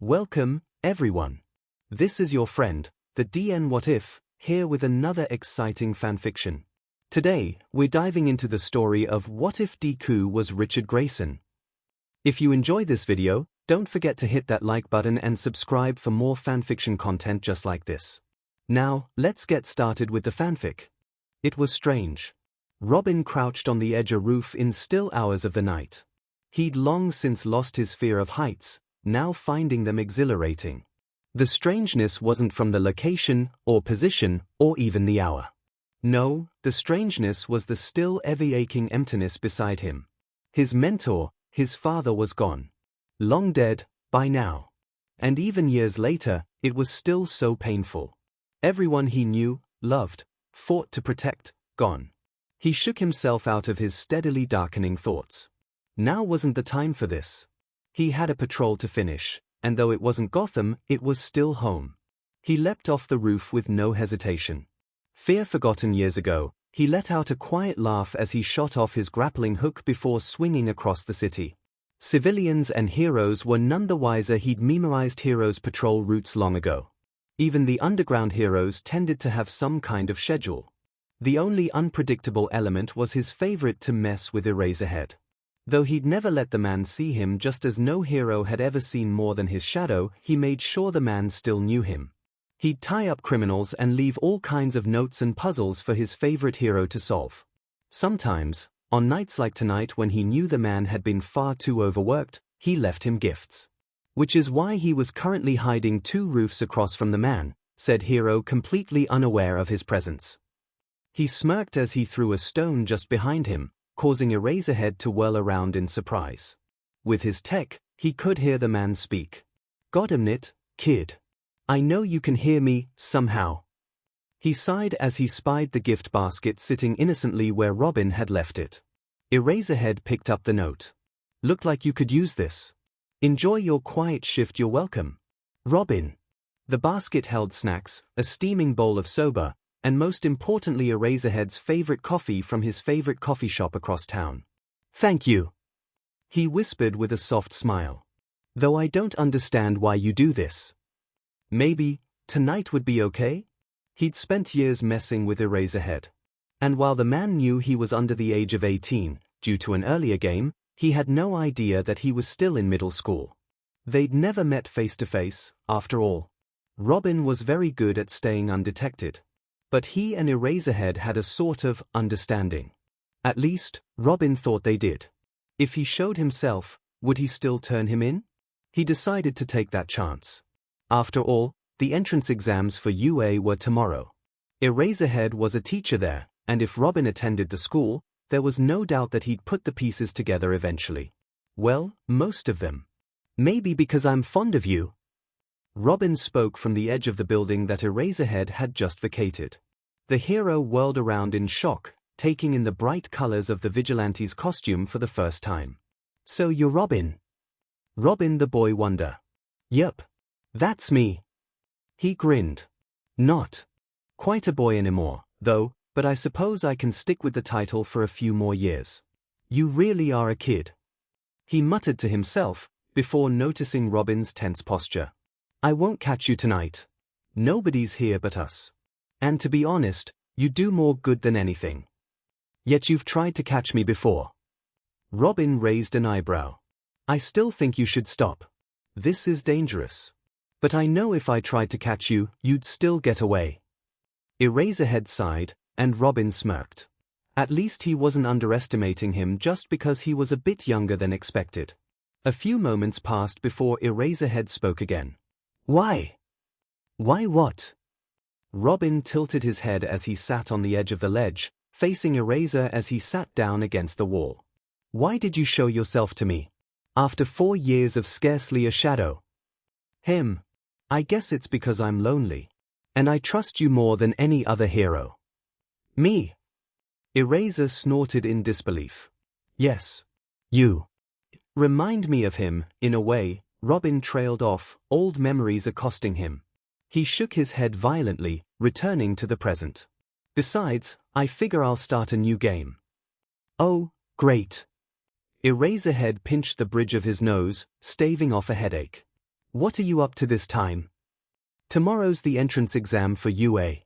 Welcome, everyone. This is your friend, the DN What If, here with another exciting fanfiction. Today, we're diving into the story of What If Deku was Richard Grayson. If you enjoy this video, don't forget to hit that like button and subscribe for more fanfiction content just like this. Now, let's get started with the fanfic. It was strange. Robin crouched on the edge of a roof in still hours of the night. He'd long since lost his fear of heights, now finding them exhilarating. The strangeness wasn't from the location, or position, or even the hour. No, the strangeness was the still ever-aching emptiness beside him. His mentor, his father, was gone. Long dead, by now. And even years later, it was still so painful. Everyone he knew, loved, fought to protect, gone. He shook himself out of his steadily darkening thoughts. Now wasn't the time for this. He had a patrol to finish, and though it wasn't Gotham, it was still home. He leapt off the roof with no hesitation. Fear forgotten years ago, he let out a quiet laugh as he shot off his grappling hook before swinging across the city. Civilians and heroes were none the wiser. He'd memorized heroes' patrol routes long ago. Even the underground heroes tended to have some kind of schedule. The only unpredictable element was his favorite to mess with Eraserhead. Though he'd never let the man see him, just as no hero had ever seen more than his shadow, he made sure the man still knew him. He'd tie up criminals and leave all kinds of notes and puzzles for his favorite hero to solve. Sometimes, on nights like tonight when he knew the man had been far too overworked, he left him gifts. Which is why he was currently hiding 2 roofs across from the man, said Hero, completely unaware of his presence. He smirked as he threw a stone just behind him, causing Eraserhead to whirl around in surprise. With his tech, he could hear the man speak. "Goddamn it, kid. I know you can hear me, somehow." He sighed as he spied the gift basket sitting innocently where Robin had left it. Eraserhead picked up the note. "Looked like you could use this. Enjoy your quiet shift, you're welcome, Robin." The basket held snacks, a steaming bowl of soba, and most importantly Eraserhead's favorite coffee from his favorite coffee shop across town. "Thank you," he whispered with a soft smile. "Though I don't understand why you do this. Maybe tonight would be okay?" He'd spent years messing with Eraserhead. And while the man knew he was under the age of 18, due to an earlier game, he had no idea that he was still in middle school. They'd never met face to face, after all. Robin was very good at staying undetected. But he and Eraserhead had a sort of understanding. At least, Robin thought they did. If he showed himself, would he still turn him in? He decided to take that chance. After all, the entrance exams for UA were tomorrow. Eraserhead was a teacher there, and if Robin attended the school, there was no doubt that he'd put the pieces together eventually. Well, most of them. "Maybe because I'm fond of you." Robin spoke from the edge of the building that Eraserhead had just vacated. The hero whirled around in shock, taking in the bright colors of the vigilante's costume for the first time. "So you're Robin?" Robin the boy wonder. "Yup. That's me." He grinned. "Not quite a boy anymore, though, but I suppose I can stick with the title for a few more years." "You really are a kid," he muttered to himself, before noticing Robin's tense posture. "I won't catch you tonight. Nobody's here but us. And to be honest, you do more good than anything. Yet you've tried to catch me before." Robin raised an eyebrow. "I still think you should stop. This is dangerous. But I know if I tried to catch you, you'd still get away." Eraserhead sighed, and Robin smirked. At least he wasn't underestimating him just because he was a bit younger than expected. A few moments passed before Eraserhead spoke again. "Why?" "Why what?" Robin tilted his head as he sat on the edge of the ledge, facing Eraser as he sat down against the wall. "Why did you show yourself to me? After 4 years of scarcely a shadow?" "Him. I guess it's because I'm lonely. And I trust you more than any other hero." "Me?" Eraser snorted in disbelief. "Yes. You. Remind me of him, in a way." Robin trailed off, old memories accosting him. He shook his head violently, returning to the present. "Besides, I figure I'll start a new game." "Oh, great." Eraserhead pinched the bridge of his nose, staving off a headache. What are you up to this time? Tomorrow's the entrance exam for UA.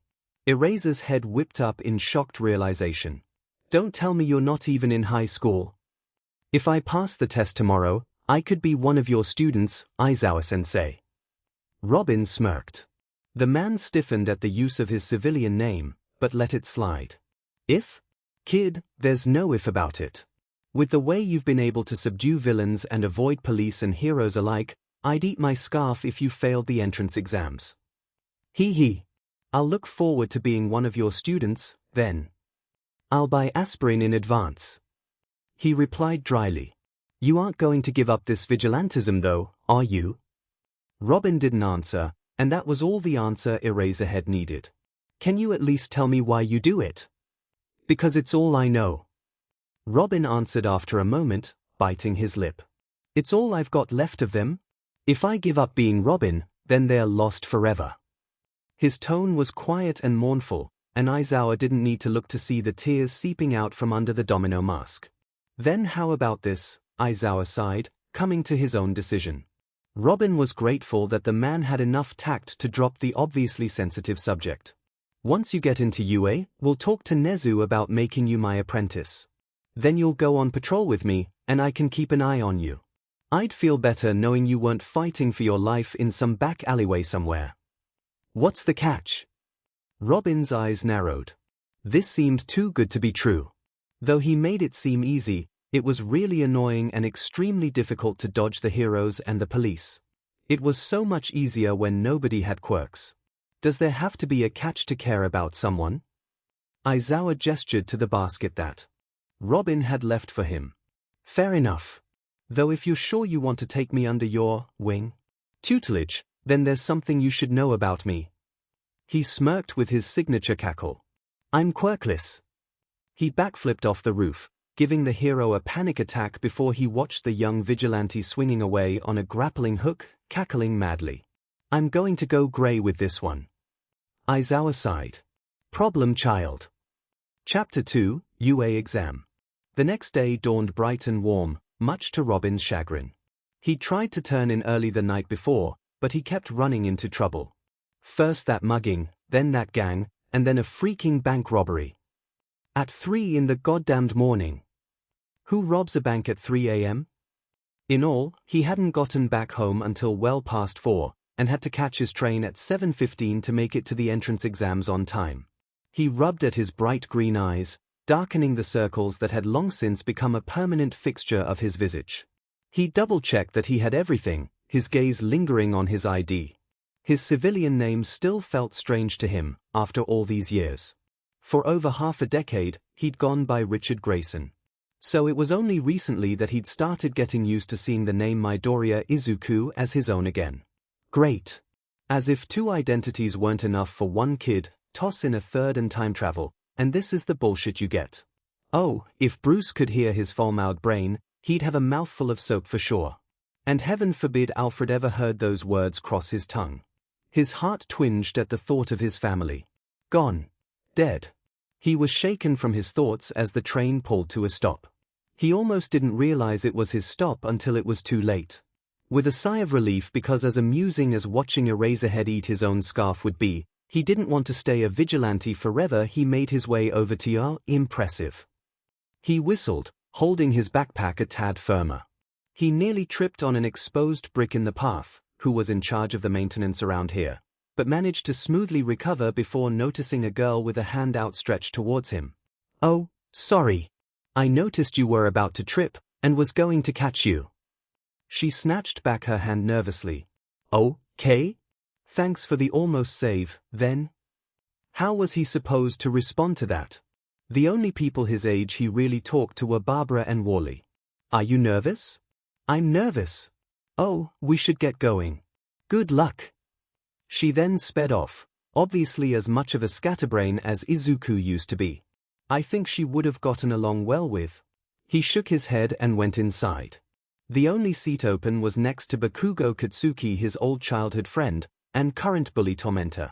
Eraser's head whipped up in shocked realization. Don't tell me you're not even in high school. If I pass the test tomorrow, I could be one of your students, Aizawa-sensei. Robin smirked. The man stiffened at the use of his civilian name, but let it slide. If? Kid, there's no if about it. With the way you've been able to subdue villains and avoid police and heroes alike, I'd eat my scarf if you failed the entrance exams. Hee hee. I'll look forward to being one of your students, then. I'll buy aspirin in advance. He replied dryly. You aren't going to give up this vigilantism though, are you? Robin didn't answer, and that was all the answer Eraserhead needed. Can you at least tell me why you do it? Because it's all I know. Robin answered after a moment, biting his lip. It's all I've got left of them. If I give up being Robin, then they're lost forever. His tone was quiet and mournful, and Aizawa didn't need to look to see the tears seeping out from under the domino mask. Then how about this? Aizawa sighed, coming to his own decision. Robin was grateful that the man had enough tact to drop the obviously sensitive subject. Once you get into UA, we'll talk to Nezu about making you my apprentice. Then you'll go on patrol with me, and I can keep an eye on you. I'd feel better knowing you weren't fighting for your life in some back alleyway somewhere. What's the catch? Robin's eyes narrowed. This seemed too good to be true. Though he made it seem easy, it was really annoying and extremely difficult to dodge the heroes and the police. It was so much easier when nobody had quirks. Does there have to be a catch to care about someone? Aizawa gestured to the basket that Robin had left for him. Fair enough. Though if you're sure you want to take me under your tutelage, then there's something you should know about me. He smirked with his signature cackle. I'm quirkless. He backflipped off the roof, giving the hero a panic attack before he watched the young vigilante swinging away on a grappling hook, cackling madly. I'm going to go gray with this one. Aizawa sighed. Problem child. Chapter 2, UA Exam. The next day dawned bright and warm, much to Robin's chagrin. He tried to turn in early the night before, but he kept running into trouble. First that mugging, then that gang, and then a freaking bank robbery. At 3 in the goddamned morning. Who robs a bank at 3 a.m.? In all, he hadn't gotten back home until well past 4, and had to catch his train at 7:15 to make it to the entrance exams on time. He rubbed at his bright green eyes, darkening the circles that had long since become a permanent fixture of his visage. He double-checked that he had everything, his gaze lingering on his ID. His civilian name still felt strange to him, after all these years. For over half a decade, he'd gone by Richard Grayson. So it was only recently that he'd started getting used to seeing the name Midoriya Izuku as his own again. Great. As if two identities weren't enough for one kid, toss in a third and time travel, and this is the bullshit you get. Oh, if Bruce could hear his full-mouthed brain, he'd have a mouthful of soap for sure. And heaven forbid Alfred ever heard those words cross his tongue. His heart twinged at the thought of his family. Gone. Dead. He was shaken from his thoughts as the train pulled to a stop. He almost didn't realize it was his stop until it was too late. With a sigh of relief, because as amusing as watching Eraserhead eat his own scarf would be, he didn't want to stay a vigilante forever. He made his way over to impressive. He whistled, holding his backpack a tad firmer. He nearly tripped on an exposed brick in the path. Who was in charge of the maintenance around here, but managed to smoothly recover before noticing a girl with a hand outstretched towards him. Oh, sorry. I noticed you were about to trip, and was going to catch you. She snatched back her hand nervously. Okay? Thanks for the almost save, then. How was he supposed to respond to that? The only people his age he really talked to were Barbara and Wally. Are you nervous? I'm nervous. Oh, we should get going. Good luck. She then sped off, obviously as much of a scatterbrain as Izuku used to be. I think she would have gotten along well with. He shook his head and went inside. The only seat open was next to Bakugo Katsuki, his old childhood friend, and current bully tormentor.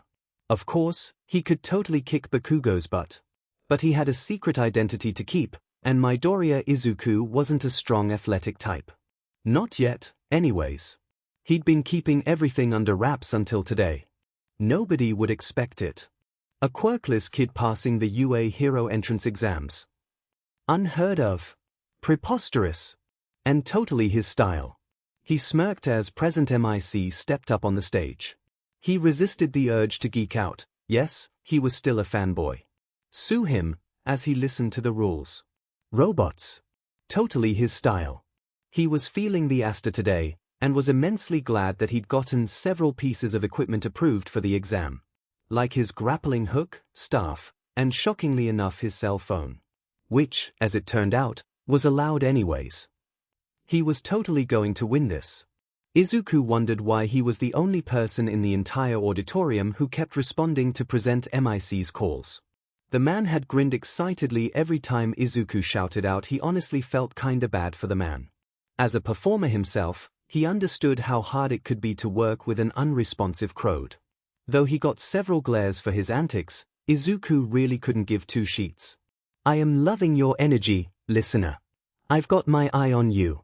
Of course, he could totally kick Bakugo's butt. But he had a secret identity to keep, and Midoriya Izuku wasn't a strong athletic type. Not yet, anyways. He'd been keeping everything under wraps until today. Nobody would expect it. A quirkless kid passing the UA hero entrance exams. Unheard of. Preposterous. And totally his style. He smirked as Present MIC stepped up on the stage. He resisted the urge to geek out. Yes, he was still a fanboy. Sue him, as he listened to the rules. Robots. Totally his style. He was feeling the Asta today, and was immensely glad that he'd gotten several pieces of equipment approved for the exam. Like his grappling hook, staff, and shockingly enough his cell phone. Which, as it turned out, was allowed anyways. He was totally going to win this. Izuku wondered why he was the only person in the entire auditorium who kept responding to Present MIC's calls. The man had grinned excitedly every time Izuku shouted out. He honestly felt kinda bad for the man. As a performer himself, he understood how hard it could be to work with an unresponsive crowd. Though he got several glares for his antics, Izuku really couldn't give two sheets. I am loving your energy, listener. I've got my eye on you.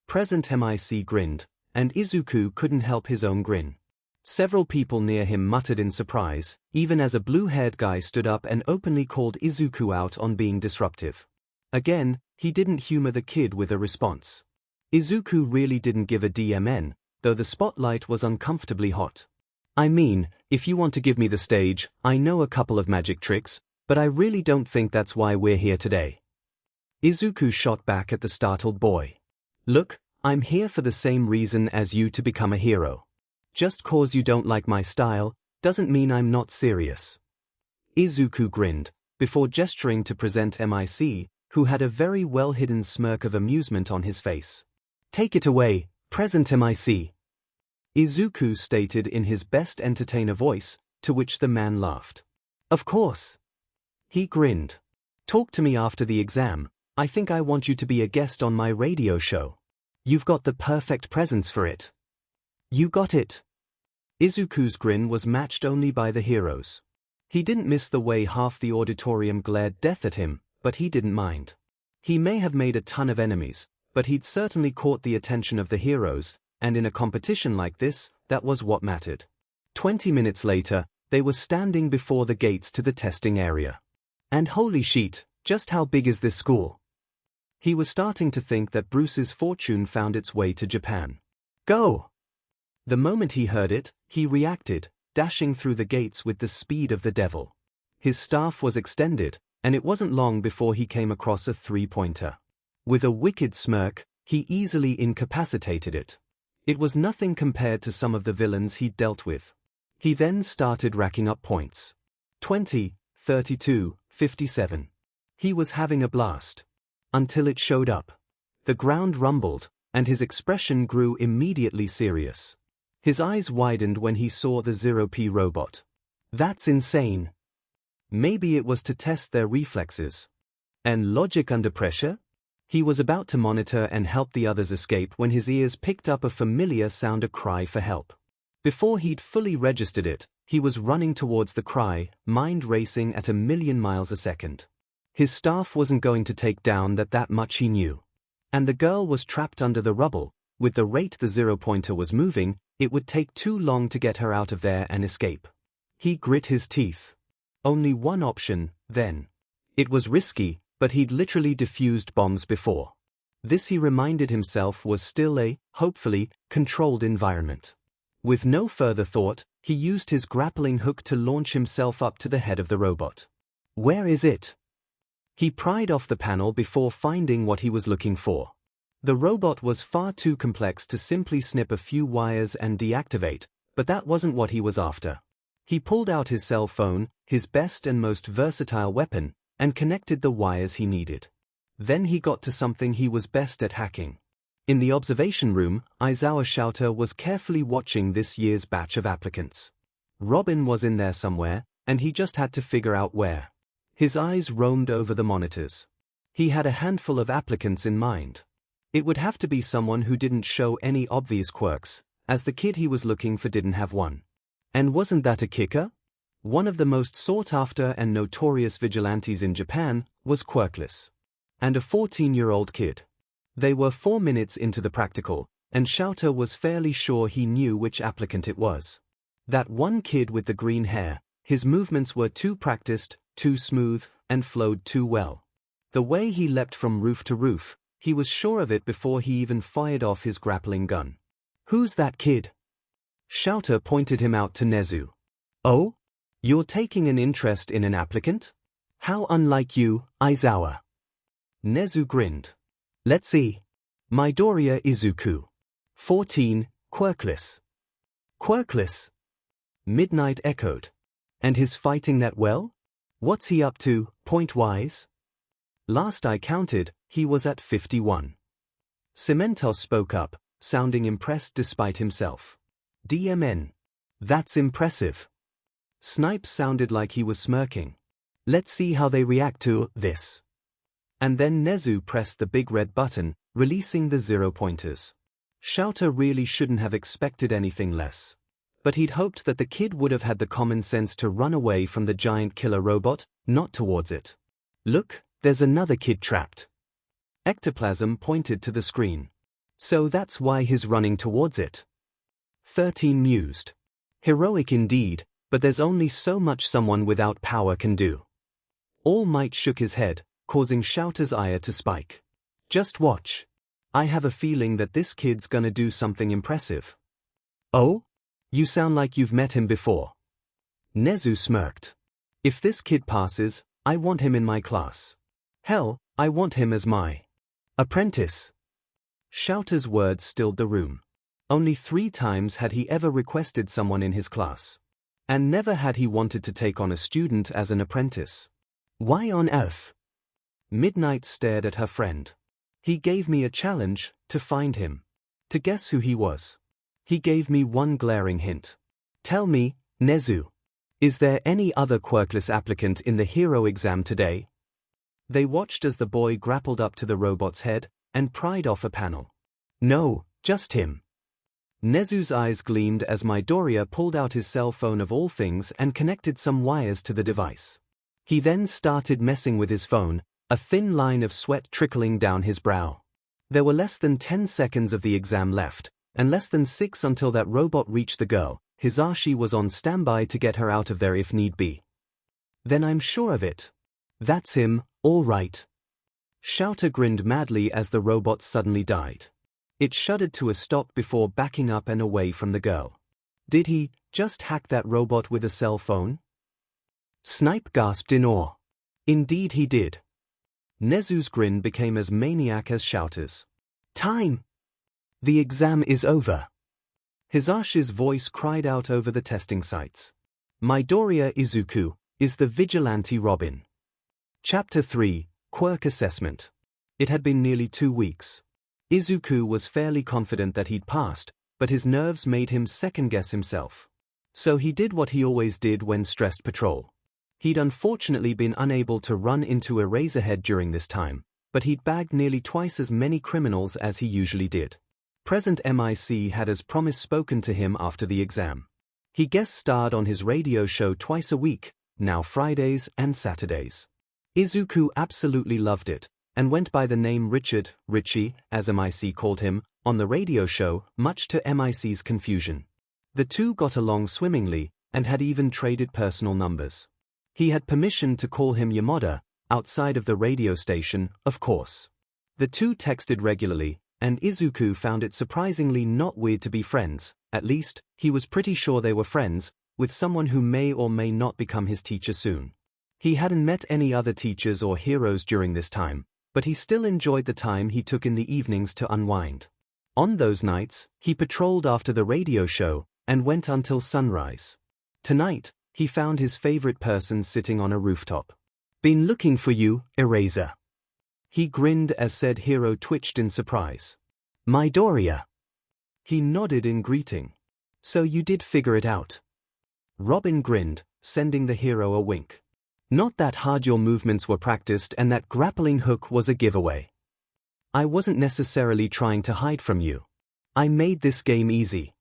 Present MIC grinned, and Izuku couldn't help his own grin. Several people near him muttered in surprise, even as a blue-haired guy stood up and openly called Izuku out on being disruptive. Again, he didn't humor the kid with a response. Izuku really didn't give a DMN, though the spotlight was uncomfortably hot. I mean, if you want to give me the stage, I know a couple of magic tricks, but I really don't think that's why we're here today. Izuku shot back at the startled boy. Look, I'm here for the same reason as you, to become a hero. Just cause you don't like my style, doesn't mean I'm not serious. Izuku grinned, before gesturing to Present MIC, who had a very well-hidden smirk of amusement on his face. Take it away, Present MIC. Izuku stated in his best entertainer voice, to which the man laughed. Of course. He grinned. Talk to me after the exam. I think I want you to be a guest on my radio show. You've got the perfect presence for it. You got it. Izuku's grin was matched only by the heroes. He didn't miss the way half the auditorium glared death at him, but he didn't mind. He may have made a ton of enemies, but he'd certainly caught the attention of the heroes, and in a competition like this, that was what mattered. 20 minutes later, they were standing before the gates to the testing area. And holy shit, just how big is this school? He was starting to think that Bruce's fortune found its way to Japan. Go! The moment he heard it, he reacted, dashing through the gates with the speed of the devil. His staff was extended, and it wasn't long before he came across a three-pointer. With a wicked smirk, he easily incapacitated it. It was nothing compared to some of the villains he'd dealt with. He then started racking up points. 20, 32, 57. He was having a blast. Until it showed up. The ground rumbled, and his expression grew immediately serious. His eyes widened when he saw the 0P robot. That's insane. Maybe it was to test their reflexes. And logic under pressure? He was about to monitor and help the others escape when his ears picked up a familiar sound, a cry for help. Before he'd fully registered it, he was running towards the cry, mind racing at 1,000,000 miles a second. His staff wasn't going to take down that much, he knew. And the girl was trapped under the rubble. With the rate the 0-pointer was moving, it would take too long to get her out of there and escape. He grit his teeth. Only one option, then. It was risky, but he'd literally defused bombs before. This, he reminded himself, was still a, hopefully, controlled environment. With no further thought, he used his grappling hook to launch himself up to the head of the robot. Where is it? He pried off the panel before finding what he was looking for. The robot was far too complex to simply snip a few wires and deactivate, but that wasn't what he was after. He pulled out his cell phone, his best and most versatile weapon, and connected the wires he needed. Then he got to something he was best at: hacking. In the observation room, Aizawa Shouter was carefully watching this year's batch of applicants. Robin was in there somewhere, and he just had to figure out where. His eyes roamed over the monitors. He had a handful of applicants in mind. It would have to be someone who didn't show any obvious quirks, as the kid he was looking for didn't have one. And wasn't that a kicker? One of the most sought-after and notorious vigilantes in Japan was quirkless. And a 14-year-old kid. They were 4 minutes into the practical, and Shouter was fairly sure he knew which applicant it was. That one kid with the green hair. His movements were too practiced, too smooth, and flowed too well. The way he leapt from roof to roof, he was sure of it before he even fired off his grappling gun. "Who's that kid?" Shouter pointed him out to Nezu. "Oh? You're taking an interest in an applicant? How unlike you, Aizawa." Nezu grinned. "Let's see. Midoriya Izuku. 14, quirkless." "Quirkless?" Midnight echoed. "And his fighting that well? What's he up to, point-wise?" "Last I counted, he was at 51. Cementos spoke up, sounding impressed despite himself. "DMN. That's impressive." Snipes sounded like he was smirking. "Let's see how they react to this." And then Nezu pressed the big red button, releasing the 0 pointers. Shouter really shouldn't have expected anything less. But he'd hoped that the kid would have had the common sense to run away from the giant killer robot, not towards it. "Look, there's another kid trapped." Ectoplasm pointed to the screen. "So that's why he's running towards it." 13 mused. "Heroic indeed, but there's only so much someone without power can do." All Might shook his head, causing Shouter's ire to spike. "Just watch. I have a feeling that this kid's gonna do something impressive." "Oh? You sound like you've met him before." Nezu smirked. "If this kid passes, I want him in my class. Hell, I want him as my apprentice." Shouter's words stilled the room. Only 3 times had he ever requested someone in his class. And never had he wanted to take on a student as an apprentice. "Why on earth?" Midnight stared at her friend. "He gave me a challenge, to find him. To guess who he was. He gave me one glaring hint. Tell me, Nezu, is there any other quirkless applicant in the hero exam today?" They watched as the boy grappled up to the robot's head, and pried off a panel. "No, just him." Nezu's eyes gleamed as Midoriya pulled out his cell phone of all things and connected some wires to the device. He then started messing with his phone, a thin line of sweat trickling down his brow. There were less than 10 seconds of the exam left, and less than 6 until that robot reached the girl. Hisashi was on standby to get her out of there if need be. "Then I'm sure of it. That's him, all right." Shouter grinned madly as the robot suddenly died. It shuddered to a stop before backing up and away from the girl. Did he just hack that robot with a cell phone? Snipe gasped in awe. Indeed he did. Nezu's grin became as maniac as Shouter's. "Time! The exam is over." Hisashi's voice cried out over the testing sites. Midoriya Izuku is the vigilante Robin. Chapter 3, Quirk Assessment. It had been nearly 2 weeks. Izuku was fairly confident that he'd passed, but his nerves made him second-guess himself. So he did what he always did when stressed patrol. He'd unfortunately been unable to run into Eraserhead during this time, but he'd bagged nearly twice as many criminals as he usually did. Present MIC had as promised spoken to him after the exam. He guest-starred on his radio show twice a week, now Fridays and Saturdays. Izuku absolutely loved it, and went by the name Richie, as MIC called him, on the radio show, much to MIC's confusion. The two got along swimmingly, and had even traded personal numbers. He had permission to call him Yamada, outside of the radio station, of course. The two texted regularly, and Izuku found it surprisingly not weird to be friends. At least, he was pretty sure they were friends, with someone who may or may not become his teacher soon. He hadn't met any other teachers or heroes during this time, but he still enjoyed the time he took in the evenings to unwind. On those nights, he patrolled after the radio show, and went until sunrise. Tonight, he found his favorite person sitting on a rooftop. "Been looking for you, Eraser." He grinned as said hero twitched in surprise. "Midoriya." He nodded in greeting. "So you did figure it out." Robin grinned, sending the hero a wink. "Not that hard, your movements were practiced and that grappling hook was a giveaway. I wasn't necessarily trying to hide from you. I made this game easy."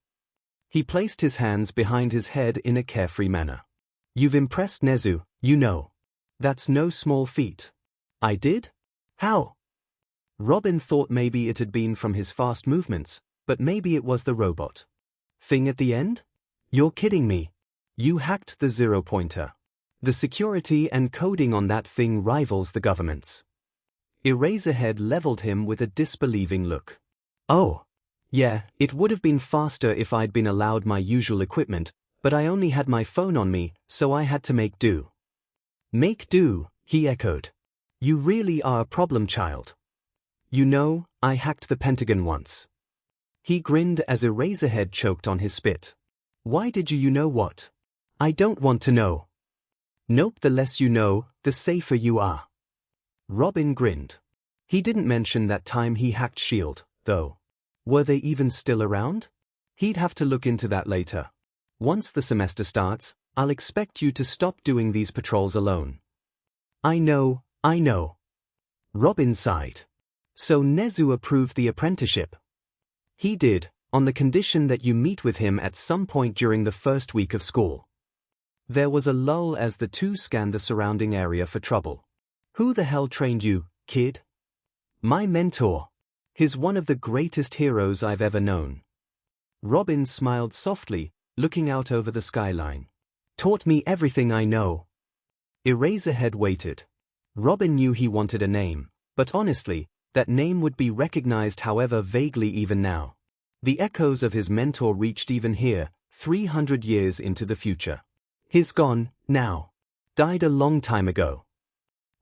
He placed his hands behind his head in a carefree manner. "You've impressed Nezu, you know. That's no small feat." "I did? How?" Robin thought maybe it had been from his fast movements, but maybe it was the robot thing at the end? You're kidding me. You hacked the zero-pointer. The security and coding on that thing rivals the government's. Eraserhead leveled him with a disbelieving look. Oh. Yeah, it would have been faster if I'd been allowed my usual equipment, but I only had my phone on me, so I had to make do. Make do, he echoed. You really are a problem child. You know, I hacked the Pentagon once. He grinned as Eraserhead choked on his spit. Why did you know what? I don't want to know. Nope, the less you know, the safer you are. Robin grinned. He didn't mention that time he hacked S.H.I.E.L.D., though. Were they even still around? He'd have to look into that later. Once the semester starts, I'll expect you to stop doing these patrols alone. I know. Robin sighed. So Nezu approved the apprenticeship. He did, on the condition that you meet with him at some point during the first week of school. There was a lull as the two scanned the surrounding area for trouble. Who the hell trained you, kid? My mentor. He's one of the greatest heroes I've ever known. Robin smiled softly, looking out over the skyline. Taught me everything I know. Eraserhead waited. Robin knew he wanted a name, but honestly, that name would be recognized however vaguely even now. The echoes of his mentor reached even here, 300 years into the future. He's gone, now. Died a long time ago.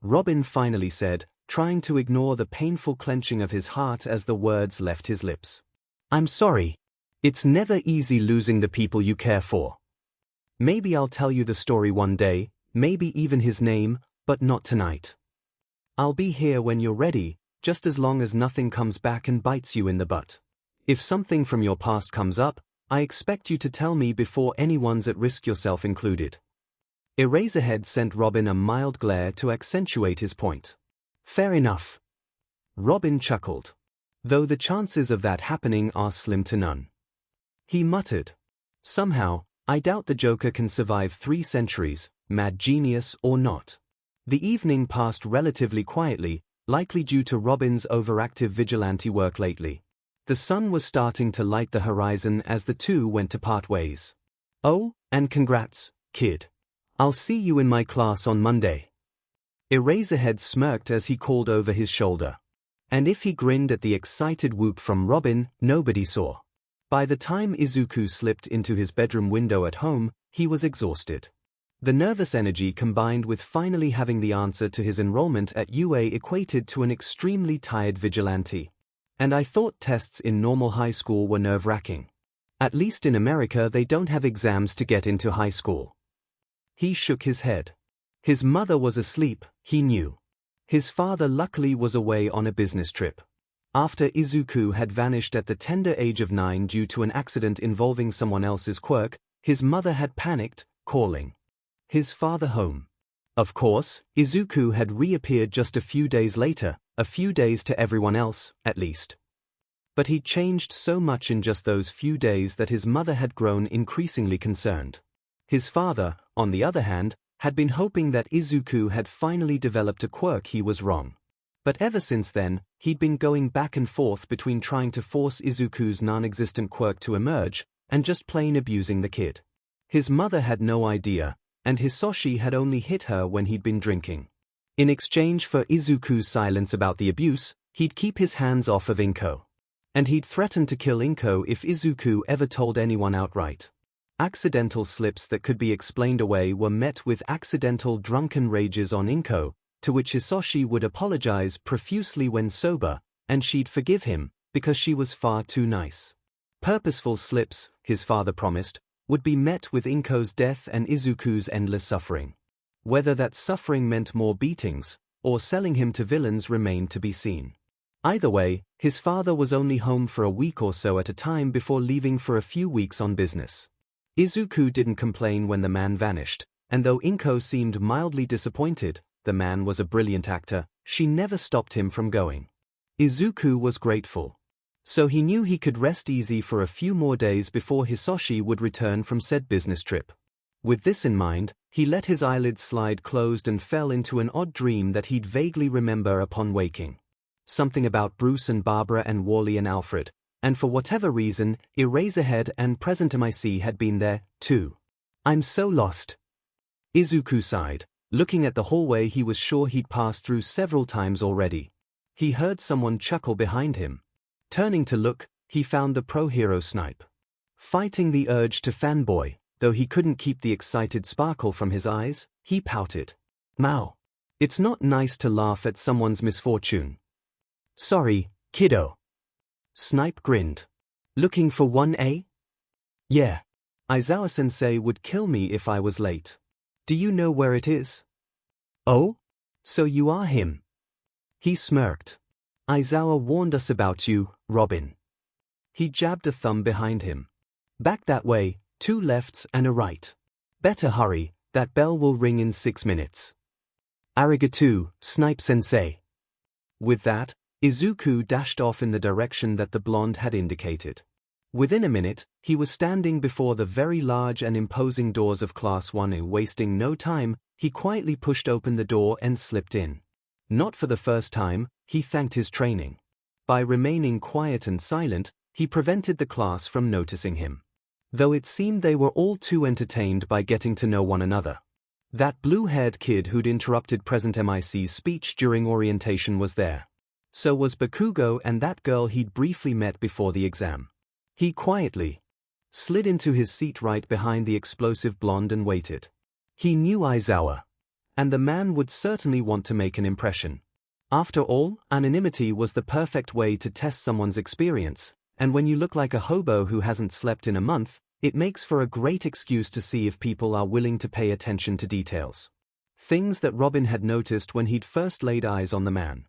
Robin finally said, trying to ignore the painful clenching of his heart as the words left his lips. I'm sorry. It's never easy losing the people you care for. Maybe I'll tell you the story one day, maybe even his name, but not tonight. I'll be here when you're ready, just as long as nothing comes back and bites you in the butt. If something from your past comes up, I expect you to tell me before anyone's at risk, yourself included. Eraserhead sent Robin a mild glare to accentuate his point. Fair enough. Robin chuckled. Though the chances of that happening are slim to none. He muttered. Somehow, I doubt the Joker can survive 3 centuries, mad genius or not. The evening passed relatively quietly, likely due to Robin's overactive vigilante work lately. The sun was starting to light the horizon as the two went to part ways. Oh, and congrats, kid. I'll see you in my class on Monday. Eraserhead smirked as he called over his shoulder. And if he grinned at the excited whoop from Robin, nobody saw. By the time Izuku slipped into his bedroom window at home, he was exhausted. The nervous energy combined with finally having the answer to his enrollment at UA equated to an extremely tired vigilante. And I thought tests in normal high school were nerve-wracking. At least in America they don't have exams to get into high school. He shook his head. His mother was asleep, he knew. His father luckily was away on a business trip. After Izuku had vanished at the tender age of 9 due to an accident involving someone else's quirk, his mother had panicked, calling his father home. Of course, Izuku had reappeared just a few days later, a few days to everyone else, at least. But he'd changed so much in just those few days that his mother had grown increasingly concerned. His father, on the other hand, had been hoping that Izuku had finally developed a quirk. He was wrong. But ever since then, he'd been going back and forth between trying to force Izuku's non-existent quirk to emerge, and just plain abusing the kid. His mother had no idea, and Hisoshi had only hit her when he'd been drinking. In exchange for Izuku's silence about the abuse, he'd keep his hands off of Inko. And he'd threatened to kill Inko if Izuku ever told anyone outright. Accidental slips that could be explained away were met with accidental drunken rages on Inko, to which Hisoshi would apologize profusely when sober, and she'd forgive him, because she was far too nice. Purposeful slips, his father promised, would be met with Inko's death and Izuku's endless suffering. Whether that suffering meant more beatings, or selling him to villains remained to be seen. Either way, his father was only home for a week or so at a time before leaving for a few weeks on business. Izuku didn't complain when the man vanished, and though Inko seemed mildly disappointed, the man was a brilliant actor, she never stopped him from going. Izuku was grateful. So he knew he could rest easy for a few more days before Hisoshi would return from said business trip. With this in mind, he let his eyelids slide closed and fell into an odd dream that he'd vaguely remember upon waking. Something about Bruce and Barbara and Wally and Alfred, And for whatever reason, Eraserhead and Present MIC had been there, too. I'm so lost. Izuku sighed. Looking at the hallway, he was sure he'd passed through several times already. He heard someone chuckle behind him. Turning to look, he found the pro-hero Snipe. Fighting the urge to fanboy, though he couldn't keep the excited sparkle from his eyes, he pouted. Mao. It's not nice to laugh at someone's misfortune. Sorry, kiddo. Snipe grinned. Looking for 1A? Yeah. Aizawa-sensei would kill me if I was late. Do you know where it is? Oh? So you are him. He smirked. Aizawa warned us about you, Robin. He jabbed a thumb behind him. Back that way, 2 lefts and a right. Better hurry, that bell will ring in 6 minutes. Arigato, Snipe-sensei. With that, Izuku dashed off in the direction that the blonde had indicated. Within a minute, he was standing before the very large and imposing doors of Class 1A. Wasting no time, he quietly pushed open the door and slipped in. Not for the first time, he thanked his training. By remaining quiet and silent, he prevented the class from noticing him. Though it seemed they were all too entertained by getting to know one another. That blue-haired kid who'd interrupted Present MIC's speech during orientation was there. So was Bakugo and that girl he'd briefly met before the exam. He quietly slid into his seat right behind the explosive blonde and waited. He knew Aizawa. And the man would certainly want to make an impression. After all, anonymity was the perfect way to test someone's experience, and when you look like a hobo who hasn't slept in a month, it makes for a great excuse to see if people are willing to pay attention to details. Things that Robin had noticed when he'd first laid eyes on the man.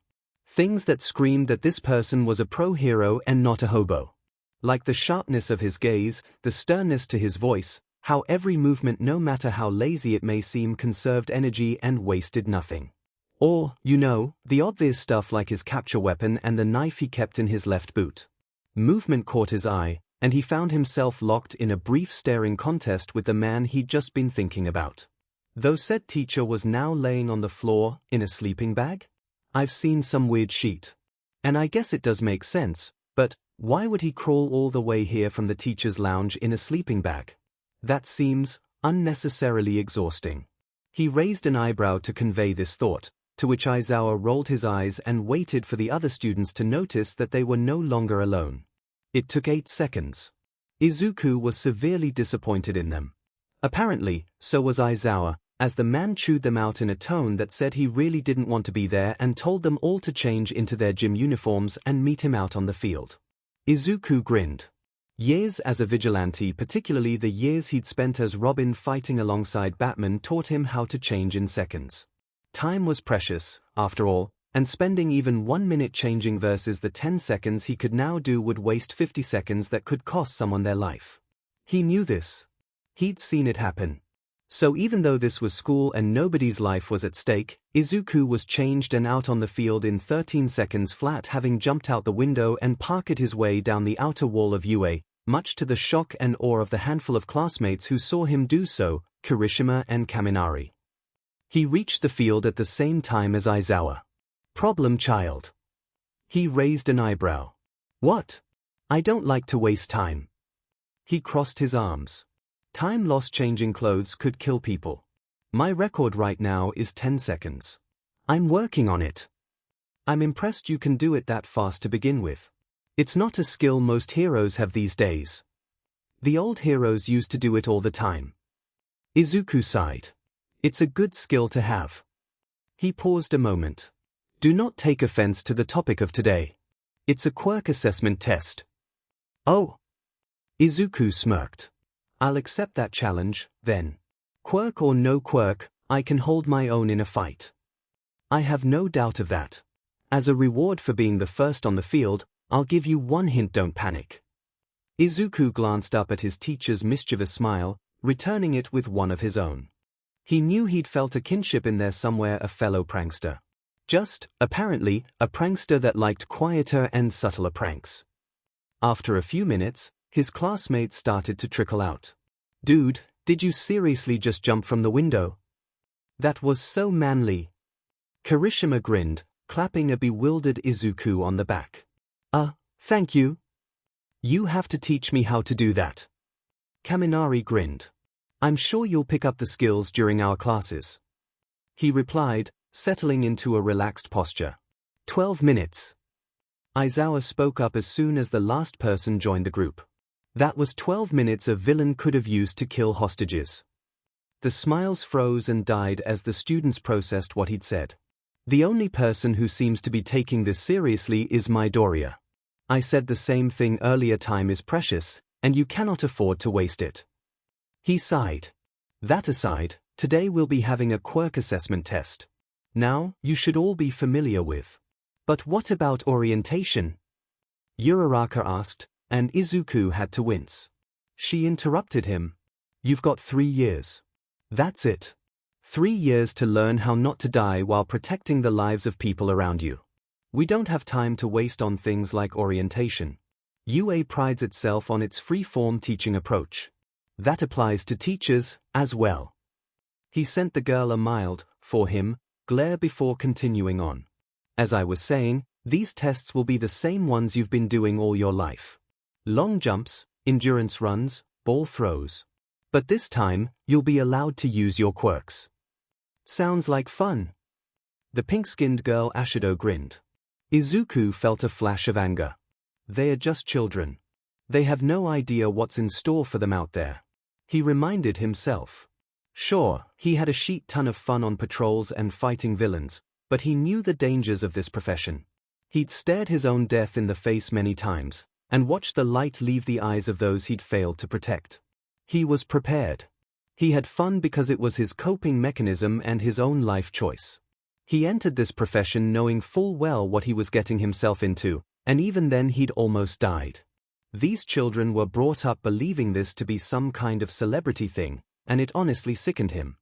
Things that screamed that this person was a pro-hero and not a hobo. Like the sharpness of his gaze, the sternness to his voice, how every movement, no matter how lazy it may seem, conserved energy and wasted nothing. Or, the obvious stuff like his capture weapon and the knife he kept in his left boot. Movement caught his eye, and he found himself locked in a brief staring contest with the man he'd just been thinking about. Though said teacher was now laying on the floor, in a sleeping bag? I've seen some weird shit. And I guess it does make sense, but why would he crawl all the way here from the teacher's lounge in a sleeping bag? That seems unnecessarily exhausting. He raised an eyebrow to convey this thought, to which Aizawa rolled his eyes and waited for the other students to notice that they were no longer alone. It took 8 seconds. Izuku was severely disappointed in them. Apparently, so was Aizawa, as the man chewed them out in a tone that said he really didn't want to be there and told them all to change into their gym uniforms and meet him out on the field. Izuku grinned. Years as a vigilante, particularly the years he'd spent as Robin fighting alongside Batman, taught him how to change in seconds. Time was precious, after all, and spending even 1 minute changing versus the 10 seconds he could now do would waste 50 seconds that could cost someone their life. He knew this. He'd seen it happen. So even though this was school and nobody's life was at stake, Izuku was changed and out on the field in 13 seconds flat, having jumped out the window and parked his way down the outer wall of UA, much to the shock and awe of the handful of classmates who saw him do so, Kirishima and Kaminari. He reached the field at the same time as Aizawa. Problem child. He raised an eyebrow. What? I don't like to waste time. He crossed his arms. Time lost changing clothes could kill people. My record right now is 10 seconds. I'm working on it. I'm impressed you can do it that fast to begin with. It's not a skill most heroes have these days. The old heroes used to do it all the time. Izuku sighed. It's a good skill to have. He paused a moment. Do not take offense to the topic of today. It's a quirk assessment test. Oh. Izuku smirked. I'll accept that challenge, then. Quirk or no quirk, I can hold my own in a fight. I have no doubt of that. As a reward for being the first on the field, I'll give you one hint: don't panic. Izuku glanced up at his teacher's mischievous smile, returning it with one of his own. He knew he'd felt a kinship in there somewhere, a fellow prankster. Just, apparently, a prankster that liked quieter and subtler pranks. After a few minutes, his classmates started to trickle out. Dude, did you seriously just jump from the window? That was so manly. Kirishima grinned, clapping a bewildered Izuku on the back. Thank you. You have to teach me how to do that. Kaminari grinned. I'm sure you'll pick up the skills during our classes. He replied, settling into a relaxed posture. 12 minutes. Aizawa spoke up as soon as the last person joined the group. That was 12 minutes a villain could have used to kill hostages. The smiles froze and died as the students processed what he'd said. The only person who seems to be taking this seriously is Midoriya. I said the same thing earlier, time is precious, and you cannot afford to waste it. He sighed. That aside, today we'll be having a quirk assessment test. Now, you should all be familiar with. But what about orientation? Uraraka asked, and Izuku had to wince. She interrupted him. You've got 3 years. That's it. 3 years to learn how not to die while protecting the lives of people around you. We don't have time to waste on things like orientation. UA prides itself on its free-form teaching approach. That applies to teachers, as well. He sent the girl a mild, for him, glare before continuing on. As I was saying, these tests will be the same ones you've been doing all your life. Long jumps, endurance runs, ball throws. But this time, you'll be allowed to use your quirks. Sounds like fun. The pink-skinned girl Ashido grinned. Izuku felt a flash of anger. They are just children. They have no idea what's in store for them out there. He reminded himself. Sure, he had a shit ton of fun on patrols and fighting villains, but he knew the dangers of this profession. He'd stared his own death in the face many times, and watched the light leave the eyes of those he'd failed to protect. He was prepared. He had fun because it was his coping mechanism and his own life choice. He entered this profession knowing full well what he was getting himself into, and even then he'd almost died. These children were brought up believing this to be some kind of celebrity thing, and it honestly sickened him.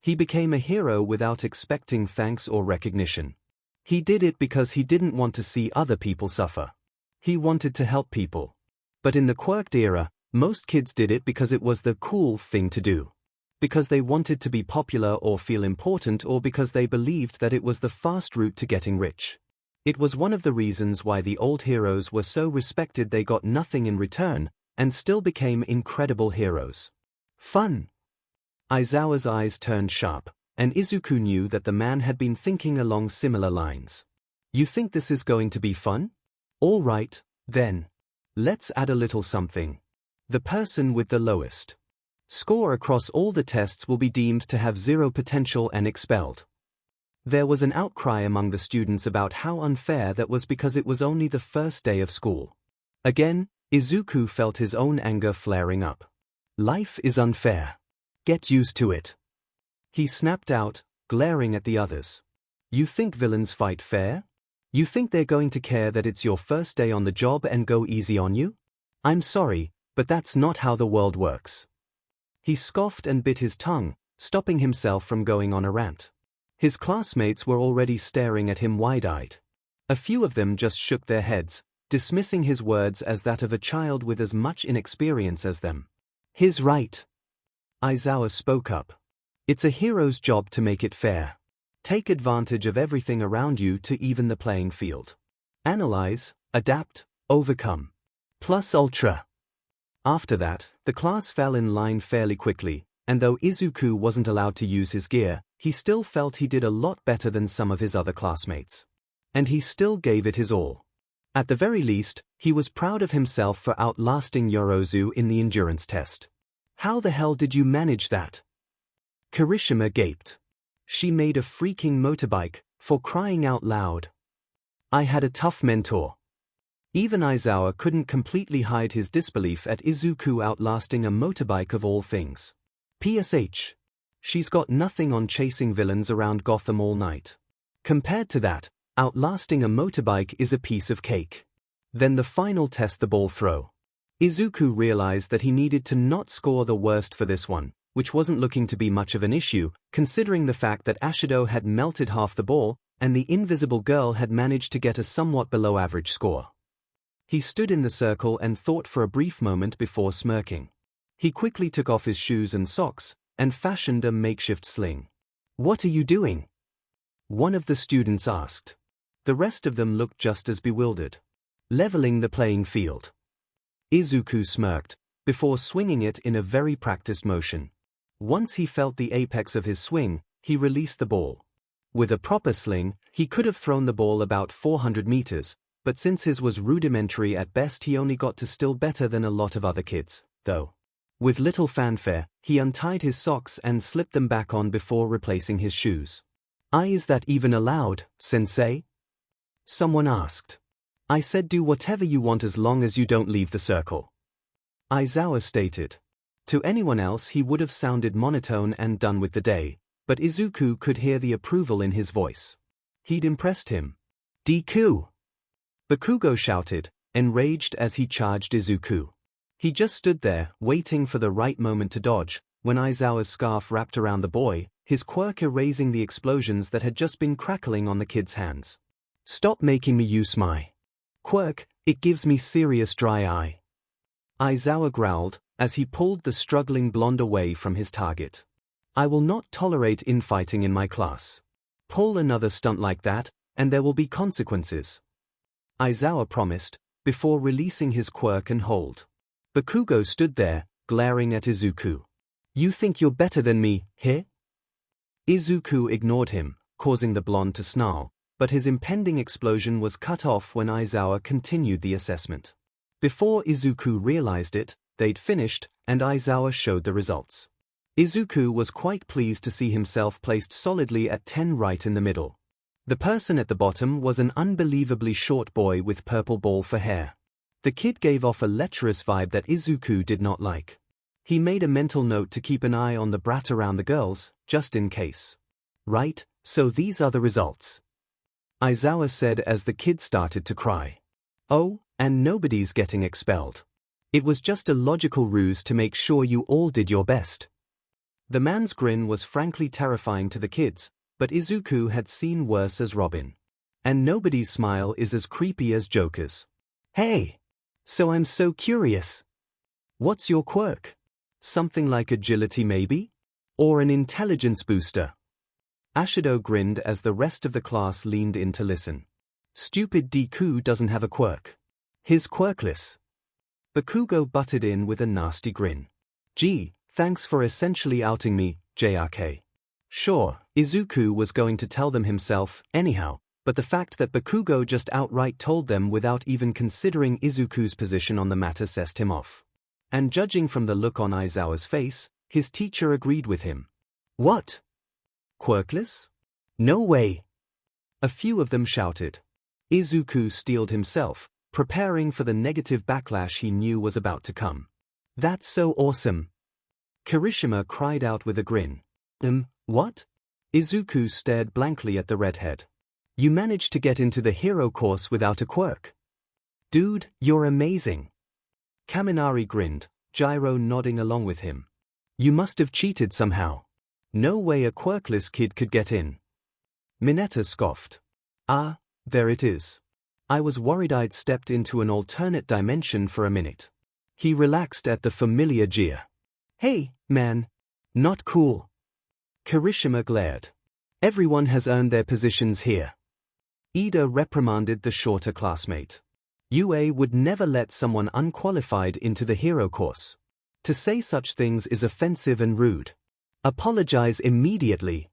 He became a hero without expecting thanks or recognition. He did it because he didn't want to see other people suffer. He wanted to help people. But in the quirked era, most kids did it because it was the cool thing to do. Because they wanted to be popular or feel important, or because they believed that it was the fast route to getting rich. It was one of the reasons why the old heroes were so respected. They got nothing in return, and still became incredible heroes. Fun. Aizawa's eyes turned sharp, and Izuku knew that the man had been thinking along similar lines. You think this is going to be fun? All right, then. Let's add a little something. The person with the lowest score across all the tests will be deemed to have 0 potential and expelled. There was an outcry among the students about how unfair that was because it was only the first day of school. Again, Izuku felt his own anger flaring up. Life is unfair. Get used to it. He snapped out, glaring at the others. You think villains fight fair? You think they're going to care that it's your first day on the job and go easy on you? I'm sorry, but that's not how the world works. He scoffed and bit his tongue, stopping himself from going on a rant. His classmates were already staring at him wide-eyed. A few of them just shook their heads, dismissing his words as that of a child with as much inexperience as them. He's right. Aizawa spoke up. It's a hero's job to make it fair. Take advantage of everything around you to even the playing field. Analyze, adapt, overcome. Plus ultra. After that, the class fell in line fairly quickly, and though Izuku wasn't allowed to use his gear, he still felt he did a lot better than some of his other classmates. And he still gave it his all. At the very least, he was proud of himself for outlasting Yorozu in the endurance test. How the hell did you manage that? Kirishima gaped. She made a freaking motorbike, for crying out loud. I had a tough mentor. Even Aizawa couldn't completely hide his disbelief at Izuku outlasting a motorbike of all things. PSH. She's got nothing on chasing villains around Gotham all night. Compared to that, outlasting a motorbike is a piece of cake. Then the final test, the ball throw. Izuku realized that he needed to not score the worst for this one, which wasn't looking to be much of an issue, considering the fact that Ashido had melted half the ball, and the invisible girl had managed to get a somewhat below-average score. He stood in the circle and thought for a brief moment before smirking. He quickly took off his shoes and socks, and fashioned a makeshift sling. What are you doing? One of the students asked. The rest of them looked just as bewildered. Leveling the playing field. Izuku smirked, before swinging it in a very practiced motion. Once he felt the apex of his swing, he released the ball. With a proper sling, he could have thrown the ball about 400 meters, but since his was rudimentary at best, he only got to still better than a lot of other kids, though. With little fanfare, he untied his socks and slipped them back on before replacing his shoes. Is that even allowed, sensei? Someone asked. I said do whatever you want as long as you don't leave the circle. Aizawa stated. To anyone else he would have sounded monotone and done with the day, but Izuku could hear the approval in his voice. He'd impressed him. Deku! Bakugo shouted, enraged as he charged Izuku. He just stood there, waiting for the right moment to dodge, when Aizawa's scarf wrapped around the boy, his quirk erasing the explosions that had just been crackling on the kid's hands. Stop making me use my quirk, it gives me serious dry eye. Aizawa growled, as he pulled the struggling blonde away from his target. I will not tolerate infighting in my class. Pull another stunt like that, and there will be consequences. Aizawa promised, before releasing his quirk and hold. Bakugo stood there, glaring at Izuku. You think you're better than me, here? Izuku ignored him, causing the blonde to snarl, but his impending explosion was cut off when Aizawa continued the assessment. Before Izuku realized it, they'd finished, and Aizawa showed the results. Izuku was quite pleased to see himself placed solidly at 10 right in the middle. The person at the bottom was an unbelievably short boy with purple ball for hair. The kid gave off a lecherous vibe that Izuku did not like. He made a mental note to keep an eye on the brat around the girls, just in case. Right, so these are the results. Aizawa said as the kid started to cry. Oh, and nobody's getting expelled. It was just a logical ruse to make sure you all did your best. The man's grin was frankly terrifying to the kids, but Izuku had seen worse as Robin. And nobody's smile is as creepy as Joker's. Hey! So I'm so curious. What's your quirk? Something like agility maybe? Or an intelligence booster? Ashido grinned as the rest of the class leaned in to listen. Stupid Deku doesn't have a quirk. He's quirkless. Bakugo butted in with a nasty grin. Gee, thanks for essentially outing me, JRK. Sure, Izuku was going to tell them himself, anyhow, but the fact that Bakugo just outright told them without even considering Izuku's position on the matter set him off. And judging from the look on Aizawa's face, his teacher agreed with him. What? Quirkless? No way! A few of them shouted. Izuku steeled himself, preparing for the negative backlash he knew was about to come. That's so awesome! Kirishima cried out with a grin. What? Izuku stared blankly at the redhead. You managed to get into the hero course without a quirk. Dude, you're amazing. Kaminari grinned, Gyro nodding along with him. You must have cheated somehow. No way a quirkless kid could get in. Mineta scoffed. Ah, there it is. I was worried I'd stepped into an alternate dimension for a minute. He relaxed at the familiar jeer. Hey, man. Not cool. Kirishima glared. Everyone has earned their positions here. Ida reprimanded the shorter classmate. UA would never let someone unqualified into the hero course. To say such things is offensive and rude. Apologize immediately.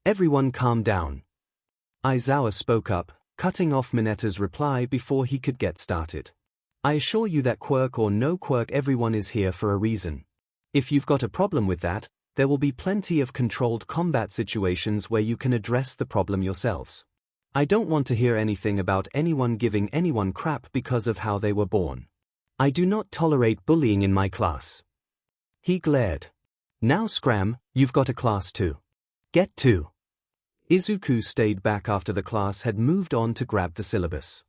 Everyone calm down. Aizawa spoke up, cutting off Mineta's reply before he could get started. I assure you that quirk or no quirk, everyone is here for a reason. If you've got a problem with that, there will be plenty of controlled combat situations where you can address the problem yourselves. I don't want to hear anything about anyone giving anyone crap because of how they were born. I do not tolerate bullying in my class. He glared. Now Scram, you've got a class too. Get to. Izuku stayed back after the class had moved on to grab the syllabus.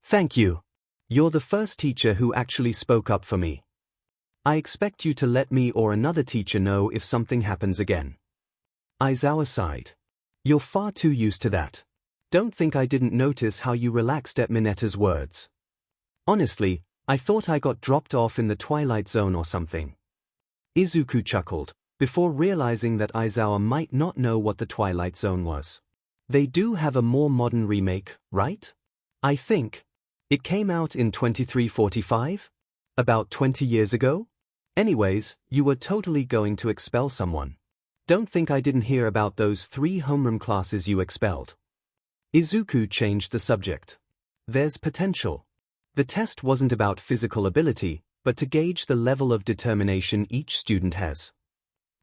Thank you. You're the first teacher who actually spoke up for me. I expect you to let me or another teacher know if something happens again. Aizawa sighed. You're far too used to that. Don't think I didn't notice how you relaxed at Mineta's words. Honestly, I thought I got dropped off in the Twilight Zone or something. Izuku chuckled, before realizing that Aizawa might not know what the Twilight Zone was. They do have a more modern remake, right? I think. It came out in 2345? About 20 years ago? Anyways, you were totally going to expel someone. Don't think I didn't hear about those 3 homeroom classes you expelled. Izuku changed the subject. There's potential. The test wasn't about physical ability, but to gauge the level of determination each student has.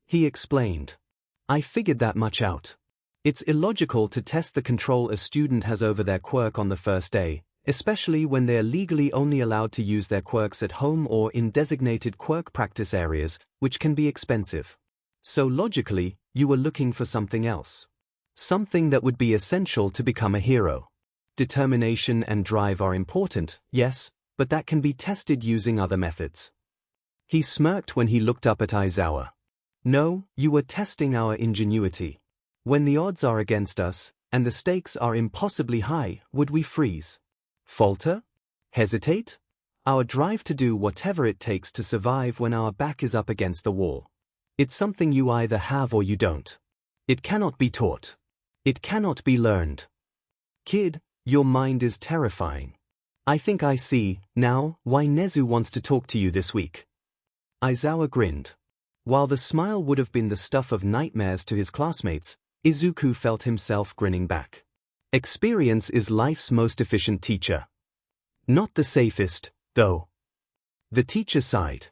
He explained. I figured that much out. It's illogical to test the control a student has over their quirk on the first day, especially when they're legally only allowed to use their quirks at home or in designated quirk practice areas, which can be expensive. So logically, you were looking for something else. Something that would be essential to become a hero. Determination and drive are important, yes, but that can be tested using other methods. He smirked when he looked up at Aizawa. No, you were testing our ingenuity. When the odds are against us, and the stakes are impossibly high, would we freeze? Falter? Hesitate? Our drive to do whatever it takes to survive when our back is up against the wall. It's something you either have or you don't. It cannot be taught. It cannot be learned. Kid, your mind is terrifying. I think I see, now, why Nezu wants to talk to you this week. Aizawa grinned. While the smile would have been the stuff of nightmares to his classmates, Izuku felt himself grinning back. Experience is life's most efficient teacher. Not the safest, though. The teacher sighed.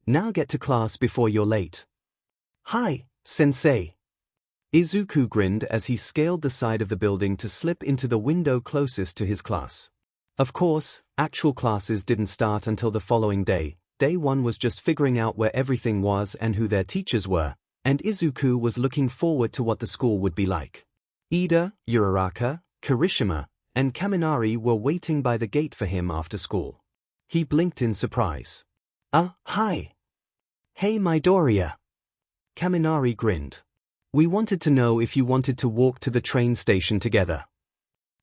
Now get to class before you're late. Hi, sensei. Izuku grinned as he scaled the side of the building to slip into the window closest to his class. Of course, actual classes didn't start until the following day. Day 1 was just figuring out where everything was and who their teachers were, and Izuku was looking forward to what the school would be like. Ida, Uraraka, Kirishima, and Kaminari were waiting by the gate for him after school. He blinked in surprise. Hi. Hey Midoriya. Kaminari grinned. We wanted to know if you wanted to walk to the train station together.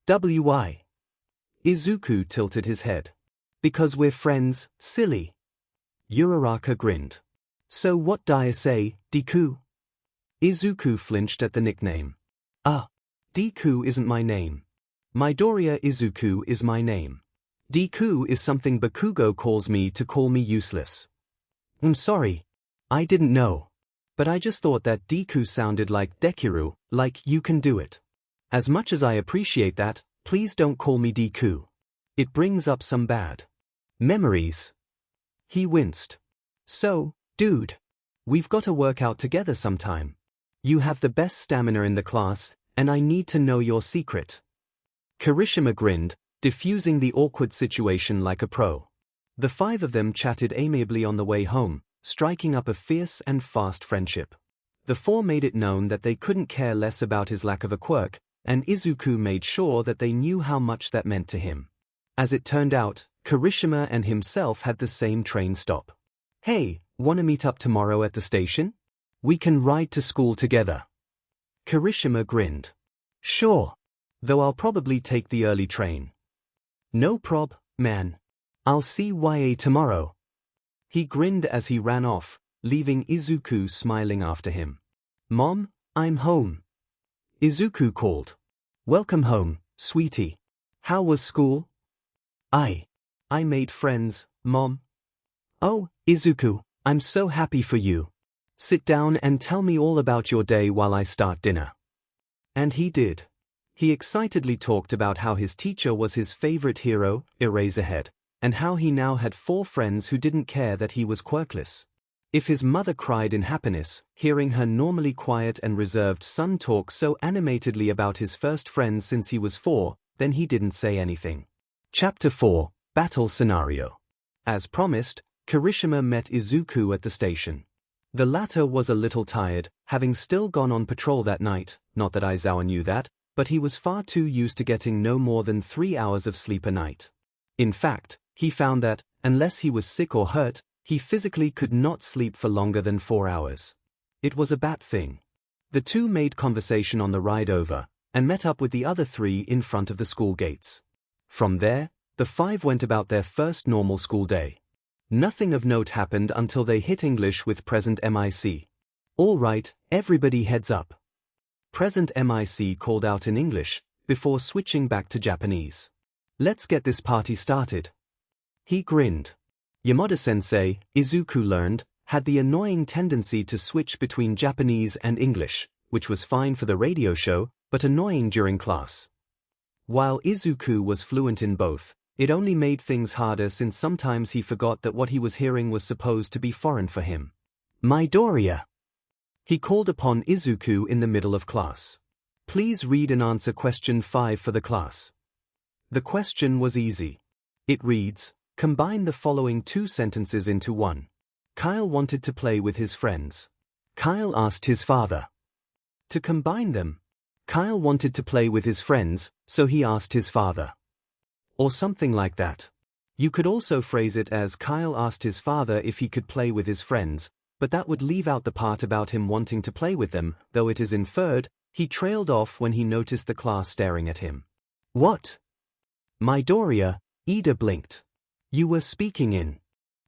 Why? Izuku tilted his head. Because we're friends, silly. Uraraka grinned. So what do I say, Deku? Izuku flinched at the nickname. Deku isn't my name. Midoriya Izuku is my name. Deku is something Bakugo calls me to call me useless. I'm sorry. I didn't know. But I just thought that Deku sounded like Dekiru, like you can do it. As much as I appreciate that, please don't call me Deku. It brings up some bad memories. He winced. So, dude, we've got to work out together sometime. You have the best stamina in the class, and I need to know your secret. Kirishima grinned, diffusing the awkward situation like a pro. The 5 of them chatted amiably on the way home, striking up a fierce and fast friendship. The 4 made it known that they couldn't care less about his lack of a quirk, and Izuku made sure that they knew how much that meant to him. As it turned out, Kirishima and himself had the same train stop. Hey, wanna meet up tomorrow at the station? We can ride to school together. Kirishima grinned. Sure. Though I'll probably take the early train. No prob, man. I'll see YA tomorrow. He grinned as he ran off, leaving Izuku smiling after him. Mom, I'm home. Izuku called. Welcome home, sweetie. How was school? I made friends, Mom. Oh, Izuku, I'm so happy for you. Sit down and tell me all about your day while I start dinner. And he did. He excitedly talked about how his teacher was his favorite hero, Eraserhead, and how he now had 4 friends who didn't care that he was quirkless. If his mother cried in happiness, hearing her normally quiet and reserved son talk so animatedly about his first friends since he was 4, then he didn't say anything. Chapter 4, Battle Scenario. As promised, Kirishima met Izuku at the station. The latter was a little tired, having still gone on patrol that night, not that Aizawa knew that, but he was far too used to getting no more than 3 hours of sleep a night. In fact, he found that, unless he was sick or hurt, he physically could not sleep for longer than 4 hours. It was a bad thing. The 2 made conversation on the ride over, and met up with the other 3 in front of the school gates. From there, the 5 went about their first normal school day. Nothing of note happened until they hit English with present MIC. All right, everybody heads up. Present MIC called out in English, before switching back to Japanese. Let's get this party started. He grinned. Yamada-sensei, Izuku learned, had the annoying tendency to switch between Japanese and English, which was fine for the radio show, but annoying during class. While Izuku was fluent in both, it only made things harder since sometimes he forgot that what he was hearing was supposed to be foreign for him. Midoriya! He called upon Izuku in the middle of class. Please read and answer question 5 for the class. The question was easy. It reads, combine the following 2 sentences into one. Kyle wanted to play with his friends. Kyle asked his father to combine them. Kyle wanted to play with his friends, so he asked his father. Or something like that. You could also phrase it as Kyle asked his father if he could play with his friends, but that would leave out the part about him wanting to play with them, though it is inferred, he trailed off when he noticed the class staring at him. What? Midoriya, Ida blinked. You were speaking in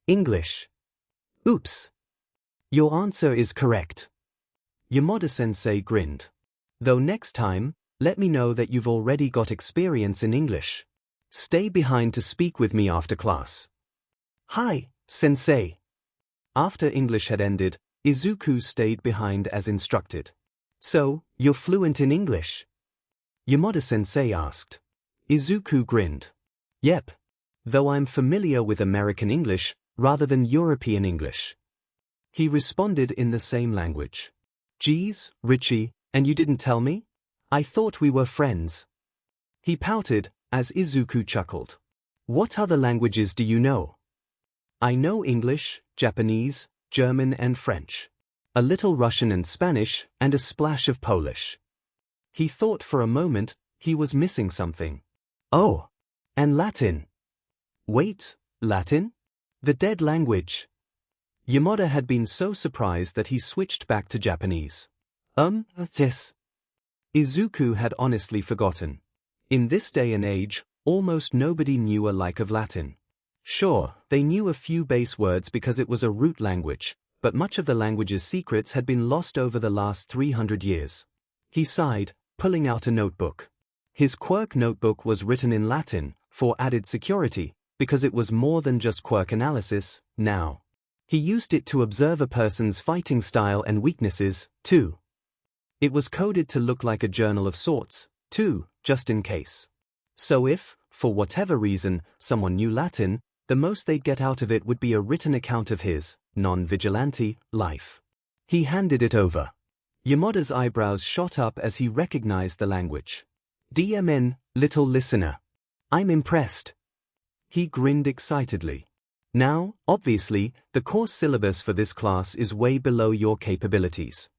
English. Oops. Your answer is correct. Yamada-sensei grinned. Though next time, let me know that you've already got experience in English. Stay behind to speak with me after class. Hi, sensei. After English had ended, Izuku stayed behind as instructed. So, you're fluent in English? Yamada-sensei asked. Izuku grinned. Yep. Though I'm familiar with American English, rather than European English. He responded in the same language. Geez, Richie, and you didn't tell me? I thought we were friends. He pouted, as Izuku chuckled. What other languages do you know? I know English, Japanese, German and French. A little Russian and Spanish, and a splash of Polish. He thought for a moment he was missing something. Oh, and Latin. Wait, Latin? The dead language. Yamada had been so surprised that he switched back to Japanese. Yes. Izuku had honestly forgotten. In this day and age, almost nobody knew a lick of Latin. Sure, they knew a few base words because it was a root language, but much of the language's secrets had been lost over the last 300 years. He sighed, pulling out a notebook. His quirk notebook was written in Latin, for added security, because it was more than just quirk analysis, now. He used it to observe a person's fighting style and weaknesses, too. It was coded to look like a journal of sorts, too, just in case. So if, for whatever reason, someone knew Latin, the most they'd get out of it would be a written account of his, non-vigilante, life. He handed it over. Yamada's eyebrows shot up as he recognized the language. DMN, little listener. I'm impressed. He grinned excitedly. Now, obviously, the course syllabus for this class is way below your capabilities.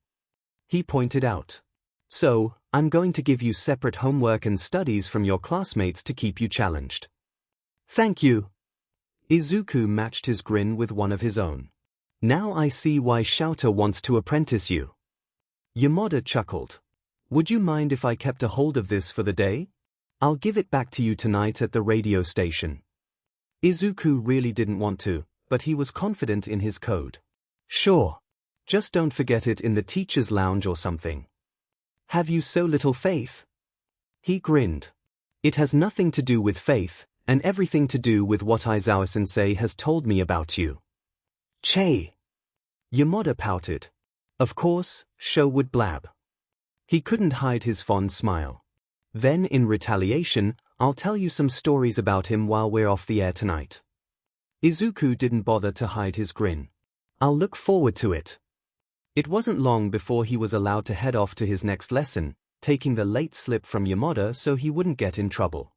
He pointed out. So, I'm going to give you separate homework and studies from your classmates to keep you challenged. Thank you. Izuku matched his grin with one of his own. Now I see why Shouter wants to apprentice you. Yamada chuckled. Would you mind if I kept a hold of this for the day? I'll give it back to you tonight at the radio station. Izuku really didn't want to, but he was confident in his code. Sure. Just don't forget it in the teacher's lounge or something. Have you so little faith? He grinned. It has nothing to do with faith, and everything to do with what Aizawa-sensei has told me about you. Che. Yamada pouted. Of course, Sho would blab. He couldn't hide his fond smile. Then in retaliation, I'll tell you some stories about him while we're off the air tonight. Izuku didn't bother to hide his grin. I'll look forward to it. It wasn't long before he was allowed to head off to his next lesson, taking the late slip from Yamada so he wouldn't get in trouble.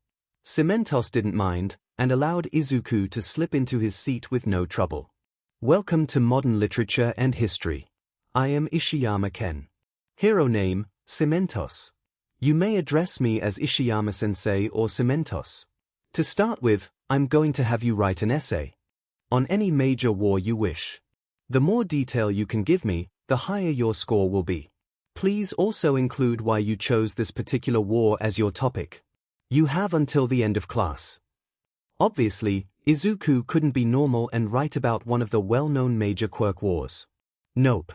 Cementos didn't mind, and allowed Izuku to slip into his seat with no trouble. Welcome to Modern Literature and History. I am Ishiyama Ken. Hero name, Cementos. You may address me as Ishiyama-sensei or Cementos. To start with, I'm going to have you write an essay. On any major war you wish. The more detail you can give me, the higher your score will be. Please also include why you chose this particular war as your topic. You have until the end of class. Obviously, Izuku couldn't be normal and write about one of the well-known major quirk wars. Nope.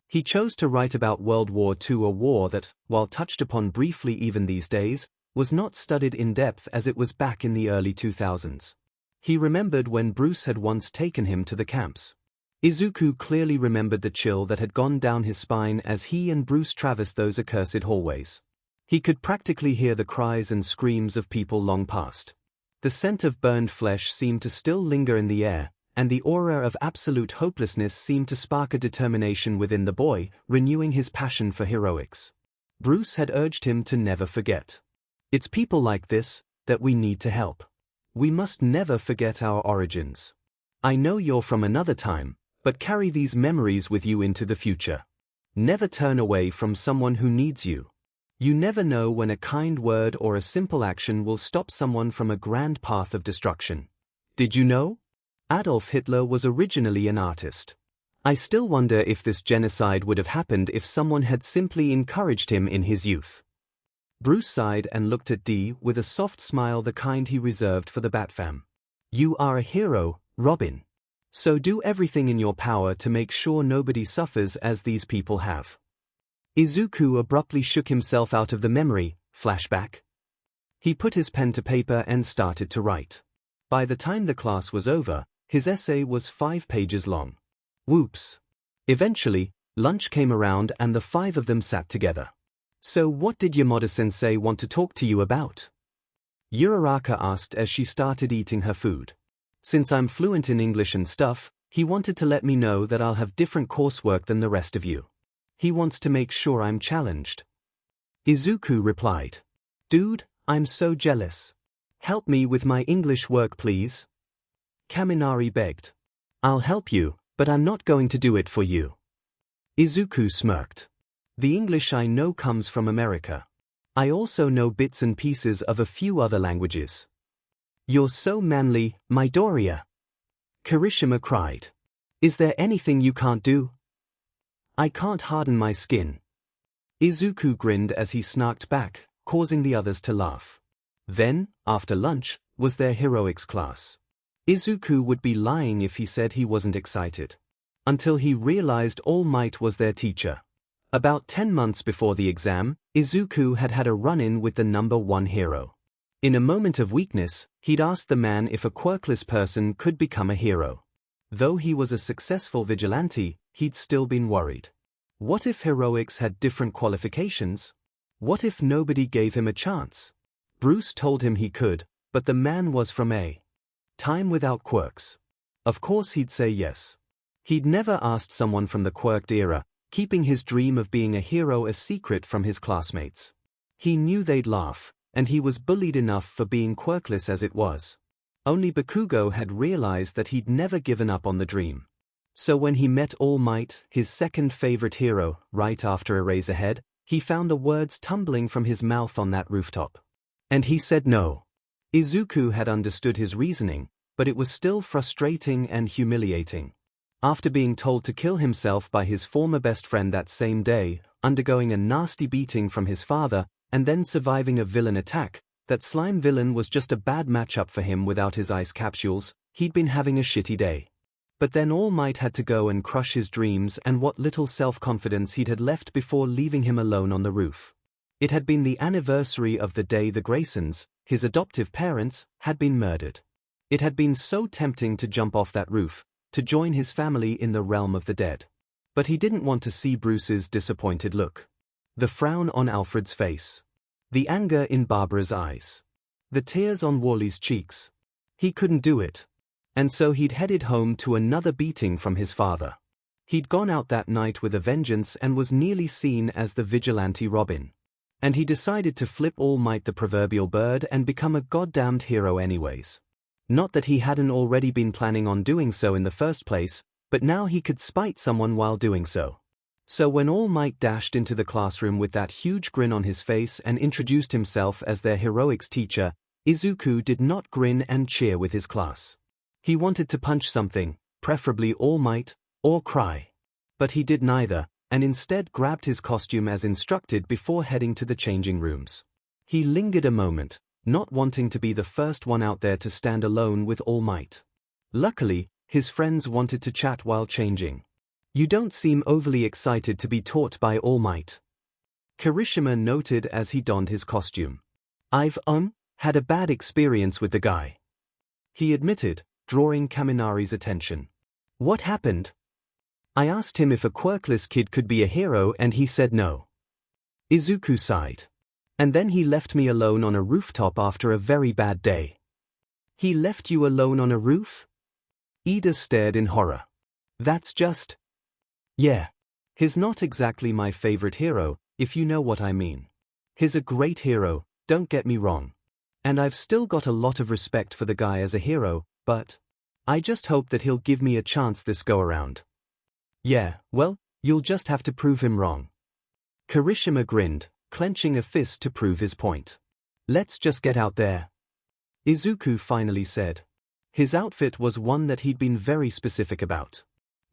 He chose to write about World War II, a war that, while touched upon briefly even these days, was not studied in depth as it was back in the early 2000s. He remembered when Bruce had once taken him to the camps. Izuku clearly remembered the chill that had gone down his spine as he and Bruce traversed those accursed hallways. He could practically hear the cries and screams of people long past. The scent of burned flesh seemed to still linger in the air, and the aura of absolute hopelessness seemed to spark a determination within the boy, renewing his passion for heroics. Bruce had urged him to never forget. It's people like this that we need to help. We must never forget our origins. I know you're from another time, but carry these memories with you into the future. Never turn away from someone who needs you. You never know when a kind word or a simple action will stop someone from a grand path of destruction. Did you know? Adolf Hitler was originally an artist. I still wonder if this genocide would have happened if someone had simply encouraged him in his youth. Bruce sighed and looked at Dee with a soft smile, the kind he reserved for the Batfam. You are a hero, Robin. So do everything in your power to make sure nobody suffers as these people have. Izuku abruptly shook himself out of the memory flashback. He put his pen to paper and started to write. By the time the class was over, his essay was 5 pages long. Whoops. Eventually, lunch came around and the 5 of them sat together. So what did Yamada-sensei want to talk to you about? Uraraka asked as she started eating her food. Since I'm fluent in English and stuff, he wanted to let me know that I'll have different coursework than the rest of you. He wants to make sure I'm challenged. Izuku replied. Dude, I'm so jealous. Help me with my English work, please. Kaminari begged. I'll help you, but I'm not going to do it for you. Izuku smirked. The English I know comes from America. I also know bits and pieces of a few other languages. You're so manly, Midoriya. Kirishima cried. Is there anything you can't do? I can't harden my skin. Izuku grinned as he snarked back, causing the others to laugh. Then, after lunch, was their heroics class. Izuku would be lying if he said he wasn't excited. Until he realized All Might was their teacher. About 10 months before the exam, Izuku had had a run-in with the #1 hero. In a moment of weakness, he'd asked the man if a quirkless person could become a hero. Though he was a successful vigilante, he'd still been worried. What if heroics had different qualifications? What if nobody gave him a chance? Bruce told him he could, but the man was from a time without quirks. Of course he'd say yes. He'd never asked someone from the quirked era, keeping his dream of being a hero a secret from his classmates. He knew they'd laugh, and he was bullied enough for being quirkless as it was. Only Bakugo had realized that he'd never given up on the dream. So when he met All Might, his second favorite hero, right after Eraserhead, he found the words tumbling from his mouth on that rooftop. And he said no. Izuku had understood his reasoning, but it was still frustrating and humiliating. After being told to kill himself by his former best friend that same day, undergoing a nasty beating from his father, and then surviving a villain attack, that slime villain was just a bad matchup for him without his ice capsules, he'd been having a shitty day. But then All Might had to go and crush his dreams and what little self-confidence he'd had left before leaving him alone on the roof. It had been the anniversary of the day the Graysons, his adoptive parents, had been murdered. It had been so tempting to jump off that roof, to join his family in the realm of the dead. But he didn't want to see Bruce's disappointed look. The frown on Alfred's face. The anger in Barbara's eyes. The tears on Wally's cheeks. He couldn't do it. And so he'd headed home to another beating from his father. He'd gone out that night with a vengeance and was nearly seen as the vigilante Robin. And he decided to flip All Might the proverbial bird and become a goddamned hero anyways. Not that he hadn't already been planning on doing so in the first place, but now he could spite someone while doing so. So when All Might dashed into the classroom with that huge grin on his face and introduced himself as their heroics teacher, Izuku did not grin and cheer with his class. He wanted to punch something, preferably All Might, or cry. But he did neither, and instead grabbed his costume as instructed before heading to the changing rooms. He lingered a moment, not wanting to be the first one out there to stand alone with All Might. Luckily, his friends wanted to chat while changing. You don't seem overly excited to be taught by All Might. Kirishima noted as he donned his costume. I've had a bad experience with the guy. he admitted, drawing Kaminari's attention. What happened? I asked him if a quirkless kid could be a hero and he said no. Izuku sighed. And then he left me alone on a rooftop after a very bad day. He left you alone on a roof? Ida stared in horror. That's just... Yeah. He's not exactly my favorite hero, if you know what I mean. He's a great hero, don't get me wrong. And I've still got a lot of respect for the guy as a hero, but... I just hope that he'll give me a chance this go-around. Yeah, well, you'll just have to prove him wrong. Kirishima grinned, clenching a fist to prove his point. Let's just get out there. Izuku finally said. His outfit was one that he'd been very specific about.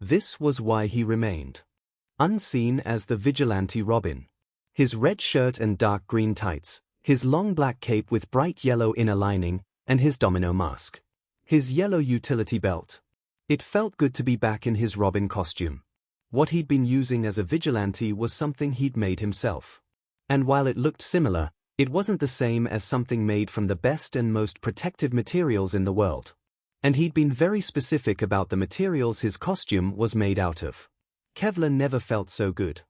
This was why he remained unseen as the vigilante Robin. His red shirt and dark green tights, his long black cape with bright yellow inner lining, and his domino mask. His yellow utility belt. It felt good to be back in his Robin costume. What he'd been using as a vigilante was something he'd made himself. And while it looked similar, it wasn't the same as something made from the best and most protective materials in the world. And he'd been very specific about the materials his costume was made out of. Kevlar never felt so good.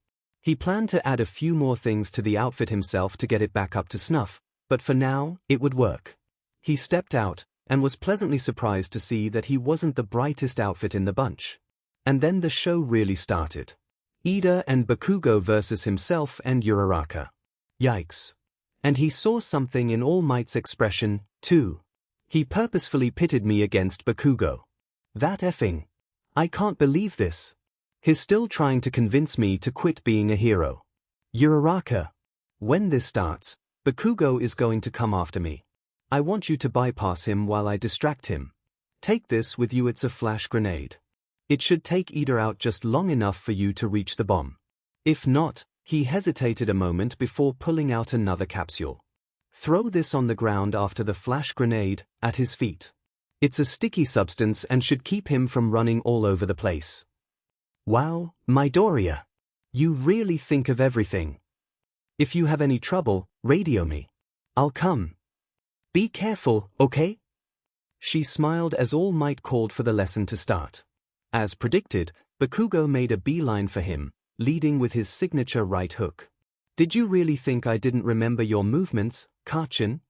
He planned to add a few more things to the outfit himself to get it back up to snuff, but for now, it would work. He stepped out, and was pleasantly surprised to see that he wasn't the brightest outfit in the bunch. And then the show really started. Ida and Bakugo versus himself and Uraraka. Yikes. And he saw something in All Might's expression, too. He purposefully pitted me against Bakugo. That effing. I can't believe this. He's still trying to convince me to quit being a hero. Uraraka. When this starts, Bakugo is going to come after me. I want you to bypass him while I distract him. Take this with you, it's a flash grenade. It should take Ida out just long enough for you to reach the bomb. If not, he hesitated a moment before pulling out another capsule. Throw this on the ground after the flash grenade, at his feet. It's a sticky substance and should keep him from running all over the place. Wow, Midoriya. You really think of everything. If you have any trouble, radio me. I'll come. Be careful, okay? She smiled as All Might called for the lesson to start. As predicted, Bakugo made a beeline for him, leading with his signature right hook. Did you really think I didn't remember your movements, Kachin?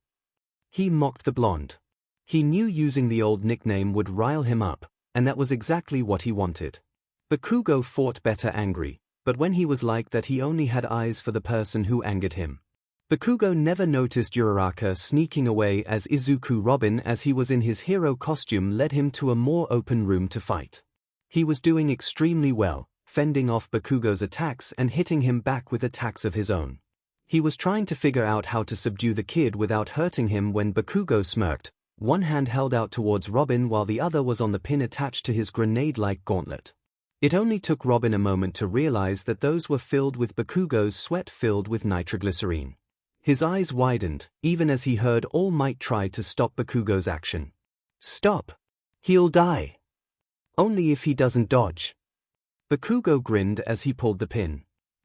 He mocked the blonde. He knew using the old nickname would rile him up, and that was exactly what he wanted. Bakugo fought better angry, but when he was like that he only had eyes for the person who angered him. Bakugo never noticed Uraraka sneaking away as Izuku Robin as he was in his hero costume led him to a more open room to fight. He was doing extremely well, fending off Bakugo's attacks and hitting him back with attacks of his own. He was trying to figure out how to subdue the kid without hurting him when Bakugo smirked, one hand held out towards Robin while the other was on the pin attached to his grenade-like gauntlet. It only took Robin a moment to realize that those were filled with Bakugo's sweat filled with nitroglycerine. His eyes widened, even as he heard All Might try to stop Bakugo's action. Stop! He'll die! Only if he doesn't dodge. Bakugo grinned as he pulled the pin.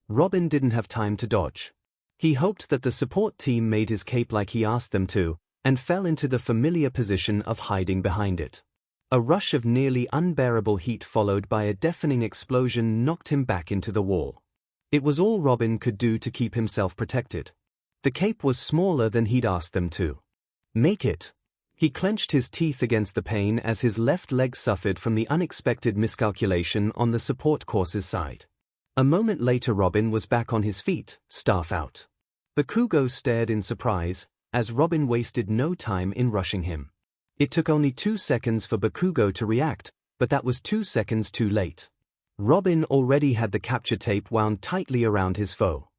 Robin didn't have time to dodge. He hoped that the support team made his cape like he asked them to, and fell into the familiar position of hiding behind it. A rush of nearly unbearable heat followed by a deafening explosion knocked him back into the wall. It was all Robin could do to keep himself protected. The cape was smaller than he'd asked them to make it. He clenched his teeth against the pain as his left leg suffered from the unexpected miscalculation on the support course's side. A moment later Robin was back on his feet, staff out. Bakugo stared in surprise, as Robin wasted no time in rushing him. It took only 2 seconds for Bakugo to react, but that was 2 seconds too late. Robin already had the capture tape wound tightly around his foe.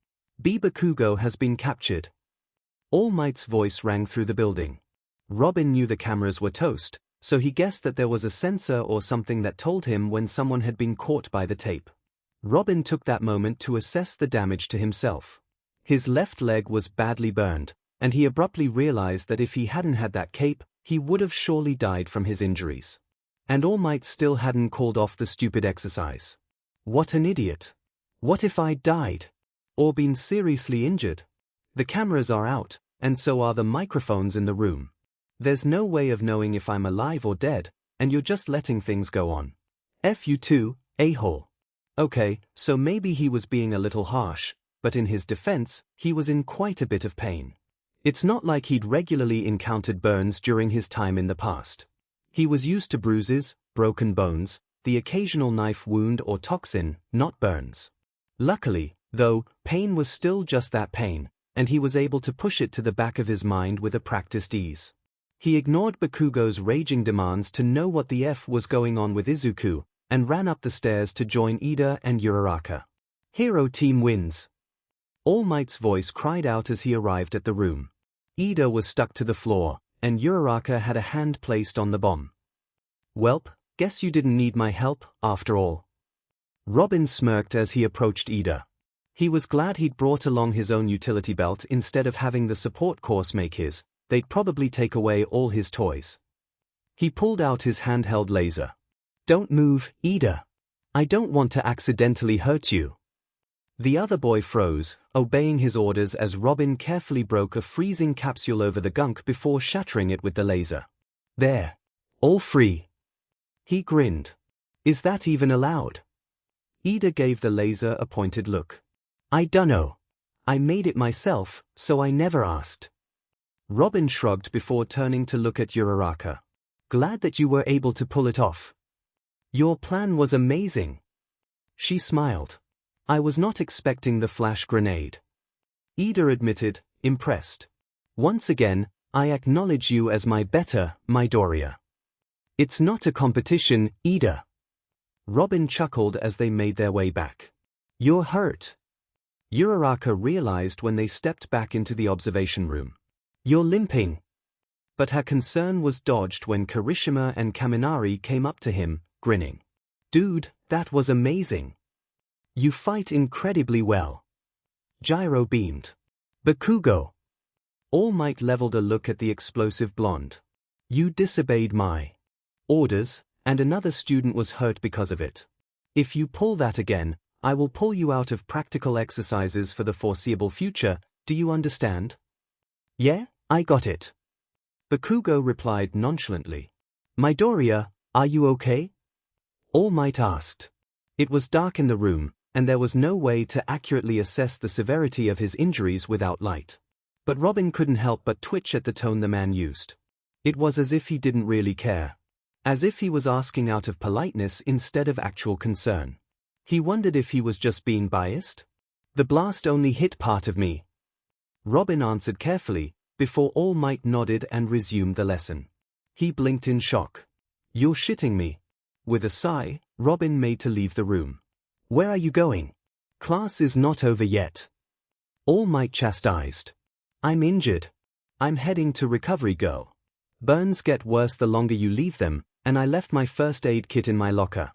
Bakugo has been captured. All Might's voice rang through the building. Robin knew the cameras were toast, so he guessed that there was a sensor or something that told him when someone had been caught by the tape. Robin took that moment to assess the damage to himself. His left leg was badly burned, and he abruptly realized that if he hadn't had that cape, he would have surely died from his injuries. And All Might still hadn't called off the stupid exercise. What an idiot. What if I died? Or been seriously injured? The cameras are out, and so are the microphones in the room. There's no way of knowing if I'm alive or dead, and you're just letting things go on. F you too, a-hole. Okay, so maybe he was being a little harsh, but in his defense, he was in quite a bit of pain. It's not like he'd regularly encountered burns during his time in the past. He was used to bruises, broken bones, the occasional knife wound or toxin, not burns. Luckily, though, pain was still just that pain, and he was able to push it to the back of his mind with a practiced ease. He ignored Bakugo's raging demands to know what the F was going on with Izuku, and ran up the stairs to join Ida and Uraraka. Hero team wins. All Might's voice cried out as he arrived at the room. Ida was stuck to the floor, and Uraraka had a hand placed on the bomb. Welp, guess you didn't need my help, after all. Robin smirked as he approached Ida. He was glad he'd brought along his own utility belt instead of having the support course make his. They'd probably take away all his toys. He pulled out his handheld laser. Don't move, Ida. I don't want to accidentally hurt you. The other boy froze, obeying his orders as Robin carefully broke a freezing capsule over the gunk before shattering it with the laser. There. All free. He grinned. Is that even allowed? Ida gave the laser a pointed look. I dunno. I made it myself, so I never asked. Robin shrugged before turning to look at Uraraka. Glad that you were able to pull it off. Your plan was amazing. She smiled. I was not expecting the flash grenade. Ida admitted, impressed. Once again, I acknowledge you as my better, Midoriya. It's not a competition, Ida. Robin chuckled as they made their way back. You're hurt. Uraraka realized when they stepped back into the observation room. You're limping. But her concern was dodged when Kirishima and Kaminari came up to him, grinning. Dude, that was amazing. You fight incredibly well. Gyro beamed. Bakugo. All Might leveled a look at the explosive blonde. You disobeyed my orders, and another student was hurt because of it. If you pull that again, I will pull you out of practical exercises for the foreseeable future, do you understand? Yeah, I got it. Bakugo replied nonchalantly. Midoriya, are you okay? All Might asked. It was dark in the room, and there was no way to accurately assess the severity of his injuries without light. But Robin couldn't help but twitch at the tone the man used. It was as if he didn't really care. As if he was asking out of politeness instead of actual concern. He wondered if he was just being biased. The blast only hit part of me. Robin answered carefully, before All Might nodded and resumed the lesson. He blinked in shock. You're shitting me. With a sigh, Robin made to leave the room. Where are you going? Class is not over yet. All Might chastised. I'm injured. I'm heading to Recovery Girl. Burns get worse the longer you leave them, and I left my first aid kit in my locker.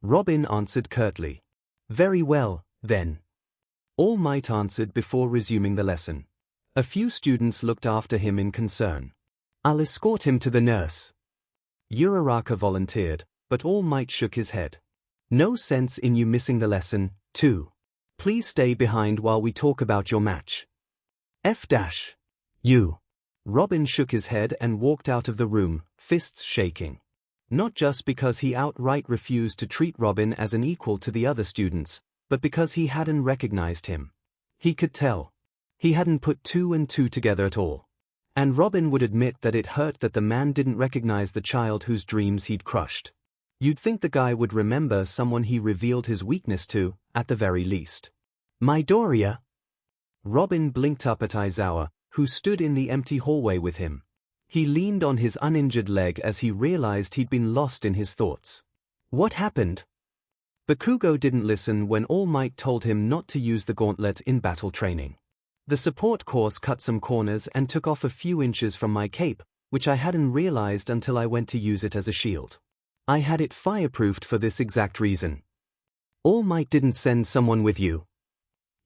Robin answered curtly. Very well, then. All Might answered before resuming the lesson. A few students looked after him in concern. I'll escort him to the nurse. Uraraka volunteered, but All Might shook his head. No sense in you missing the lesson, too. Please stay behind while we talk about your match. You. Robin shook his head and walked out of the room, fists shaking. Not just because he outright refused to treat Robin as an equal to the other students, but because he hadn't recognized him. He could tell. He hadn't put two and two together at all. And Robin would admit that it hurt that the man didn't recognize the child whose dreams he'd crushed. You'd think the guy would remember someone he revealed his weakness to, at the very least. Midoriya? Robin blinked up at Aizawa, who stood in the empty hallway with him. He leaned on his uninjured leg as he realized he'd been lost in his thoughts. What happened? Bakugo didn't listen when All Might told him not to use the gauntlet in battle training. The support course cut some corners and took off a few inches from my cape, which I hadn't realized until I went to use it as a shield. I had it fireproofed for this exact reason. All Might didn't send someone with you.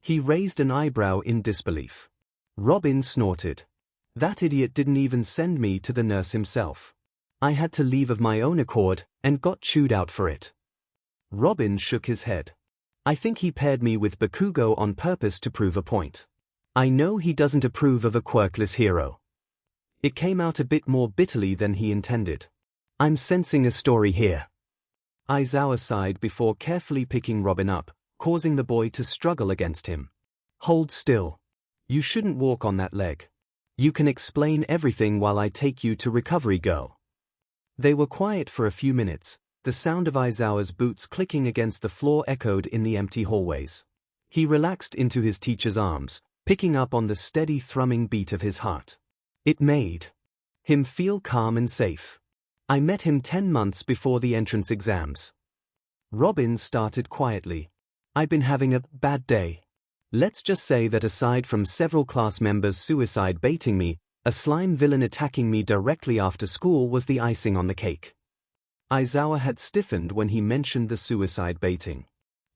He raised an eyebrow in disbelief. Robin snorted. That idiot didn't even send me to the nurse himself. I had to leave of my own accord, and got chewed out for it. Robin shook his head. I think he paired me with Bakugo on purpose to prove a point. I know he doesn't approve of a quirkless hero. It came out a bit more bitterly than he intended. I'm sensing a story here. Aizawa sighed before carefully picking Robin up, causing the boy to struggle against him. Hold still. You shouldn't walk on that leg. You can explain everything while I take you to Recovery Girl. They were quiet for a few minutes, the sound of Aizawa's boots clicking against the floor echoed in the empty hallways. He relaxed into his teacher's arms, picking up on the steady thrumming beat of his heart. It made him feel calm and safe. I met him 10 months before the entrance exams. Robin started quietly. I've been having a bad day. Let's just say that aside from several class members suicide baiting me, a slime villain attacking me directly after school was the icing on the cake. Aizawa had stiffened when he mentioned the suicide baiting.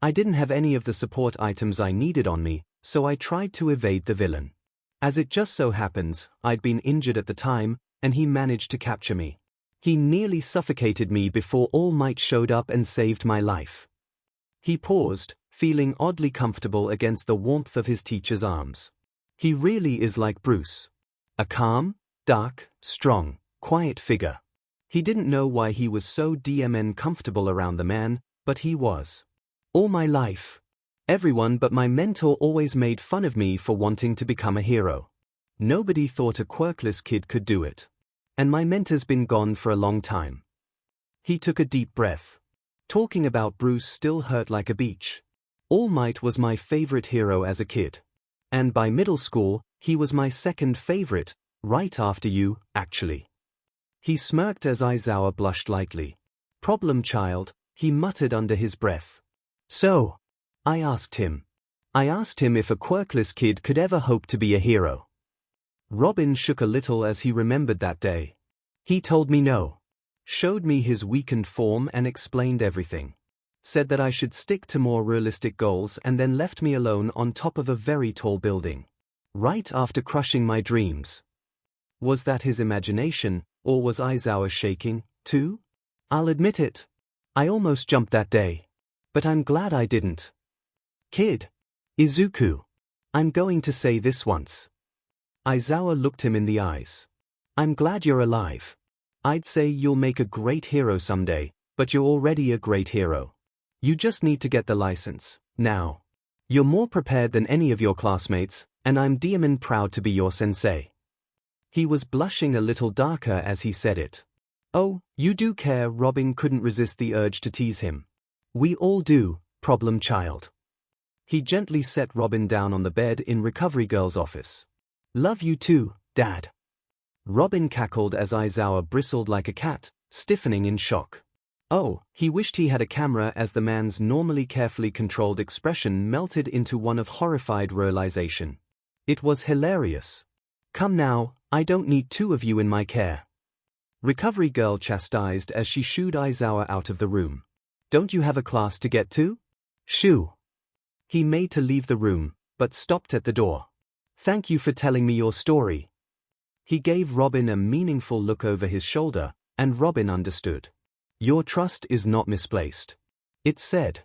I didn't have any of the support items I needed on me, so I tried to evade the villain. As it just so happens, I'd been injured at the time, and he managed to capture me. He nearly suffocated me before All Might showed up and saved my life. He paused, feeling oddly comfortable against the warmth of his teacher's arms. He really is like Bruce. A calm, dark, strong, quiet figure. He didn't know why he was so comfortable around the man, but he was. All my life, everyone but my mentor always made fun of me for wanting to become a hero. Nobody thought a quirkless kid could do it. And my mentor's been gone for a long time. He took a deep breath. Talking about Bruce still hurt like a beach. All Might was my favorite hero as a kid. And by middle school, he was my second favorite, right after you, actually. He smirked as Aizawa blushed lightly. Problem child, he muttered under his breath. So, I asked him if a quirkless kid could ever hope to be a hero. Robin shook a little as he remembered that day. He told me no. Showed me his weakened form and explained everything. Said that I should stick to more realistic goals and then left me alone on top of a very tall building. Right after crushing my dreams. Was that his imagination, or was Aizawa shaking, too? I'll admit it. I almost jumped that day. But I'm glad I didn't. Kid. Izuku. I'm going to say this once. Aizawa looked him in the eyes. I'm glad you're alive. I'd say you'll make a great hero someday, but you're already a great hero. You just need to get the license, now. You're more prepared than any of your classmates, and I'm proud to be your sensei. He was blushing a little darker as he said it. Oh, you do care. Robin couldn't resist the urge to tease him. We all do, problem child. He gently set Robin down on the bed in Recovery Girl's office. Love you too, Dad. Robin cackled as Aizawa bristled like a cat, stiffening in shock. Oh, he wished he had a camera as the man's normally carefully controlled expression melted into one of horrified realization. It was hilarious. Come now, I don't need two of you in my care. Recovery Girl chastised as she shooed Aizawa out of the room. Don't you have a class to get to? Shoo. He made to leave the room, but stopped at the door. Thank you for telling me your story. He gave Robin a meaningful look over his shoulder, and Robin understood. Your trust is not misplaced. It said.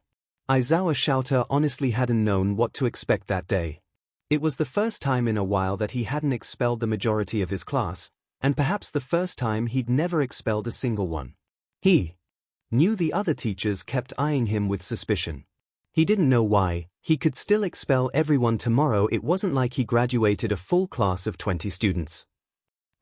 Aizawa Shouter honestly hadn't known what to expect that day. It was the first time in a while that he hadn't expelled the majority of his class, and perhaps the first time he'd never expelled a single one. He knew the other teachers kept eyeing him with suspicion. He didn't know why. He could still expel everyone tomorrow. It wasn't like he graduated a full class of 20 students.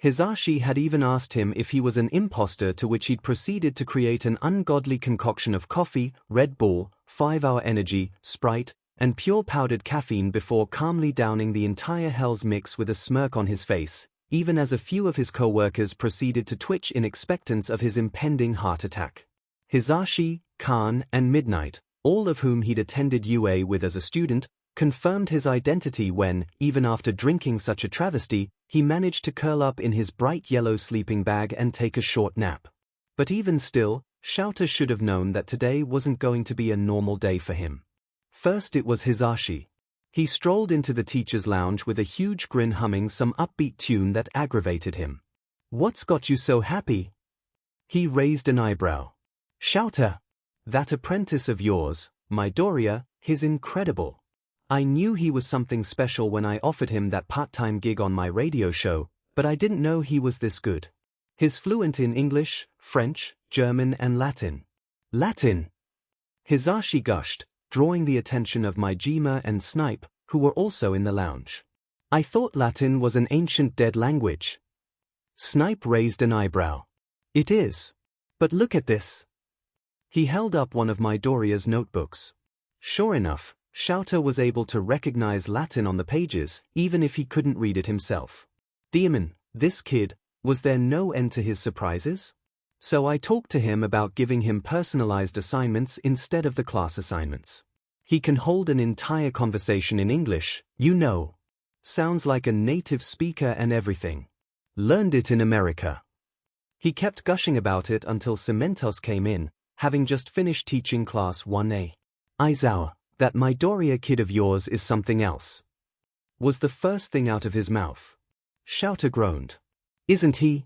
Hisashi had even asked him if he was an imposter, to which he'd proceeded to create an ungodly concoction of coffee, Red Bull, 5-Hour Energy, Sprite, and pure powdered caffeine before calmly downing the entire Hell's Mix with a smirk on his face, even as a few of his co-workers proceeded to twitch in expectance of his impending heart attack. Hisashi, Khan, and Midnight, all of whom he'd attended UA with as a student, confirmed his identity when, even after drinking such a travesty, he managed to curl up in his bright yellow sleeping bag and take a short nap. But even still, Shouter should have known that today wasn't going to be a normal day for him. First it was Hisashi. He strolled into the teacher's lounge with a huge grin, humming some upbeat tune that aggravated him. What's got you so happy? He raised an eyebrow. Shouter! That apprentice of yours, Midoriya, he's incredible. I knew he was something special when I offered him that part-time gig on my radio show, but I didn't know he was this good. He's fluent in English, French, German and Latin. Latin! Hisashi gushed, drawing the attention of Majima and Snipe, who were also in the lounge. I thought Latin was an ancient dead language. Snipe raised an eyebrow. It is. But look at this. He held up one of Midoriya's notebooks. Sure enough, Shouter was able to recognize Latin on the pages, even if he couldn't read it himself. Demon, this kid, was there no end to his surprises? So I talked to him about giving him personalized assignments instead of the class assignments. He can hold an entire conversation in English, you know. Sounds like a native speaker and everything. Learned it in America. He kept gushing about it until Cementos came in, having just finished teaching class 1A. Aizawa, that Midoriya kid of yours is something else, was the first thing out of his mouth. Shouter groaned. Isn't he?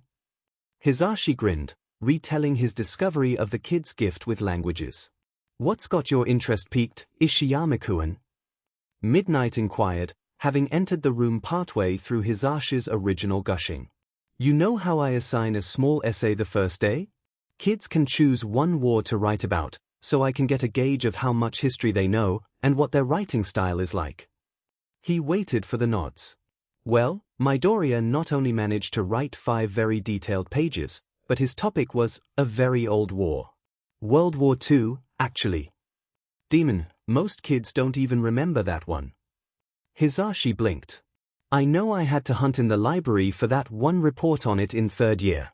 Hisashi grinned, retelling his discovery of the kid's gift with languages. What's got your interest piqued, Ishiyama-kun? Midnight inquired, having entered the room partway through Hisashi's original gushing. You know how I assign a small essay the first day? Kids can choose one war to write about, so I can get a gauge of how much history they know and what their writing style is like. He waited for the nods. Well, Midoriya not only managed to write 5 very detailed pages, but his topic was a very old war. World War II, actually. Demon, most kids don't even remember that one. Hisashi blinked. I know I had to hunt in the library for that one report on it in 3rd year.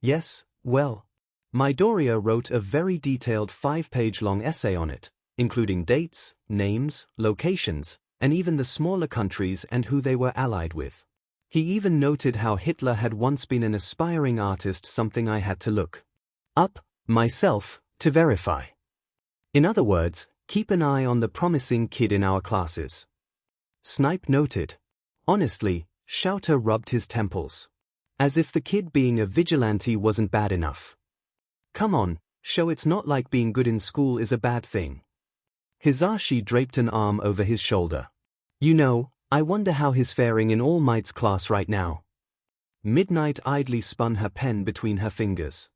Yes, well, Midoriya wrote a very detailed 5-page-long essay on it, including dates, names, locations, and even the smaller countries and who they were allied with. He even noted how Hitler had once been an aspiring artist, something I had to look up myself to verify. In other words, keep an eye on the promising kid in our classes. Snipe noted. Honestly, Shouter rubbed his temples. As if the kid being a vigilante wasn't bad enough. Come on, show it's not like being good in school is a bad thing. Hisashi draped an arm over his shoulder. You know, I wonder how he's faring in All Might's class right now. Midnight idly spun her pen between her fingers.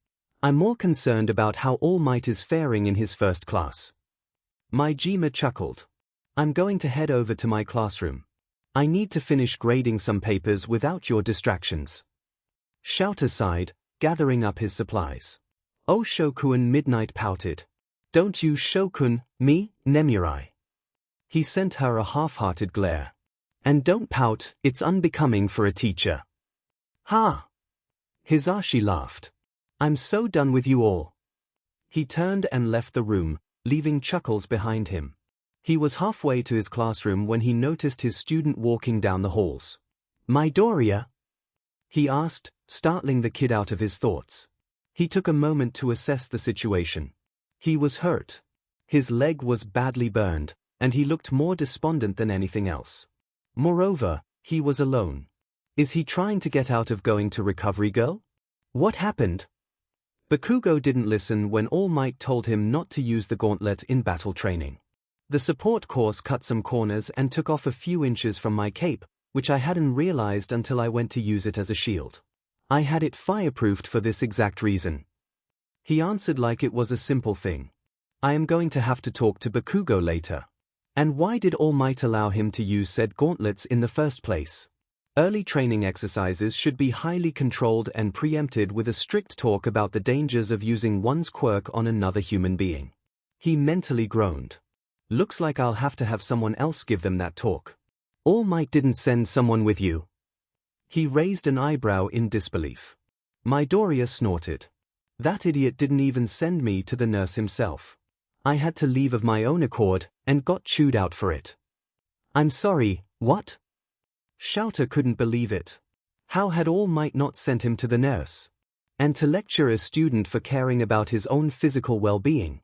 I'm more concerned about how All Might is faring in his first class. Majima chuckled. I'm going to head over to my classroom. I need to finish grading some papers without your distractions. Shouter sighed, gathering up his supplies. Oh Shokun, Midnight pouted. Don't you Shokun, me, Nemurai. He sent her a half-hearted glare. And don't pout, it's unbecoming for a teacher. Ha! Hisashi laughed. I'm so done with you all. He turned and left the room, leaving Chuckles behind him. He was halfway to his classroom when he noticed his student walking down the halls. Midoriya? He asked, startling the kid out of his thoughts. He took a moment to assess the situation. He was hurt. His leg was badly burned, and he looked more despondent than anything else. Moreover, he was alone. Is he trying to get out of going to Recovery Girl? What happened? Bakugo didn't listen when All Might told him not to use the gauntlet in battle training. The support course cut some corners and took off a few inches from my cape, which I hadn't realized until I went to use it as a shield. I had it fireproofed for this exact reason. He answered like it was a simple thing. I am going to have to talk to Bakugo later. And why did All Might allow him to use said gauntlets in the first place? Early training exercises should be highly controlled and preempted with a strict talk about the dangers of using one's quirk on another human being. He mentally groaned. Looks like I'll have to have someone else give them that talk. All Might didn't send someone with you. He raised an eyebrow in disbelief. Midoriya snorted. That idiot didn't even send me to the nurse himself. I had to leave of my own accord, and got chewed out for it. I'm sorry, what? Shouter couldn't believe it. How had All Might not sent him to the nurse? And to lecture a student for caring about his own physical well-being?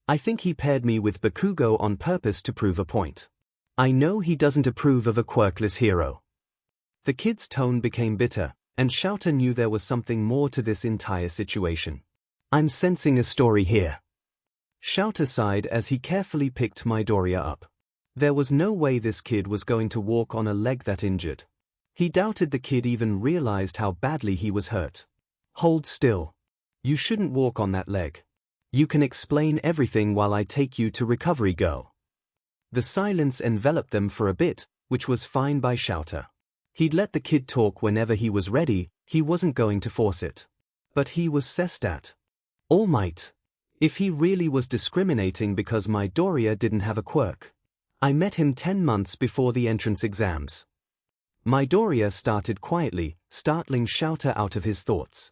I think he paired me with Bakugo on purpose to prove a point. I know he doesn't approve of a quirkless hero. The kid's tone became bitter, and Shouter knew there was something more to this entire situation. I'm sensing a story here. Shouter sighed as he carefully picked Midoriya up. There was no way this kid was going to walk on a leg that injured. He doubted the kid even realized how badly he was hurt. Hold still. You shouldn't walk on that leg. You can explain everything while I take you to recovery, girl. The silence enveloped them for a bit, which was fine by Shouter. He'd let the kid talk whenever he was ready, he wasn't going to force it. But he was cessed at. All Might. If he really was discriminating because Midoriya didn't have a quirk. I met him 10 months before the entrance exams. Midoriya started quietly, startling Shouter out of his thoughts.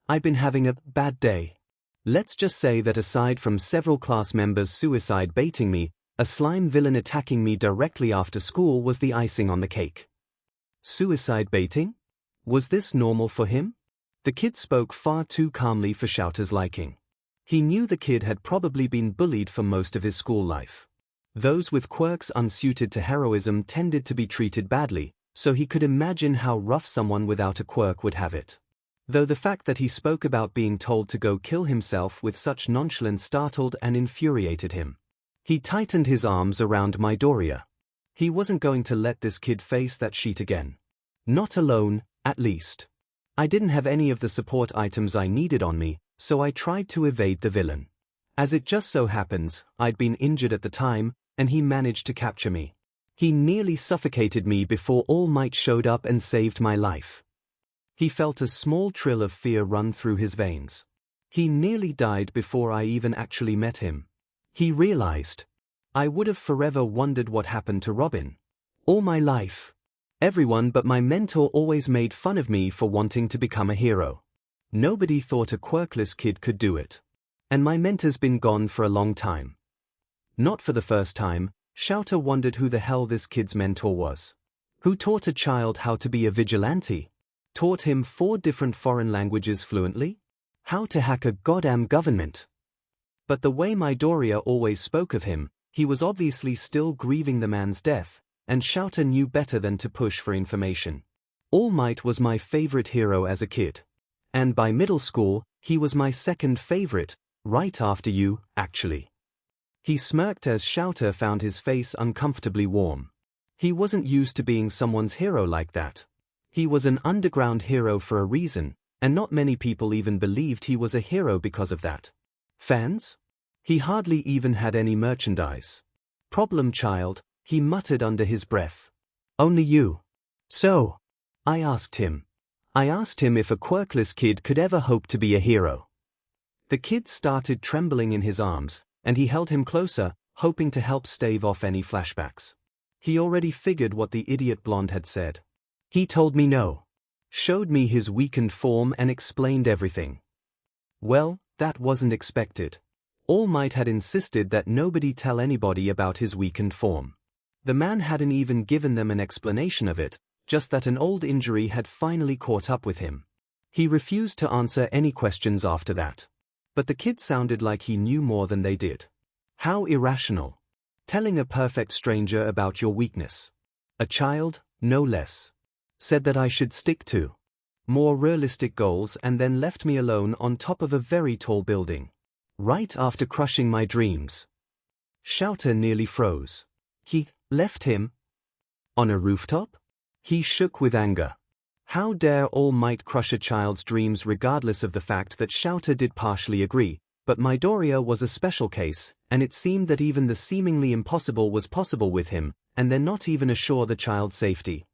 I've been having a bad day. Let's just say that aside from several class members suicide baiting me, a slime villain attacking me directly after school was the icing on the cake. Suicide baiting? Was this normal for him? The kid spoke far too calmly for Shouter's liking. He knew the kid had probably been bullied for most of his school life. Those with quirks unsuited to heroism tended to be treated badly, so he could imagine how rough someone without a quirk would have it. Though the fact that he spoke about being told to go kill himself with such nonchalance startled and infuriated him. He tightened his arms around Midoriya. He wasn't going to let this kid face that sheet again. Not alone, at least. I didn't have any of the support items I needed on me, so I tried to evade the villain. As it just so happens, I'd been injured at the time, and he managed to capture me. He nearly suffocated me before All Might showed up and saved my life. He felt a small trill of fear run through his veins. He nearly died before I even actually met him. He realized. I would have forever wondered what happened to Robin. All my life. Everyone but my mentor always made fun of me for wanting to become a hero. Nobody thought a quirkless kid could do it. And my mentor's been gone for a long time. Not for the first time, Shouter wondered who the hell this kid's mentor was. Who taught a child how to be a vigilante? Taught him 4 different foreign languages fluently? How to hack a goddamn government? But the way Midoriya always spoke of him, he was obviously still grieving the man's death, and Shouter knew better than to push for information. All Might was my favorite hero as a kid. And by middle school, he was my second favorite, right after you, actually. He smirked as Shouter found his face uncomfortably warm. He wasn't used to being someone's hero like that. He was an underground hero for a reason, and not many people even believed he was a hero because of that. Fans? He hardly even had any merchandise. Problem child, he muttered under his breath. Only you. So? I asked him. I asked him if a quirkless kid could ever hope to be a hero. The kid started trembling in his arms, and he held him closer, hoping to help stave off any flashbacks. He already figured what the idiot blonde had said. He told me no. Showed me his weakened form and explained everything. Well, that wasn't expected. All Might had insisted that nobody tell anybody about his weakened form. The man hadn't even given them an explanation of it, just that an old injury had finally caught up with him. He refused to answer any questions after that. But the kid sounded like he knew more than they did. How irrational. Telling a perfect stranger about your weakness. A child, no less. Said that I should stick to more realistic goals and then left me alone on top of a very tall building. Right after crushing my dreams. Shouter nearly froze. He left him? On a rooftop? He shook with anger. How dare All Might crush a child's dreams regardless of the fact that Shouter did partially agree, but Midoriya was a special case, and it seemed that even the seemingly impossible was possible with him, and they're not even assure the child's safety.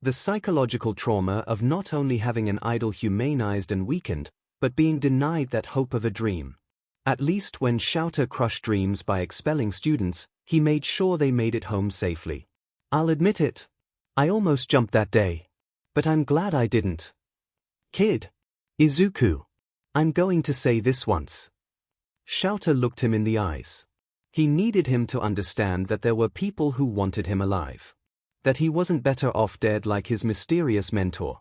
The psychological trauma of not only having an idol humanized and weakened, but being denied that hope of a dream. At least when Shouter crushed dreams by expelling students, he made sure they made it home safely. I'll admit it. I almost jumped that day. But I'm glad I didn't. Kid. Izuku. I'm going to say this once. Shouter looked him in the eyes. He needed him to understand that there were people who wanted him alive. That he wasn't better off dead like his mysterious mentor.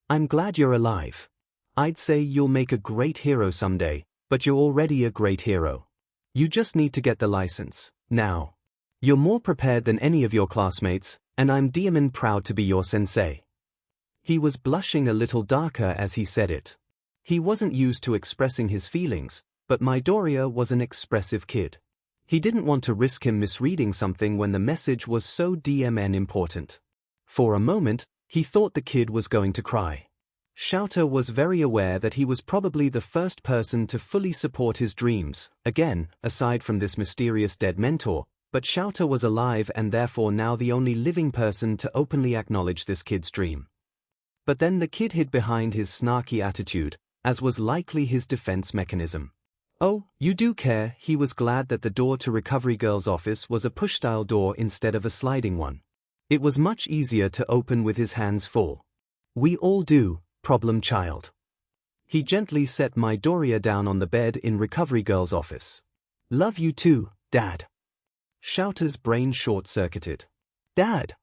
I'm glad you're alive. I'd say you'll make a great hero someday, but you're already a great hero. You just need to get the license, now. You're more prepared than any of your classmates, and I'm damn proud to be your sensei. He was blushing a little darker as he said it. He wasn't used to expressing his feelings, but Midoriya was an expressive kid. He didn't want to risk him misreading something when the message was so important. For a moment, He thought the kid was going to cry. Shouter was very aware that he was probably the first person to fully support his dreams, again, aside from this mysterious dead mentor, but Shouter was alive and therefore now the only living person to openly acknowledge this kid's dream. But then the kid hid behind his snarky attitude, as was likely his defense mechanism. Oh, you do care. He was glad that the door to Recovery Girl's office was a push-style door instead of a sliding one. It was much easier to open with his hands full. We all do, problem child. He gently set Midoriya down on the bed in Recovery Girl's office. Love you too, Dad. Shouter's brain short-circuited. Dad?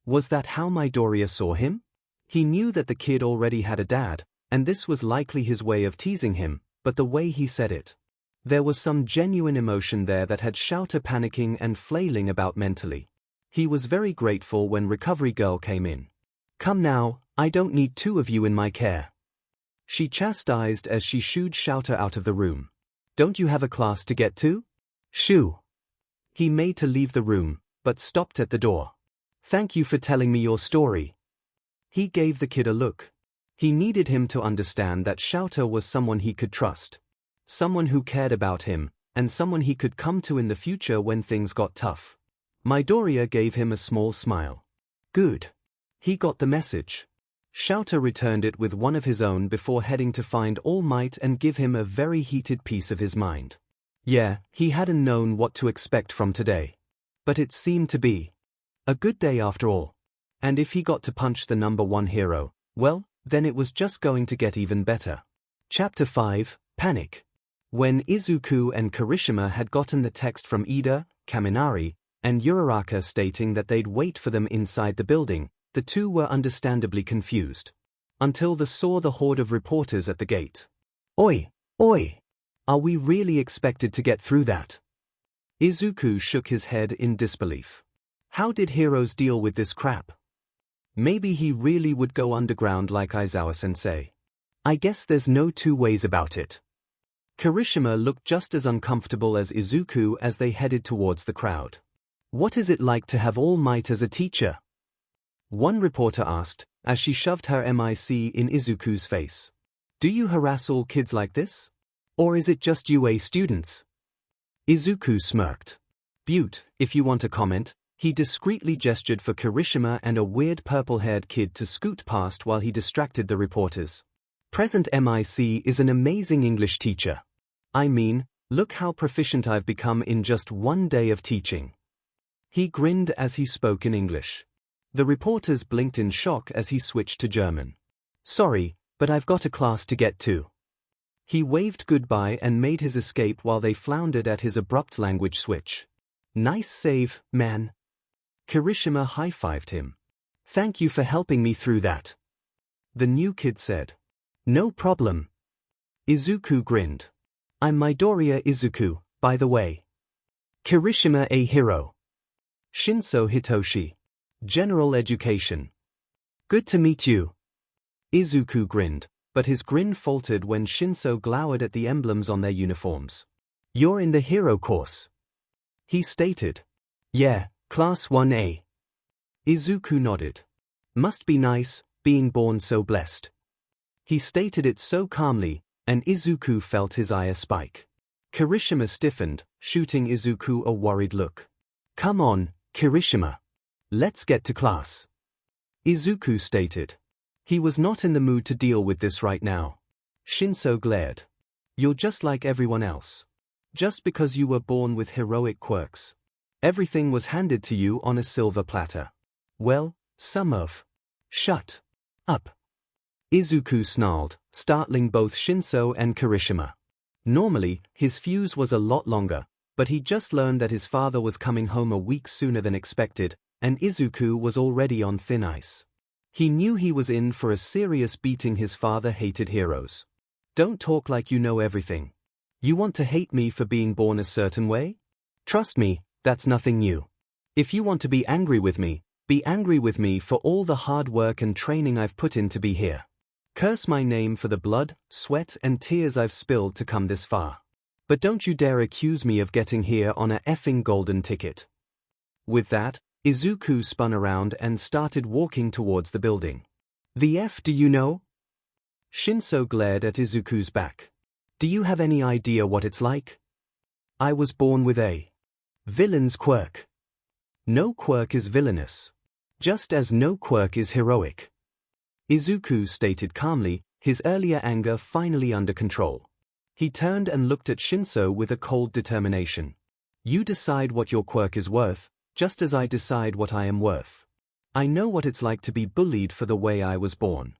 Was that how Midoriya saw him? He knew that the kid already had a dad, and this was likely his way of teasing him, but the way he said it. There was some genuine emotion there that had Shouter panicking and flailing about mentally. He was very grateful when Recovery Girl came in. Come now, I don't need two of you in my care. She chastised as she shooed Shouter out of the room. Don't you have a class to get to? Shoo. He made to leave the room, but stopped at the door. Thank you for telling me your story. He gave the kid a look. He needed him to understand that Shouter was someone he could trust. Someone who cared about him, and someone he could come to in the future when things got tough. Midoriya gave him a small smile. Good. He got the message. Shouter returned it with one of his own before heading to find All Might and give him a very heated piece of his mind. Yeah, he hadn't known what to expect from today. But it seemed to be a good day after all. And if he got to punch the #1 hero, well, then it was just going to get even better. Chapter 5, Panic. When Izuku and Kirishima had gotten the text from Ida, Kaminari, and Uraraka stating that they'd wait for them inside the building, the two were understandably confused. Until they saw the horde of reporters at the gate. Oi, oi! Are we really expected to get through that? Izuku shook his head in disbelief. How did heroes deal with this crap? Maybe he really would go underground like Aizawa-sensei. I guess there's no two ways about it. Kirishima looked just as uncomfortable as Izuku as they headed towards the crowd. What is it like to have All Might as a teacher? One reporter asked, as she shoved her mic in Izuku's face. Do you harass all kids like this? Or is it just UA students? Izuku smirked. Butte, if you want a comment. He discreetly gestured for Kirishima and a weird purple-haired kid to scoot past while he distracted the reporters. Present MIC is an amazing English teacher. I mean, look how proficient I've become in just one day of teaching. He grinned as he spoke in English. The reporters blinked in shock as he switched to German. Sorry, but I've got a class to get to. He waved goodbye and made his escape while they floundered at his abrupt language switch. Nice save, man. Kirishima high-fived him. Thank you for helping me through that. The new kid said. No problem. Izuku grinned. I'm Midoriya Izuku, by the way. Kirishima a hero. Shinso Hitoshi. General Education. Good to meet you. Izuku grinned, but his grin faltered when Shinso glowered at the emblems on their uniforms. You're in the hero course. He stated. Yeah, Class 1A. Izuku nodded. Must be nice, being born so blessed. He stated it so calmly, and Izuku felt his ire spike. Kirishima stiffened, shooting Izuku a worried look. Come on, Kirishima. Let's get to class. Izuku stated. He was not in the mood to deal with this right now. Shinso glared. You're just like everyone else. Just because you were born with heroic quirks. Everything was handed to you on a silver platter. Well, some of. Shut up. Izuku snarled, startling both Shinso and Kirishima. Normally, his fuse was a lot longer, but he just learned that his father was coming home a week sooner than expected, and Izuku was already on thin ice. He knew he was in for a serious beating. His father hated heroes. Don't talk like you know everything. You want to hate me for being born a certain way? Trust me, that's nothing new. If you want to be angry with me for all the hard work and training I've put in to be here. Curse my name for the blood, sweat and tears I've spilled to come this far. But don't you dare accuse me of getting here on a effing golden ticket. With that, Izuku spun around and started walking towards the building. The F do you know? Shinso glared at Izuku's back. Do you have any idea what it's like? I was born with a villain's quirk. No quirk is villainous. Just as no quirk is heroic. Izuku stated calmly, his earlier anger finally under control. He turned and looked at Shinso with a cold determination. You decide what your quirk is worth, just as I decide what I am worth. I know what it's like to be bullied for the way I was born.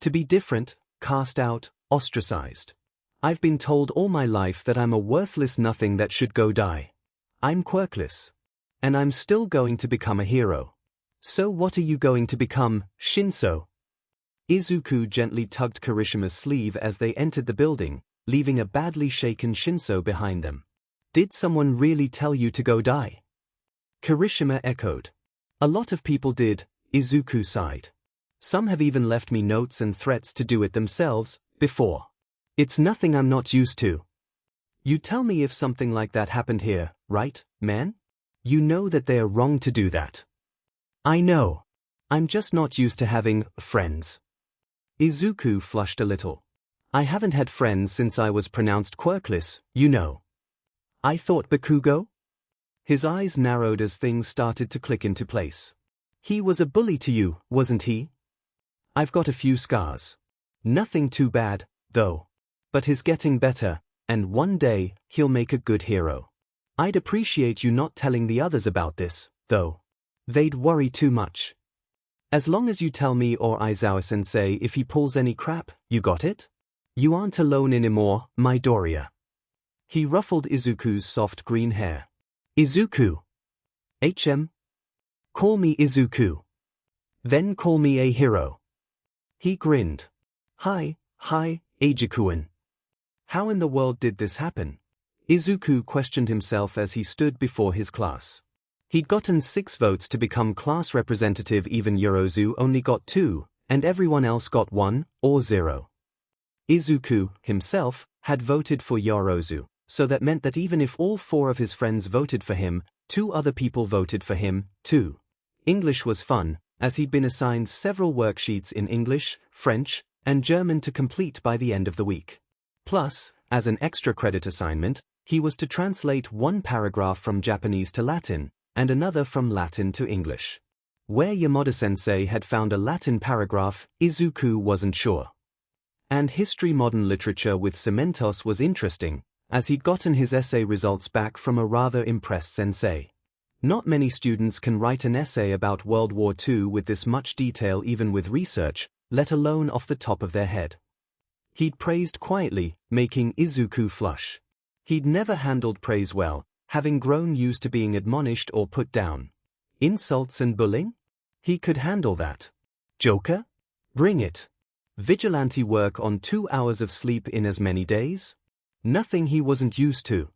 To be different, cast out, ostracized. I've been told all my life that I'm a worthless nothing that should go die. I'm quirkless. And I'm still going to become a hero. So what are you going to become, Shinso? Izuku gently tugged Kirishima's sleeve as they entered the building, leaving a badly shaken Shinso behind them. Did someone really tell you to go die? Kirishima echoed. A lot of people did, Izuku sighed. Some have even left me notes and threats to do it themselves, before. It's nothing I'm not used to. You tell me if something like that happened here, right, man? You know that they are wrong to do that. I know. I'm just not used to having friends. Izuku flushed a little. I haven't had friends since I was pronounced quirkless, you know. I thought Bakugo? His eyes narrowed as things started to click into place. He was a bully to you, wasn't he? I've got a few scars. Nothing too bad, though. But he's getting better, and one day, he'll make a good hero. I'd appreciate you not telling the others about this, though. They'd worry too much. As long as you tell me or Aizawa-sensei if he pulls any crap, you got it? You aren't alone anymore, Midoriya. He ruffled Izuku's soft green hair. Izuku. HM? Call me Izuku. Then call me a hero. He grinned. Hi, Eiji-kun. How in the world did this happen? Izuku questioned himself as he stood before his class. He'd gotten 6 votes to become class representative, even Yorozu only got 2, and everyone else got 1 or 0. Izuku, himself, had voted for Yorozu, so that meant that even if all 4 of his friends voted for him, 2 other people voted for him, too. English was fun, as he'd been assigned several worksheets in English, French, and German to complete by the end of the week. Plus, as an extra credit assignment, he was to translate 1 paragraph from Japanese to Latin, and another from Latin to English. Where Yamada-sensei had found a Latin paragraph, Izuku wasn't sure. And history modern literature with Cementos was interesting, as he'd gotten his essay results back from a rather impressed sensei. Not many students can write an essay about World War II with this much detail even with research, let alone off the top of their head. He'd praised quietly, making Izuku flush. He'd never handled praise well, having grown used to being admonished or put down. Insults and bullying? He could handle that. Joker? Bring it. Vigilante work on 2 hours of sleep in as many days? Nothing he wasn't used to.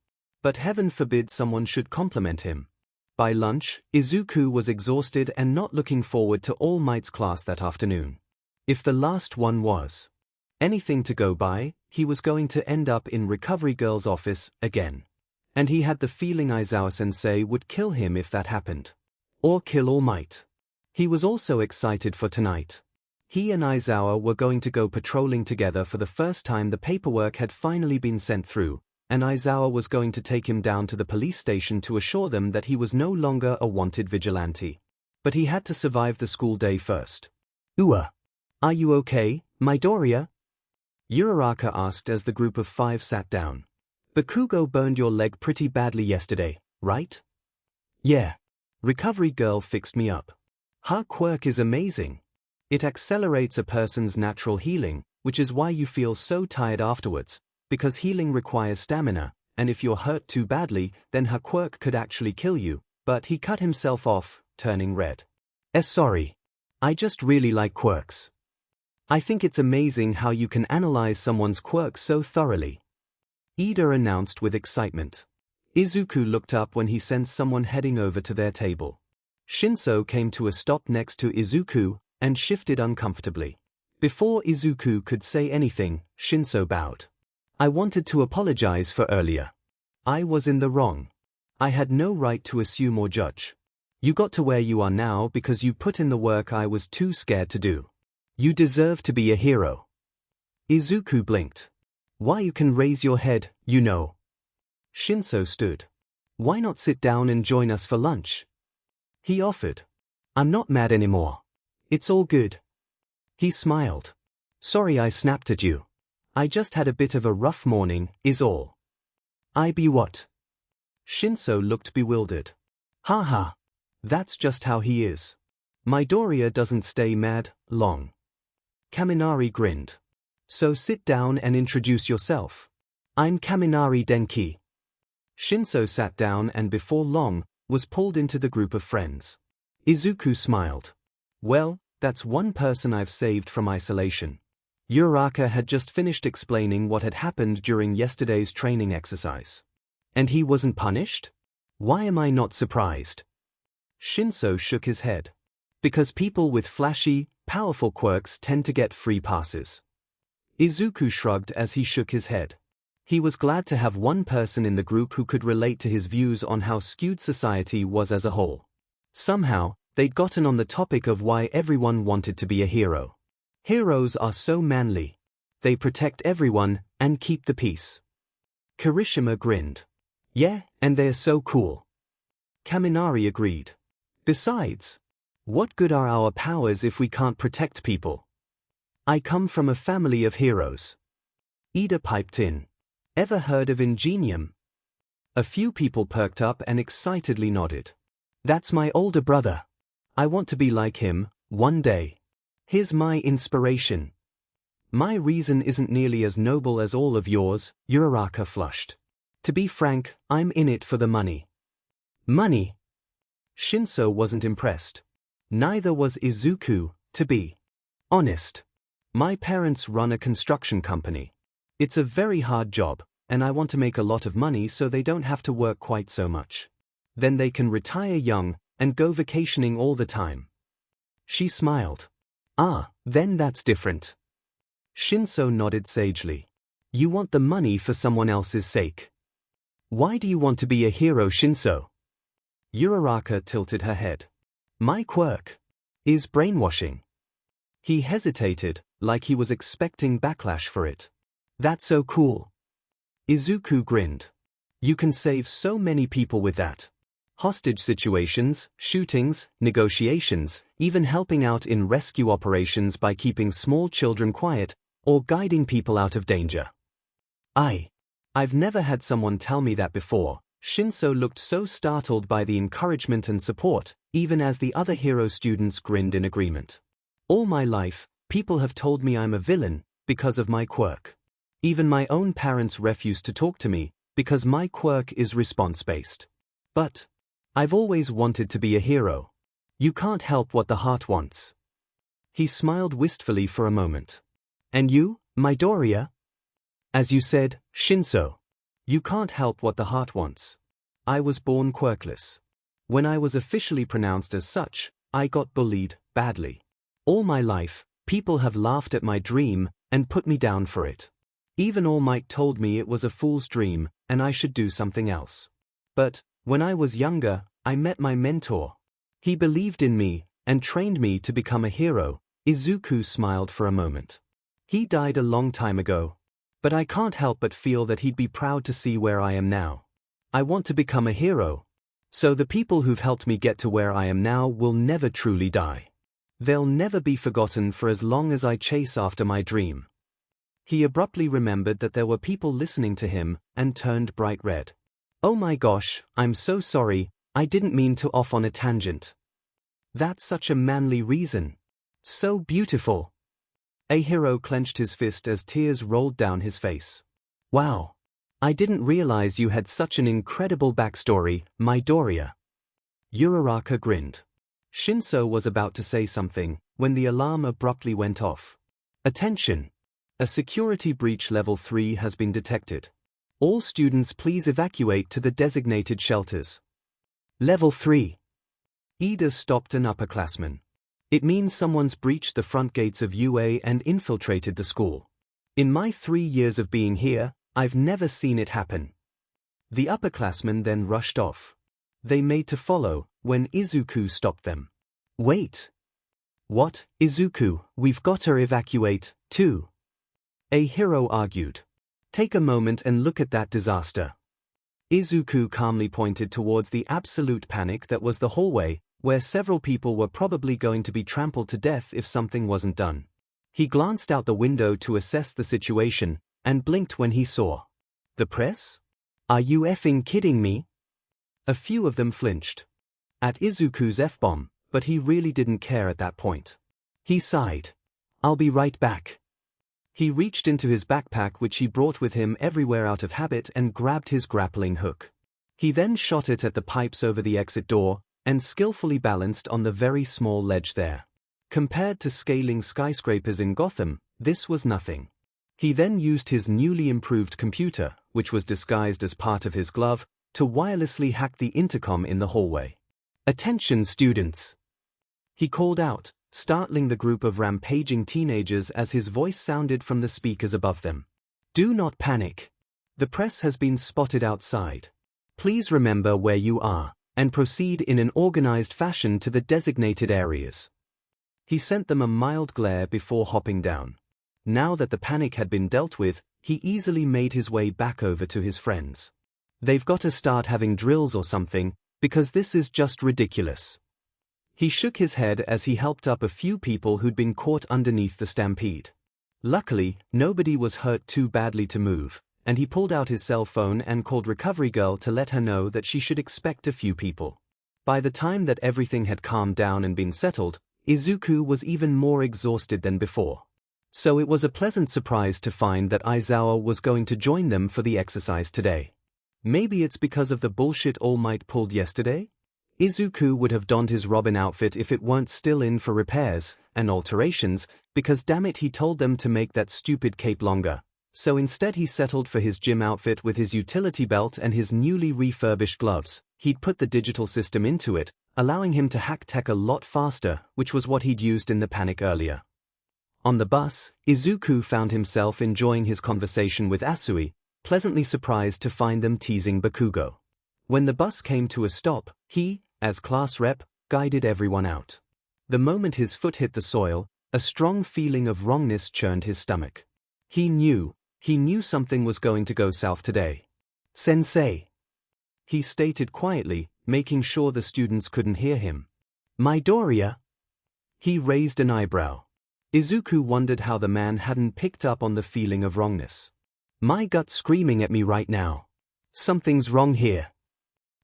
But heaven forbid someone should compliment him. By lunch, Izuku was exhausted and not looking forward to All Might's class that afternoon. If the last one was anything to go by, he was going to end up in Recovery Girl's office again. And he had the feeling Aizawa-sensei would kill him if that happened. Or kill All Might. He was also excited for tonight. He and Aizawa were going to go patrolling together for the first time. The paperwork had finally been sent through, and Aizawa was going to take him down to the police station to assure them that he was no longer a wanted vigilante. But he had to survive the school day first. Ua. Are you okay, Midoriya? Uraraka asked as the group of 5 sat down. Bakugo burned your leg pretty badly yesterday, right? Yeah. Recovery Girl fixed me up. Her quirk is amazing. It accelerates a person's natural healing, which is why you feel so tired afterwards, because healing requires stamina, and if you're hurt too badly, then her quirk could actually kill you. But he cut himself off, turning red. Sorry. I just really like quirks. I think it's amazing how you can analyze someone's quirk so thoroughly. Ida announced with excitement. Izuku looked up when he sensed someone heading over to their table. Shinso came to a stop next to Izuku and shifted uncomfortably. Before Izuku could say anything, Shinso bowed. I wanted to apologize for earlier. I was in the wrong. I had no right to assume or judge. You got to where you are now because you put in the work I was too scared to do. You deserve to be a hero. Izuku blinked. Why, you can raise your head, you know. Shinso stood. Why not sit down and join us for lunch? He offered. I'm not mad anymore. It's all good. He smiled. Sorry I snapped at you. I just had a bit of a rough morning, is all. I be what? Shinso looked bewildered. Ha. That's just how he is. Midoriya doesn't stay mad long. Kaminari grinned. So sit down and introduce yourself. I'm Kaminari Denki. Shinso sat down and before long, was pulled into the group of friends. Izuku smiled. Well, that's one person I've saved from isolation. Uraraka had just finished explaining what had happened during yesterday's training exercise. And he wasn't punished? Why am I not surprised? Shinso shook his head. Because people with flashy, powerful quirks tend to get free passes. Izuku shrugged as he shook his head. He was glad to have one person in the group who could relate to his views on how skewed society was as a whole. Somehow, they'd gotten on the topic of why everyone wanted to be a hero. Heroes are so manly. They protect everyone and keep the peace. Kirishima grinned. Yeah, and they're so cool. Kaminari agreed. Besides, what good are our powers if we can't protect people? I come from a family of heroes. Ida piped in. Ever heard of Ingenium? A few people perked up and excitedly nodded. That's my older brother. I want to be like him, one day. Here's my inspiration. My reason isn't nearly as noble as all of yours, Uraraka flushed. To be frank, I'm in it for the money. Money? Shinso wasn't impressed. Neither was Izuku, to be honest. My parents run a construction company. It's a very hard job, and I want to make a lot of money so they don't have to work quite so much. Then they can retire young and go vacationing all the time. She smiled. Ah, then that's different. Shinso nodded sagely. You want the money for someone else's sake. Why do you want to be a hero, Shinso? Uraraka tilted her head. My quirk is brainwashing. He hesitated, like he was expecting backlash for it. That's so cool. Izuku grinned. You can save so many people with that. Hostage situations, shootings, negotiations, even helping out in rescue operations by keeping small children quiet, or guiding people out of danger. I've never had someone tell me that before. Shinso looked so startled by the encouragement and support, even as the other hero students grinned in agreement. All my life, people have told me I'm a villain, because of my quirk. Even my own parents refuse to talk to me, because my quirk is response-based. But I've always wanted to be a hero. You can't help what the heart wants. He smiled wistfully for a moment. And you, Midoriya? As you said, Shinso. You can't help what the heart wants. I was born quirkless. When I was officially pronounced as such, I got bullied badly. All my life, people have laughed at my dream and put me down for it. Even All Might told me it was a fool's dream and I should do something else. But when I was younger, I met my mentor. He believed in me and trained me to become a hero. Izuku smiled for a moment. He died a long time ago. But I can't help but feel that he'd be proud to see where I am now. I want to become a hero. So the people who've helped me get to where I am now will never truly die. They'll never be forgotten for as long as I chase after my dream. He abruptly remembered that there were people listening to him and turned bright red. Oh my gosh, I'm so sorry, I didn't mean to off on a tangent. That's such a manly reason. So beautiful. A hero clenched his fist as tears rolled down his face. Wow. I didn't realize you had such an incredible backstory, Midoriya. Uraraka grinned. Shinso was about to say something when the alarm abruptly went off. Attention! A security breach level 3 has been detected. All students please evacuate to the designated shelters. Level 3. Ida stopped an upperclassman. It means someone's breached the front gates of UA and infiltrated the school. In my 3 years of being here, I've never seen it happen. The upperclassmen then rushed off. They made to follow, when Izuku stopped them. Wait. What, Izuku, we've gotta evacuate, too. A hero argued. Take a moment and look at that disaster. Izuku calmly pointed towards the absolute panic that was the hallway, where several people were probably going to be trampled to death if something wasn't done. He glanced out the window to assess the situation, and blinked when he saw. The press? Are you effing kidding me? A few of them flinched at Izuku's F-bomb, but he really didn't care at that point. He sighed. I'll be right back. He reached into his backpack, which he brought with him everywhere out of habit, and grabbed his grappling hook. He then shot it at the pipes over the exit door, and skillfully balanced on the very small ledge there. Compared to scaling skyscrapers in Gotham, this was nothing. He then used his newly improved computer, which was disguised as part of his glove, to wirelessly hack the intercom in the hallway. Attention, students! He called out, startling the group of rampaging teenagers as his voice sounded from the speakers above them. Do not panic. The press has been spotted outside. Please remember where you are, and proceed in an organized fashion to the designated areas. He sent them a mild glare before hopping down. Now that the panic had been dealt with, he easily made his way back over to his friends. They've got to start having drills or something, because this is just ridiculous. He shook his head as he helped up a few people who'd been caught underneath the stampede. Luckily, nobody was hurt too badly to move, and he pulled out his cell phone and called Recovery Girl to let her know that she should expect a few people. By the time that everything had calmed down and been settled, Izuku was even more exhausted than before. So it was a pleasant surprise to find that Aizawa was going to join them for the exercise today. Maybe it's because of the bullshit All Might pulled yesterday? Izuku would have donned his Robin outfit if it weren't still in for repairs and alterations, because damn it, he told them to make that stupid cape longer. So instead he settled for his gym outfit with his utility belt and his newly refurbished gloves. He'd put the digital system into it, allowing him to hack tech a lot faster, which was what he'd used in the panic earlier. On the bus, Izuku found himself enjoying his conversation with Asui, pleasantly surprised to find them teasing Bakugo. When the bus came to a stop, he, as class rep, guided everyone out. The moment his foot hit the soil, a strong feeling of wrongness churned his stomach. He knew something was going to go south today. Sensei, he stated quietly, making sure the students couldn't hear him. Midoriya? He raised an eyebrow. Izuku wondered how the man hadn't picked up on the feeling of wrongness. My gut's screaming at me right now. Something's wrong here.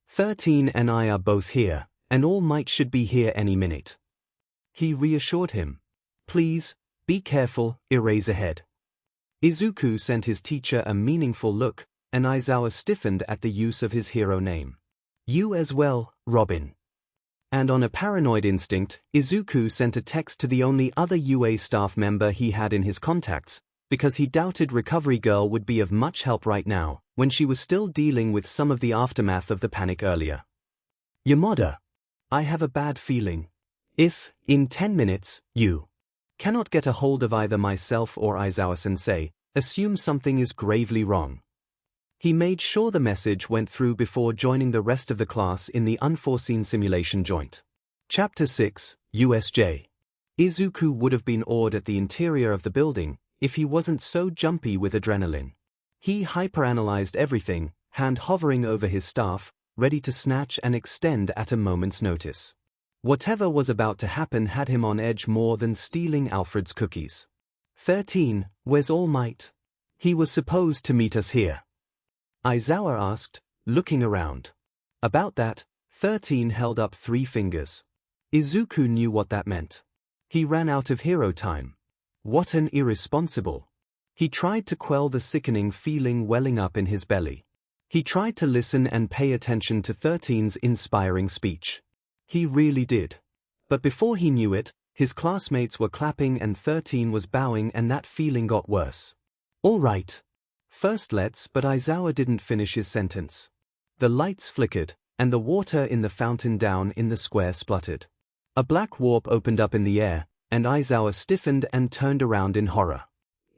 13 and I are both here, and All Might should be here any minute. He reassured him. Please, be careful, Eraserhead. Izuku sent his teacher a meaningful look, and Aizawa stiffened at the use of his hero name. You as well, Robin. And on a paranoid instinct, Izuku sent a text to the only other UA staff member he had in his contacts, because he doubted Recovery Girl would be of much help right now, when she was still dealing with some of the aftermath of the panic earlier. Yamada, I have a bad feeling. If, in 10 minutes, you cannot get a hold of either myself or Aizawa-sensei, assume something is gravely wrong. He made sure the message went through before joining the rest of the class in the unforeseen simulation joint. Chapter 6, USJ. Izuku would have been awed at the interior of the building if he wasn't so jumpy with adrenaline. He hyperanalyzed everything, hand hovering over his staff, ready to snatch and extend at a moment's notice. Whatever was about to happen had him on edge more than stealing Alfred's cookies. 13, where's All Might? He was supposed to meet us here. Aizawa asked, looking around. About that, 13 held up 3 fingers. Izuku knew what that meant. He ran out of hero time. What an irresponsible. He tried to quell the sickening feeling welling up in his belly. He tried to listen and pay attention to 13's inspiring speech. He really did. But before he knew it, his classmates were clapping and 13 was bowing, and that feeling got worse. All right. First but Aizawa didn't finish his sentence. The lights flickered, and the water in the fountain down in the square spluttered. A black warp opened up in the air, and Aizawa stiffened and turned around in horror.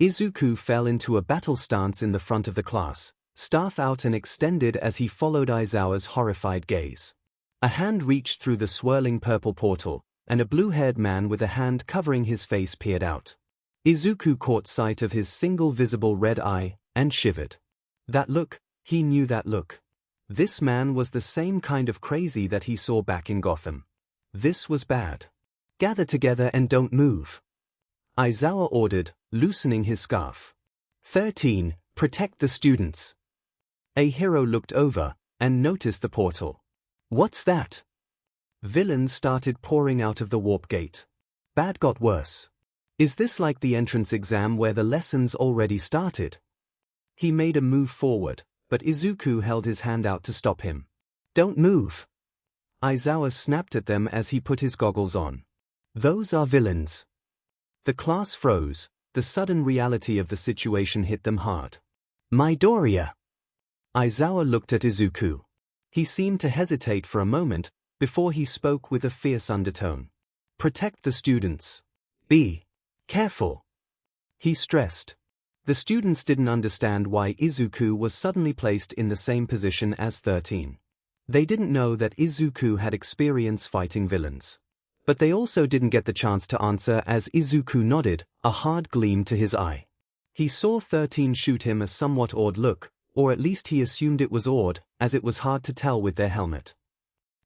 Izuku fell into a battle stance in the front of the class, staff out and extended as he followed Aizawa's horrified gaze. A hand reached through the swirling purple portal, and a blue-haired man with a hand covering his face peered out. Izuku caught sight of his single visible red eye, and shivered. That look, he knew that look. This man was the same kind of crazy that he saw back in Gotham. This was bad. Gather together and don't move, Aizawa ordered, loosening his scarf. 13. Protect the students. A hero looked over, and noticed the portal. What's that? Villains started pouring out of the warp gate. Bad got worse. Is this like the entrance exam where the lessons already started? He made a move forward, but Izuku held his hand out to stop him. Don't move. Aizawa snapped at them as he put his goggles on. Those are villains. The class froze. The sudden reality of the situation hit them hard. Midoriya. Aizawa looked at Izuku. He seemed to hesitate for a moment, before he spoke with a fierce undertone. Protect the students. Be careful. He stressed. The students didn't understand why Izuku was suddenly placed in the same position as 13. They didn't know that Izuku had experience fighting villains. But they also didn't get the chance to answer as Izuku nodded, a hard gleam to his eye. He saw 13 shoot him a somewhat awed look, or at least he assumed it was awed, as it was hard to tell with their helmet.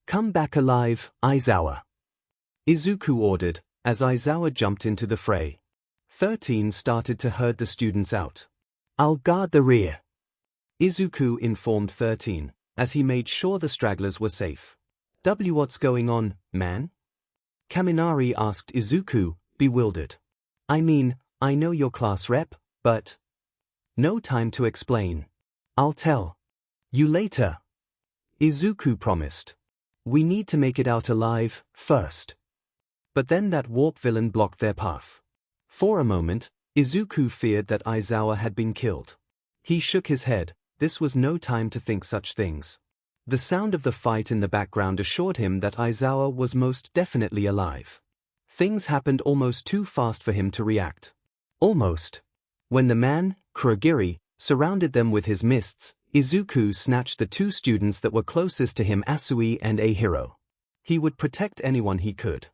Come back alive, Aizawa. Izuku ordered, as Aizawa jumped into the fray. 13 started to herd the students out. I'll guard the rear, Izuku informed 13, as he made sure the stragglers were safe. What's going on, man? Kaminari asked Izuku, bewildered. I mean, I know your class rep, but... No time to explain. I'll tell you later, Izuku promised. We need to make it out alive, first. But then that warp villain blocked their path. For a moment, Izuku feared that Aizawa had been killed. He shook his head. This was no time to think such things. The sound of the fight in the background assured him that Aizawa was most definitely alive. Things happened almost too fast for him to react. Almost. When the man, Kurogiri, surrounded them with his mists, Izuku snatched the two students that were closest to him, Asui and Ahiro. He would protect anyone he could.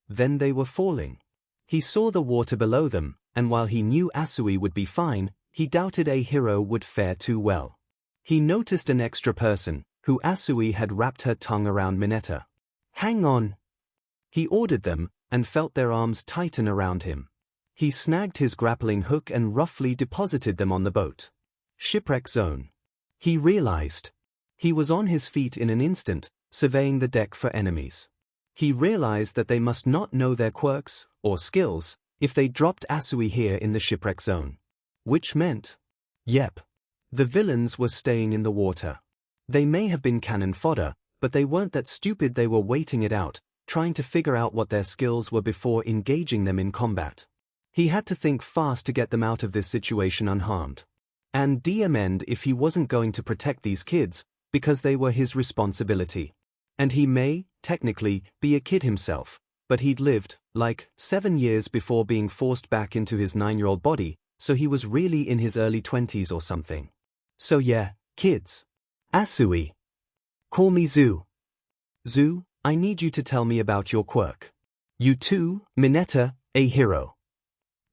Then they were falling. He saw the water below them, and while he knew Asui would be fine, he doubted Ahiro would fare too well. He noticed an extra person, who Asui had wrapped her tongue around Mineta. Hang on! He ordered them, and felt their arms tighten around him. He snagged his grappling hook and roughly deposited them on the boat. Shipwreck zone. He realized. He was on his feet in an instant, surveying the deck for enemies. He realized that they must not know their quirks, or skills, if they dropped Asui here in the shipwreck zone. Which meant... Yep. The villains were staying in the water. They may have been cannon fodder, but they weren't that stupid. They were waiting it out, trying to figure out what their skills were before engaging them in combat. He had to think fast to get them out of this situation unharmed. And end if he wasn't going to protect these kids, because they were his responsibility. And he may, technically, be a kid himself, but he'd lived, 7 years before being forced back into his 9-year-old body, so he was really in his early 20s or something. So yeah, kids. Asui. Call me Zu. Zu, I need you to tell me about your quirk. You too, Mineta, a hero.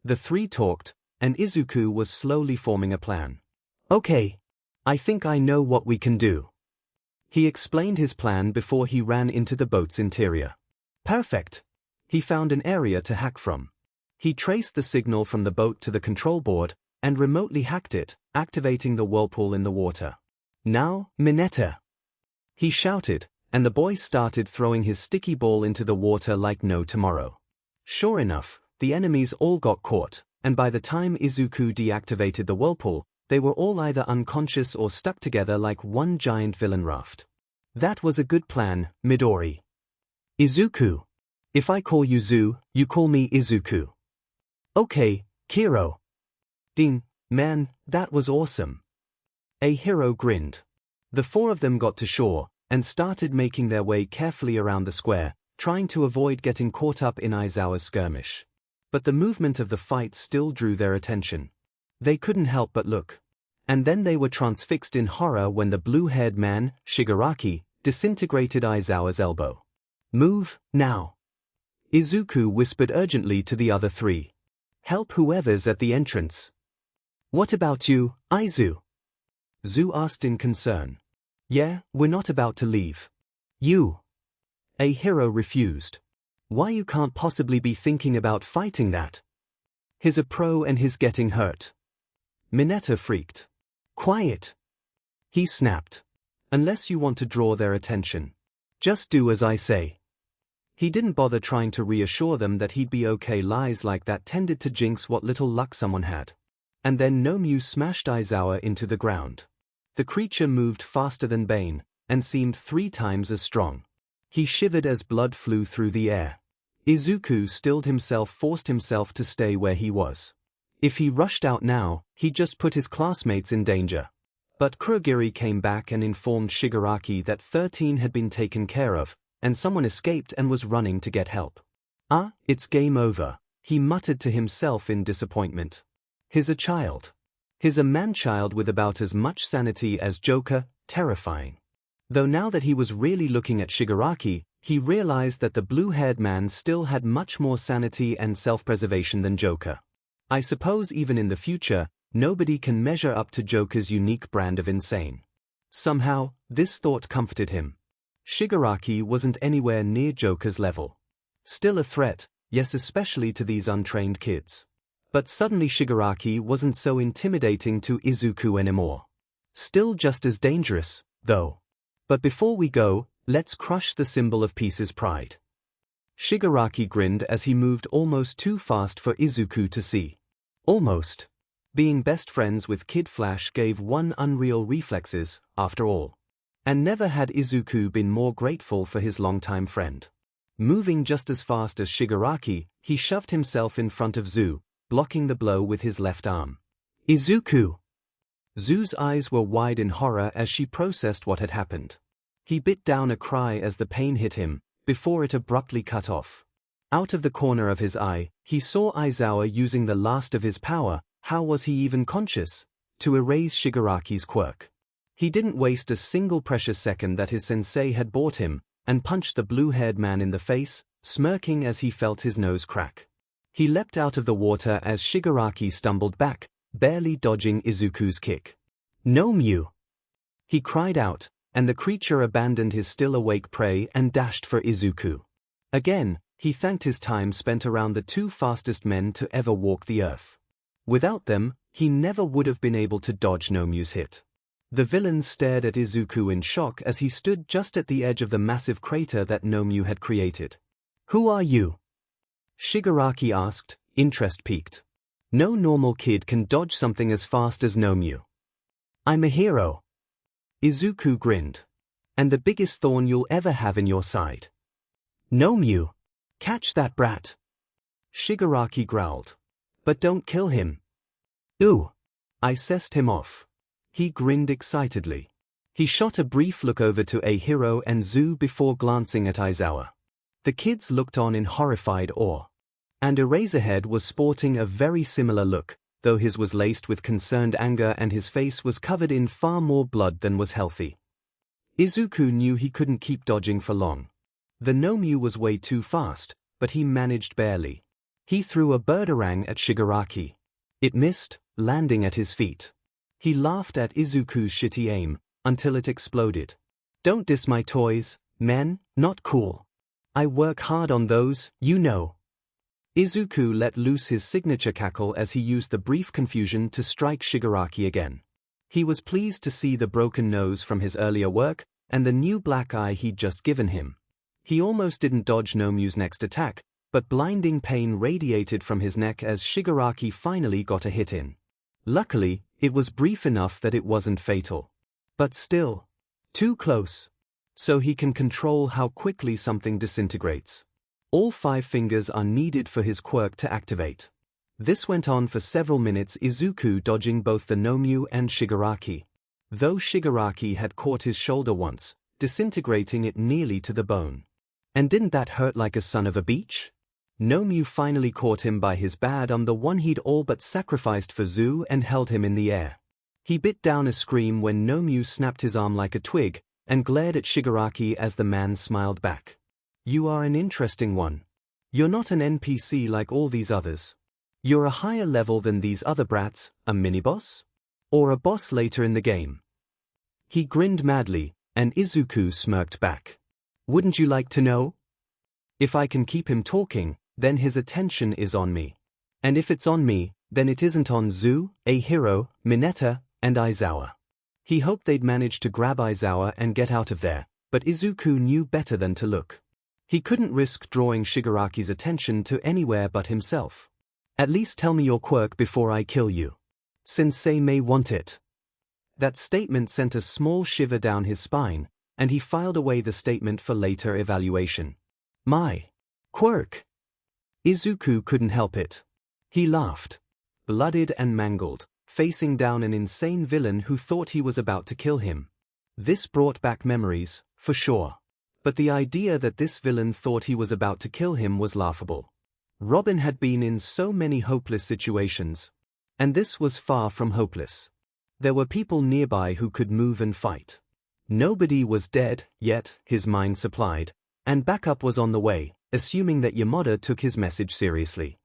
The three talked, and Izuku was slowly forming a plan. Okay. I think I know what we can do. He explained his plan before he ran into the boat's interior. Perfect. He found an area to hack from. He traced the signal from the boat to the control board, and remotely hacked it, activating the whirlpool in the water. Now, Mineta! He shouted, and the boy started throwing his sticky ball into the water like no tomorrow. Sure enough, the enemies all got caught, and by the time Izuku deactivated the whirlpool, they were all either unconscious or stuck together like one giant villain raft. That was a good plan, Midori. Izuku. If I call you Zu, you call me Izuku. Okay, Kiro. Ding, man, that was awesome. A hero grinned. The four of them got to shore, and started making their way carefully around the square, trying to avoid getting caught up in Aizawa's skirmish. But the movement of the fight still drew their attention. They couldn't help but look. And then they were transfixed in horror when the blue-haired man, Shigaraki, disintegrated Aizawa's elbow. Move, now. Izuku whispered urgently to the other three. Help whoever's at the entrance. What about you, Aizu? Zu asked in concern. Yeah, we're not about to leave. You. A hero refused. Why you can't possibly be thinking about fighting that? He's a pro and he's getting hurt. Mineta freaked. Quiet. He snapped. Unless you want to draw their attention. Just do as I say. He didn't bother trying to reassure them that he'd be okay. Lies like that tended to jinx what little luck someone had. And then Nomyu smashed Aizawa into the ground. The creature moved faster than Bane, and seemed 3 times as strong. He shivered as blood flew through the air. Izuku forced himself to stay where he was. If he rushed out now, he'd just put his classmates in danger. But Kurogiri came back and informed Shigaraki that 13 had been taken care of, and someone escaped and was running to get help. Ah, it's game over, he muttered to himself in disappointment. He's a child. He's a man-child with about as much sanity as Joker, terrifying. Though now that he was really looking at Shigaraki, he realized that the blue-haired man still had much more sanity and self-preservation than Joker. I suppose even in the future, nobody can measure up to Joker's unique brand of insane. Somehow, this thought comforted him. Shigaraki wasn't anywhere near Joker's level. Still a threat, yes, especially to these untrained kids. But suddenly Shigaraki wasn't so intimidating to Izuku anymore. Still just as dangerous, though. But before we go, let's crush the symbol of peace's pride. Shigaraki grinned as he moved almost too fast for Izuku to see. Almost. Being best friends with Kid Flash gave one unreal reflexes, after all. And never had Izuku been more grateful for his longtime friend. Moving just as fast as Shigaraki, he shoved himself in front of Zu, blocking the blow with his left arm. Izuku! Zu's eyes were wide in horror as she processed what had happened. He bit down a cry as the pain hit him, before it abruptly cut off. Out of the corner of his eye, he saw Aizawa using the last of his power, how was he even conscious, to erase Shigaraki's quirk. He didn't waste a single precious second that his sensei had bought him, and punched the blue-haired man in the face, smirking as he felt his nose crack. He leapt out of the water as Shigaraki stumbled back, barely dodging Izuku's kick. Nomyu! He cried out, and the creature abandoned his still-awake prey and dashed for Izuku. Again, he thanked his time spent around the 2 fastest men to ever walk the earth. Without them, he never would have been able to dodge Nomyu's hit. The villains stared at Izuku in shock as he stood just at the edge of the massive crater that Nomyu had created. Who are you? Shigaraki asked, interest piqued. No normal kid can dodge something as fast as Nomyu. I'm a hero. Izuku grinned. And the biggest thorn you'll ever have in your side. Nomyu! Catch that brat! Shigaraki growled. But don't kill him. Ooh! I sessed him off. He grinned excitedly. He shot a brief look over to Ahiro and Zu before glancing at Aizawa. The kids looked on in horrified awe. And Eraserhead was sporting a very similar look, though his was laced with concerned anger and his face was covered in far more blood than was healthy. Izuku knew he couldn't keep dodging for long. The Nomyu was way too fast, but he managed barely. He threw a birdarang at Shigaraki. It missed, landing at his feet. He laughed at Izuku's shitty aim, until it exploded. Don't diss my toys, men, not cool. I work hard on those, you know. Izuku let loose his signature cackle as he used the brief confusion to strike Shigaraki again. He was pleased to see the broken nose from his earlier work, and the new black eye he'd just given him. He almost didn't dodge Nomyu's next attack, but blinding pain radiated from his neck as Shigaraki finally got a hit in. Luckily, it was brief enough that it wasn't fatal. But still, too close. So he can control how quickly something disintegrates. All 5 fingers are needed for his quirk to activate. This went on for several minutes, Izuku dodging both the Nomyu and Shigaraki. Though Shigaraki had caught his shoulder once, disintegrating it nearly to the bone. And didn't that hurt like a son of a beach? Nomyu finally caught him by his bad arm, the one he'd all but sacrificed for Zu, and held him in the air. He bit down a scream when Nomyu snapped his arm like a twig, and glared at Shigaraki as the man smiled back. You are an interesting one. You're not an NPC like all these others. You're a higher level than these other brats, a mini-boss? Or a boss later in the game? He grinned madly, and Izuku smirked back. Wouldn't you like to know? If I can keep him talking, then his attention is on me. And if it's on me, then it isn't on Zu, Hiro, Mineta, and Aizawa. He hoped they'd manage to grab Aizawa and get out of there, but Izuku knew better than to look. He couldn't risk drawing Shigaraki's attention to anywhere but himself. At least tell me your quirk before I kill you. Sensei may want it. That statement sent a small shiver down his spine, and he filed away the statement for later evaluation. My quirk. Izuku couldn't help it. He laughed. Blooded and mangled, facing down an insane villain who thought he was about to kill him. This brought back memories, for sure. But the idea that this villain thought he was about to kill him was laughable. Robin had been in so many hopeless situations. And this was far from hopeless. There were people nearby who could move and fight. Nobody was dead, yet, his mind supplied, and backup was on the way, assuming that Yamada took his message seriously.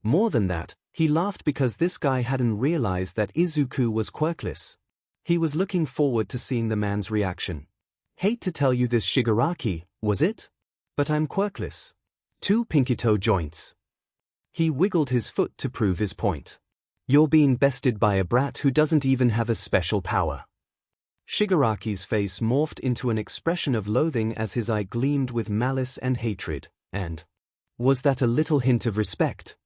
More than that, he laughed because this guy hadn't realized that Izuku was quirkless. He was looking forward to seeing the man's reaction. Hate to tell you this, Shigaraki, was it? But I'm quirkless. 2 pinky toe joints. He wiggled his foot to prove his point. You're being bested by a brat who doesn't even have a special power. Shigaraki's face morphed into an expression of loathing as his eye gleamed with malice and hatred, and was that a little hint of respect?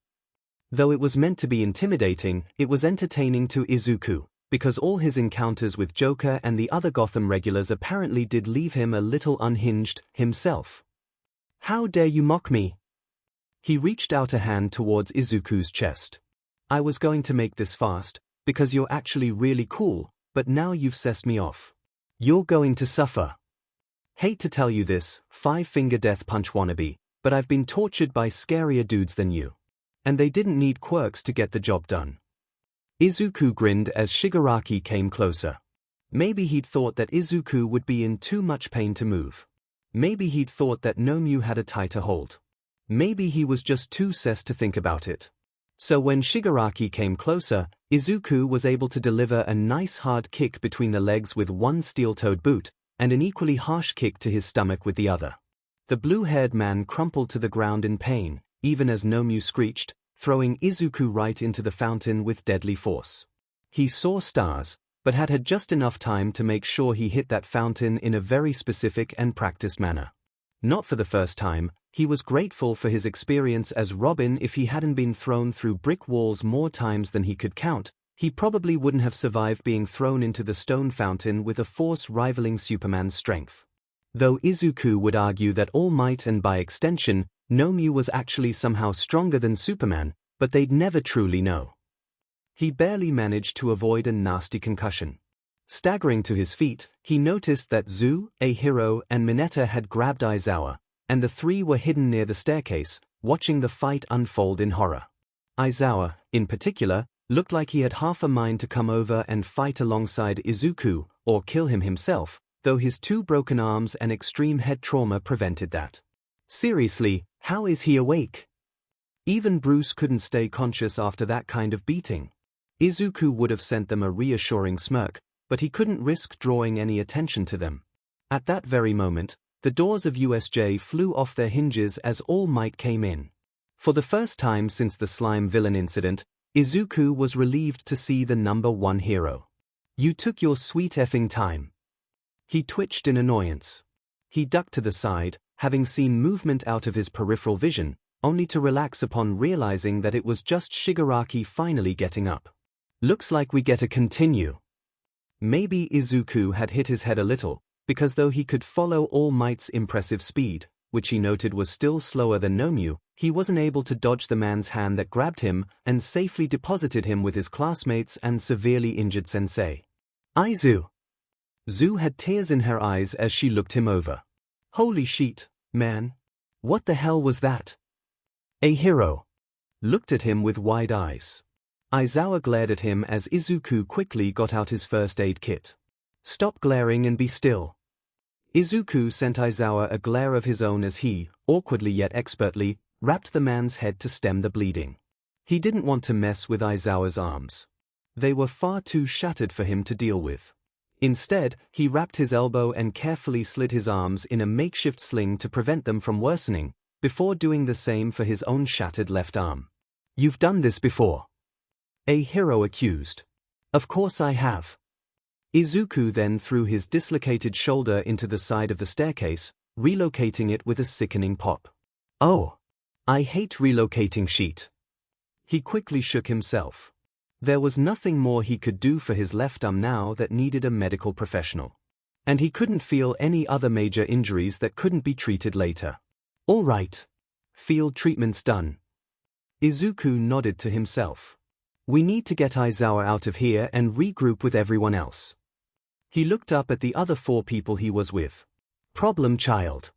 Though it was meant to be intimidating, it was entertaining to Izuku, because all his encounters with Joker and the other Gotham regulars apparently did leave him a little unhinged, himself. How dare you mock me? He reached out a hand towards Izuku's chest. I was going to make this fast, because you're actually really cool, but now you've sessed me off. You're going to suffer. Hate to tell you this, 5-finger death punch wannabe, but I've been tortured by scarier dudes than you. And they didn't need quirks to get the job done. Izuku grinned as Shigaraki came closer. Maybe he'd thought that Izuku would be in too much pain to move. Maybe he'd thought that Nomyu had a tighter hold. Maybe he was just too sessed to think about it. So when Shigaraki came closer, Izuku was able to deliver a nice hard kick between the legs with one steel-toed boot, and an equally harsh kick to his stomach with the other. The blue-haired man crumpled to the ground in pain, even as Nomyu screeched, throwing Izuku right into the fountain with deadly force. He saw stars, but had just enough time to make sure he hit that fountain in a very specific and practiced manner. Not for the first time, he was grateful for his experience as Robin. If he hadn't been thrown through brick walls more times than he could count, he probably wouldn't have survived being thrown into the stone fountain with a force rivaling Superman's strength. Though Izuku would argue that All Might and by extension, Nomyu was actually somehow stronger than Superman, but they'd never truly know. He barely managed to avoid a nasty concussion. Staggering to his feet, he noticed that Zu, Hiro, and Mineta had grabbed Aizawa, and the three were hidden near the staircase, watching the fight unfold in horror. Aizawa, in particular, looked like he had half a mind to come over and fight alongside Izuku, or kill him himself, though his 2 broken arms and extreme head trauma prevented that. Seriously, how is he awake? Even Bruce couldn't stay conscious after that kind of beating. Izuku would have sent them a reassuring smirk, but he couldn't risk drawing any attention to them. At that very moment, the doors of USJ flew off their hinges as All Might came in. For the first time since the slime villain incident, Izuku was relieved to see the number 1 hero. You took your sweet effing time. He twitched in annoyance. He ducked to the side, having seen movement out of his peripheral vision, only to relax upon realizing that it was just Shigaraki finally getting up. Looks like we get a continue. Maybe Izuku had hit his head a little, because though he could follow All Might's impressive speed, which he noted was still slower than Nomyu, he wasn't able to dodge the man's hand that grabbed him and safely deposited him with his classmates and severely injured sensei. Aizu! Zu had tears in her eyes as she looked him over. Holy shit, man. What the hell was that? Hiro looked at him with wide eyes. Aizawa glared at him as Izuku quickly got out his first aid kit. Stop glaring and be still. Izuku sent Aizawa a glare of his own as he, awkwardly yet expertly, wrapped the man's head to stem the bleeding. He didn't want to mess with Aizawa's arms. They were far too shattered for him to deal with. Instead, he wrapped his elbow and carefully slid his arms in a makeshift sling to prevent them from worsening, before doing the same for his own shattered left arm. "You've done this before," a hero accused. "Of course I have." Izuku then threw his dislocated shoulder into the side of the staircase, relocating it with a sickening pop. "Oh, I hate relocating sheet." He quickly shook himself. There was nothing more he could do for his left arm now that needed a medical professional. And he couldn't feel any other major injuries that couldn't be treated later. "All right. Field treatment's done." Izuku nodded to himself. "We need to get Aizawa out of here and regroup with everyone else." He looked up at the other 4 people he was with. "Problem child."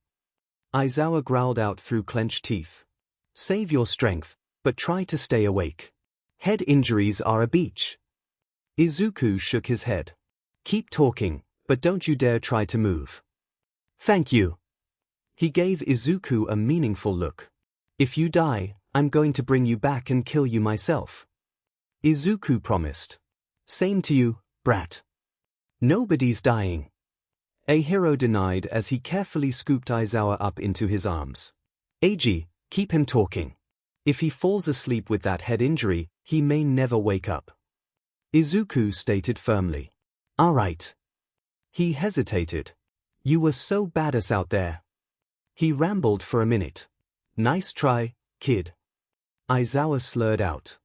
Aizawa growled out through clenched teeth. "Save your strength, but try to stay awake. Head injuries are a beach." Izuku shook his head. "Keep talking, but don't you dare try to move." "Thank you." He gave Izuku a meaningful look. "If you die, I'm going to bring you back and kill you myself." Izuku promised. "Same to you, brat." "Nobody's dying." A hero denied as he carefully scooped Aizawa up into his arms. "Eiji, keep him talking. If he falls asleep with that head injury, he may never wake up." Izuku stated firmly. "All right." He hesitated. "You were so badass out there." He rambled for a minute. "Nice try, kid." Aizawa slurred out.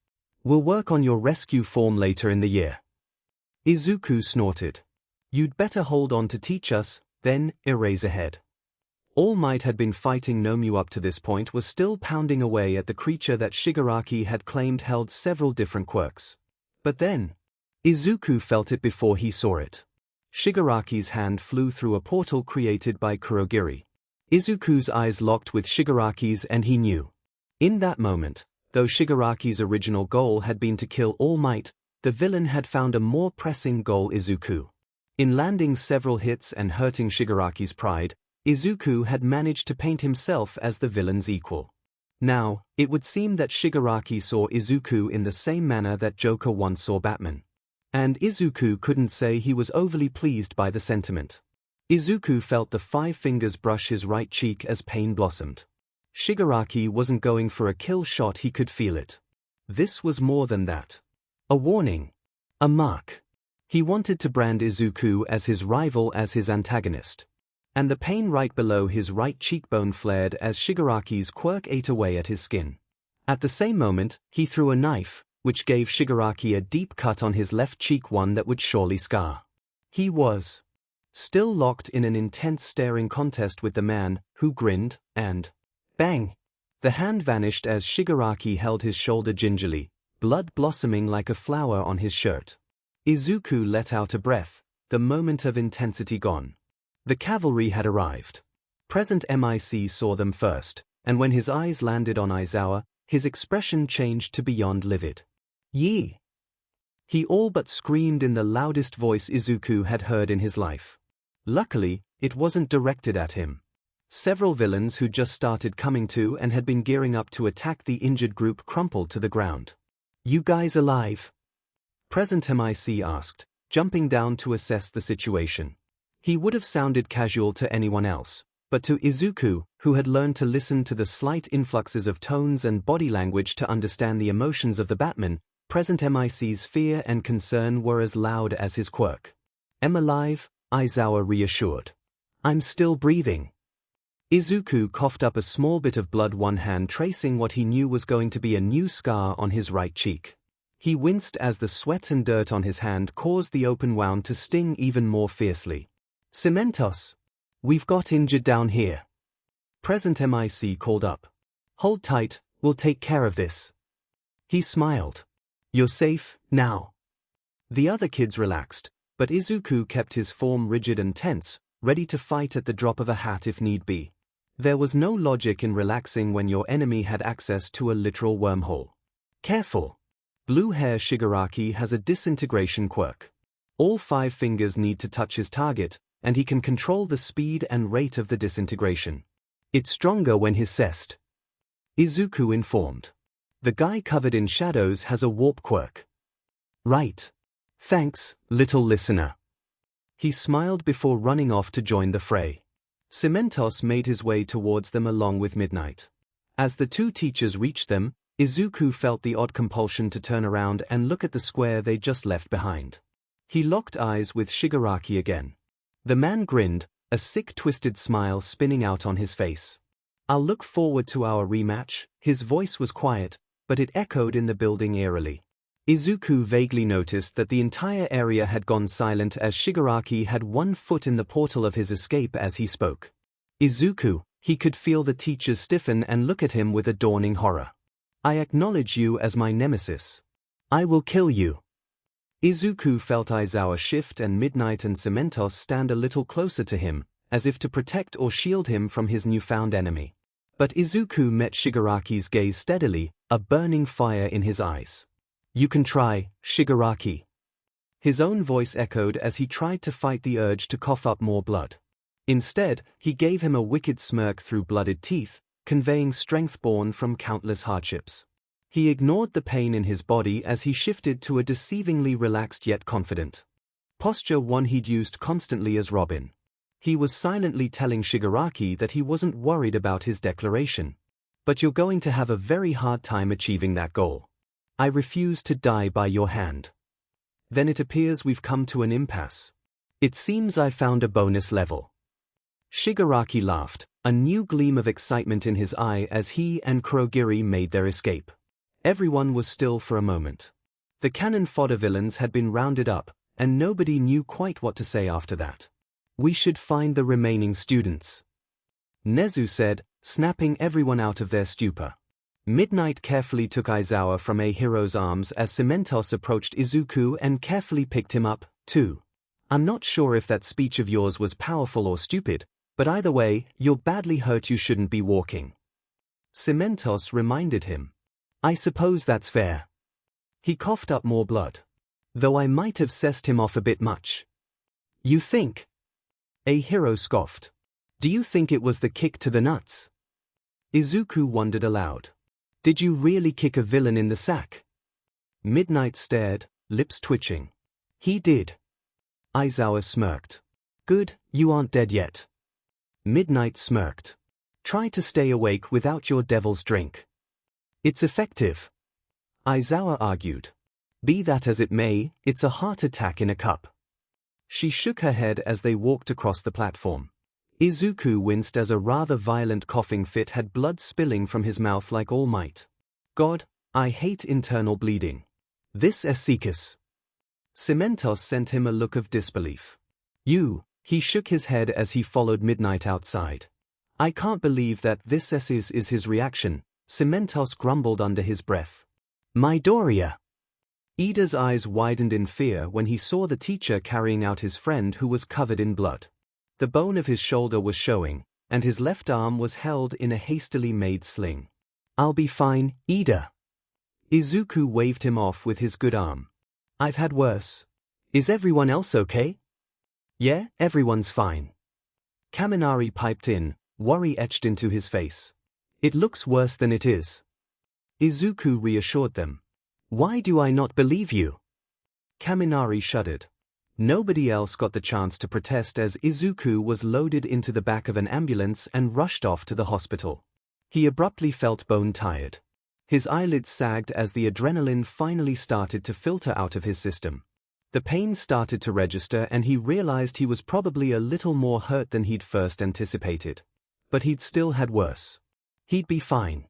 "We'll work on your rescue form later in the year." Izuku snorted. "You'd better hold on to teach us, then, Eraserhead." All Might had been fighting Nomu up to this point was still pounding away at the creature that Shigaraki had claimed held several different quirks. But then, Izuku felt it before he saw it. Shigaraki's hand flew through a portal created by Kurogiri. Izuku's eyes locked with Shigaraki's and he knew. In that moment, though Shigaraki's original goal had been to kill All Might, the villain had found a more pressing goal: Izuku. In landing several hits and hurting Shigaraki's pride, Izuku had managed to paint himself as the villain's equal. Now, it would seem that Shigaraki saw Izuku in the same manner that Joker once saw Batman. And Izuku couldn't say he was overly pleased by the sentiment. Izuku felt the 5 fingers brush his right cheek as pain blossomed. Shigaraki wasn't going for a kill shot, he could feel it. This was more than that. A warning. A mark. He wanted to brand Izuku as his rival, as his antagonist. And the pain right below his right cheekbone flared as Shigaraki's quirk ate away at his skin. At the same moment, he threw a knife, which gave Shigaraki a deep cut on his left cheek, one that would surely scar. He was still locked in an intense staring contest with the man, who grinned, and bang! The hand vanished as Shigaraki held his shoulder gingerly, blood blossoming like a flower on his shirt. Izuku let out a breath, the moment of intensity gone. The cavalry had arrived. Present MIC saw them first, and when his eyes landed on Aizawa, his expression changed to beyond livid. "Yee!" He all but screamed in the loudest voice Izuku had heard in his life. Luckily, it wasn't directed at him. Several villains who just started coming to and had been gearing up to attack the injured group crumpled to the ground. "You guys alive?" Present MIC asked, jumping down to assess the situation. He would have sounded casual to anyone else, but to Izuku, who had learned to listen to the slight influxes of tones and body language to understand the emotions of the Batman, Present MIC's fear and concern were as loud as his quirk. "Am alive," Aizawa reassured. "I'm still breathing." Izuku coughed up a small bit of blood, one hand tracing what he knew was going to be a new scar on his right cheek. He winced as the sweat and dirt on his hand caused the open wound to sting even more fiercely. "Cementos! We've got injured down here." Present MIC called up. "Hold tight, we'll take care of this." He smiled. "You're safe, now." The other kids relaxed, but Izuku kept his form rigid and tense, ready to fight at the drop of a hat if need be. There was no logic in relaxing when your enemy had access to a literal wormhole. "Careful. Blue hair Shigaraki has a disintegration quirk. All 5 fingers need to touch his target, and he can control the speed and rate of the disintegration. It's stronger when he's cessed, Izuku informed. The guy covered in shadows has a warp quirk. Right. Thanks, little listener. He smiled before running off to join the fray. Cementos made his way towards them along with Midnight. As the two teachers reached them, Izuku felt the odd compulsion to turn around and look at the square they just left behind. He locked eyes with Shigaraki again. The man grinned, a sick twisted smile spinning out on his face. I'll look forward to our rematch. His voice was quiet, but it echoed in the building eerily. Izuku vaguely noticed that the entire area had gone silent as Shigaraki had one foot in the portal of his escape as he spoke. Izuku, he could feel the teachers stiffen and look at him with a dawning horror. I acknowledge you as my nemesis. I will kill you. Izuku felt Aizawa shift and Midnight and Cementos stand a little closer to him, as if to protect or shield him from his newfound enemy. But Izuku met Shigaraki's gaze steadily, a burning fire in his eyes. You can try, Shigaraki. His own voice echoed as he tried to fight the urge to cough up more blood. Instead, he gave him a wicked smirk through blooded teeth, conveying strength born from countless hardships. He ignored the pain in his body as he shifted to a deceivingly relaxed yet confident posture, one he'd used constantly as Robin. He was silently telling Shigaraki that he wasn't worried about his declaration. But you're going to have a very hard time achieving that goal. I refuse to die by your hand. Then it appears we've come to an impasse. It seems I found a bonus level. Shigaraki laughed, a new gleam of excitement in his eye as he and Kurogiri made their escape. Everyone was still for a moment. The cannon fodder villains had been rounded up, and nobody knew quite what to say after that. We should find the remaining students, Nezu said, snapping everyone out of their stupor. Midnight carefully took Aizawa from a hero's arms as Cementos approached Izuku and carefully picked him up, too. I'm not sure if that speech of yours was powerful or stupid, but either way, you're badly hurt, you shouldn't be walking. Cementos reminded him. I suppose that's fair. He coughed up more blood. Though I might have sessed him off a bit much. You think? A hero scoffed. Do you think it was the kick to the nuts? Izuku wondered aloud. Did you really kick a villain in the sack? Midnight stared, lips twitching. He did. Aizawa smirked. Good, you aren't dead yet. Midnight smirked. Try to stay awake without your devil's drink. It's effective. Aizawa argued. Be that as it may, it's a heart attack in a cup. She shook her head as they walked across the platform. Izuku winced as a rather violent coughing fit had blood spilling from his mouth like All Might. God, I hate internal bleeding. This Esicus. Cementos sent him a look of disbelief. You, he shook his head as he followed Midnight outside. I can't believe that this is his reaction, Cementos grumbled under his breath. Midoriya. Ida's eyes widened in fear when he saw the teacher carrying out his friend who was covered in blood. The bone of his shoulder was showing, and his left arm was held in a hastily made sling. I'll be fine, Ida. Izuku waved him off with his good arm. I've had worse. Is everyone else okay? Yeah, everyone's fine. Kaminari piped in, worry etched into his face. It looks worse than it is. Izuku reassured them. Why do I not believe you? Kaminari shuddered. Nobody else got the chance to protest as Izuku was loaded into the back of an ambulance and rushed off to the hospital. He abruptly felt bone-tired. His eyelids sagged as the adrenaline finally started to filter out of his system. The pain started to register and he realized he was probably a little more hurt than he'd first anticipated. But he'd still had worse. He'd be fine.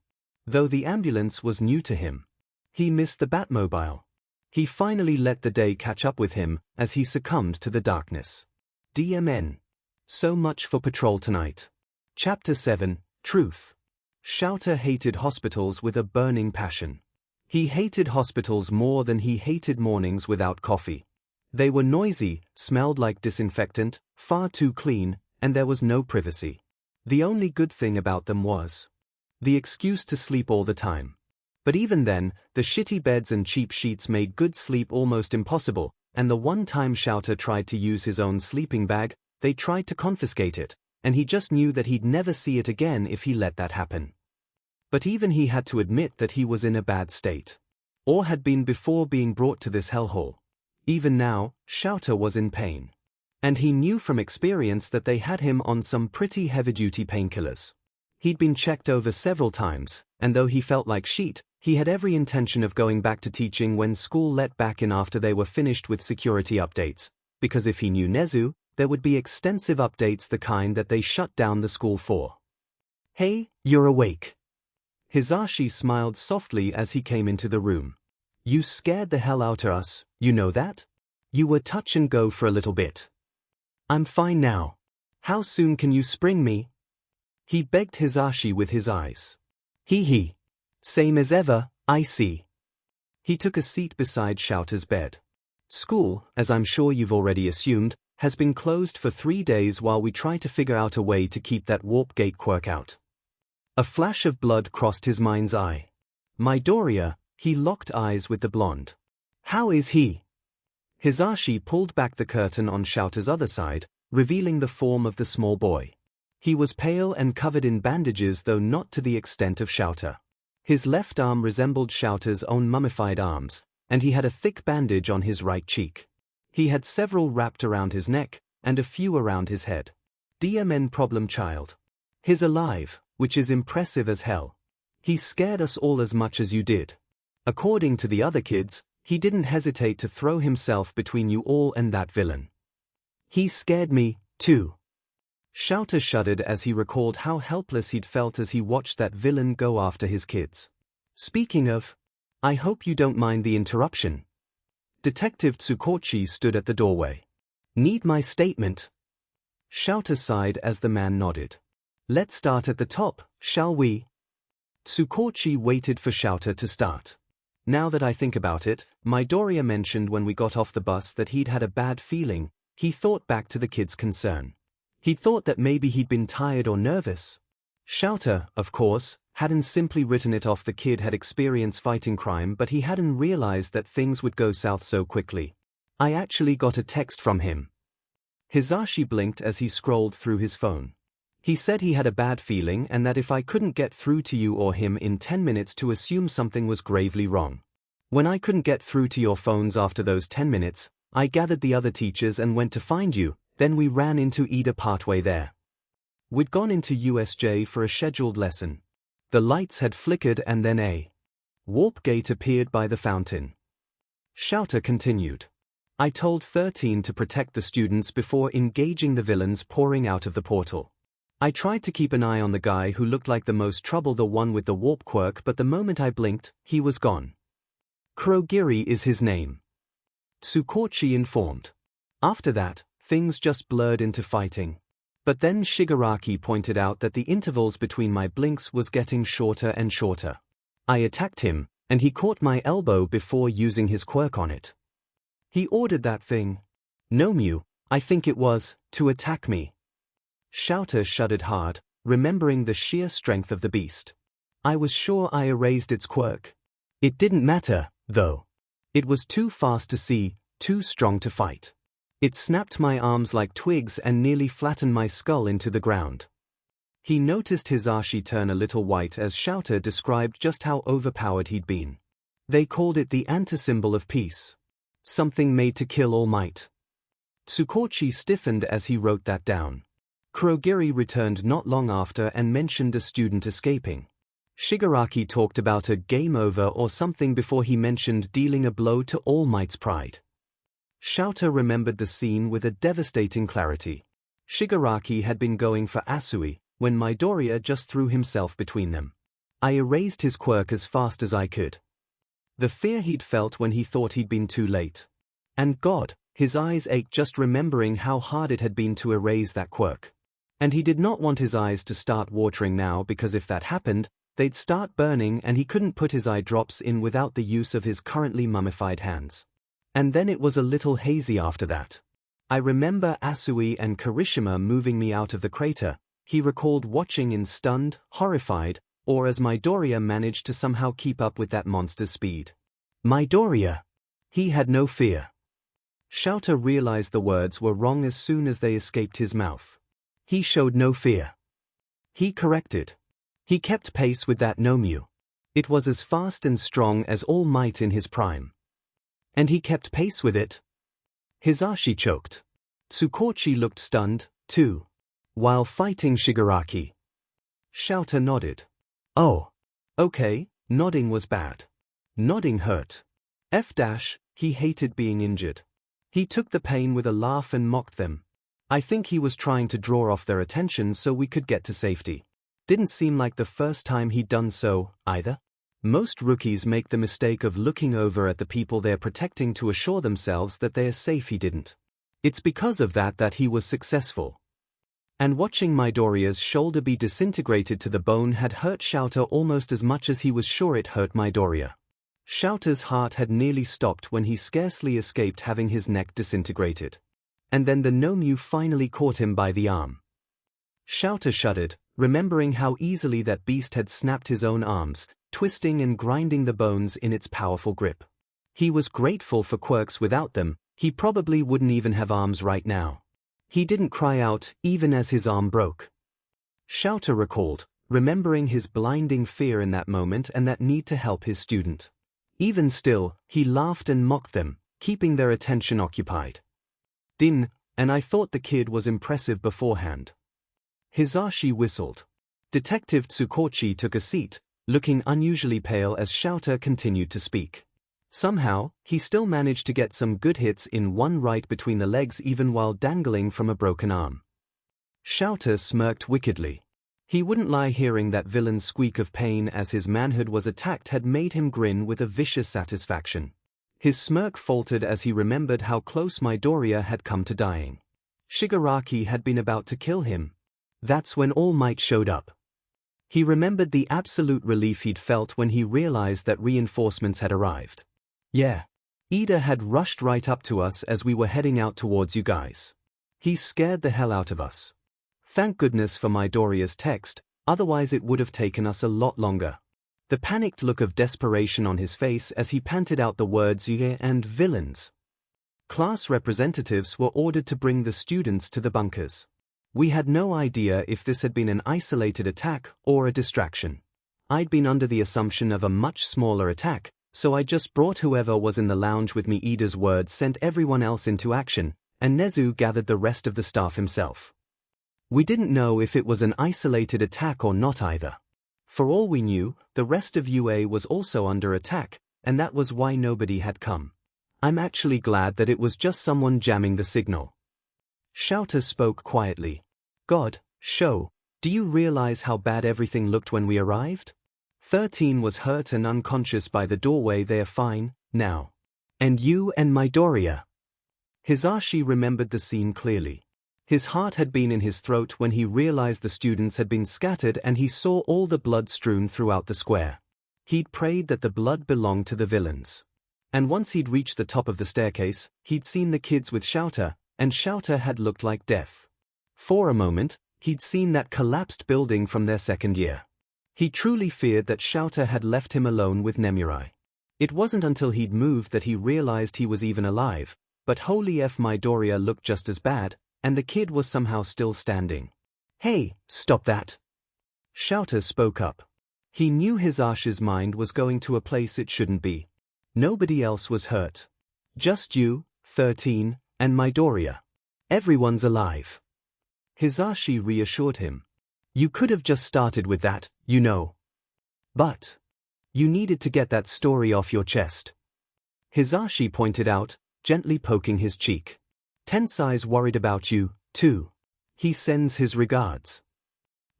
Though the ambulance was new to him. He missed the Batmobile. He finally let the day catch up with him as he succumbed to the darkness. DMN. So much for patrol tonight. Chapter 7, Truth. Shouter hated hospitals with a burning passion. He hated hospitals more than he hated mornings without coffee. They were noisy, smelled like disinfectant, far too clean, and there was no privacy. The only good thing about them was the excuse to sleep all the time. But even then, the shitty beds and cheap sheets made good sleep almost impossible, and the one time Shouter tried to use his own sleeping bag, they tried to confiscate it, and he just knew that he'd never see it again if he let that happen. But even he had to admit that he was in a bad state. Or had been before being brought to this hellhole. Even now, Shouter was in pain. And he knew from experience that they had him on some pretty heavy-duty painkillers. He'd been checked over several times, and though he felt like shit, he had every intention of going back to teaching when school let back in after they were finished with security updates, because if he knew Nezu, there would be extensive updates, the kind that they shut down the school for. "Hey, you're awake." Hisashi smiled softly as he came into the room. "You scared the hell out of us, you know that? You were touch and go for a little bit." "I'm fine now. How soon can you spring me?" he begged Hisashi with his eyes. He. Same as ever, I see." He took a seat beside Shouter's bed. "School, as I'm sure you've already assumed, has been closed for 3 days while we try to figure out a way to keep that warp gate quirk out." A flash of blood crossed his mind's eye. Midoriya, he locked eyes with the blonde. "How is he?" Hisashi pulled back the curtain on Shouter's other side, revealing the form of the small boy. He was pale and covered in bandages, though not to the extent of Shouter. His left arm resembled Shouter's own mummified arms, and he had a thick bandage on his right cheek. He had several wrapped around his neck, and a few around his head. DMN problem child. He's alive, which is impressive as hell. He scared us all as much as you did. According to the other kids, he didn't hesitate to throw himself between you all and that villain. He scared me, too. Shouter shuddered as he recalled how helpless he'd felt as he watched that villain go after his kids. Speaking of, I hope you don't mind the interruption. Detective Tsukochi stood at the doorway. Need my statement? Shouter sighed as the man nodded. Let's start at the top, shall we? Tsukochi waited for Shouter to start. Now that I think about it, Midoriya mentioned when we got off the bus that he'd had a bad feeling. He thought back to the kid's concern. He thought that maybe he'd been tired or nervous. Shouter, of course, hadn't simply written it off. The kid had experience fighting crime, but he hadn't realized that things would go south so quickly. I actually got a text from him. Hisashi blinked as he scrolled through his phone. He said he had a bad feeling and that if I couldn't get through to you or him in 10 minutes to assume something was gravely wrong. When I couldn't get through to your phones after those 10 minutes, I gathered the other teachers and went to find you, then we ran into Ida partway there. We'd gone into USJ for a scheduled lesson. The lights had flickered and then a warp gate appeared by the fountain. Shouter continued. I told 13 to protect the students before engaging the villains pouring out of the portal. I tried to keep an eye on the guy who looked like the most trouble, the one with the warp quirk, but the moment I blinked, he was gone. Kurogiri is his name. Tsukochi informed. After that, things just blurred into fighting. But then Shigaraki pointed out that the intervals between my blinks was getting shorter and shorter. I attacked him, and he caught my elbow before using his quirk on it. He ordered that thing, Nomu, I think it was, to attack me. Shouter shuddered hard, remembering the sheer strength of the beast. I was sure I erased its quirk. It didn't matter, though. It was too fast to see, too strong to fight. It snapped my arms like twigs and nearly flattened my skull into the ground. He noticed Hisashi turn a little white as Shouter described just how overpowered he'd been. They called it the anti-symbol of peace. Something made to kill all might. Tsukochi stiffened as he wrote that down. Kurogiri returned not long after and mentioned a student escaping. Shigaraki talked about a game over or something before he mentioned dealing a blow to All Might's pride. Shouter remembered the scene with a devastating clarity. Shigaraki had been going for Asui, when Midoriya just threw himself between them. I erased his quirk as fast as I could. The fear he'd felt when he thought he'd been too late. And God, his eyes ached just remembering how hard it had been to erase that quirk. And he did not want his eyes to start watering now, because if that happened, they'd start burning and he couldn't put his eye drops in without the use of his currently mummified hands. And then it was a little hazy after that. I remember Asui and Kirishima moving me out of the crater. He recalled watching in stunned, horrified, or as Midoriya managed to somehow keep up with that monster's speed. Midoriya! He had no fear. Shouter realized the words were wrong as soon as they escaped his mouth. He showed no fear. He corrected. He kept pace with that Nomyu. It was as fast and strong as All Might in his prime. And he kept pace with it. Hisashi choked. Tsukochi looked stunned, too. While fighting Shigaraki. Shouter nodded. Oh. Okay, nodding was bad. Nodding hurt. He hated being injured. He took the pain with a laugh and mocked them. I think he was trying to draw off their attention so we could get to safety. Didn't seem like the first time he'd done so, either. Most rookies make the mistake of looking over at the people they're protecting to assure themselves that they are safe. He didn't. It's because of that he was successful. And watching Midoriya's shoulder be disintegrated to the bone had hurt Shouter almost as much as he was sure it hurt Midoriya. Shouter's heart had nearly stopped when he scarcely escaped having his neck disintegrated. And then the Nomyu finally caught him by the arm. Shouter shuddered, remembering how easily that beast had snapped his own arms, twisting and grinding the bones in its powerful grip. He was grateful for quirks. Without them, he probably wouldn't even have arms right now. He didn't cry out, even as his arm broke. Shouter recalled, remembering his blinding fear in that moment and that need to help his student. Even still, he laughed and mocked them, keeping their attention occupied. And I thought the kid was impressive beforehand. Hisashi whistled. Detective Tsukochi took a seat, looking unusually pale as Shouter continued to speak. Somehow, he still managed to get some good hits in one right between the legs even while dangling from a broken arm. Shouter smirked wickedly. He wouldn't lie, hearing that villain's squeak of pain as his manhood was attacked had made him grin with a vicious satisfaction. His smirk faltered as he remembered how close Midoriya had come to dying. Shigaraki had been about to kill him. That's when All Might showed up. He remembered the absolute relief he'd felt when he realized that reinforcements had arrived. Yeah. Ida had rushed right up to us as we were heading out towards you guys. He scared the hell out of us. Thank goodness for Midoriya's text, otherwise it would have taken us a lot longer. The panicked look of desperation on his face as he panted out the words "yeah" and "villains." Class representatives were ordered to bring the students to the bunkers. We had no idea if this had been an isolated attack or a distraction. I'd been under the assumption of a much smaller attack, so I just brought whoever was in the lounge with me. Ida's words sent everyone else into action, and Nezu gathered the rest of the staff himself. We didn't know if it was an isolated attack or not either. For all we knew, the rest of UA was also under attack, and that was why nobody had come. I'm actually glad that it was just someone jamming the signal. Shouter spoke quietly. God, Sho, do you realize how bad everything looked when we arrived? 13 was hurt and unconscious by the doorway. They're fine, now. And you and Midoriya. Hisashi remembered the scene clearly. His heart had been in his throat when he realized the students had been scattered and he saw all the blood strewn throughout the square. He'd prayed that the blood belonged to the villains. And once he'd reached the top of the staircase, he'd seen the kids with Shouter, and Shouter had looked like death. For a moment, he'd seen that collapsed building from their second year. He truly feared that Shouter had left him alone with Nemurai. It wasn't until he'd moved that he realized he was even alive, but holy F, Midoriya looked just as bad, and the kid was somehow still standing. Hey, stop that! Shouter spoke up. He knew Hisashi's mind was going to a place it shouldn't be. Nobody else was hurt. Just you, 13, and Midoriya. Everyone's alive. Hisashi reassured him. You could have just started with that, you know. But you needed to get that story off your chest. Hisashi pointed out, gently poking his cheek. Tensai's worried about you, too. He sends his regards.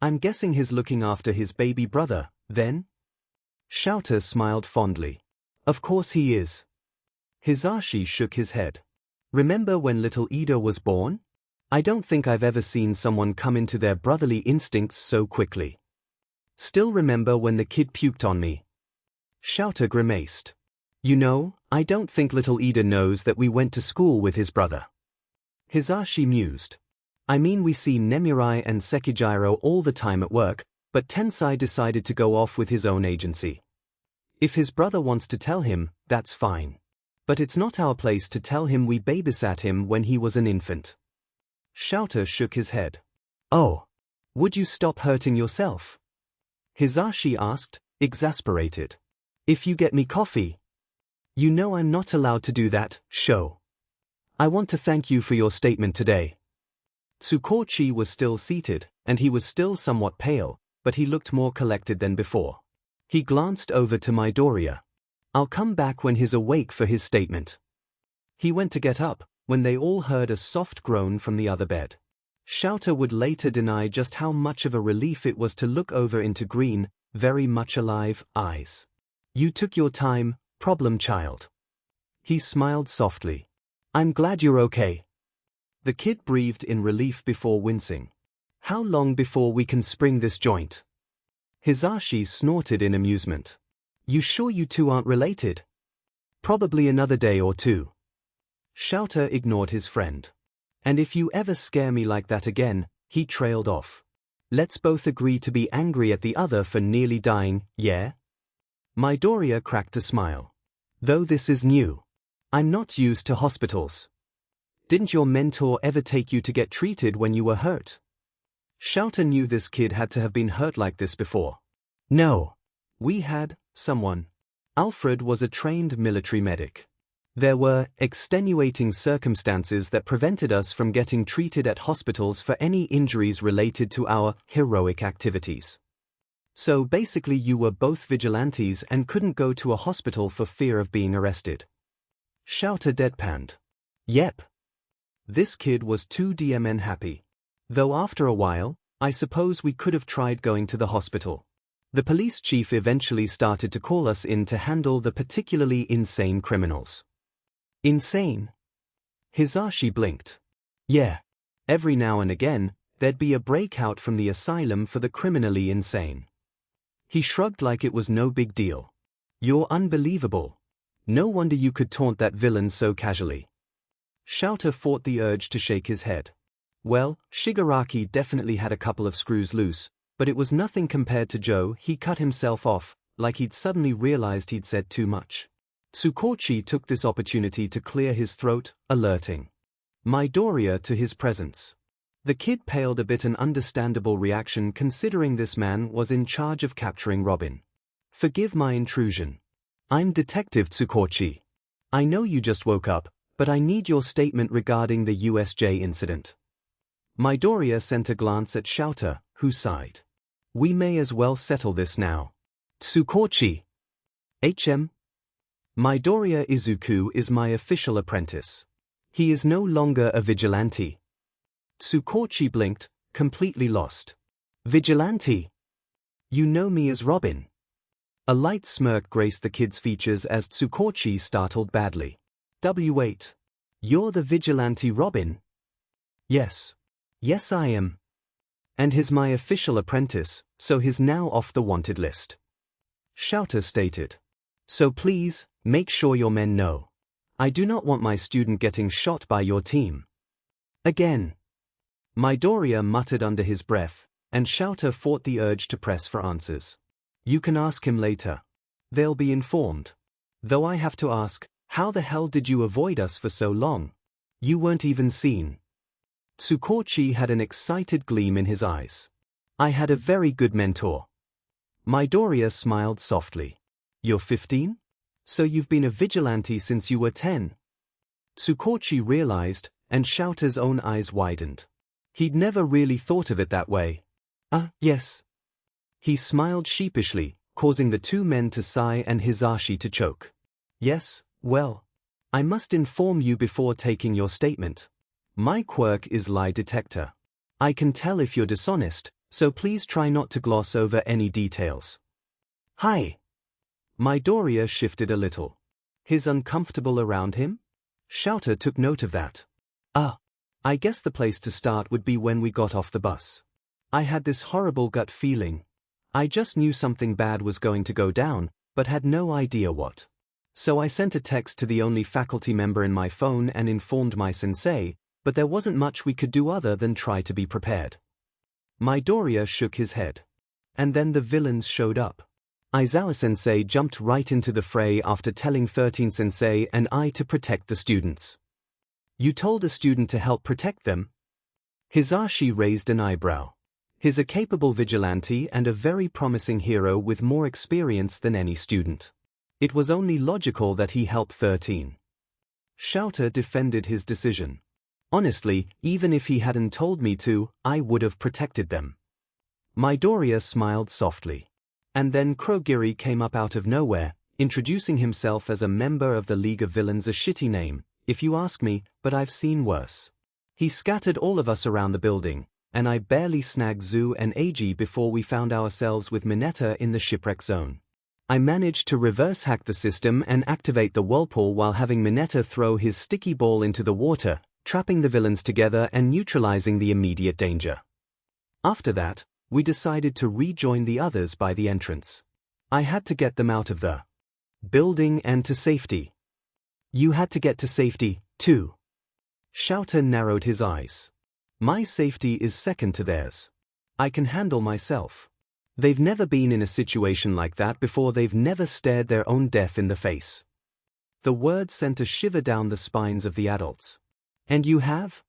I'm guessing he's looking after his baby brother, then? Shouter smiled fondly. Of course he is. Hisashi shook his head. Remember when little Ida was born? I don't think I've ever seen someone come into their brotherly instincts so quickly. Still remember when the kid puked on me? Shouter grimaced. You know, I don't think little Ida knows that we went to school with his brother. Hisashi mused. I mean, we see Nemurai and Sekijiro all the time at work, but Tensai decided to go off with his own agency. If his brother wants to tell him, that's fine. But it's not our place to tell him we babysat him when he was an infant. Shouter shook his head. Oh. Would you stop hurting yourself? Hisashi asked, exasperated. If you get me coffee. You know I'm not allowed to do that, Sho. I want to thank you for your statement today. Tsukochi was still seated, and he was still somewhat pale, but he looked more collected than before. He glanced over to Midoriya. I'll come back when he's awake for his statement. He went to get up, when they all heard a soft groan from the other bed. Shouter would later deny just how much of a relief it was to look over into green, very much alive, eyes. You took your time, problem child. He smiled softly. I'm glad you're okay. The kid breathed in relief before wincing. How long before we can spring this joint? Hisashi snorted in amusement. You sure you two aren't related? Probably another day or two. Shouter ignored his friend. And if you ever scare me like that again, he trailed off. Let's both agree to be angry at the other for nearly dying, yeah? Midoriya cracked a smile. Though this is new. I'm not used to hospitals. Didn't your mentor ever take you to get treated when you were hurt? Shouter knew this kid had to have been hurt like this before. No. We had someone. Alfred was a trained military medic. There were extenuating circumstances that prevented us from getting treated at hospitals for any injuries related to our heroic activities. So basically you were both vigilantes and couldn't go to a hospital for fear of being arrested. Shouter deadpanned. Yep. This kid was too DMN happy. Though after a while, I suppose we could have tried going to the hospital. The police chief eventually started to call us in to handle the particularly insane criminals. Insane? Hisashi blinked. Yeah. Every now and again, there'd be a breakout from the asylum for the criminally insane. He shrugged like it was no big deal. You're unbelievable. No wonder you could taunt that villain so casually. Shouter fought the urge to shake his head. Well, Shigaraki definitely had a couple of screws loose, but it was nothing compared to Joe. He cut himself off, like he'd suddenly realized he'd said too much. Tsukochi took this opportunity to clear his throat, alerting Midoriya to his presence. The kid paled a bit, an understandable reaction considering this man was in charge of capturing Robin. Forgive my intrusion. I'm Detective Tsukochi. I know you just woke up, but I need your statement regarding the USJ incident. Midoriya sent a glance at Shouter, who sighed. We may as well settle this now. Tsukochi. HM. Midoriya Izuku is my official apprentice. He is no longer a vigilante. Tsukochi blinked, completely lost. Vigilante? You know me as Robin. A light smirk graced the kid's features as Tsukochi startled badly. W8. You're the vigilante Robin? Yes. Yes I am. And he's my official apprentice, so he's now off the wanted list. Shouter stated. So please, make sure your men know. I do not want my student getting shot by your team. Again. Midoriya muttered under his breath, and Shouter fought the urge to press for answers. You can ask him later. They'll be informed. Though I have to ask, how the hell did you avoid us for so long? You weren't even seen. Tsukochi had an excited gleam in his eyes. I had a very good mentor. Midoriya smiled softly. You're 15? So you've been a vigilante since you were 10? Tsukochi realized, and Shouter's own eyes widened. He'd never really thought of it that way. Yes. He smiled sheepishly, causing the two men to sigh and Hisashi to choke. Yes, well. I must inform you before taking your statement. My quirk is lie detector. I can tell if you're dishonest, so please try not to gloss over any details. Hi. Midoriya shifted a little. His uncomfortable around him? Shouter took note of that. I guess the place to start would be when we got off the bus. I had this horrible gut feeling. I just knew something bad was going to go down, but had no idea what. So I sent a text to the only faculty member in my phone and informed my sensei, but there wasn't much we could do other than try to be prepared. Midoriya shook his head. And then the villains showed up. Aizawa-sensei jumped right into the fray after telling 13-sensei and I to protect the students. You told a student to help protect them? Hisashi raised an eyebrow. He's a capable vigilante and a very promising hero with more experience than any student. It was only logical that he help 13. Shouter defended his decision. Honestly, even if he hadn't told me to, I would have protected them. Midoriya smiled softly. And then Kurogiri came up out of nowhere, introducing himself as a member of the League of Villains, a shitty name, if you ask me, but I've seen worse. He scattered all of us around the building, and I barely snagged Zu and Eiji before we found ourselves with Mineta in the shipwreck zone. I managed to reverse hack the system and activate the whirlpool while having Mineta throw his sticky ball into the water, trapping the villains together and neutralizing the immediate danger. After that, we decided to rejoin the others by the entrance. I had to get them out of the building and to safety. You had to get to safety, too. Shouter narrowed his eyes. My safety is second to theirs. I can handle myself. They've never been in a situation like that before. They've never stared their own death in the face. The words sent a shiver down the spines of the adults. And you have?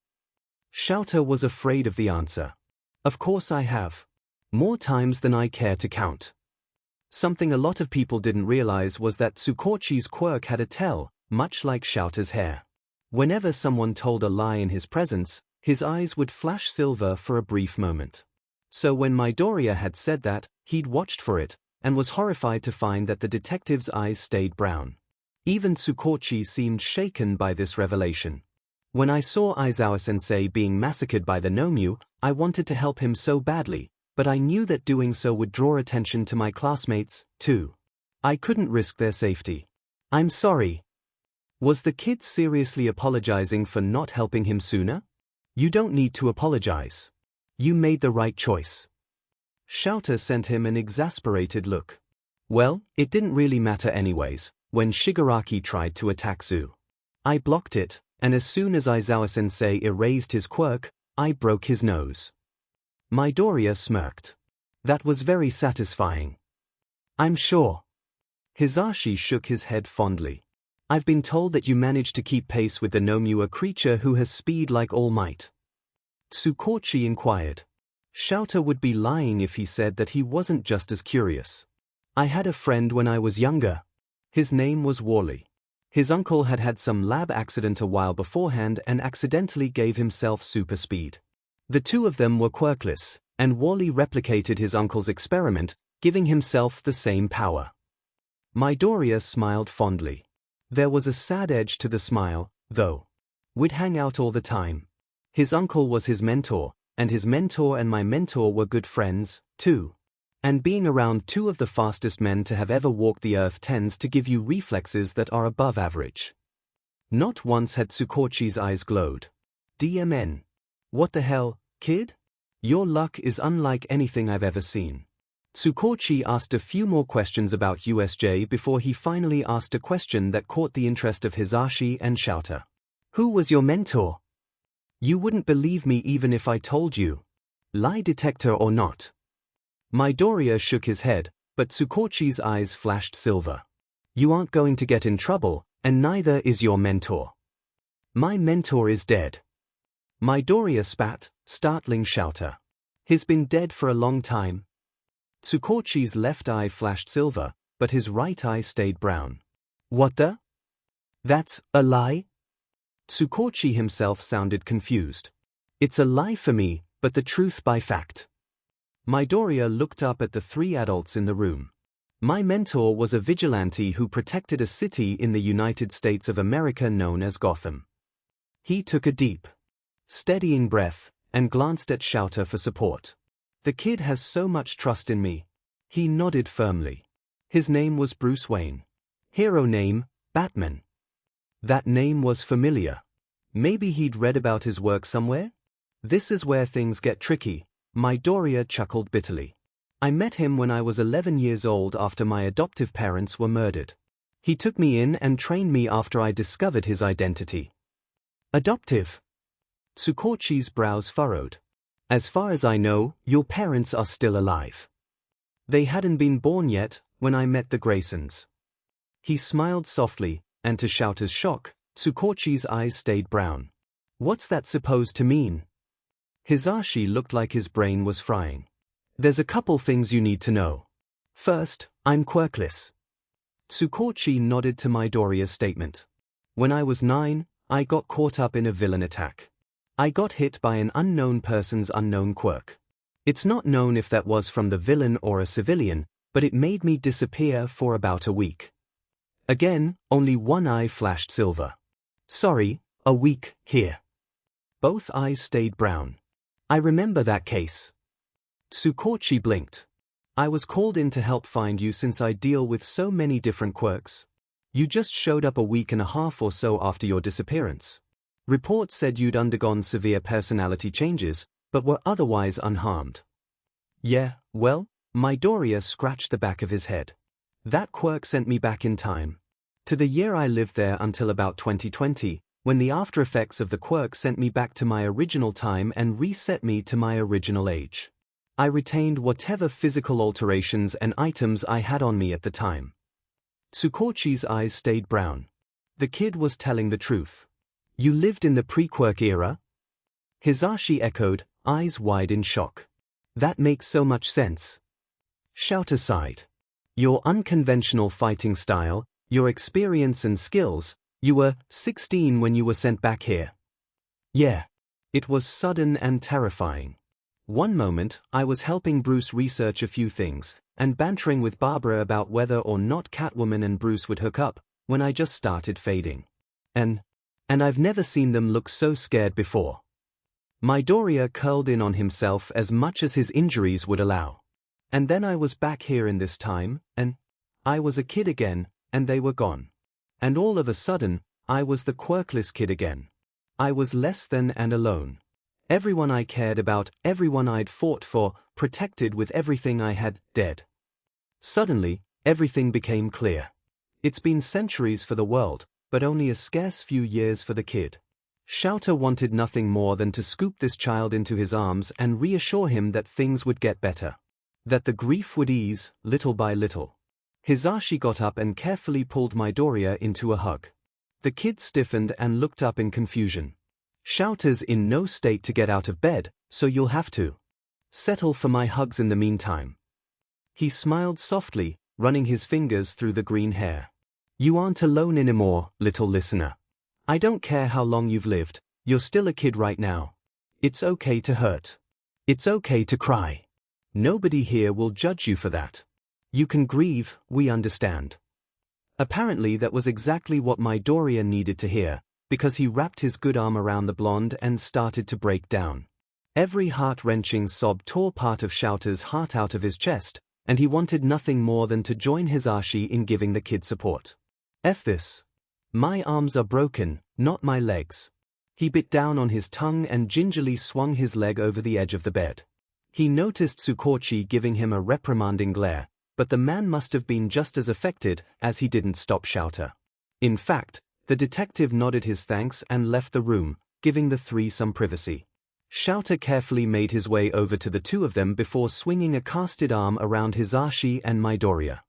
Shouter was afraid of the answer. Of course I have. More times than I care to count. Something a lot of people didn't realize was that Tsukochi's quirk had a tell, much like Shouter's hair. Whenever someone told a lie in his presence, his eyes would flash silver for a brief moment. So when Midoriya had said that, he'd watched for it, and was horrified to find that the detective's eyes stayed brown. Even Tsukochi seemed shaken by this revelation. When I saw Aizawa-sensei being massacred by the Nomyu, I wanted to help him so badly, but I knew that doing so would draw attention to my classmates, too. I couldn't risk their safety. I'm sorry. Was the kid seriously apologizing for not helping him sooner? You don't need to apologize. You made the right choice. Shouter sent him an exasperated look. Well, it didn't really matter anyways, when Shigaraki tried to attack Zu. I blocked it, and as soon as Aizawa-sensei erased his quirk, I broke his nose. Midoriya smirked. That was very satisfying. I'm sure. Hisashi shook his head fondly. I've been told that you managed to keep pace with the Nomyu, a creature who has speed like All Might. Tsukochi inquired. Shouter would be lying if he said that he wasn't just as curious. I had a friend when I was younger. His name was Wally. His uncle had had some lab accident a while beforehand and accidentally gave himself super speed. The two of them were quirkless, and Wally replicated his uncle's experiment, giving himself the same power. Midoriya smiled fondly. There was a sad edge to the smile, though. We'd hang out all the time. His uncle was his mentor, and his mentor and my mentor were good friends, too. And being around two of the fastest men to have ever walked the earth tends to give you reflexes that are above average. Not once had Tsukochi's eyes glowed. DMN. What the hell, kid? Your luck is unlike anything I've ever seen. Tsukochi asked a few more questions about USJ before he finally asked a question that caught the interest of Hisashi and Shouter. Who was your mentor? You wouldn't believe me even if I told you. Lie detector or not. Midoriya shook his head, but Tsukochi's eyes flashed silver. You aren't going to get in trouble, and neither is your mentor. My mentor is dead. Midoriya spat, startling Shouter. He's been dead for a long time. Tsukochi's left eye flashed silver, but his right eye stayed brown. What the? That's a lie? Tsukochi himself sounded confused. It's a lie for me, but the truth by fact. Midoriya looked up at the three adults in the room. My mentor was a vigilante who protected a city in the United States of America known as Gotham. He took a deep, steadying breath, and glanced at Shouter for support. The kid has so much trust in me. He nodded firmly. His name was Bruce Wayne. Hero name, Batman. That name was familiar. Maybe he'd read about his work somewhere? This is where things get tricky. Midoriya chuckled bitterly. I met him when I was 11 years old after my adoptive parents were murdered. He took me in and trained me after I discovered his identity. Adoptive? Tsukochi's brows furrowed. As far as I know, your parents are still alive. They hadn't been born yet, when I met the Graysons. He smiled softly, and to Shouter's shock, Tsukochi's eyes stayed brown. What's that supposed to mean? Hisashi looked like his brain was frying. There's a couple things you need to know. First, I'm quirkless. Tsukochi nodded to Midoriya's statement. When I was 9, I got caught up in a villain attack. I got hit by an unknown person's unknown quirk. It's not known if that was from the villain or a civilian, but it made me disappear for about a week. Again, only one eye flashed silver. Sorry, a week, here. Both eyes stayed brown. I remember that case. Tsukochi blinked. I was called in to help find you since I deal with so many different quirks. You just showed up a week and a half or so after your disappearance. Reports said you'd undergone severe personality changes, but were otherwise unharmed. Yeah, well, Midoriya scratched the back of his head. That quirk sent me back in time. To the year I lived there until about 2020, when the after effects of the quirk sent me back to my original time and reset me to my original age. I retained whatever physical alterations and items I had on me at the time. Tsukochi's eyes stayed brown. The kid was telling the truth. You lived in the pre-quirk era? Hisashi echoed, eyes wide in shock. That makes so much sense. Shouter sighed. Your unconventional fighting style, your experience and skills, you were 16 when you were sent back here. Yeah. It was sudden and terrifying. One moment, I was helping Bruce research a few things, and bantering with Barbara about whether or not Catwoman and Bruce would hook up, when I just started fading. And I've never seen them look so scared before. Midoriya curled in on himself as much as his injuries would allow. And then I was back here in this time, and I was a kid again, and they were gone. And all of a sudden, I was the quirkless kid again. I was less than and alone. Everyone I cared about, everyone I'd fought for, protected with everything I had, dead. Suddenly, everything became clear. It's been centuries for the world, but only a scarce few years for the kid. Shouter wanted nothing more than to scoop this child into his arms and reassure him that things would get better. That the grief would ease, little by little. Hisashi got up and carefully pulled Midoriya into a hug. The kid stiffened and looked up in confusion. Shouter's in no state to get out of bed, so you'll have to settle for my hugs in the meantime. He smiled softly, running his fingers through the green hair. You aren't alone anymore, little listener. I don't care how long you've lived, you're still a kid right now. It's okay to hurt. It's okay to cry. Nobody here will judge you for that. You can grieve, we understand. Apparently that was exactly what Midoriya needed to hear, because he wrapped his good arm around the blonde and started to break down. Every heart-wrenching sob tore part of Shouter's heart out of his chest, and he wanted nothing more than to join Hisashi in giving the kid support. F this. My arms are broken, not my legs. He bit down on his tongue and gingerly swung his leg over the edge of the bed. He noticed Tsukochi giving him a reprimanding glare, but the man must have been just as affected as he didn't stop Shouter. In fact, the detective nodded his thanks and left the room, giving the three some privacy. Shouter carefully made his way over to the two of them before swinging a casted arm around Hisashi and Midoriya.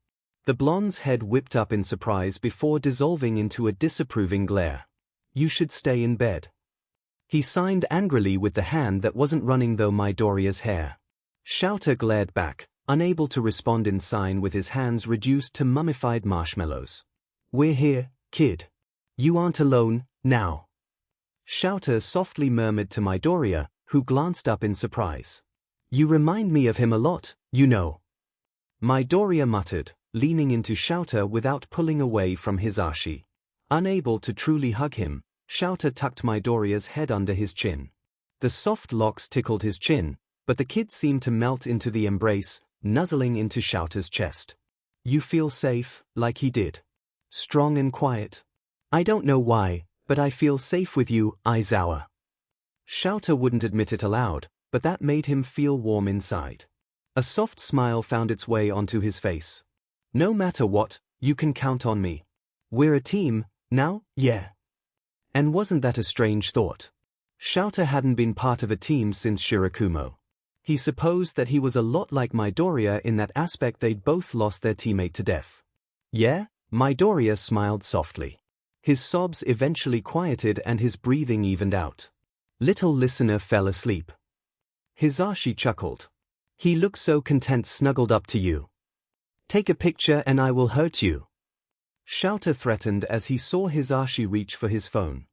The blonde's head whipped up in surprise before dissolving into a disapproving glare. You should stay in bed. He signed angrily with the hand that wasn't running though Midoriya's hair. Shouter glared back, unable to respond in sign with his hands reduced to mummified marshmallows. We're here, kid. You aren't alone, now. Shouter softly murmured to Midoriya, who glanced up in surprise. You remind me of him a lot, you know. Midoriya muttered, leaning into Shouter without pulling away from Hisashi. Unable to truly hug him, Shouter tucked Midoriya's head under his chin. The soft locks tickled his chin, but the kid seemed to melt into the embrace, nuzzling into Shouter's chest. You feel safe, like he did. Strong and quiet. I don't know why, but I feel safe with you, Aizawa. Shouter wouldn't admit it aloud, but that made him feel warm inside. A soft smile found its way onto his face. No matter what, you can count on me. We're a team, now, yeah. And wasn't that a strange thought? Shouter hadn't been part of a team since Shirakumo. He supposed that he was a lot like Midoriya in that aspect. They'd both lost their teammate to death. Yeah? Midoriya smiled softly. His sobs eventually quieted and his breathing evened out. Little listener fell asleep. Hisashi chuckled. He looks so content snuggled up to you. Take a picture and I will hurt you. Shouter threatened as he saw Hisashi reach for his phone.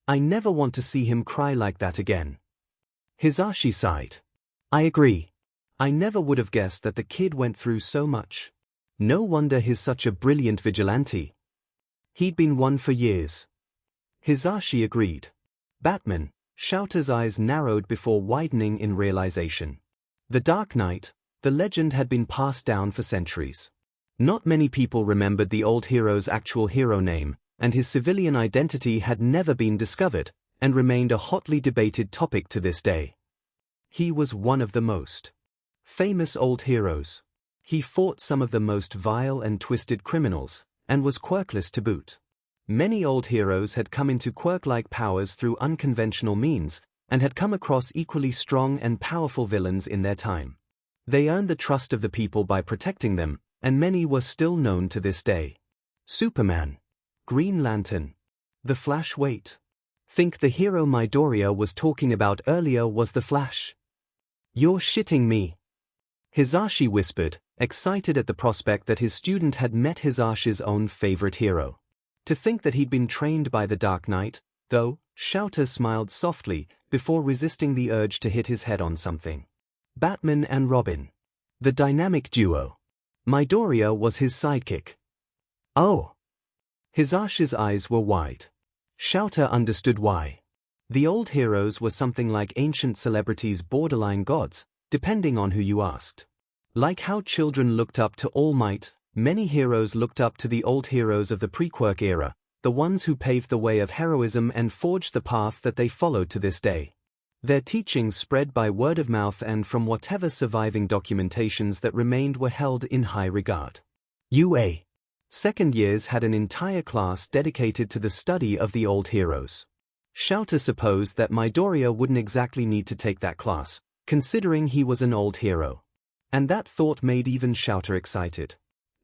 I never want to see him cry like that again. Hisashi sighed. I agree. I never would have guessed that the kid went through so much. No wonder he's such a brilliant vigilante. He'd been one for years. Hisashi agreed. Batman, Shouter's eyes narrowed before widening in realization. The Dark Knight, the legend had been passed down for centuries. Not many people remembered the old hero's actual hero name, and his civilian identity had never been discovered, and remained a hotly debated topic to this day. He was one of the most famous old heroes. He fought some of the most vile and twisted criminals, and was quirkless to boot. Many old heroes had come into quirk-like powers through unconventional means, and had come across equally strong and powerful villains in their time. They earned the trust of the people by protecting them, and many were still known to this day. Superman, Green Lantern, The Flash. Wait. Think the hero Midoriya was talking about earlier was the Flash? You're shitting me. Hisashi whispered, excited at the prospect that his student had met Hisashi's own favorite hero. To think that he'd been trained by the Dark Knight, though, Shouter smiled softly, before resisting the urge to hit his head on something. Batman and Robin. The dynamic duo. Midoriya was his sidekick. Oh. Hisashi's eyes were wide. Shouter understood why. The old heroes were something like ancient celebrities, borderline gods, depending on who you asked. Like how children looked up to All Might, many heroes looked up to the old heroes of the pre-Quirk era, the ones who paved the way of heroism and forged the path that they followed to this day. Their teachings spread by word of mouth and from whatever surviving documentations that remained were held in high regard. UA. Second years had an entire class dedicated to the study of the old heroes. Shouter supposed that Midoriya wouldn't exactly need to take that class, considering he was an old hero. And that thought made even Shouter excited.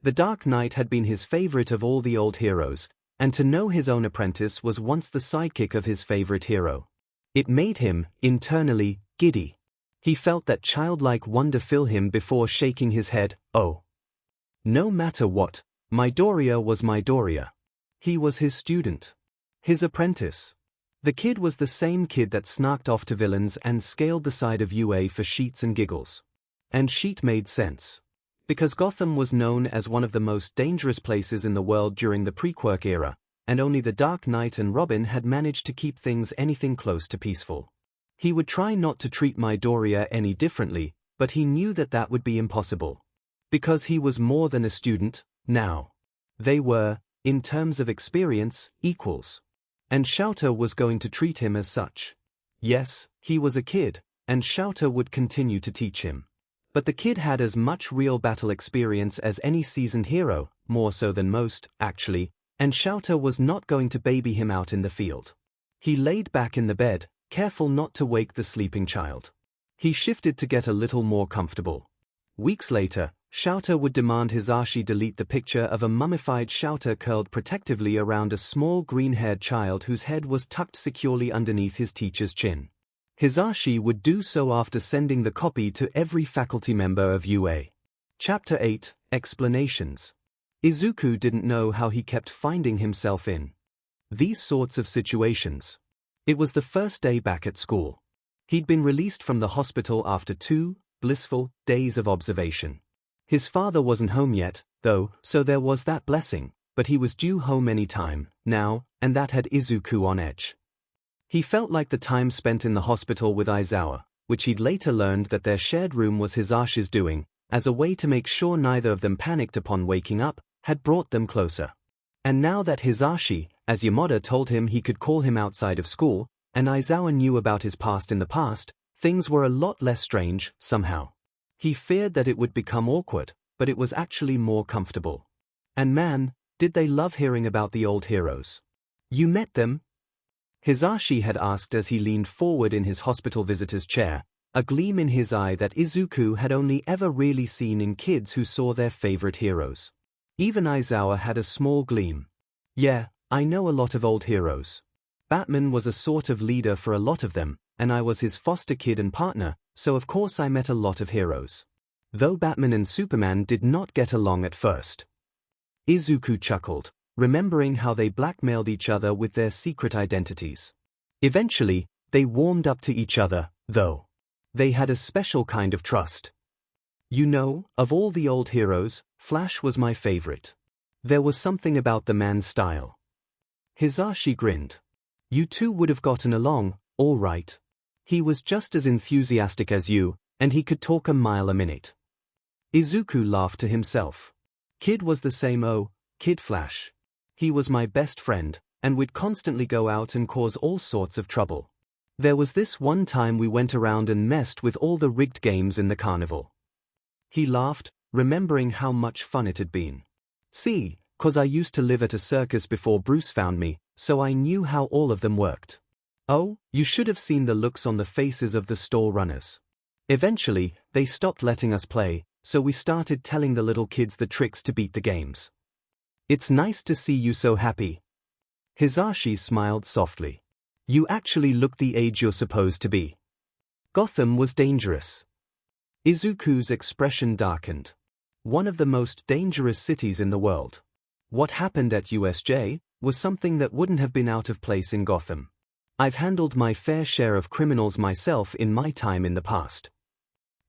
The Dark Knight had been his favorite of all the old heroes, and to know his own apprentice was once the sidekick of his favorite hero. It made him, internally, giddy. He felt that childlike wonder fill him before shaking his head. Oh. No matter what, Midoriya was Midoriya. He was his student. His apprentice. The kid was the same kid that snarked off to villains and scaled the side of UA for sheets and giggles. And sheet made sense. Because Gotham was known as one of the most dangerous places in the world during the pre-Quirk era, and only the Dark Knight and Robin had managed to keep things anything close to peaceful. He would try not to treat Midoriya any differently, but he knew that that would be impossible. Because he was more than a student, now. They were, in terms of experience, equals. And Shouter was going to treat him as such. Yes, he was a kid, and Shouter would continue to teach him. But the kid had as much real battle experience as any seasoned hero, more so than most, actually, and Shouter was not going to baby him out in the field. He laid back in the bed, careful not to wake the sleeping child. He shifted to get a little more comfortable. Weeks later, Shouter would demand Hisashi delete the picture of a mummified Shouter curled protectively around a small green-haired child whose head was tucked securely underneath his teacher's chin. Hisashi would do so after sending the copy to every faculty member of UA. Chapter 8, Explanations. Izuku didn't know how he kept finding himself in these sorts of situations. It was the first day back at school. He'd been released from the hospital after 2 blissful days of observation. His father wasn't home yet, though, so there was that blessing, but he was due home any time, now, and that had Izuku on edge. He felt like the time spent in the hospital with Aizawa, which he'd later learned that their shared room was Hisashi's doing, as a way to make sure neither of them panicked upon waking up, had brought them closer. And now that Hisashi, as Yamada told him he could call him outside of school, and Aizawa knew about his past in the past, things were a lot less strange, somehow. He feared that it would become awkward, but it was actually more comfortable. And man, did they love hearing about the old heroes. You met them? Hisashi had asked as he leaned forward in his hospital visitor's chair, a gleam in his eye that Izuku had only ever really seen in kids who saw their favorite heroes. Even Aizawa had a small gleam. Yeah, I know a lot of old heroes. Batman was a sort of leader for a lot of them, and I was his foster kid and partner, so of course I met a lot of heroes. Though Batman and Superman did not get along at first. Izuku chuckled, remembering how they blackmailed each other with their secret identities. Eventually, they warmed up to each other, though. They had a special kind of trust. You know, of all the old heroes, Flash was my favorite. There was something about the man's style. Hisashi grinned. You two would have gotten along, all right. He was just as enthusiastic as you, and he could talk a mile a minute. Izuku laughed to himself. Kid was the same Kid Flash. He was my best friend, and we'd constantly go out and cause all sorts of trouble. There was this one time we went around and messed with all the rigged games in the carnival. He laughed, remembering how much fun it had been. See, 'cause I used to live at a circus before Bruce found me, so I knew how all of them worked. Oh, you should have seen the looks on the faces of the store runners. Eventually, they stopped letting us play, so we started telling the little kids the tricks to beat the games. It's nice to see you so happy. Hisashi smiled softly. You actually look the age you're supposed to be. Gotham was dangerous. Izuku's expression darkened. One of the most dangerous cities in the world. What happened at USJ was something that wouldn't have been out of place in Gotham. I've handled my fair share of criminals myself in my time in the past.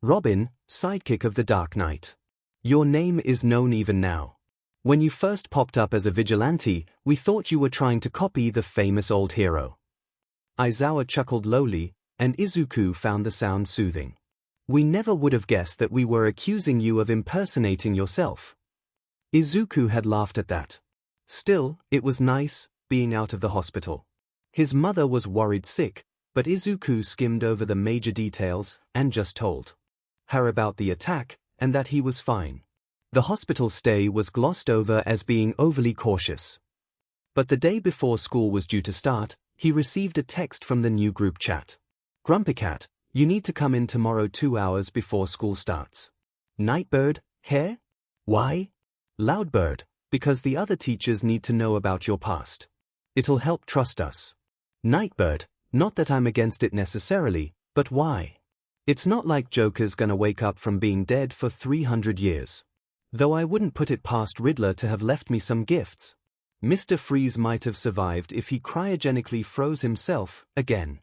Robin, sidekick of the Dark Knight. Your name is known even now. When you first popped up as a vigilante, we thought you were trying to copy the famous old hero. Aizawa chuckled lowly, and Izuku found the sound soothing. We never would have guessed that we were accusing you of impersonating yourself. Izuku had laughed at that. Still, it was nice, being out of the hospital. His mother was worried sick, but Izuku skimmed over the major details and just told her about the attack and that he was fine. The hospital stay was glossed over as being overly cautious. But the day before school was due to start, he received a text from the new group chat. Grumpy Cat, you need to come in tomorrow 2 hours before school starts. Nightbird, hair? Why? Loudbird, because the other teachers need to know about your past. It'll help trust us. Nightbird, not that I'm against it necessarily, but why? It's not like Joker's gonna wake up from being dead for 300 years. Though I wouldn't put it past Riddler to have left me some gifts. Mr. Freeze might have survived if he cryogenically froze himself again.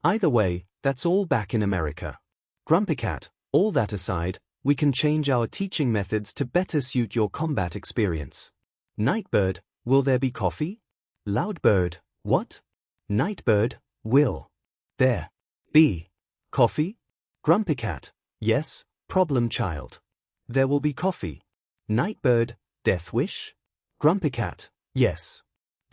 Either way, that's all back in America. Grumpy Cat, all that aside, we can change our teaching methods to better suit your combat experience. Nightbird, will there be coffee? Loudbird, what? Nightbird, will there be coffee? Grumpy Cat, yes, problem child. There will be coffee. Nightbird, Death Wish? Grumpy Cat, yes.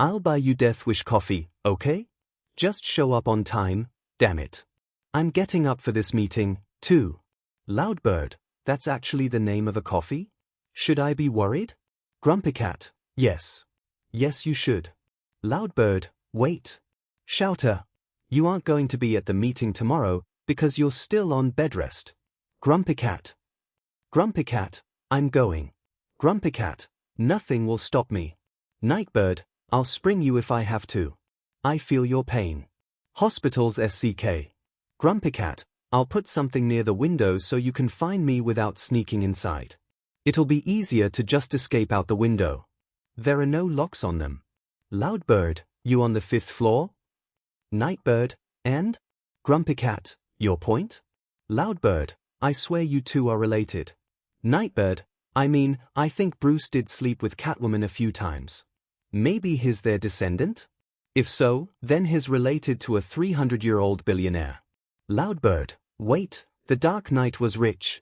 I'll buy you Death Wish coffee, okay? Just show up on time, damn it. I'm getting up for this meeting, too. Loudbird, that's actually the name of a coffee? Should I be worried? Grumpy Cat, yes. Yes you should. Loudbird, wait. Shouter, you aren't going to be at the meeting tomorrow because you're still on bed rest. Grumpy Cat. Grumpy Cat, I'm going. Grumpy Cat, nothing will stop me. Nightbird, I'll spring you if I have to. I feel your pain. Hospitals SCK. Grumpy Cat, I'll put something near the window so you can find me without sneaking inside. It'll be easier to just escape out the window. There are no locks on them. Loudbird, you on the 5th floor? Nightbird, and? Grumpy Cat, your point? Loudbird, I swear you two are related. Nightbird, I think Bruce did sleep with Catwoman a few times. Maybe he's their descendant? If so, then he's related to a 300-year-old billionaire. Loudbird, wait, the Dark Knight was rich.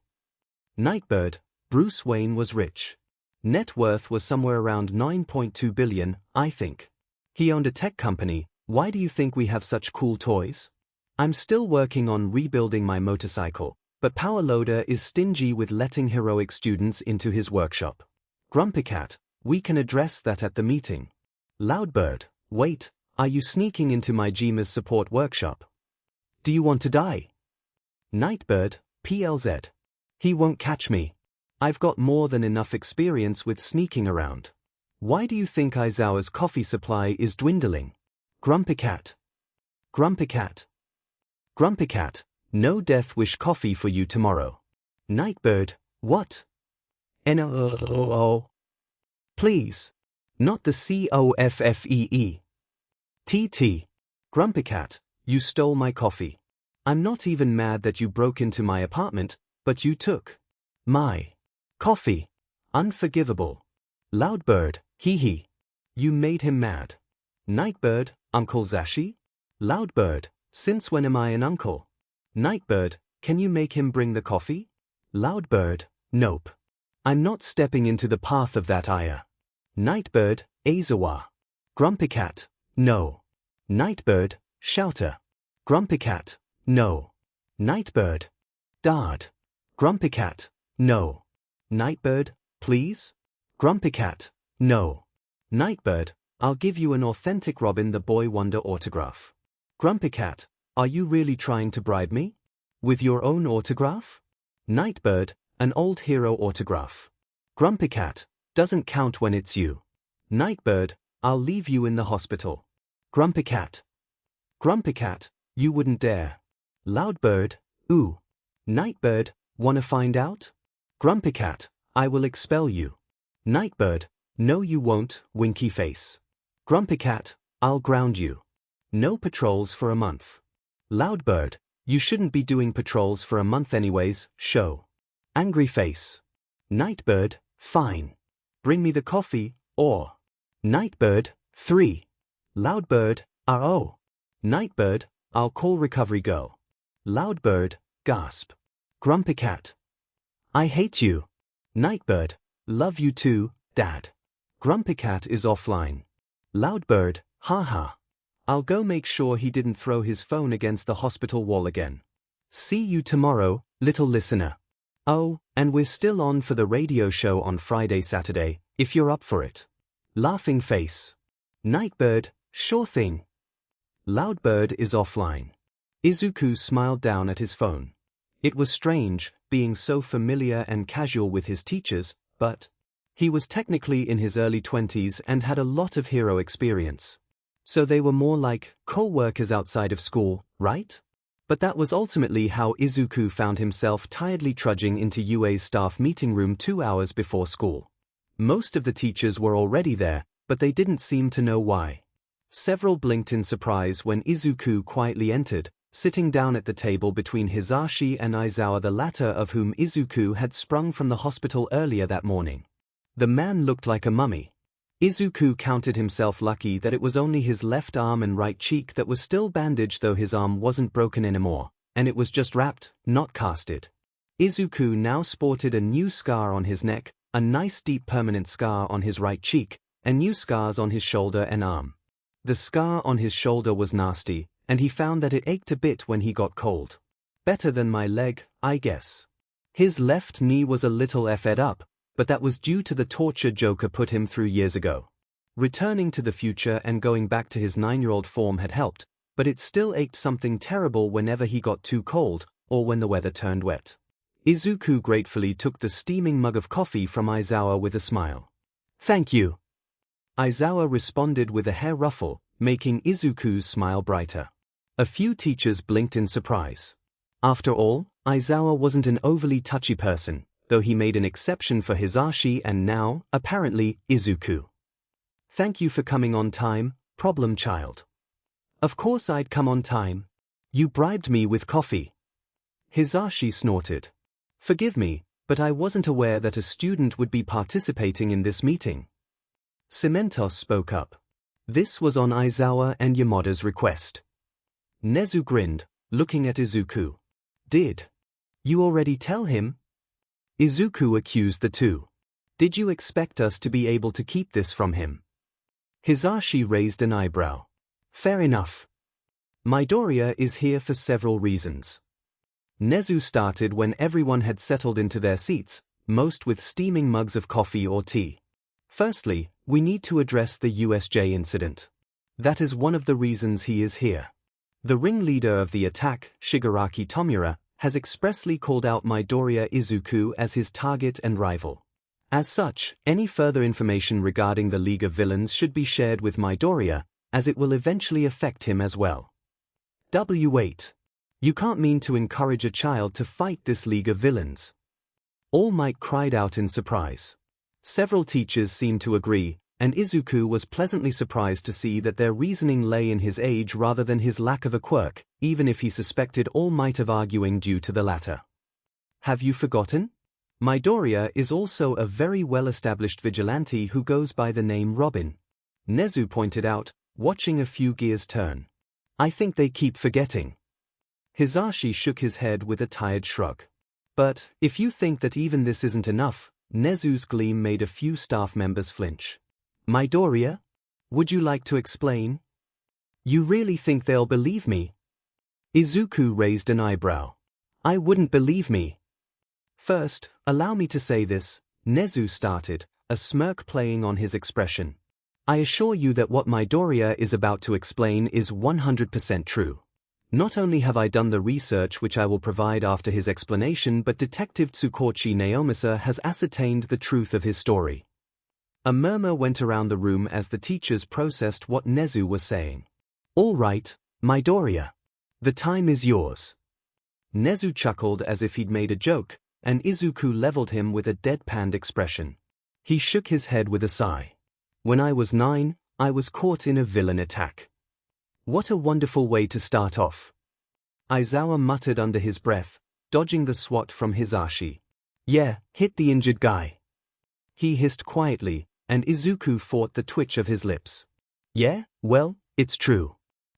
Nightbird, Bruce Wayne was rich. Net worth was somewhere around 9.2 billion, I think. He owned a tech company. Why do you think we have such cool toys? I'm still working on rebuilding my motorcycle, but Power Loader is stingy with letting heroic students into his workshop. Grumpy Cat, we can address that at the meeting. Loudbird, wait, are you sneaking into my Jima's support workshop? Do you want to die? Nightbird, PLZ. He won't catch me. I've got more than enough experience with sneaking around. Why do you think Aizawa's coffee supply is dwindling? Grumpy Cat. Grumpy Cat. Grumpy Cat, no death wish coffee for you tomorrow. Nightbird, what? No. Please. Not the COFFEE. TT. Grumpy Cat, you stole my coffee. I'm not even mad that you broke into my apartment, but you took my coffee. Unforgivable. Loudbird, hee hee. You made him mad. Nightbird, Uncle Zashi? Loudbird, since when am I an uncle? Nightbird, can you make him bring the coffee? Loudbird, nope. I'm not stepping into the path of that Aya. Nightbird, Aizawa. Grumpy Cat, no. Nightbird, Shouter. Grumpy Cat, no. Nightbird. Dard. Grumpy Cat, no. Nightbird, please? Grumpy Cat, no. Nightbird, I'll give you an authentic Robin the Boy Wonder autograph. Grumpy Cat, are you really trying to bribe me? With your own autograph? Nightbird, an old hero autograph. Grumpy Cat, doesn't count when it's you. Nightbird, I'll leave you in the hospital. Grumpy Cat. Grumpy Cat, you wouldn't dare. Loudbird, ooh. Nightbird, wanna find out? Grumpy Cat, I will expel you. Nightbird, no you won't, winky face. Grumpy Cat, I'll ground you. No patrols for a month. Loudbird, you shouldn't be doing patrols for a month anyways, show. Angry face. Nightbird, fine. Bring me the coffee, or. Nightbird, 3. Loudbird, RO. Nightbird, I'll call recovery girl. Loudbird, gasp. Grumpy Cat. I hate you. Nightbird, love you too, Dad. Grumpy Cat is offline. Loudbird, haha. I'll go make sure he didn't throw his phone against the hospital wall again. See you tomorrow, little listener. Oh, and we're still on for the radio show on Friday-Saturday, if you're up for it. Laughing face. Nightbird, sure thing. Loudbird is offline. Izuku smiled down at his phone. It was strange, being so familiar and casual with his teachers, but he was technically in his early 20s and had a lot of hero experience. So they were more like co-workers outside of school, right? But that was ultimately how Izuku found himself tiredly trudging into UA's staff meeting room 2 hours before school. Most of the teachers were already there, but they didn't seem to know why. Several blinked in surprise when Izuku quietly entered, sitting down at the table between Hisashi and Aizawa, the latter of whom Izuku had sprung from the hospital earlier that morning. The man looked like a mummy. Izuku counted himself lucky that it was only his left arm and right cheek that was still bandaged, though his arm wasn't broken anymore, and it was just wrapped, not casted. Izuku now sported a new scar on his neck, a nice deep permanent scar on his right cheek, and new scars on his shoulder and arm. The scar on his shoulder was nasty, and he found that it ached a bit when he got cold. Better than my leg, I guess. His left knee was a little effed up, but that was due to the torture Joker put him through years ago. Returning to the future and going back to his 9-year-old form had helped, but it still ached something terrible whenever he got too cold, or when the weather turned wet. Izuku gratefully took the steaming mug of coffee from Aizawa with a smile. Thank you. Aizawa responded with a hair ruffle, making Izuku's smile brighter. A few teachers blinked in surprise. After all, Aizawa wasn't an overly touchy person, though he made an exception for Hisashi and now, apparently, Izuku. Thank you for coming on time, problem child. Of course I'd come on time. You bribed me with coffee. Hisashi snorted. Forgive me, but I wasn't aware that a student would be participating in this meeting. Cementos spoke up. This was on Aizawa and Yamada's request. Nezu grinned, looking at Izuku. Did you already tell him? Izuku accused the two. Did you expect us to be able to keep this from him? Hisashi raised an eyebrow. Fair enough. Midoriya is here for several reasons. Nezu started when everyone had settled into their seats, most with steaming mugs of coffee or tea. Firstly, we need to address the USJ incident. That is one of the reasons he is here. The ringleader of the attack, Shigaraki Tomura, has expressly called out Midoriya Izuku as his target and rival. As such, any further information regarding the League of Villains should be shared with Midoriya, as it will eventually affect him as well. W8. You can't mean to encourage a child to fight this League of Villains. All Might cried out in surprise. Several teachers seemed to agree, and Izuku was pleasantly surprised to see that their reasoning lay in his age rather than his lack of a quirk, even if he suspected All Might of arguing due to the latter. Have you forgotten? Midoriya is also a very well-established vigilante who goes by the name Robin. Nezu pointed out, watching a few gears turn. I think they keep forgetting. Hisashi shook his head with a tired shrug. But, if you think that even this isn't enough, Nezu's gleam made a few staff members flinch. Midoriya? Would you like to explain? You really think they'll believe me? Izuku raised an eyebrow. I wouldn't believe me. First, allow me to say this, Nezu started, a smirk playing on his expression. I assure you that what Midoriya is about to explain is 100% true. Not only have I done the research which I will provide after his explanation, but Detective Tsukochi Naomisa has ascertained the truth of his story. A murmur went around the room as the teachers processed what Nezu was saying. All right, Midoriya. The time is yours. Nezu chuckled as if he'd made a joke, and Izuku leveled him with a deadpanned expression. He shook his head with a sigh. When I was 9, I was caught in a villain attack. What a wonderful way to start off. Aizawa muttered under his breath, dodging the swat from Hisashi. Yeah, hit the injured guy. He hissed quietly, and Izuku fought the twitch of his lips. Yeah, well, it's true.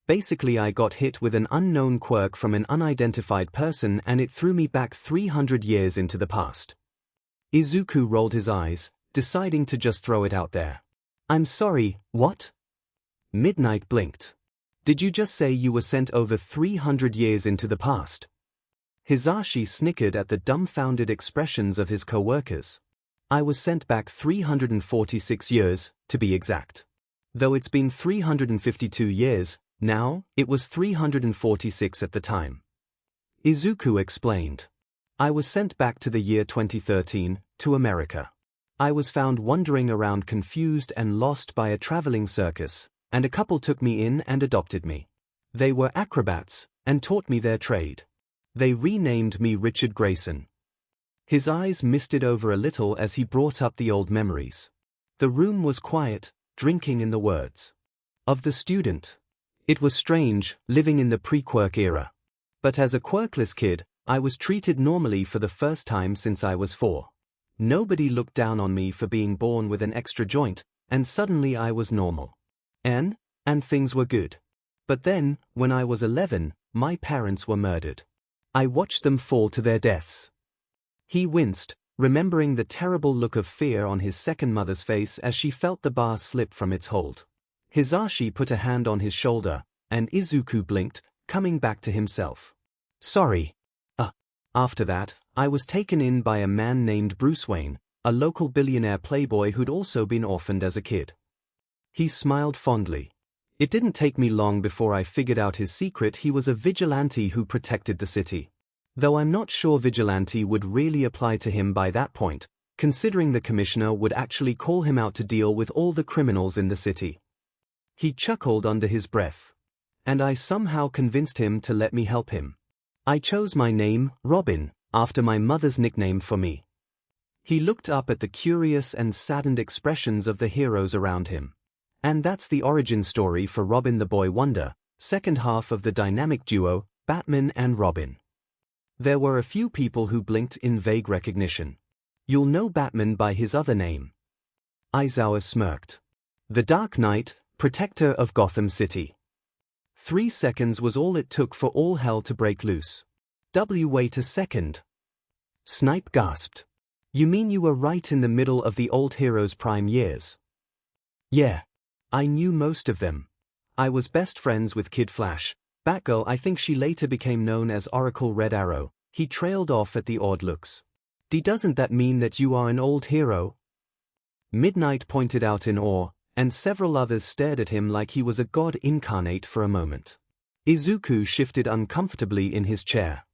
Basically I got hit with an unknown quirk from an unidentified person and it threw me back 300 years into the past. Izuku rolled his eyes, deciding to just throw it out there. I'm sorry, what? Midnight blinked. Did you just say you were sent over 300 years into the past? Hisashi snickered at the dumbfounded expressions of his co-workers. I was sent back 346 years, to be exact. Though it's been 352 years, now, it was 346 at the time. Izuku explained. I was sent back to the year 2013, to America. I was found wandering around confused and lost by a traveling circus, and a couple took me in and adopted me. They were acrobats, and taught me their trade. They renamed me Richard Grayson. His eyes misted over a little as he brought up the old memories. The room was quiet, drinking in the words of the student. It was strange, living in the pre-quirk era. But as a quirkless kid, I was treated normally for the first time since I was 4. Nobody looked down on me for being born with an extra joint, and suddenly I was normal. And things were good. But then, when I was 11, my parents were murdered. I watched them fall to their deaths. He winced, remembering the terrible look of fear on his second mother's face as she felt the bar slip from its hold. Hisashi put a hand on his shoulder, and Izuku blinked, coming back to himself. Sorry. After that, I was taken in by a man named Bruce Wayne, a local billionaire playboy who'd also been orphaned as a kid. He smiled fondly. It didn't take me long before I figured out his secret. He was a vigilante who protected the city. Though I'm not sure vigilante would really apply to him by that point, considering the commissioner would actually call him out to deal with all the criminals in the city. He chuckled under his breath. And I somehow convinced him to let me help him. I chose my name, Robin, after my mother's nickname for me. He looked up at the curious and saddened expressions of the heroes around him. And that's the origin story for Robin the Boy Wonder, second half of the dynamic duo, Batman and Robin. There were a few people who blinked in vague recognition. You'll know Batman by his other name. Aizawa smirked. The Dark Knight, protector of Gotham City. 3 seconds was all it took for all hell to break loose. Wait a second. Snipe gasped. You mean you were right in the middle of the old hero's prime years? Yeah. I knew most of them. I was best friends with Kid Flash, Batgirl. I think she later became known as Oracle Red Arrow. He trailed off at the odd looks. Doesn't that mean that you are an old hero? Midnight pointed out in awe, and several others stared at him like he was a god incarnate for a moment. Izuku shifted uncomfortably in his chair.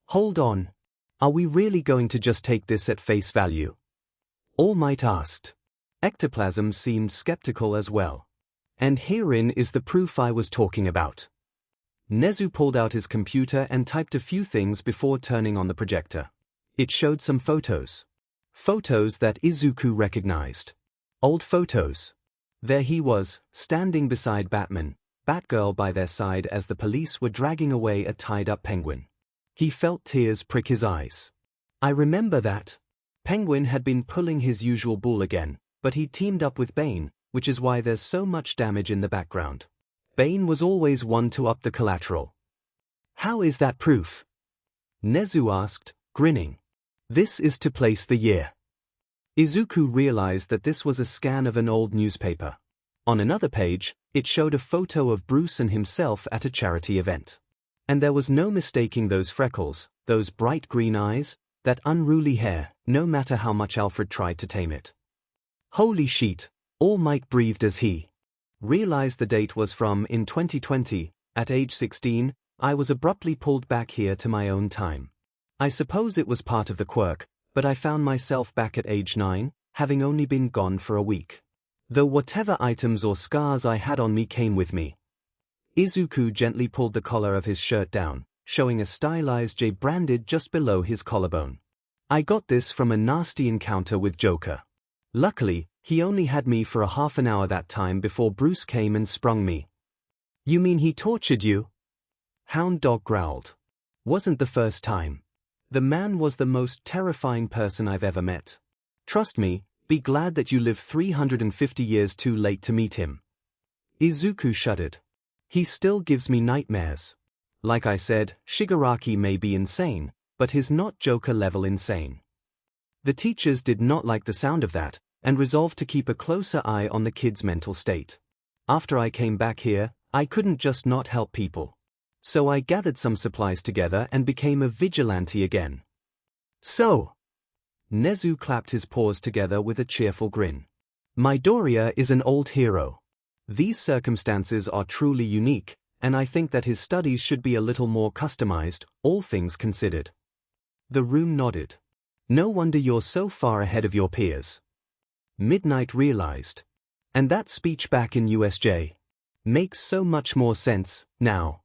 Hold on. Are we really going to just take this at face value? All Might asked. Ectoplasm seemed skeptical as well. And herein is the proof I was talking about. Nezu pulled out his computer and typed a few things before turning on the projector. It showed some photos. Photos that Izuku recognized. Old photos. There he was, standing beside Batman, Batgirl by their side as the police were dragging away a tied-up Penguin. He felt tears prick his eyes. I remember that. Penguin had been pulling his usual bull again, but he teamed up with Bane, which is why there's so much damage in the background. Bane was always one to up the collateral. How is that proof? Nezu asked, grinning. This is to place the year. Izuku realized that this was a scan of an old newspaper. On another page, it showed a photo of Bruce and himself at a charity event. And there was no mistaking those freckles, those bright green eyes, that unruly hair, no matter how much Alfred tried to tame it. Holy shit, All Might breathed as he realized the date was from in 2020. At age 16, I was abruptly pulled back here to my own time. I suppose it was part of the quirk, but I found myself back at age 9, having only been gone for a week. Though whatever items or scars I had on me came with me. Izuku gently pulled the collar of his shirt down, showing a stylized J branded just below his collarbone. I got this from a nasty encounter with Joker. Luckily, he only had me for a half an hour that time before Bruce came and sprung me. You mean he tortured you? Hound Dog growled. Wasn't the first time. The man was the most terrifying person I've ever met. Trust me, be glad that you lived 350 years too late to meet him. Izuku shuddered. He still gives me nightmares. Like I said, Shigaraki may be insane, but he's not Joker-level insane. The teachers did not like the sound of that, and resolved to keep a closer eye on the kid's mental state. After I came back here, I couldn't just not help people. So I gathered some supplies together and became a vigilante again. So, Nezu clapped his paws together with a cheerful grin. Midoriya is an old hero. These circumstances are truly unique, and I think that his studies should be a little more customized, all things considered. The room nodded. No wonder you're so far ahead of your peers. Midnight realized. And that speech back in USJ makes so much more sense now.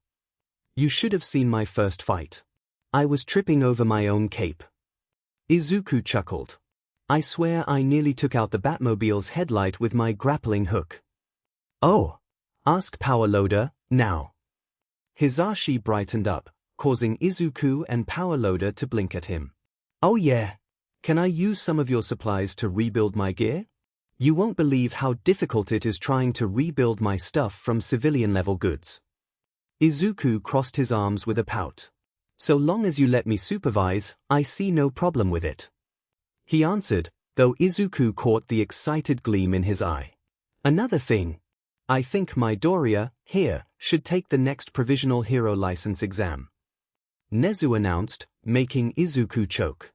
You should have seen my first fight. I was tripping over my own cape. Izuku chuckled. I swear I nearly took out the Batmobile's headlight with my grappling hook. Oh, ask Power Loader, now. Hisashi brightened up, causing Izuku and Power Loader to blink at him. Oh yeah. Can I use some of your supplies to rebuild my gear? You won't believe how difficult it is trying to rebuild my stuff from civilian-level goods. Izuku crossed his arms with a pout. So long as you let me supervise, I see no problem with it. He answered, though Izuku caught the excited gleam in his eye. Another thing. I think Midoriya, here, should take the next Provisional Hero License exam. Nezu announced, making Izuku choke.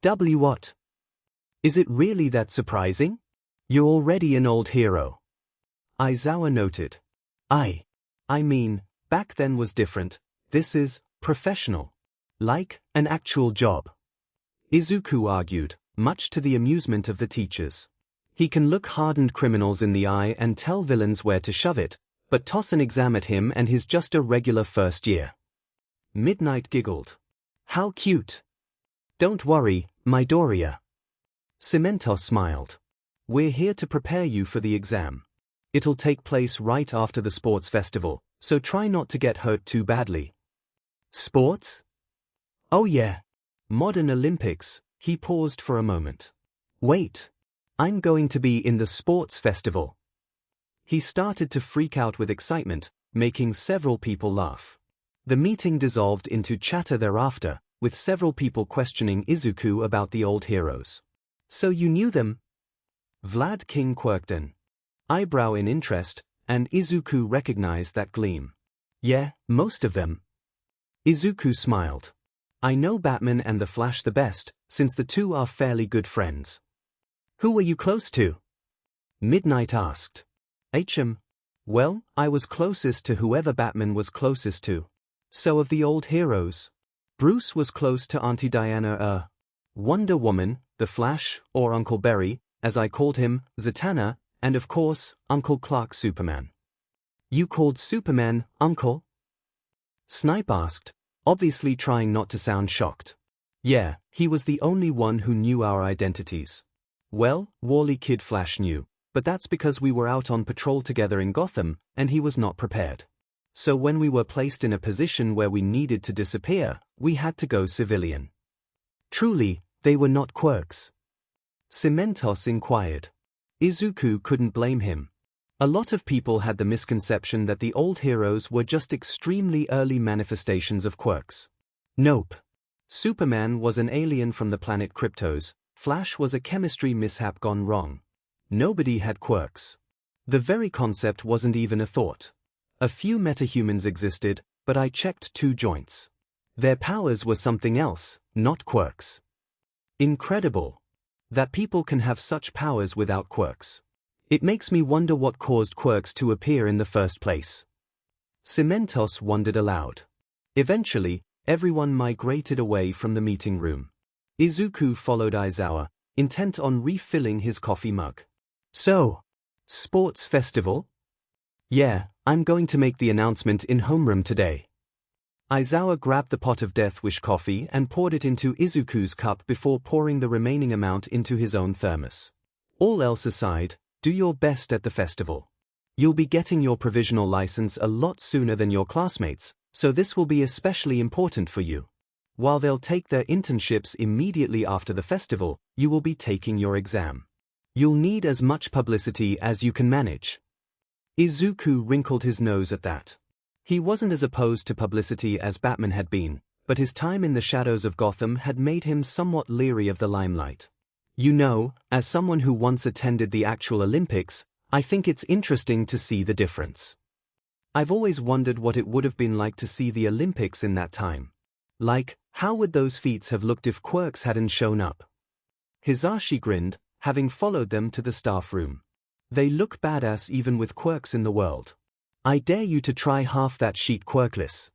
What? Is it really that surprising? You're already an old hero. Aizawa noted. I mean, back then was different, this is professional. Like, an actual job. Izuku argued, much to the amusement of the teachers. He can look hardened criminals in the eye and tell villains where to shove it, but toss an exam at him and he's just a regular first year. Midnight giggled. How cute. Don't worry, Midoriya. Cementos smiled. We're here to prepare you for the exam. It'll take place right after the sports festival, so try not to get hurt too badly. Sports? Oh yeah. Modern Olympics. He paused for a moment. Wait. I'm going to be in the sports festival. He started to freak out with excitement, making several people laugh. The meeting dissolved into chatter thereafter, with several people questioning Izuku about the old heroes. So you knew them? Vlad King quirked an eyebrow in interest, and Izuku recognized that gleam. Yeah, most of them. Izuku smiled. I know Batman and the Flash the best, since the two are fairly good friends. Who were you close to? Midnight asked. Well, I was closest to whoever Batman was closest to. So of the old heroes. Bruce was close to Auntie Diana, Wonder Woman, The Flash, or Uncle Barry, as I called him, Zatanna, and of course, Uncle Clark Superman. You called Superman Uncle? Snipe asked, obviously trying not to sound shocked. Yeah, he was the only one who knew our identities. Well, Wally Kid Flash knew, but that's because we were out on patrol together in Gotham, and he was not prepared. So when we were placed in a position where we needed to disappear, we had to go civilian. Truly, they were not quirks. Cementos inquired. Izuku couldn't blame him. A lot of people had the misconception that the old heroes were just extremely early manifestations of quirks. Nope. Superman was an alien from the planet Kryptos, Flash was a chemistry mishap gone wrong. Nobody had quirks. The very concept wasn't even a thought. A few metahumans existed, but I checked 2 joints. Their powers were something else, not quirks. Incredible. That people can have such powers without quirks. It makes me wonder what caused quirks to appear in the first place. Cementos wondered aloud. Eventually, everyone migrated away from the meeting room. Izuku followed Aizawa, intent on refilling his coffee mug. So, sports festival? Yeah, I'm going to make the announcement in homeroom today. Aizawa grabbed the pot of Death Wish coffee and poured it into Izuku's cup before pouring the remaining amount into his own thermos. All else aside, do your best at the festival. You'll be getting your provisional license a lot sooner than your classmates, so this will be especially important for you. While they'll take their internships immediately after the festival, you will be taking your exam. You'll need as much publicity as you can manage. Izuku wrinkled his nose at that. He wasn't as opposed to publicity as Batman had been, but his time in the shadows of Gotham had made him somewhat leery of the limelight. You know, as someone who once attended the actual Olympics, I think it's interesting to see the difference. I've always wondered what it would have been like to see the Olympics in that time. Like, how would those feats have looked if quirks hadn't shown up? Hisashi grinned, having followed them to the staff room. They look badass even with quirks in the world. I dare you to try half that sheet quirkless.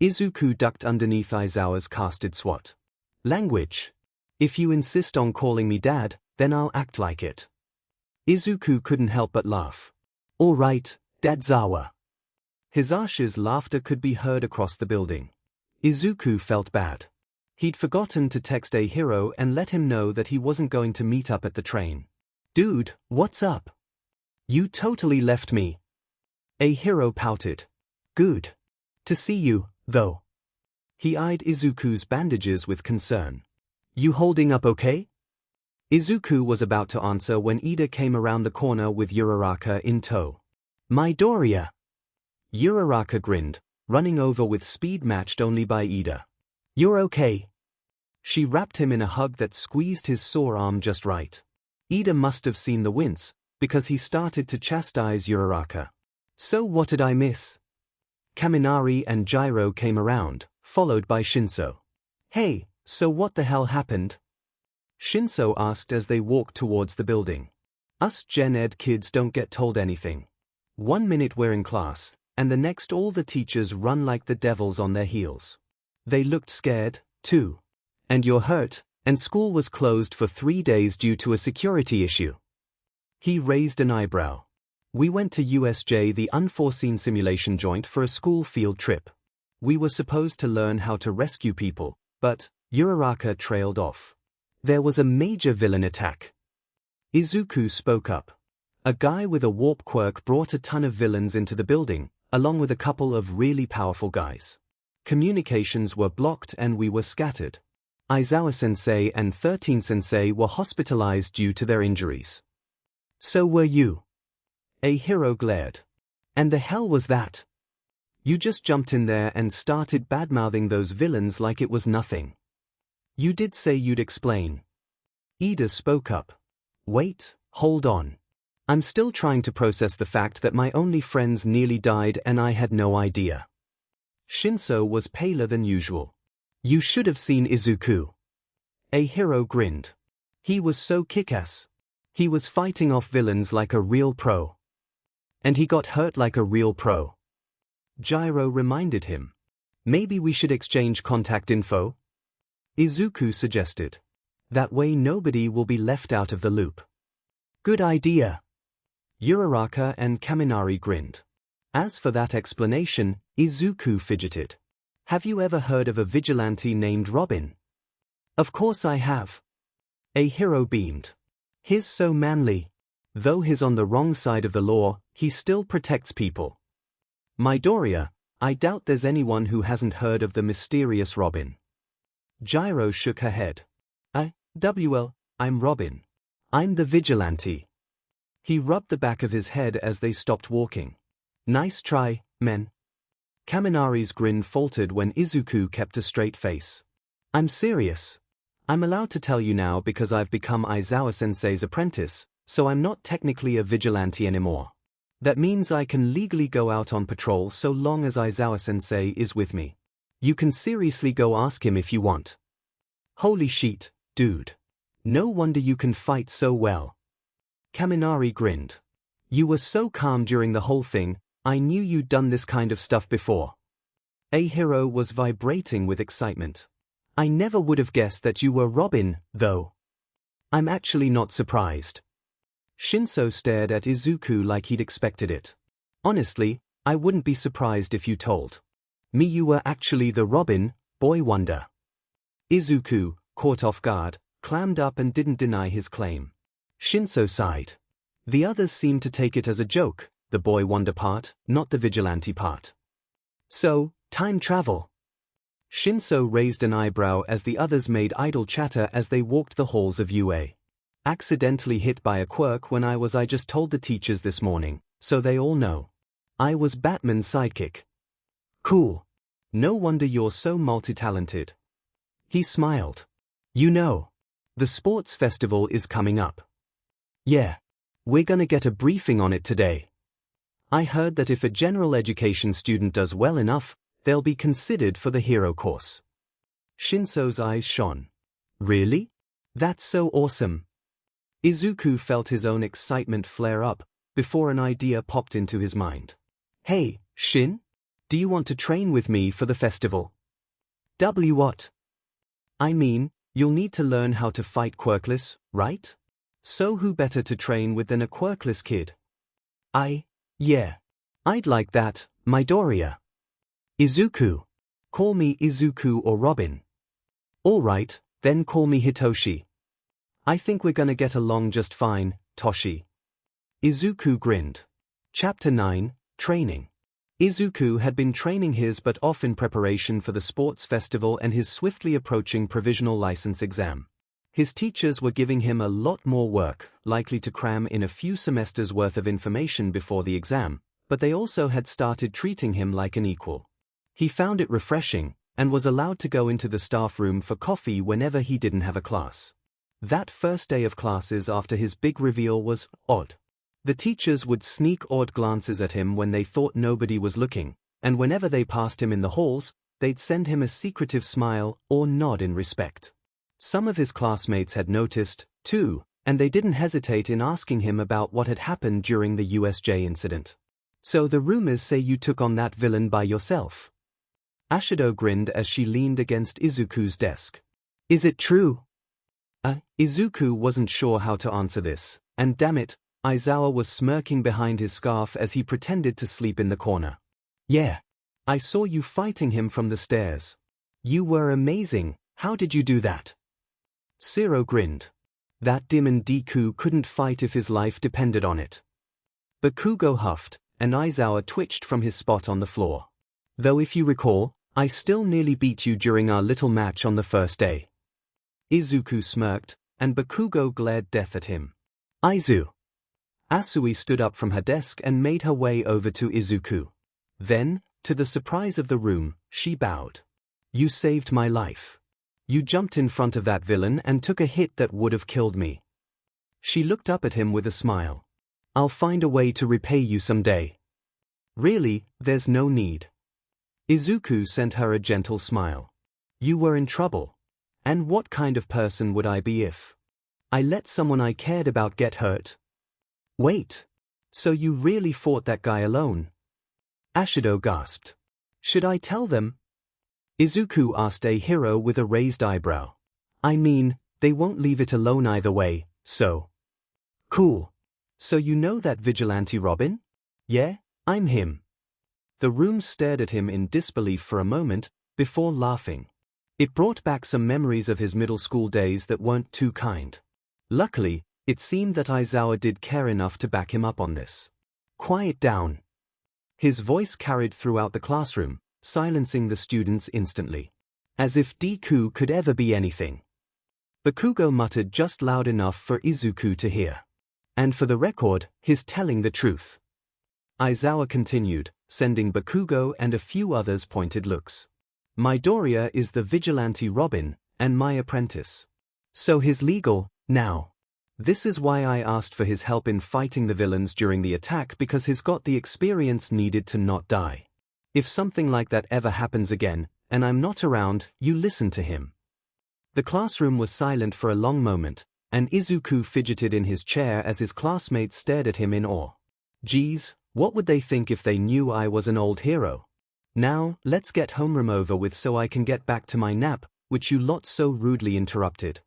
Izuku ducked underneath Aizawa's casted swat. Language. If you insist on calling me dad, then I'll act like it. Izuku couldn't help but laugh. All right, Dadzawa. Hisashi's laughter could be heard across the building. Izuku felt bad. He'd forgotten to text a hero and let him know that he wasn't going to meet up at the train. Dude, what's up? You totally left me. A hero pouted. Good. To see you, though. He eyed Izuku's bandages with concern. You holding up okay? Izuku was about to answer when Ida came around the corner with Uraraka in tow. Midoriya. Uraraka grinned, running over with speed matched only by Ida. You're okay. She wrapped him in a hug that squeezed his sore arm just right. Ida must have seen the wince, because he started to chastise Uraraka. So what did I miss? Kaminari and Gyro came around, followed by Shinso. Hey, so what the hell happened? Shinso asked as they walked towards the building. Us Gen Ed kids don't get told anything. 1 minute we're in class, and the next all the teachers run like the devils on their heels. They looked scared, too. And you're hurt, and school was closed for 3 days due to a security issue. He raised an eyebrow. We went to USJ, the unforeseen simulation joint, for a school field trip. We were supposed to learn how to rescue people, but Uraraka trailed off. There was a major villain attack. Izuku spoke up. A guy with a warp quirk brought a ton of villains into the building, along with a couple of really powerful guys. Communications were blocked and we were scattered. Aizawa-sensei and 13-sensei were hospitalized due to their injuries. So were you. A hero glared. And the hell was that? You just jumped in there and started badmouthing those villains like it was nothing. You did say you'd explain. Ida spoke up. Wait, hold on. I'm still trying to process the fact that my only friends nearly died and I had no idea. Shinso was paler than usual. You should have seen Izuku. A hero grinned. He was so kick-ass. He was fighting off villains like a real pro. And he got hurt like a real pro. Gyro reminded him. Maybe we should exchange contact info? Izuku suggested. That way nobody will be left out of the loop. Good idea. Uraraka and Kaminari grinned. As for that explanation, Izuku fidgeted. Have you ever heard of a vigilante named Robin? Of course I have. A hero beamed. He's so manly. Though he's on the wrong side of the law, he still protects people. Midoriya, I doubt there's anyone who hasn't heard of the mysterious Robin. Gyro shook her head. I'm Robin. I'm the vigilante. He rubbed the back of his head as they stopped walking. Nice try, men. Kaminari's grin faltered when Izuku kept a straight face. I'm serious. I'm allowed to tell you now because I've become Aizawa-sensei's apprentice, so I'm not technically a vigilante anymore. That means I can legally go out on patrol so long as Aizawa-sensei is with me. You can seriously go ask him if you want. Holy shit, dude. No wonder you can fight so well. Kaminari grinned. You were so calm during the whole thing, I knew you'd done this kind of stuff before. A-Hero was vibrating with excitement. I never would have guessed that you were Robin, though. I'm actually not surprised. Shinso stared at Izuku like he'd expected it. Honestly, I wouldn't be surprised if you told me you were actually the Robin, boy wonder. Izuku, caught off guard, clammed up and didn't deny his claim. Shinso sighed. The others seemed to take it as a joke, the boy wonder part, not the vigilante part. So, time travel. Shinso raised an eyebrow as the others made idle chatter as they walked the halls of UA. Accidentally hit by a quirk when I just told the teachers this morning, so they all know. I was Batman's sidekick. Cool. No wonder you're so multi-talented. He smiled. You know, the sports festival is coming up. Yeah. We're gonna get a briefing on it today. I heard that if a general education student does well enough, they'll be considered for the hero course. Shinso's eyes shone. Really? That's so awesome. Izuku felt his own excitement flare up, before an idea popped into his mind. Hey, Shin? Do you want to train with me for the festival? What? I mean, you'll need to learn how to fight quirkless, right? So who better to train with than a quirkless kid? Yeah. I'd like that, Midoriya. Izuku. Call me Izuku or Robin. Alright, then call me Hitoshi. I think we're gonna get along just fine, Toshi. Izuku grinned. Chapter 9, Training. Izuku had been training his butt off in preparation for the sports festival and his swiftly approaching provisional license exam. His teachers were giving him a lot more work, likely to cram in a few semesters' worth of information before the exam, but they also had started treating him like an equal. He found it refreshing, and was allowed to go into the staff room for coffee whenever he didn't have a class. That first day of classes after his big reveal was odd. The teachers would sneak odd glances at him when they thought nobody was looking, and whenever they passed him in the halls, they'd send him a secretive smile or nod in respect. Some of his classmates had noticed, too, and they didn't hesitate in asking him about what had happened during the USJ incident. So the rumors say you took on that villain by yourself. Ashido grinned as she leaned against Izuku's desk. Is it true? Izuku wasn't sure how to answer this, and damn it, Aizawa was smirking behind his scarf as he pretended to sleep in the corner. Yeah. I saw you fighting him from the stairs. You were amazing, how did you do that? Zero grinned. That demon Deku couldn't fight if his life depended on it. Bakugo huffed, and Aizawa twitched from his spot on the floor. Though if you recall, I still nearly beat you during our little match on the first day. Izuku smirked, and Bakugo glared death at him. Aizu. Asui stood up from her desk and made her way over to Izuku. Then, to the surprise of the room, she bowed. You saved my life. You jumped in front of that villain and took a hit that would have killed me. She looked up at him with a smile. I'll find a way to repay you someday. Really, there's no need. Izuku sent her a gentle smile. You were in trouble. And what kind of person would I be if I let someone I cared about get hurt? Wait. So you really fought that guy alone? Ashido gasped. Should I tell them? Izuku asked a hero with a raised eyebrow. I mean, they won't leave it alone either way, so. Cool. So you know that vigilante Robin? Yeah, I'm him. The room stared at him in disbelief for a moment, before laughing. It brought back some memories of his middle school days that weren't too kind. Luckily, it seemed that Aizawa did care enough to back him up on this. Quiet down. His voice carried throughout the classroom, silencing the students instantly. As if Deku could ever be anything. Bakugo muttered just loud enough for Izuku to hear. And for the record, he's telling the truth. Aizawa continued, sending Bakugo and a few others pointed looks. Midoriya is the vigilante Robin, and my apprentice. So he's legal, now. This is why I asked for his help in fighting the villains during the attack, because he's got the experience needed to not die. If something like that ever happens again, and I'm not around, you listen to him. The classroom was silent for a long moment, and Izuku fidgeted in his chair as his classmates stared at him in awe. Geez, what would they think if they knew I was an old hero? Now, let's get homeroom over with so I can get back to my nap, which you lot so rudely interrupted.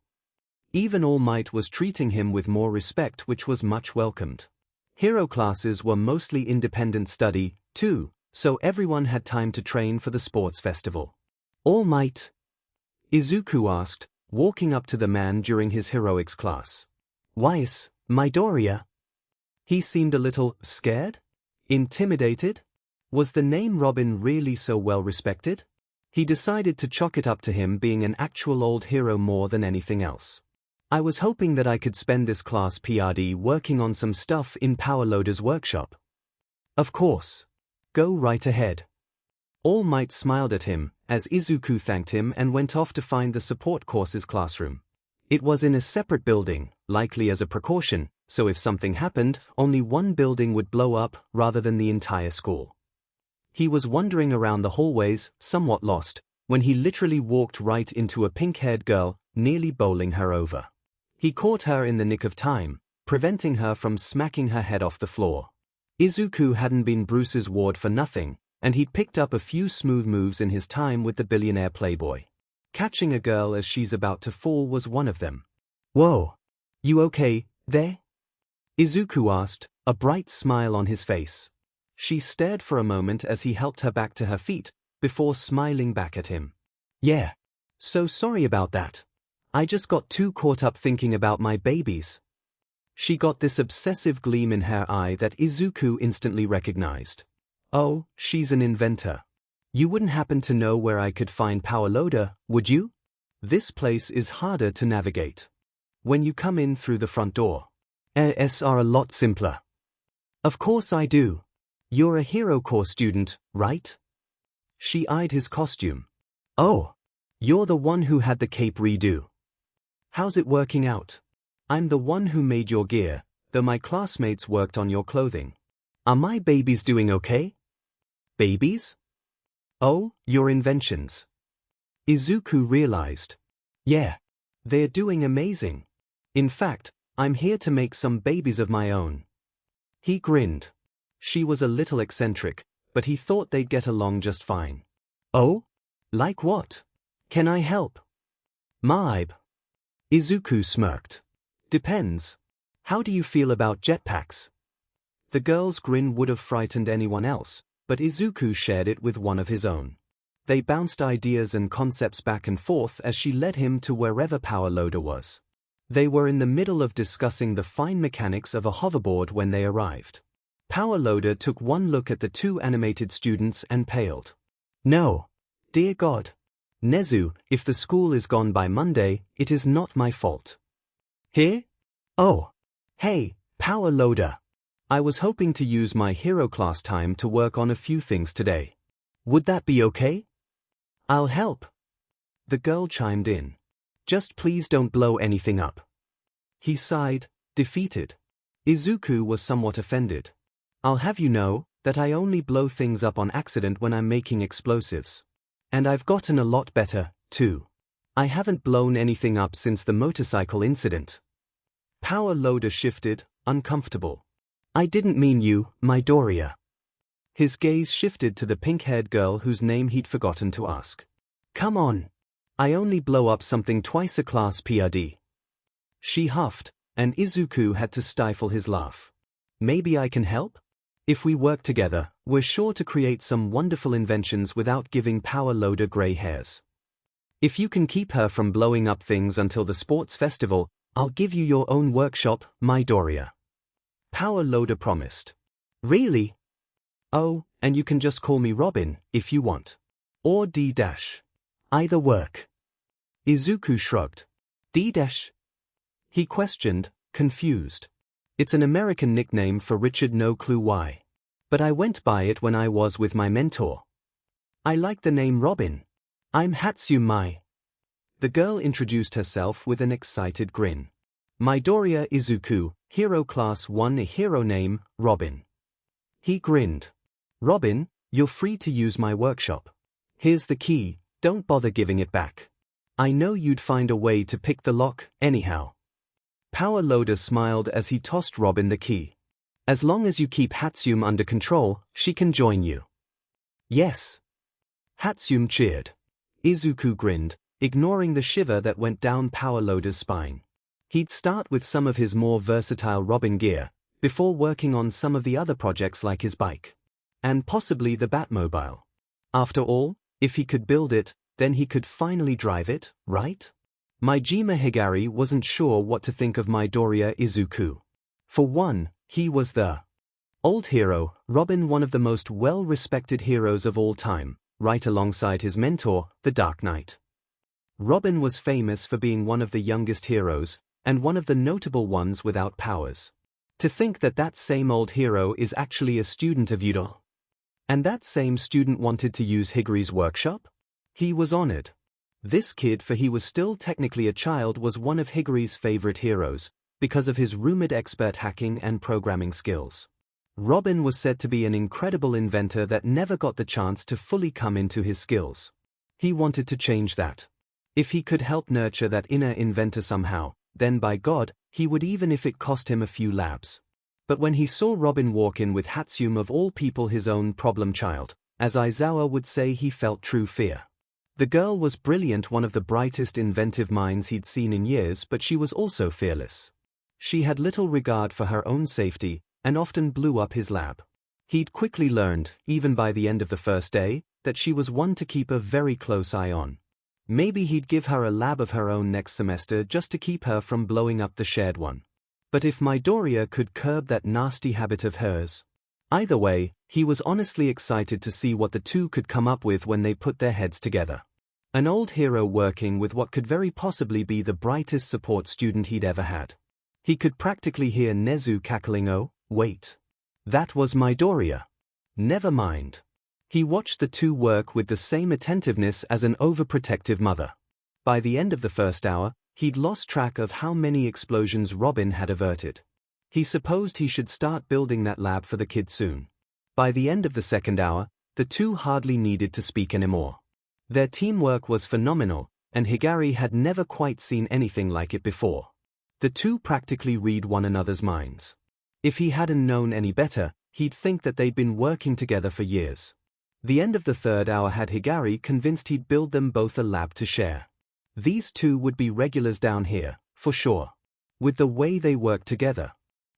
Even All Might was treating him with more respect, which was much welcomed. Hero classes were mostly independent study, too, so everyone had time to train for the sports festival. All Might? Izuku asked, walking up to the man during his heroics class. Why's, Midoriya? He seemed a little scared? Intimidated? Was the name Robin really so well respected? He decided to chalk it up to him being an actual old hero more than anything else. I was hoping that I could spend this class PRD working on some stuff in Power Loader's workshop. Of course. Go right ahead. All Might smiled at him, as Izuku thanked him and went off to find the support courses classroom. It was in a separate building, likely as a precaution, so if something happened, only one building would blow up rather than the entire school. He was wandering around the hallways, somewhat lost, when he literally walked right into a pink-haired girl, nearly bowling her over. He caught her in the nick of time, preventing her from smacking her head off the floor. Izuku hadn't been Bruce's ward for nothing, and he'd picked up a few smooth moves in his time with the billionaire playboy. Catching a girl as she's about to fall was one of them. Whoa! You okay, there? Izuku asked, a bright smile on his face. She stared for a moment as he helped her back to her feet, before smiling back at him. Yeah. So sorry about that. I just got too caught up thinking about my babies. She got this obsessive gleam in her eye that Izuku instantly recognized. Oh, she's an inventor. You wouldn't happen to know where I could find Power Loader, would you? This place is harder to navigate. When you come in through the front door. Are a lot simpler. Of course I do. You're a hero core student, right? She eyed his costume. Oh, you're the one who had the cape redo. How's it working out? I'm the one who made your gear, though my classmates worked on your clothing. Are my babies doing okay? Babies? Oh, your inventions. Izuku realized. Yeah, they're doing amazing. In fact, I'm here to make some babies of my own. He grinned. She was a little eccentric, but he thought they'd get along just fine. Oh? Like what? Can I help? Maib. Izuku smirked. Depends. How do you feel about jetpacks? The girl's grin would have frightened anyone else, but Izuku shared it with one of his own. They bounced ideas and concepts back and forth as she led him to wherever Power Loader was. They were in the middle of discussing the fine mechanics of a hoverboard when they arrived. Power Loader took one look at the two animated students and paled. No. Dear God. Nezu, if the school is gone by Monday, it is not my fault. Here? Oh. Hey, Power Loader. I was hoping to use my hero class time to work on a few things today. Would that be okay? I'll help. The girl chimed in. Just please don't blow anything up. He sighed, defeated. Izuku was somewhat offended. I'll have you know that I only blow things up on accident when I'm making explosives. And I've gotten a lot better, too. I haven't blown anything up since the motorcycle incident. Power Loader shifted, uncomfortable. I didn't mean you, Midoriya. His gaze shifted to the pink-haired girl whose name he'd forgotten to ask. Come on. I only blow up something twice a class PRD. She huffed, and Izuku had to stifle his laugh. Maybe I can help? If we work together, we're sure to create some wonderful inventions without giving Power Loader gray hairs. If you can keep her from blowing up things until the sports festival, I'll give you your own workshop, Midoriya. Power Loader promised. Really? Oh, and you can just call me Robin, if you want. Or D-. Either work. Izuku shrugged. D-? He questioned, confused. It's an American nickname for Richard, no clue why. But I went by it when I was with my mentor. I like the name Robin. I'm Hatsume Mai. The girl introduced herself with an excited grin. Midoriya Izuku, Hero Class 1, hero name, Robin. He grinned. Robin, you're free to use my workshop. Here's the key, don't bother giving it back. I know you'd find a way to pick the lock, anyhow. Power Loader smiled as he tossed Robin the key. As long as you keep Hatsume under control, she can join you. Yes. Hatsume cheered. Izuku grinned, ignoring the shiver that went down Power Loader's spine. He'd start with some of his more versatile Robin gear, before working on some of the other projects like his bike. And possibly the Batmobile. After all, if he could build it, then he could finally drive it, right? Majima Higari wasn't sure what to think of Midoriya Izuku. For one, he was the old hero, Robin, one of the most well-respected heroes of all time, right alongside his mentor, the Dark Knight. Robin was famous for being one of the youngest heroes, and one of the notable ones without powers. To think that that same old hero is actually a student of Yudo. And that same student wanted to use Higari's workshop? He was honored. This kid, for he was still technically a child, was one of Higari's favorite heroes, because of his rumored expert hacking and programming skills. Robin was said to be an incredible inventor that never got the chance to fully come into his skills. He wanted to change that. If he could help nurture that inner inventor somehow, then by God, he would, even if it cost him a few labs. But when he saw Robin walk in with Hatsume, of all people, his own problem child, as Aizawa would say, he felt true fear. The girl was brilliant, one of the brightest inventive minds he'd seen in years, but she was also fearless. She had little regard for her own safety, and often blew up his lab. He'd quickly learned, even by the end of the first day, that she was one to keep a very close eye on. Maybe he'd give her a lab of her own next semester just to keep her from blowing up the shared one. But if Midoriya could curb that nasty habit of hers. Either way, he was honestly excited to see what the two could come up with when they put their heads together. An old hero working with what could very possibly be the brightest support student he'd ever had. He could practically hear Nezu cackling. Oh, wait. That was Midoriya. Never mind. He watched the two work with the same attentiveness as an overprotective mother. By the end of the first hour, he'd lost track of how many explosions Robin had averted. He supposed he should start building that lab for the kid soon. By the end of the second hour, the two hardly needed to speak anymore. Their teamwork was phenomenal, and Higari had never quite seen anything like it before. The two practically read one another's minds. If he hadn't known any better, he'd think that they'd been working together for years. The end of the third hour had Higari convinced he'd build them both a lab to share. These two would be regulars down here, for sure. With the way they worked together.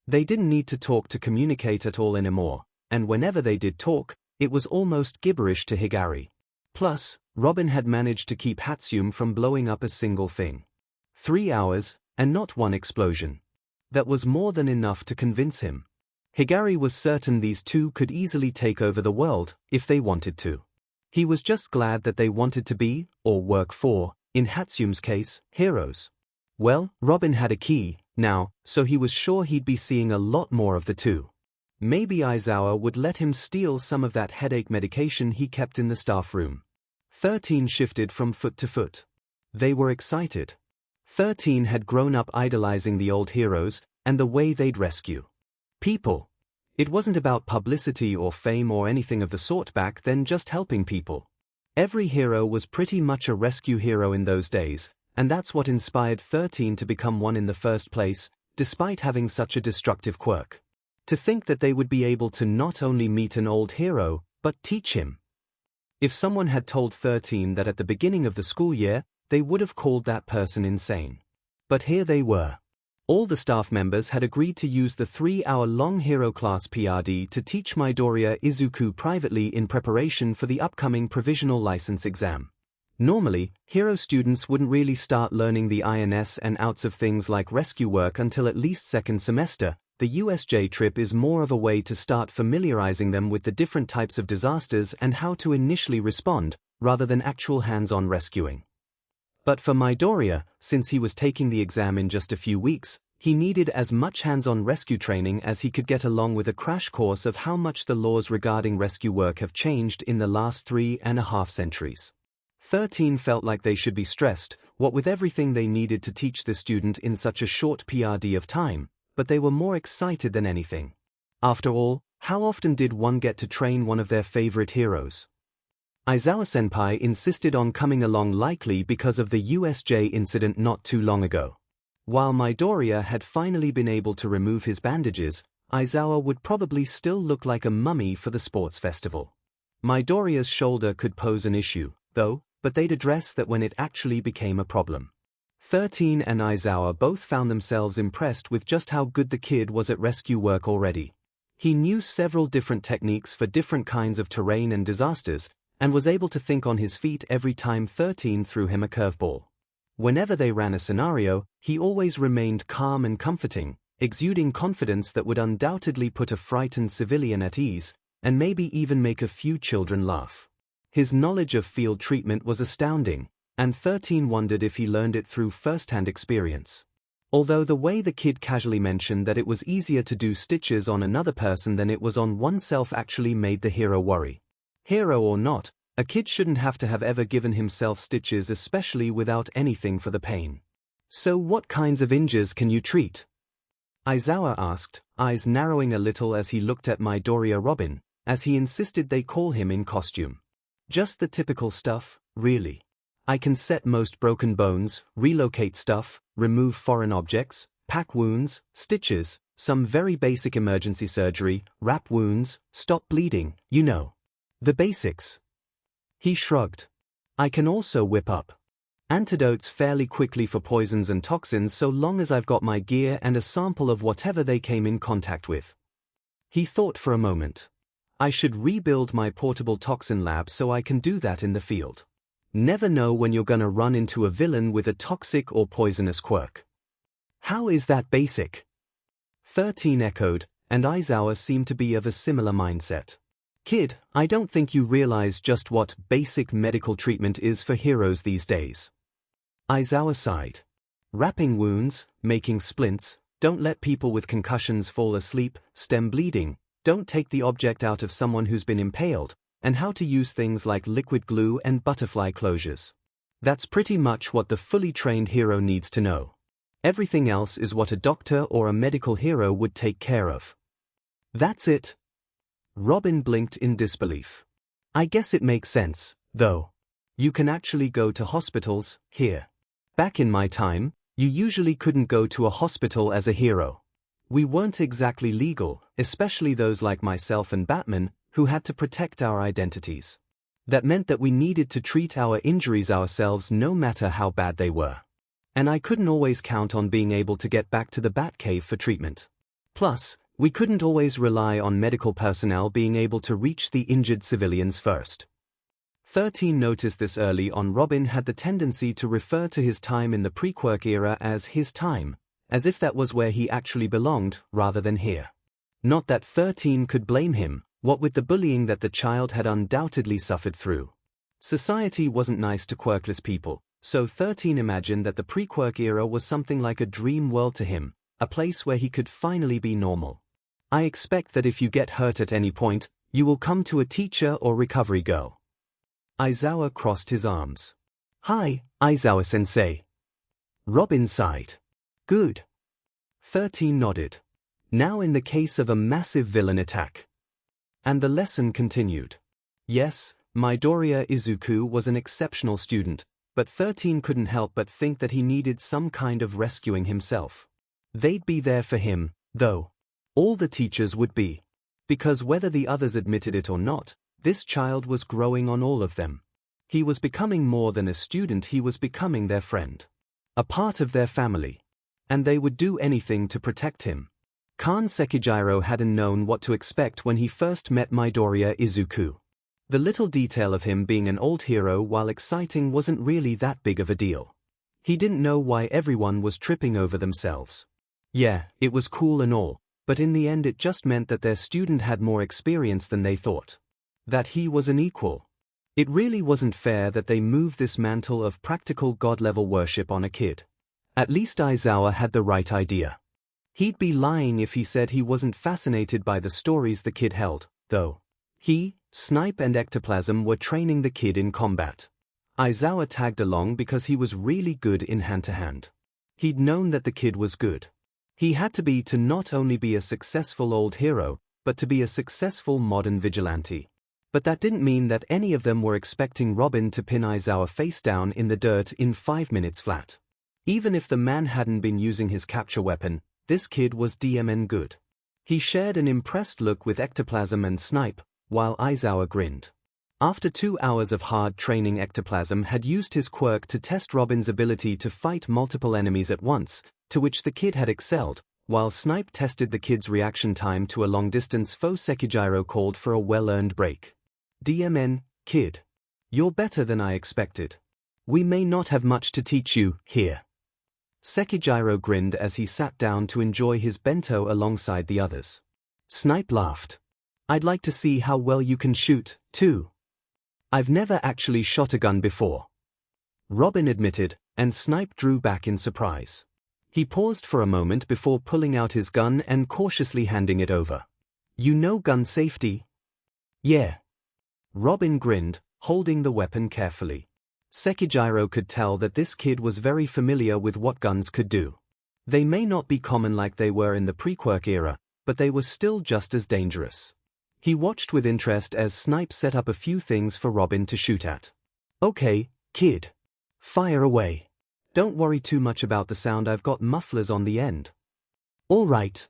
They didn't need to talk to communicate at all anymore, and whenever they did talk, it was almost gibberish to Higari. Plus, Robin had managed to keep Hatsume from blowing up a single thing. 3 hours, and not one explosion. That was more than enough to convince him. Higari was certain these two could easily take over the world, if they wanted to. He was just glad that they wanted to be, or work for, in Hatsume's case, heroes. Well, Robin had a key, now, so he was sure he'd be seeing a lot more of the two. Maybe Aizawa would let him steal some of that headache medication he kept in the staff room. 13 shifted from foot to foot. They were excited. 13 had grown up idolizing the old heroes, and the way they'd rescue people. It wasn't about publicity or fame or anything of the sort back then, just helping people. Every hero was pretty much a rescue hero in those days, and that's what inspired 13 to become one in the first place, despite having such a destructive quirk. To think that they would be able to not only meet an old hero, but teach him. If someone had told 13 that at the beginning of the school year, they would have called that person insane. But here they were. All the staff members had agreed to use the 3-hour-long Hero Class PRD to teach Midoriya Izuku privately in preparation for the upcoming provisional license exam. Normally, Hero students wouldn't really start learning the ins and outs of things like rescue work until at least second semester. The USJ trip is more of a way to start familiarizing them with the different types of disasters and how to initially respond, rather than actual hands-on rescuing. But for Midoriya, since he was taking the exam in just a few weeks, he needed as much hands-on rescue training as he could get, along with a crash course of how much the laws regarding rescue work have changed in the last 3.5 centuries. 13 felt like they should be stressed, what with everything they needed to teach the student in such a short PRD of time, but they were more excited than anything. After all, how often did one get to train one of their favorite heroes? Aizawa-senpai insisted on coming along, likely because of the USJ incident not too long ago. While Midoriya had finally been able to remove his bandages, Aizawa would probably still look like a mummy for the sports festival. Midoriya's shoulder could pose an issue, though, but they'd address that when it actually became a problem. 13 and Aizawa both found themselves impressed with just how good the kid was at rescue work already. He knew several different techniques for different kinds of terrain and disasters, and was able to think on his feet every time 13 threw him a curveball. Whenever they ran a scenario, he always remained calm and comforting, exuding confidence that would undoubtedly put a frightened civilian at ease, and maybe even make a few children laugh. His knowledge of field treatment was astounding, and 13 wondered if he learned it through first-hand experience. Although the way the kid casually mentioned that it was easier to do stitches on another person than it was on oneself actually made the hero worry. Hero or not, a kid shouldn't have to have ever given himself stitches, especially without anything for the pain. So what kinds of injuries can you treat? Aizawa asked, eyes narrowing a little as he looked at Midoriya Robin, as he insisted they call him in costume. Just the typical stuff, really. I can set most broken bones, relocate stuff, remove foreign objects, pack wounds, stitches, some very basic emergency surgery, wrap wounds, stop bleeding, you know. The basics. He shrugged. I can also whip up antidotes fairly quickly for poisons and toxins, so long as I've got my gear and a sample of whatever they came in contact with. He thought for a moment. I should rebuild my portable toxin lab so I can do that in the field. Never know when you're gonna run into a villain with a toxic or poisonous quirk. How is that basic? 13 echoed, and Aizawa seemed to be of a similar mindset. Kid, I don't think you realize just what basic medical treatment is for heroes these days. Aizawa sighed. Wrapping wounds, making splints, don't let people with concussions fall asleep, stem bleeding, don't take the object out of someone who's been impaled, and how to use things like liquid glue and butterfly closures. That's pretty much what the fully trained hero needs to know. Everything else is what a doctor or a medical hero would take care of. That's it. Robin blinked in disbelief. I guess it makes sense, though. You can actually go to hospitals here. Back in my time, you usually couldn't go to a hospital as a hero. We weren't exactly legal, especially those like myself and Batman, who had to protect our identities. That meant that we needed to treat our injuries ourselves no matter how bad they were. And I couldn't always count on being able to get back to the Batcave for treatment. Plus, we couldn't always rely on medical personnel being able to reach the injured civilians first. 13 noticed this early on. Robin had the tendency to refer to his time in the pre-quirk era as his time, as if that was where he actually belonged, rather than here. Not that 13 could blame him, what with the bullying that the child had undoubtedly suffered through. Society wasn't nice to quirkless people, so 13 imagined that the pre-quirk era was something like a dream world to him, a place where he could finally be normal. I expect that if you get hurt at any point, you will come to a teacher or recovery girl. Aizawa crossed his arms. Hi, Aizawa-sensei. Robin sighed. Good. 13 nodded. Now in the case of a massive villain attack. And the lesson continued. Yes, Midoriya Izuku was an exceptional student, but 13 couldn't help but think that he needed some kind of rescuing himself. They'd be there for him, though. All the teachers would be. Because whether the others admitted it or not, This child was growing on all of them. He was becoming more than a student, he was becoming their friend. A part of their family. And they would do anything to protect him. Kan Sekijiro hadn't known what to expect when he first met Midoriya Izuku. The little detail of him being an old hero while exciting wasn't really that big of a deal. He didn't know why everyone was tripping over themselves. Yeah, it was cool and all, but in the end it just meant that their student had more experience than they thought. That he was an equal. It really wasn't fair that they moved this mantle of practical god-level worship on a kid. At least Aizawa had the right idea. He'd be lying if he said he wasn't fascinated by the stories the kid held, though. He, Snipe and Ectoplasm were training the kid in combat. Aizawa tagged along because he was really good in hand-to-hand. He'd known that the kid was good. He had to not only be a successful old hero, but to be a successful modern vigilante. But that didn't mean that any of them were expecting Robin to pin Aizawa face down in the dirt in 5 minutes flat. Even if the man hadn't been using his capture weapon, this kid was DMN good. He shared an impressed look with Ectoplasm and Snipe, while Aizawa grinned. After 2 hours of hard training, Ectoplasm had used his quirk to test Robin's ability to fight multiple enemies at once, to which the kid had excelled, while Snipe tested the kid's reaction time to a long-distance foe. Sekijiro called for a well-earned break. DMN, kid. You're better than I expected. We may not have much to teach you here. Sekijiro grinned as he sat down to enjoy his bento alongside the others. Snipe laughed. I'd like to see how well you can shoot, too. I've never actually shot a gun before. Robin admitted, and Snipe drew back in surprise. He paused for a moment before pulling out his gun and cautiously handing it over. You know gun safety? Yeah. Robin grinned, holding the weapon carefully. Sekijiro could tell that this kid was very familiar with what guns could do. They may not be common like they were in the pre-quirk era, but they were still just as dangerous. He watched with interest as Snipe set up a few things for Robin to shoot at. Okay, kid. Fire away. Don't worry too much about the sound, I've got mufflers on the end. All right.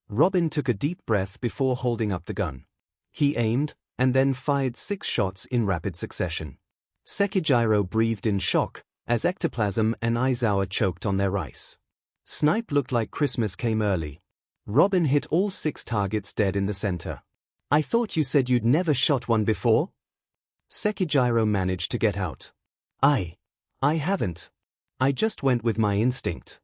Robin took a deep breath before holding up the gun. He aimed, and then fired 6 shots in rapid succession. Sekijiro breathed in shock, as Ectoplasm and Aizawa choked on their rice. Snipe looked like Christmas came early. Robin hit all 6 targets dead in the center. I thought you said you'd never shot one before? Sekijiro managed to get out. I haven't. I just went with my instinct.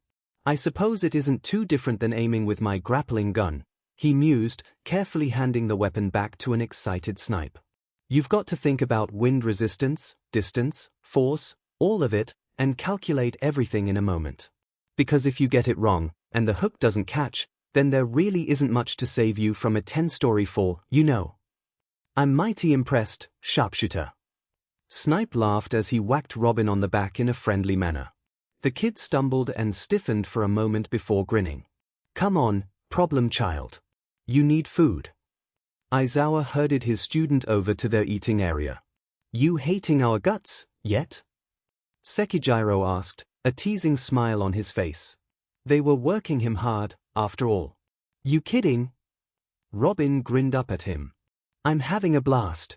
I suppose it isn't too different than aiming with my grappling gun, he mused, carefully handing the weapon back to an excited Snipe. You've got to think about wind resistance, distance, force, all of it, and calculate everything in a moment. Because if you get it wrong, and the hook doesn't catch, then there really isn't much to save you from a 10-story fall, you know. I'm mighty impressed, sharpshooter. Snipe laughed as he whacked Robin on the back in a friendly manner. The kid stumbled and stiffened for a moment before grinning. Come on, problem child. You need food. Aizawa herded his student over to their eating area. You hating our guts, yet? Sekijiro asked, a teasing smile on his face. They were working him hard, after all. You kidding? Robin grinned up at him. I'm having a blast.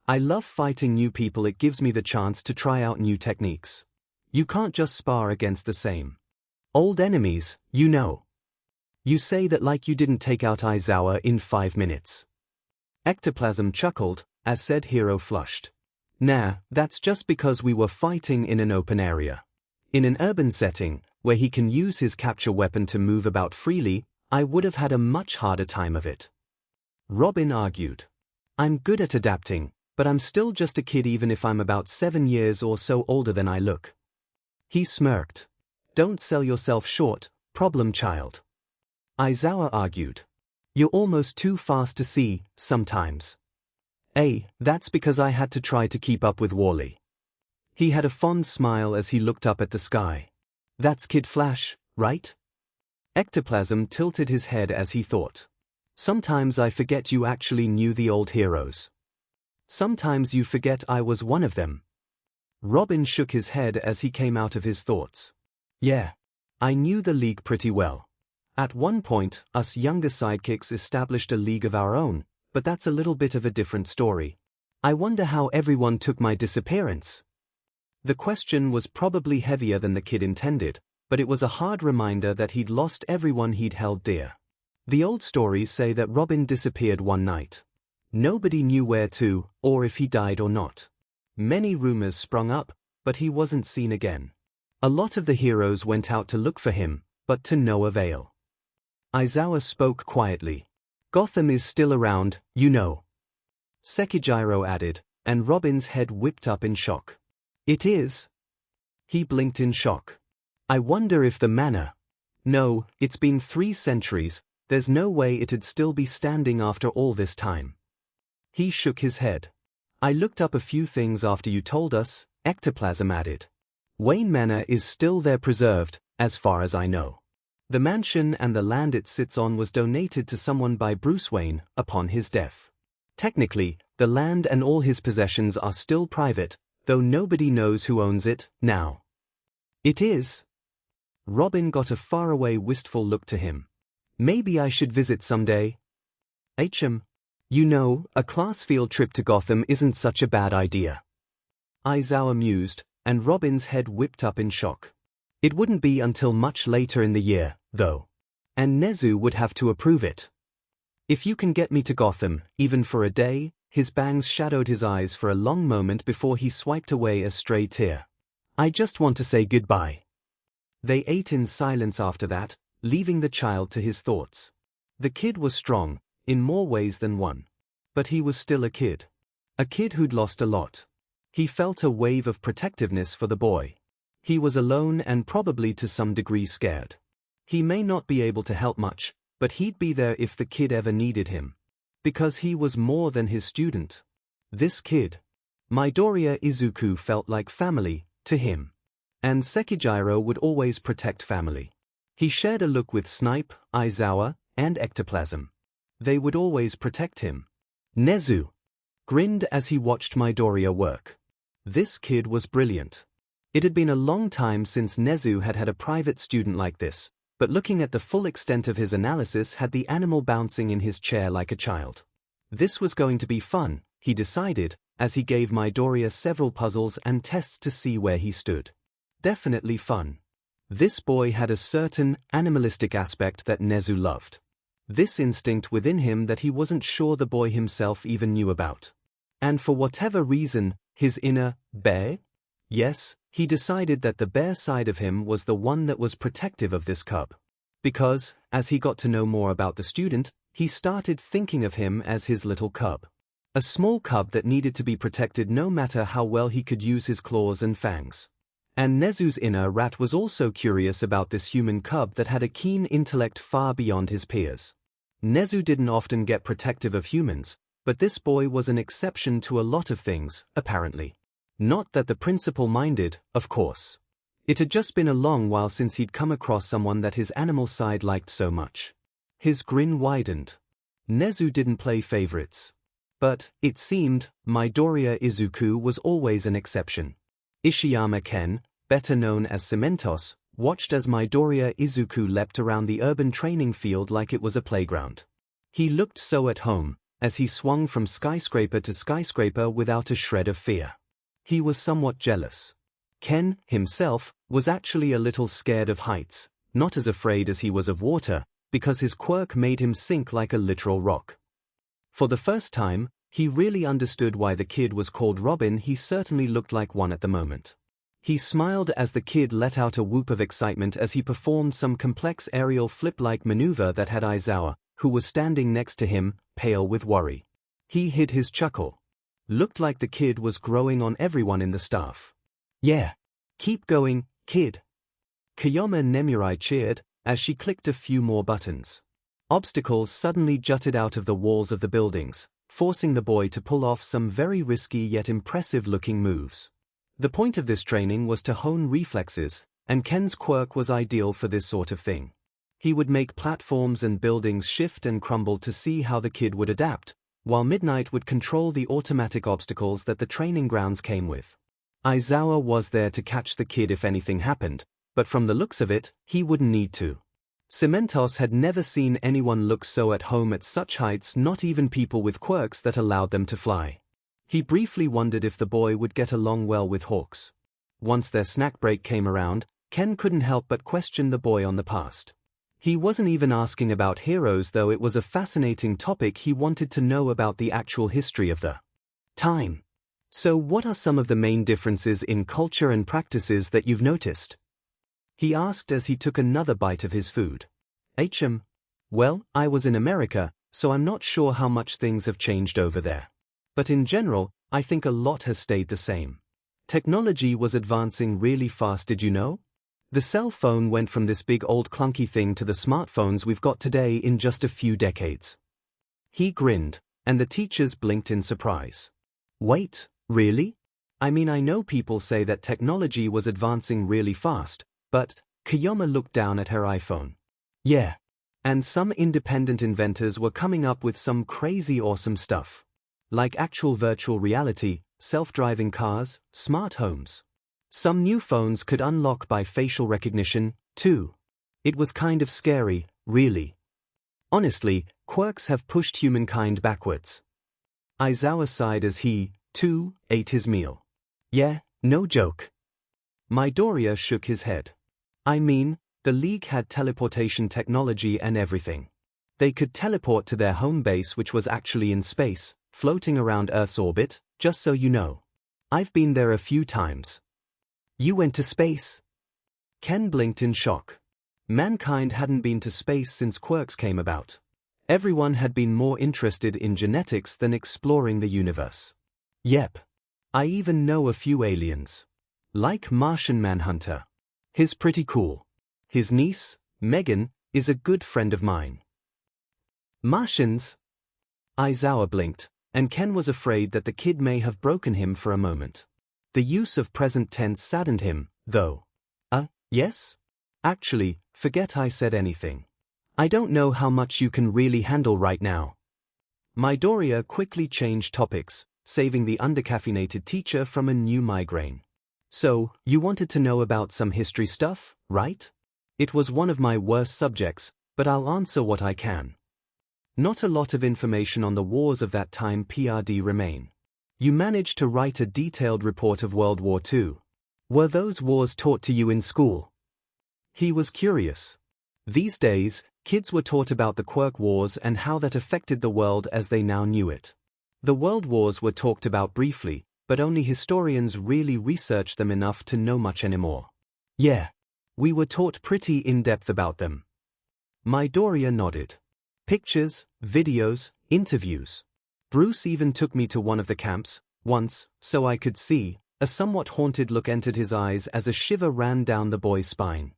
I love fighting new people, it gives me the chance to try out new techniques. You can't just spar against the same old enemies, you know. You say that like you didn't take out Aizawa in 5 minutes. Ectoplasm chuckled, as said hero flushed. Nah, that's just because we were fighting in an open area. In an urban setting, where he can use his capture weapon to move about freely, I would have had a much harder time of it. Robin argued. I'm good at adapting, but I'm still just a kid even if I'm about 7 years or so older than I look. He smirked. Don't sell yourself short, problem child. Aizawa argued. You're almost too fast to see, sometimes. That's because I had to try to keep up with Wally. He had a fond smile as he looked up at the sky. That's Kid Flash, right? Ectoplasm tilted his head as he thought. Sometimes I forget you actually knew the old heroes. Sometimes you forget I was one of them. Robin shook his head as he came out of his thoughts. Yeah. I knew the league pretty well. At one point, us younger sidekicks established a league of our own, but that's a little bit of a different story. I wonder how everyone took my disappearance. The question was probably heavier than the kid intended, but it was a hard reminder that he'd lost everyone he'd held dear. The old stories say that Robin disappeared one night. Nobody knew where to, or if he died or not. Many rumors sprung up, but he wasn't seen again. A lot of the heroes went out to look for him, but to no avail. Aizawa spoke quietly. Gotham is still around, you know. Sekijiro added, and Robin's head whipped up in shock. It is? He blinked in shock. I wonder if the manor. No, it's been 3 centuries, there's no way it'd still be standing after all this time. He shook his head. I looked up a few things after you told us, Ectoplasm added. Wayne Manor is still there preserved, as far as I know. The mansion and the land it sits on was donated to someone by Bruce Wayne upon his death. Technically, the land and all his possessions are still private, though nobody knows who owns it now. It is? Robin got a faraway wistful look to him. Maybe I should visit someday. You know, a class field trip to Gotham isn't such a bad idea. Aizawa mused, and Robin's head whipped up in shock. It wouldn't be until much later in the year, though. And Nezu would have to approve it. If you can get me to Gotham, even for a day. His bangs shadowed his eyes for a long moment before he swiped away a stray tear. I just want to say goodbye. They ate in silence after that, leaving the child to his thoughts. The kid was strong, in more ways than one. But he was still a kid. A kid who'd lost a lot. He felt a wave of protectiveness for the boy. He was alone and probably to some degree scared. He may not be able to help much, but he'd be there if the kid ever needed him. Because he was more than his student. This kid, Midoriya Izuku, felt like family to him. And Sekijiro would always protect family. He shared a look with Snipe, Aizawa, and Ectoplasm. They would always protect him. Nezu grinned as he watched Midoriya work. This kid was brilliant. It had been a long time since Nezu had had a private student like this, but looking at the full extent of his analysis had the animal bouncing in his chair like a child. This was going to be fun, he decided, as he gave Midoriya several puzzles and tests to see where he stood. Definitely fun. This boy had a certain animalistic aspect that Nezu loved. This instinct within him that he wasn't sure the boy himself even knew about. And for whatever reason, his inner bear? Yes, he decided that the bear side of him was the one that was protective of this cub. Because, as he got to know more about the student, he started thinking of him as his little cub. A small cub that needed to be protected no matter how well he could use his claws and fangs. And Nezu's inner rat was also curious about this human cub that had a keen intellect far beyond his peers. Nezu didn't often get protective of humans, but this boy was an exception to a lot of things, apparently. Not that the principal minded, of course. It had just been a long while since he'd come across someone that his animal side liked so much. His grin widened. Nezu didn't play favorites. But, it seemed, Midoriya Izuku was always an exception. Ishiyama Ken, better known as Cementos, watched as Midoriya Izuku leapt around the urban training field like it was a playground. He looked so at home, as he swung from skyscraper to skyscraper without a shred of fear. He was somewhat jealous. Ken, himself, was actually a little scared of heights, not as afraid as he was of water, because his quirk made him sink like a literal rock. For the first time, he really understood why the kid was called Robin. He certainly looked like one at the moment. He smiled as the kid let out a whoop of excitement as he performed some complex aerial flip-like maneuver that had Aizawa, who was standing next to him, pale with worry. He hid his chuckle. Looked like the kid was growing on everyone in the staff. Yeah. Keep going, kid. Kiyoma Nemurai cheered, as she clicked a few more buttons. Obstacles suddenly jutted out of the walls of the buildings, forcing the boy to pull off some very risky yet impressive-looking moves. The point of this training was to hone reflexes, and Ken's quirk was ideal for this sort of thing. He would make platforms and buildings shift and crumble to see how the kid would adapt, while Midnight would control the automatic obstacles that the training grounds came with. Aizawa was there to catch the kid if anything happened, but from the looks of it, he wouldn't need to. Cementos had never seen anyone look so at home at such heights, not even people with quirks that allowed them to fly. He briefly wondered if the boy would get along well with Hawks. Once their snack break came around, Ken couldn't help but question the boy on the past. He wasn't even asking about heroes, though it was a fascinating topic. He wanted to know about the actual history of the time. So what are some of the main differences in culture and practices that you've noticed? He asked as he took another bite of his food. Well, I was in America, so I'm not sure how much things have changed over there. But in general, I think a lot has stayed the same. Technology was advancing really fast, did you know? The cell phone went from this big old clunky thing to the smartphones we've got today in just a few decades. He grinned, and the teachers blinked in surprise. Wait, really? I mean, I know people say that technology was advancing really fast, but Kiyoma looked down at her iPhone. Yeah. And some independent inventors were coming up with some crazy awesome stuff. Like actual virtual reality, self-driving cars, smart homes. Some new phones could unlock by facial recognition, too. It was kind of scary, really. Honestly, quirks have pushed humankind backwards. Aizawa sighed as he, too, ate his meal. Yeah, no joke. Midoriya shook his head. I mean, the League had teleportation technology and everything. They could teleport to their home base, which was actually in space, floating around Earth's orbit, just so you know. I've been there a few times. You went to space? Ken blinked in shock. Mankind hadn't been to space since quirks came about. Everyone had been more interested in genetics than exploring the universe. Yep. I even know a few aliens. Like Martian Manhunter. He's pretty cool. His niece, Megan, is a good friend of mine. Martians? Aizawa blinked, and Ken was afraid that the kid may have broken him for a moment. The use of present tense saddened him, though. Yes? Actually, forget I said anything. I don't know how much you can really handle right now. Midoriya quickly changed topics, saving the undercaffeinated teacher from a new migraine. So, you wanted to know about some history stuff, right? It was one of my worst subjects, but I'll answer what I can. Not a lot of information on the wars of that time remain. You managed to write a detailed report of World War II. Were those wars taught to you in school? He was curious. These days, kids were taught about the Quirk Wars and how that affected the world as they now knew it. The World Wars were talked about briefly, but only historians really researched them enough to know much anymore. Yeah. We were taught pretty in-depth about them. Midoriya nodded. Pictures, videos, interviews. Bruce even took me to one of the camps, once, so I could see. A somewhat haunted look entered his eyes as a shiver ran down the boy's spine.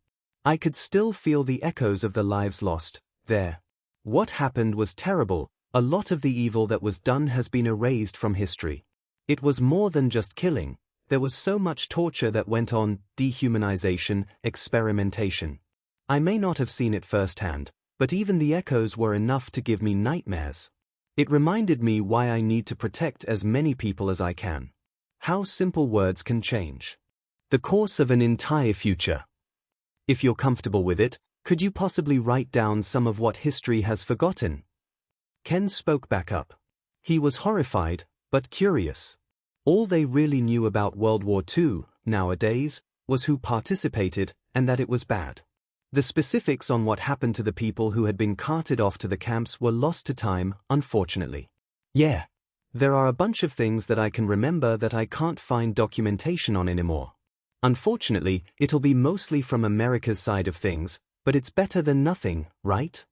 I could still feel the echoes of the lives lost, there. What happened was terrible. A lot of the evil that was done has been erased from history. It was more than just killing. There was so much torture that went on, dehumanization, experimentation. I may not have seen it firsthand, but even the echoes were enough to give me nightmares. It reminded me why I need to protect as many people as I can. How simple words can change the course of an entire future. If you're comfortable with it, could you possibly write down some of what history has forgotten? Ken spoke back up. He was horrified, but curious. All they really knew about World War II, nowadays, was who participated, and that it was bad. The specifics on what happened to the people who had been carted off to the camps were lost to time, unfortunately. Yeah. There are a bunch of things that I can remember that I can't find documentation on anymore. Unfortunately, it'll be mostly from America's side of things, but it's better than nothing, right?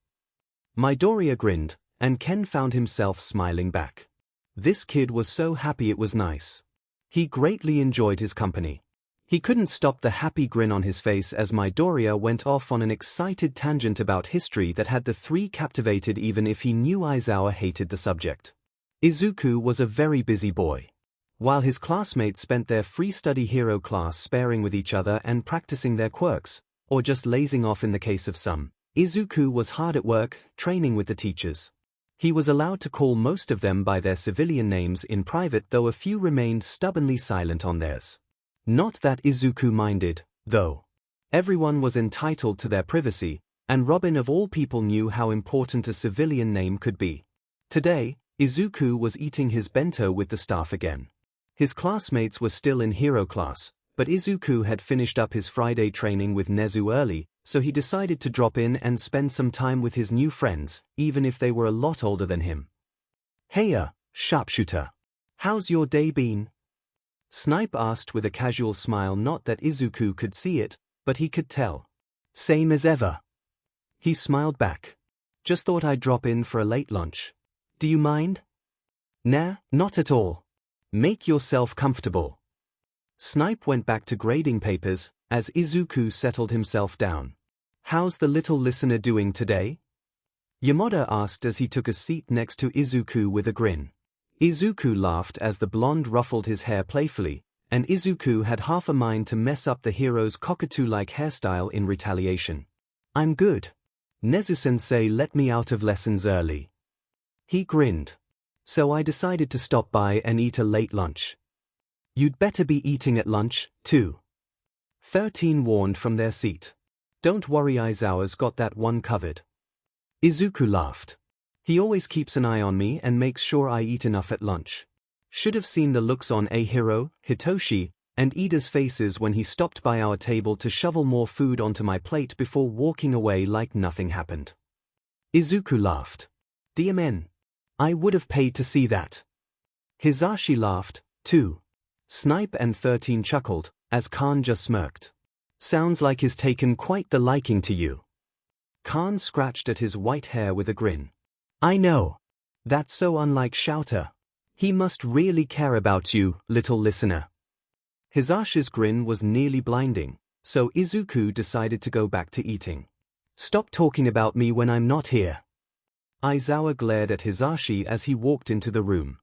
Midoriya grinned, and Ken found himself smiling back. This kid was so happy it was nice. He greatly enjoyed his company. He couldn't stop the happy grin on his face as Midoriya went off on an excited tangent about history that had the three captivated even if he knew Aizawa hated the subject. Izuku was a very busy boy. While his classmates spent their free study hero class sparring with each other and practicing their quirks, or just lazing off in the case of some, Izuku was hard at work, training with the teachers. He was allowed to call most of them by their civilian names in private, though a few remained stubbornly silent on theirs. Not that Izuku minded, though. Everyone was entitled to their privacy, and Robin of all people knew how important a civilian name could be. Today, Izuku was eating his bento with the staff again. His classmates were still in hero class, but Izuku had finished up his Friday training with Nezu early, so he decided to drop in and spend some time with his new friends, even if they were a lot older than him. "Heya, sharpshooter. How's your day been?" Snipe asked with a casual smile, not that Izuku could see it, but he could tell. "Same as ever." He smiled back. "Just thought I'd drop in for a late lunch. Do you mind?" "Nah, not at all. Make yourself comfortable." Snipe went back to grading papers, as Izuku settled himself down. "How's the little listener doing today?" Yamada asked as he took a seat next to Izuku with a grin. Izuku laughed as the blonde ruffled his hair playfully, and Izuku had half a mind to mess up the hero's cockatoo-like hairstyle in retaliation. "I'm good. Nezu-sensei let me out of lessons early." He grinned. "So I decided to stop by and eat a late lunch." "You'd better be eating at lunch, too." 13 warned from their seat. "Don't worry, Aizawa's got that one covered." Izuku laughed. "He always keeps an eye on me and makes sure I eat enough at lunch." Should have seen the looks on Ahiro, Hitoshi, and Ida's faces when he stopped by our table to shovel more food onto my plate before walking away like nothing happened. Izuku laughed. "DMN. I would have paid to see that." Hisashi laughed, too. Snipe and 13 chuckled, as Khan just smirked. "Sounds like he's taken quite the liking to you." Khan scratched at his white hair with a grin. "I know. That's so unlike Shouter. He must really care about you, little listener." Hisashi's grin was nearly blinding, so Izuku decided to go back to eating. "Stop talking about me when I'm not here." Aizawa glared at Hisashi as he walked into the room.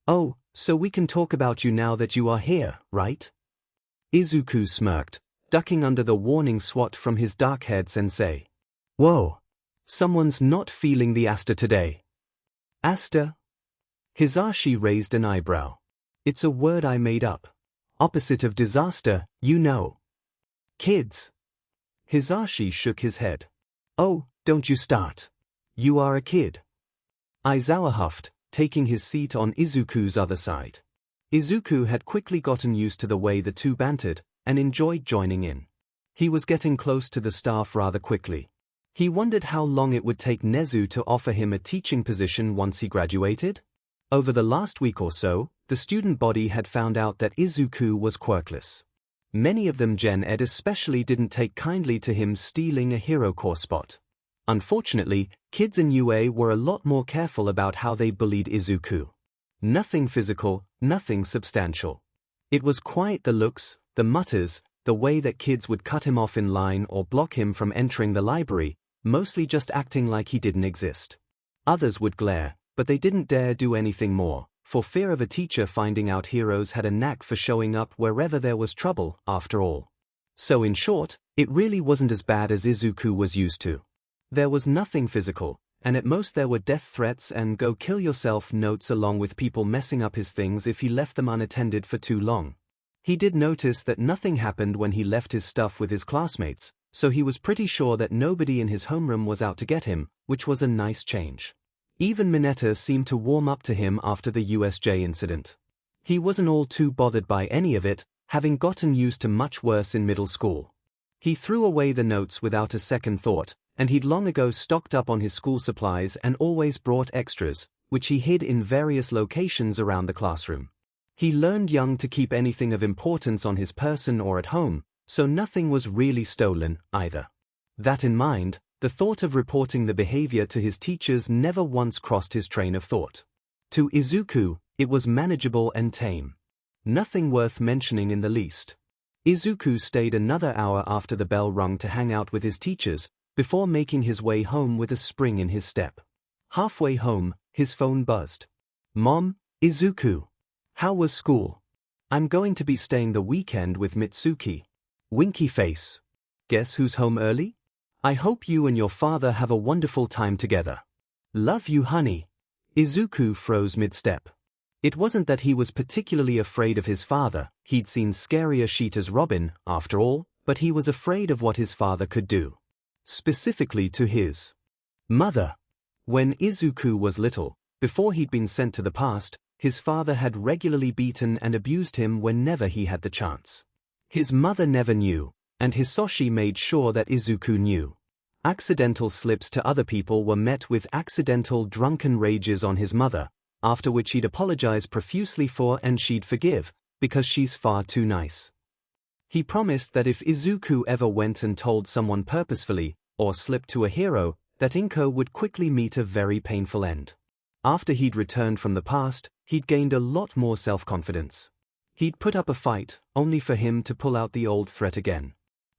"Oh, so we can talk about you now that you are here, right?" Izuku smirked, ducking under the warning swat from his dark-haired sensei. "Whoa. Someone's not feeling the Asta today." "Asta?" Hisashi raised an eyebrow. "It's a word I made up. Opposite of disaster, you know." "Kids." Hisashi shook his head. "Oh, don't you start. You are a kid." Aizawa huffed, taking his seat on Izuku's other side. Izuku had quickly gotten used to the way the two bantered, and enjoyed joining in. He was getting close to the staff rather quickly. He wondered how long it would take Nezu to offer him a teaching position once he graduated. Over the last week or so, the student body had found out that Izuku was quirkless. Many of them, Gen Ed especially, didn't take kindly to him stealing a hero core spot. Unfortunately, kids in UA were a lot more careful about how they bullied Izuku. Nothing physical, nothing substantial. It was quite the looks, the mutters, the way that kids would cut him off in line or block him from entering the library, mostly just acting like he didn't exist. Others would glare, but they didn't dare do anything more, for fear of a teacher finding out heroes had a knack for showing up wherever there was trouble, after all. So in short, it really wasn't as bad as Izuku was used to. There was nothing physical, and at most there were death threats and go kill yourself notes along with people messing up his things if he left them unattended for too long. He did notice that nothing happened when he left his stuff with his classmates, so he was pretty sure that nobody in his homeroom was out to get him, which was a nice change. Even Mineta seemed to warm up to him after the USJ incident. He wasn't all too bothered by any of it, having gotten used to much worse in middle school. He threw away the notes without a second thought, and he'd long ago stocked up on his school supplies and always brought extras, which he hid in various locations around the classroom. He learned young to keep anything of importance on his person or at home, so nothing was really stolen, either. That in mind, the thought of reporting the behavior to his teachers never once crossed his train of thought. To Izuku, it was manageable and tame. Nothing worth mentioning in the least. Izuku stayed another hour after the bell rung to hang out with his teachers, before making his way home with a spring in his step. Halfway home, his phone buzzed. "Mom, Izuku. How was school?" "I'm going to be staying the weekend with Mitsuki." Winky face. "Guess who's home early? I hope you and your father have a wonderful time together. Love you, honey." Izuku froze mid-step. It wasn't that he was particularly afraid of his father, he'd seen scarier shit as Robin, after all, but he was afraid of what his father could do. Specifically to his mother. When Izuku was little, Before he'd been sent to the past, his father had regularly beaten and abused him whenever he had the chance. His mother never knew, and Hisoshi made sure that Izuku knew. Accidental slips to other people were met with accidental drunken rages on his mother, after which he'd apologize profusely for and she'd forgive, because she's far too nice. He promised that if Izuku ever went and told someone purposefully, or slipped to a hero, that Inko would quickly meet a very painful end. After he'd returned from the past, he'd gained a lot more self-confidence. He'd put up a fight, only for him to pull out the old threat again.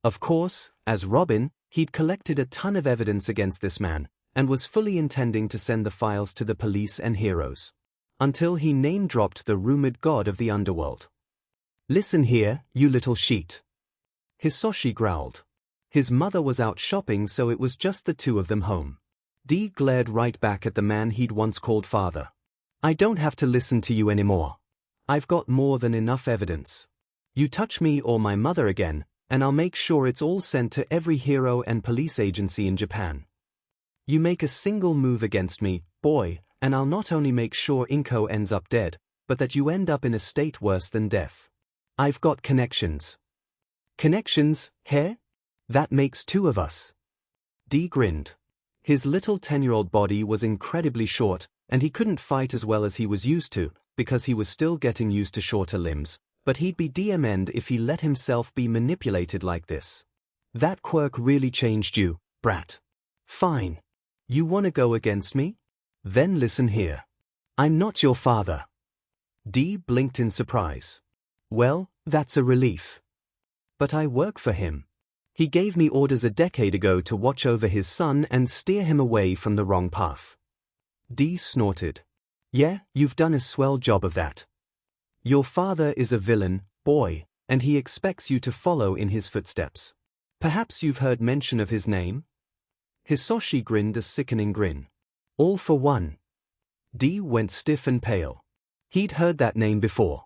Of course, as Robin, he'd collected a ton of evidence against this man, and was fully intending to send the files to the police and heroes. Until he name-dropped the rumored god of the underworld. "Listen here, you little sheet," Hisoshi growled. His mother was out shopping, so it was just the two of them home. Dee glared right back at the man he'd once called father. "I don't have to listen to you anymore. I've got more than enough evidence. You touch me or my mother again, and I'll make sure it's all sent to every hero and police agency in Japan. You make a single move against me, boy, and I'll not only make sure Inko ends up dead, but that you end up in a state worse than death. I've got connections." "Connections, heh? That makes two of us." Dee grinned. His little 10-year-old body was incredibly short, and he couldn't fight as well as he was used to, because he was still getting used to shorter limbs, but he'd be DM'd if he let himself be manipulated like this. "That quirk really changed you, brat. Fine. You wanna go against me? Then listen here. I'm not your father." Dee blinked in surprise. "Well, that's a relief. But I work for him. He gave me orders a decade ago to watch over his son and steer him away from the wrong path." Dee snorted. "Yeah, you've done a swell job of that. Your father is a villain, boy, and he expects you to follow in his footsteps. Perhaps you've heard mention of his name?" Hisoshi grinned a sickening grin. "All for One." Dee went stiff and pale. He'd heard that name before.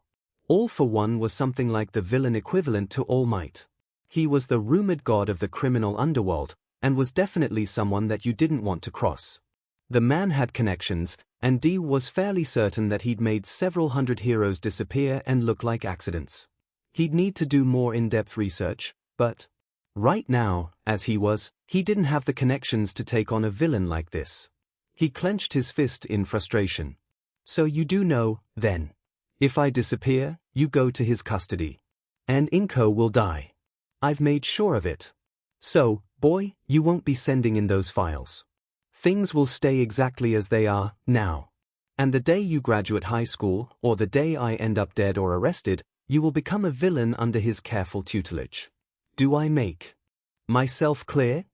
All for One was something like the villain equivalent to All Might. He was the rumored god of the criminal underworld, and was definitely someone that you didn't want to cross. The man had connections, and Dee was fairly certain that he'd made several hundred heroes disappear and look like accidents. He'd need to do more in-depth research, but right now, as he didn't have the connections to take on a villain like this. He clenched his fist in frustration. "So you do know, then. If I disappear, you go to his custody. And Inko will die. I've made sure of it. So, boy, you won't be sending in those files. Things will stay exactly as they are now. And the day you graduate high school, or the day I end up dead or arrested, you will become a villain under his careful tutelage. Do I make myself clear?"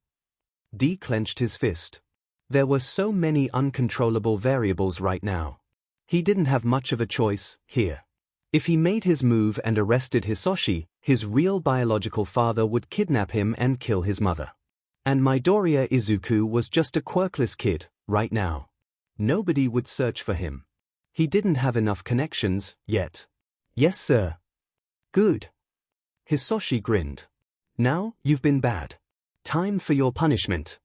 Dee clenched his fist. There were so many uncontrollable variables right now. He didn't have much of a choice here. If he made his move and arrested Hisoshi, his real biological father would kidnap him and kill his mother. And Midoriya Izuku was just a quirkless kid, right now. Nobody would search for him. He didn't have enough connections, yet. "Yes, sir." "Good." Hisoshi grinned. "Now, you've been bad. Time for your punishment."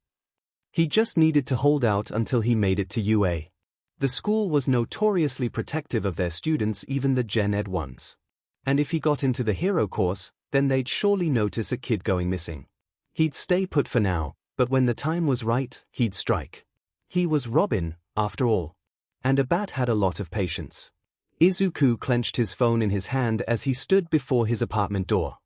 He just needed to hold out until he made it to UA. The school was notoriously protective of their students, even the Gen Ed ones. And if he got into the hero course, then they'd surely notice a kid going missing. He'd stay put for now, but when the time was right, he'd strike. He was Robin, after all. And a bat had a lot of patience. Izuku clenched his phone in his hand as he stood before his apartment door.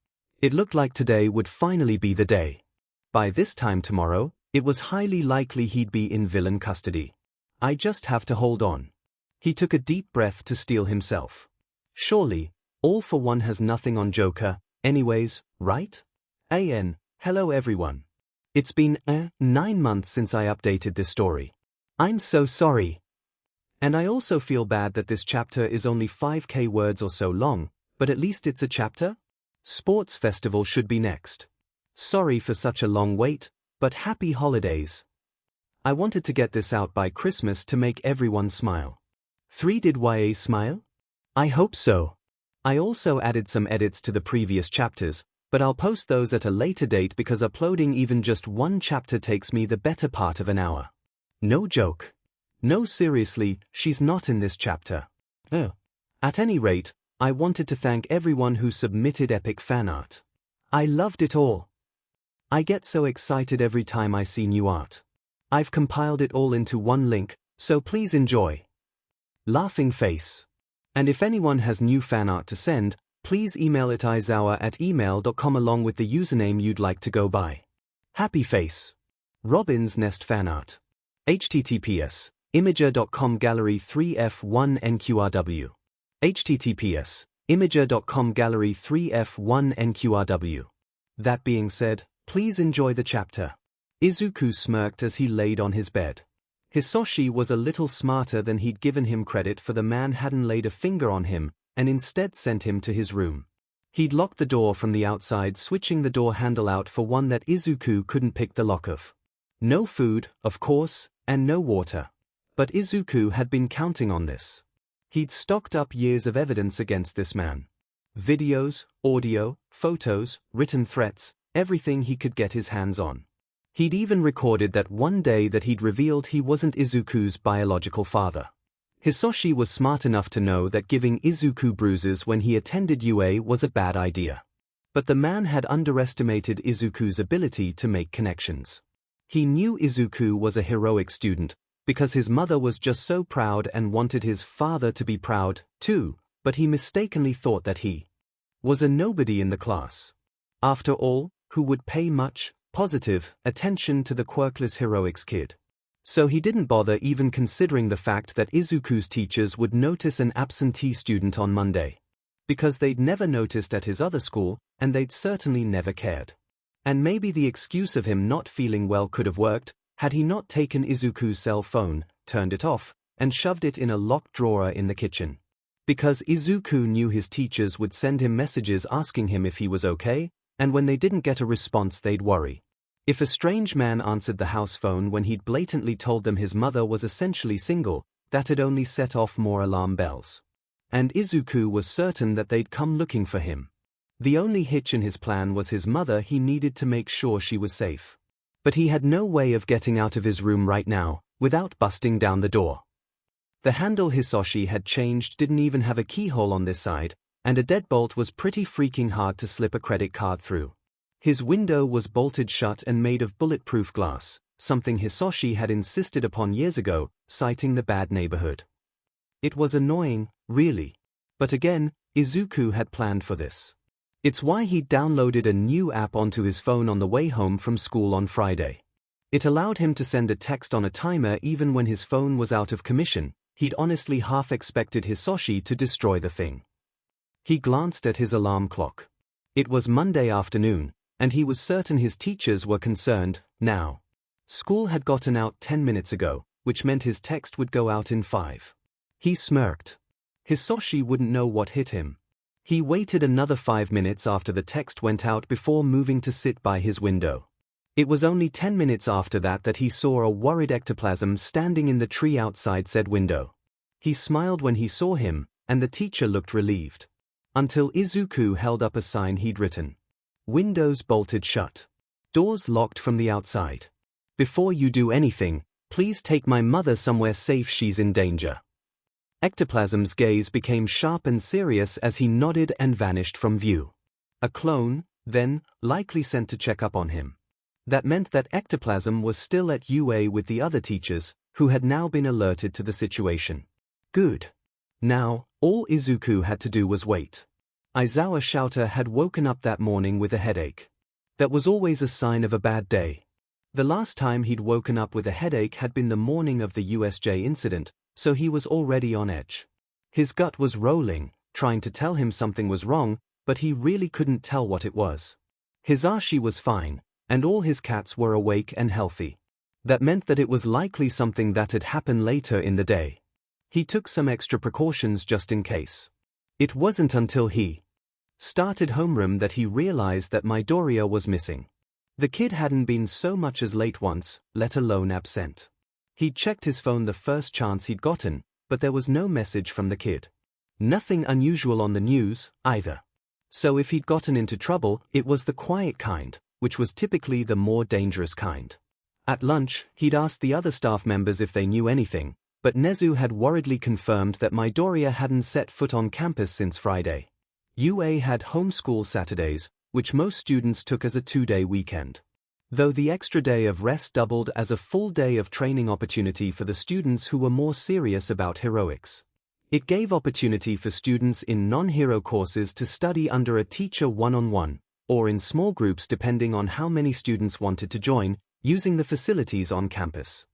It looked like today would finally be the day. By this time tomorrow, it was highly likely he'd be in villain custody. "I just have to hold on." He took a deep breath to steel himself. Surely, All for One has nothing on Joker, anyways, right? Hello everyone. It's been 9 months since I updated this story. I'm so sorry. And I also feel bad that this chapter is only 5k words or so long, but at least it's a chapter? Sports Festival should be next. Sorry for such a long wait, but happy holidays. I wanted to get this out by Christmas to make everyone smile. 3 Did YA smile? I hope so. I also added some edits to the previous chapters, but I'll post those at a later date because uploading even just one chapter takes me the better part of an hour. No joke. No, seriously, she's not in this chapter. Oh. At any rate, I wanted to thank everyone who submitted epic fan art. I loved it all. I get so excited every time I see new art. I've compiled it all into one link, so please enjoy. Laughing face. And if anyone has new fan art to send, please email it izawa@email.com along with the username you'd like to go by. Happy face. Robin's Nest fan art. https imager.com gallery 3f1 nqrw. https imager.com gallery 3f1 nqrw. That being said, please enjoy the chapter. Izuku smirked as he laid on his bed. Hisoshi was a little smarter than he'd given him credit for. The man hadn't laid a finger on him, and instead sent him to his room. He'd locked the door from the outside, switching the door handle out for one that Izuku couldn't pick the lock of. No food, of course, and no water. But Izuku had been counting on this. He'd stocked up years of evidence against this man. Videos, audio, photos, written threats, everything he could get his hands on. He'd even recorded that one day that he'd revealed he wasn't Izuku's biological father. Hisoshi was smart enough to know that giving Izuku bruises when he attended UA was a bad idea. But the man had underestimated Izuku's ability to make connections. He knew Izuku was a heroic student, because his mother was just so proud and wanted his father to be proud, too, but he mistakenly thought that he was a nobody in the class. After all, who would pay much, positive, attention to the quirkless heroics kid? So he didn't bother even considering the fact that Izuku's teachers would notice an absentee student on Monday. Because they'd never noticed at his other school, and they'd certainly never cared. And maybe the excuse of him not feeling well could have worked, had he not taken Izuku's cell phone, turned it off, and shoved it in a locked drawer in the kitchen. Because Izuku knew his teachers would send him messages asking him if he was okay, and when they didn't get a response they'd worry. If a strange man answered the house phone when he'd blatantly told them his mother was essentially single, that'd only set off more alarm bells. And Izuku was certain that they'd come looking for him. The only hitch in his plan was his mother. He needed to make sure she was safe. But he had no way of getting out of his room right now, without busting down the door. The handle Hisoshi had changed didn't even have a keyhole on this side, and a deadbolt was pretty freaking hard to slip a credit card through. His window was bolted shut and made of bulletproof glass, something Hisoshi had insisted upon years ago, citing the bad neighborhood. It was annoying, really. But again, Izuku had planned for this. It's why he downloaded a new app onto his phone on the way home from school on Friday. It allowed him to send a text on a timer even when his phone was out of commission. He'd honestly half expected Hisoshi to destroy the thing. He glanced at his alarm clock. It was Monday afternoon, and he was certain his teachers were concerned now. School had gotten out 10 minutes ago, which meant his text would go out in 5. He smirked. Hisoshi wouldn't know what hit him. He waited another 5 minutes after the text went out before moving to sit by his window. It was only 10 minutes after that he saw a worried ectoplasm standing in the tree outside said window. He smiled when he saw him, and the teacher looked relieved. Until Izuku held up a sign he'd written. Windows bolted shut. Doors locked from the outside. Before you do anything, please take my mother somewhere safe, she's in danger. Ectoplasm's gaze became sharp and serious as he nodded and vanished from view. A clone, then, likely sent to check up on him. That meant that Ectoplasm was still at UA with the other teachers, who had now been alerted to the situation. Good. Now, all Izuku had to do was wait. Aizawa Shouter had woken up that morning with a headache. That was always a sign of a bad day. The last time he'd woken up with a headache had been the morning of the USJ incident, so he was already on edge. His gut was rolling, trying to tell him something was wrong, but he really couldn't tell what it was. Hisashi was fine, and all his cats were awake and healthy. That meant that it was likely something that had happened later in the day. He took some extra precautions just in case. It wasn't until he started homeroom that he realized that Midoriya was missing. The kid hadn't been so much as late once, let alone absent. He'd checked his phone the first chance he'd gotten, but there was no message from the kid. Nothing unusual on the news, either. So if he'd gotten into trouble, it was the quiet kind, which was typically the more dangerous kind. At lunch, he'd asked the other staff members if they knew anything, but Nezu had worriedly confirmed that Midoriya hadn't set foot on campus since Friday. UA had homeschool Saturdays, which most students took as a 2-day weekend. Though the extra day of rest doubled as a full day of training opportunity for the students who were more serious about heroics. It gave opportunity for students in non-hero courses to study under a teacher one-on-one, or in small groups depending on how many students wanted to join, using the facilities on campus.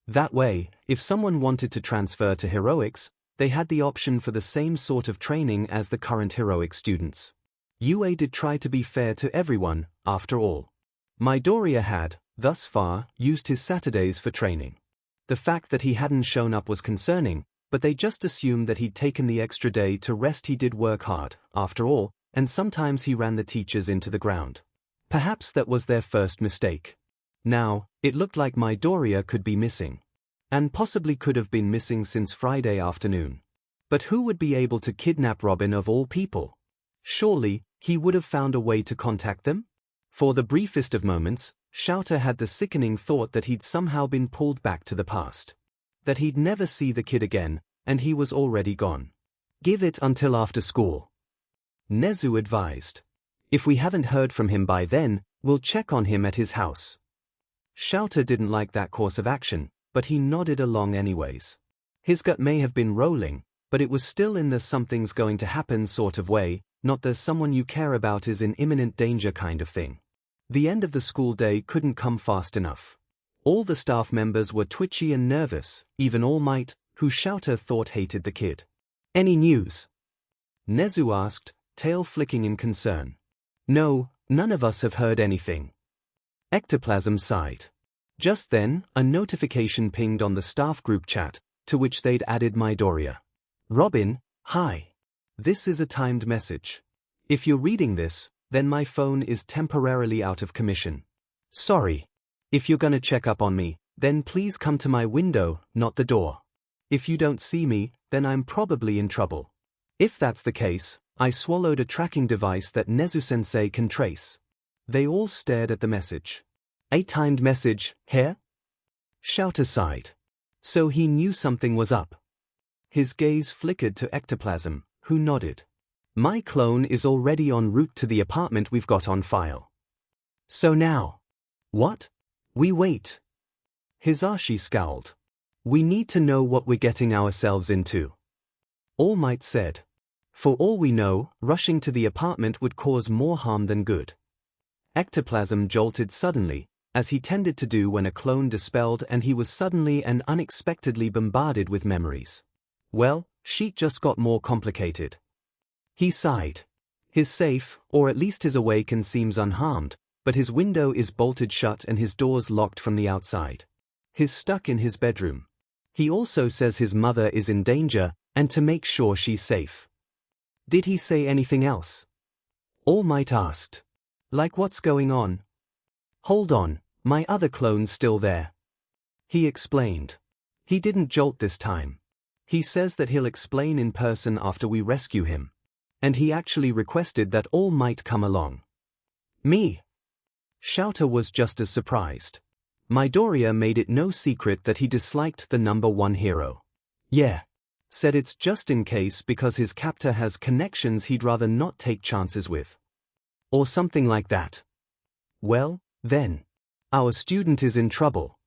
That way, if someone wanted to transfer to heroics, they had the option for the same sort of training as the current heroic students. UA did try to be fair to everyone, after all. Midoriya had, thus far, used his Saturdays for training. The fact that he hadn't shown up was concerning, but they just assumed that he'd taken the extra day to rest. He did work hard, after all, and sometimes he ran the teachers into the ground. Perhaps that was their first mistake. Now, it looked like Midoriya could be missing. And possibly could have been missing since Friday afternoon. But who would be able to kidnap Robin of all people? Surely, he would have found a way to contact them? For the briefest of moments, Shouter had the sickening thought that he'd somehow been pulled back to the past. That he'd never see the kid again, and he was already gone. Give it until after school, Nezu advised. If we haven't heard from him by then, we'll check on him at his house. Shouter didn't like that course of action, but he nodded along anyways. His gut may have been rolling, but it was still in the something's going to happen sort of way, not the someone you care about is in imminent danger kind of thing. The end of the school day couldn't come fast enough. All the staff members were twitchy and nervous, even All Might, who Shouter thought hated the kid. Any news? Nezu asked, tail flicking in concern. No, none of us have heard anything. Ectoplasm sighed. Just then, a notification pinged on the staff group chat, to which they'd added Midoriya. Robin, hi. This is a timed message. If you're reading this, then my phone is temporarily out of commission. Sorry. If you're gonna check up on me, then please come to my window, not the door. If you don't see me, then I'm probably in trouble. If that's the case, I swallowed a tracking device that Nezu-sensei can trace. They all stared at the message. A timed message, here? Shouter sighed. So he knew something was up. His gaze flickered to Ectoplasm, who nodded. My clone is already en route to the apartment we've got on file. So now. What? We wait. Hisashi scowled. We need to know what we're getting ourselves into. All Might said. For all we know, rushing to the apartment would cause more harm than good. Ectoplasm jolted suddenly, as he tended to do when a clone dispelled and he was suddenly and unexpectedly bombarded with memories. Well, shit just got more complicated. He sighed. His safe, or at least his awaken, seems unharmed, but his window is bolted shut and his doors locked from the outside. He's stuck in his bedroom. He also says his mother is in danger, and to make sure she's safe. Did he say anything else? All Might asked. Like what's going on? Hold on, my other clone's still there. He explained. He didn't jolt this time. He says that he'll explain in person after we rescue him. And he actually requested that All Might come along. Me? Shouter was just as surprised. Midoriya made it no secret that he disliked the #1 hero. Yeah. Said it's just in case because his captor has connections he'd rather not take chances with. Or something like that. Well, then. Our student is in trouble.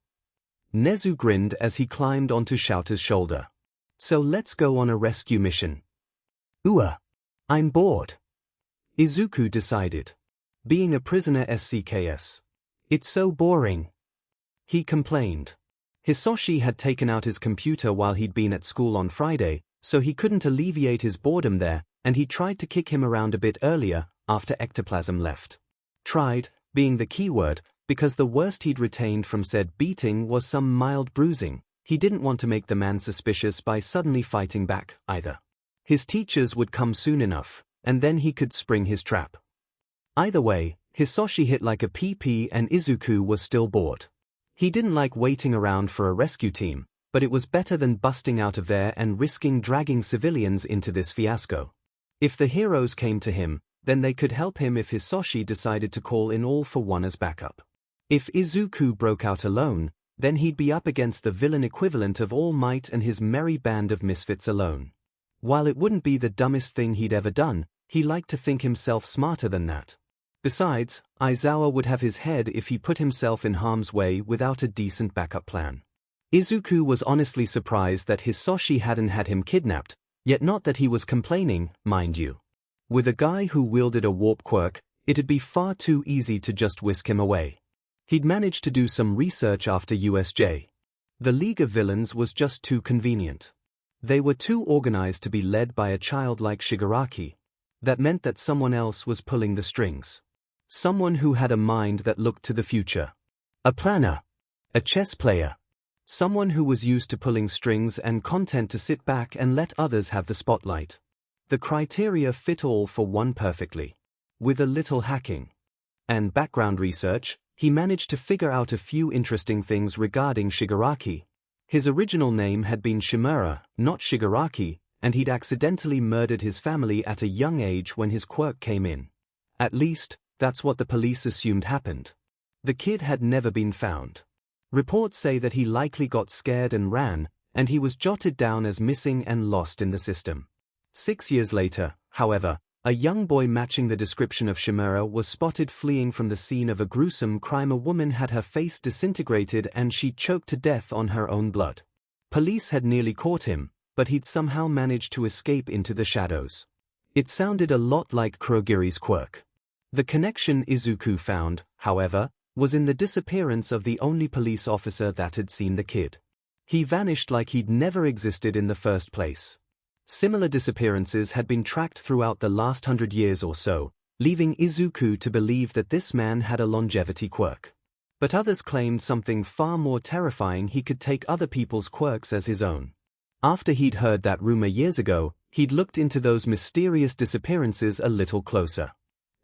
Nezu grinned as he climbed onto Shouter's shoulder. So let's go on a rescue mission. I'm bored. Izuku decided. Being a prisoner SCKS. It's so boring. He complained. Hisashi had taken out his computer while he'd been at school on Friday, so he couldn't alleviate his boredom there, and he tried to kick him around a bit earlier, after Ectoplasm left. Tried, being the key word, because the worst he'd retained from said beating was some mild bruising. He didn't want to make the man suspicious by suddenly fighting back, either. His teachers would come soon enough, and then he could spring his trap. Either way, Hisashi hit like a PP and Izuku was still bored. He didn't like waiting around for a rescue team, but it was better than busting out of there and risking dragging civilians into this fiasco. If the heroes came to him, then they could help him if Hisashi decided to call in All for One as backup. If Izuku broke out alone, Then he'd be up against the villain equivalent of All Might and his merry band of misfits alone. While it wouldn't be the dumbest thing he'd ever done, he liked to think himself smarter than that. Besides, Aizawa would have his head if he put himself in harm's way without a decent backup plan. Izuku was honestly surprised that Hisoshi hadn't had him kidnapped, yet not that he was complaining, mind you. With a guy who wielded a warp quirk, it'd be far too easy to just whisk him away. He'd managed to do some research after USJ. The League of Villains was just too convenient. They were too organized to be led by a child like Shigaraki. That meant that someone else was pulling the strings. Someone who had a mind that looked to the future. A planner. A chess player. Someone who was used to pulling strings and content to sit back and let others have the spotlight. The criteria fit all for one perfectly. With a little hacking and background research, he managed to figure out a few interesting things regarding Shigaraki. His original name had been Shimura, not Shigaraki, and he'd accidentally murdered his family at a young age when his quirk came in. At least, that's what the police assumed happened. The kid had never been found. Reports say that he likely got scared and ran, and he was jotted down as missing and lost in the system. 6 years later, however, a young boy matching the description of Shimura was spotted fleeing from the scene of a gruesome crime. A woman had her face disintegrated and she choked to death on her own blood. Police had nearly caught him, but he'd somehow managed to escape into the shadows. It sounded a lot like Kurogiri's quirk. The connection Izuku found, however, was in the disappearance of the only police officer that had seen the kid. He vanished like he'd never existed in the first place. Similar disappearances had been tracked throughout the last 100 years or so, leaving Izuku to believe that this man had a longevity quirk. But others claimed something far more terrifying: he could take other people's quirks as his own. After he'd heard that rumor years ago, he'd looked into those mysterious disappearances a little closer.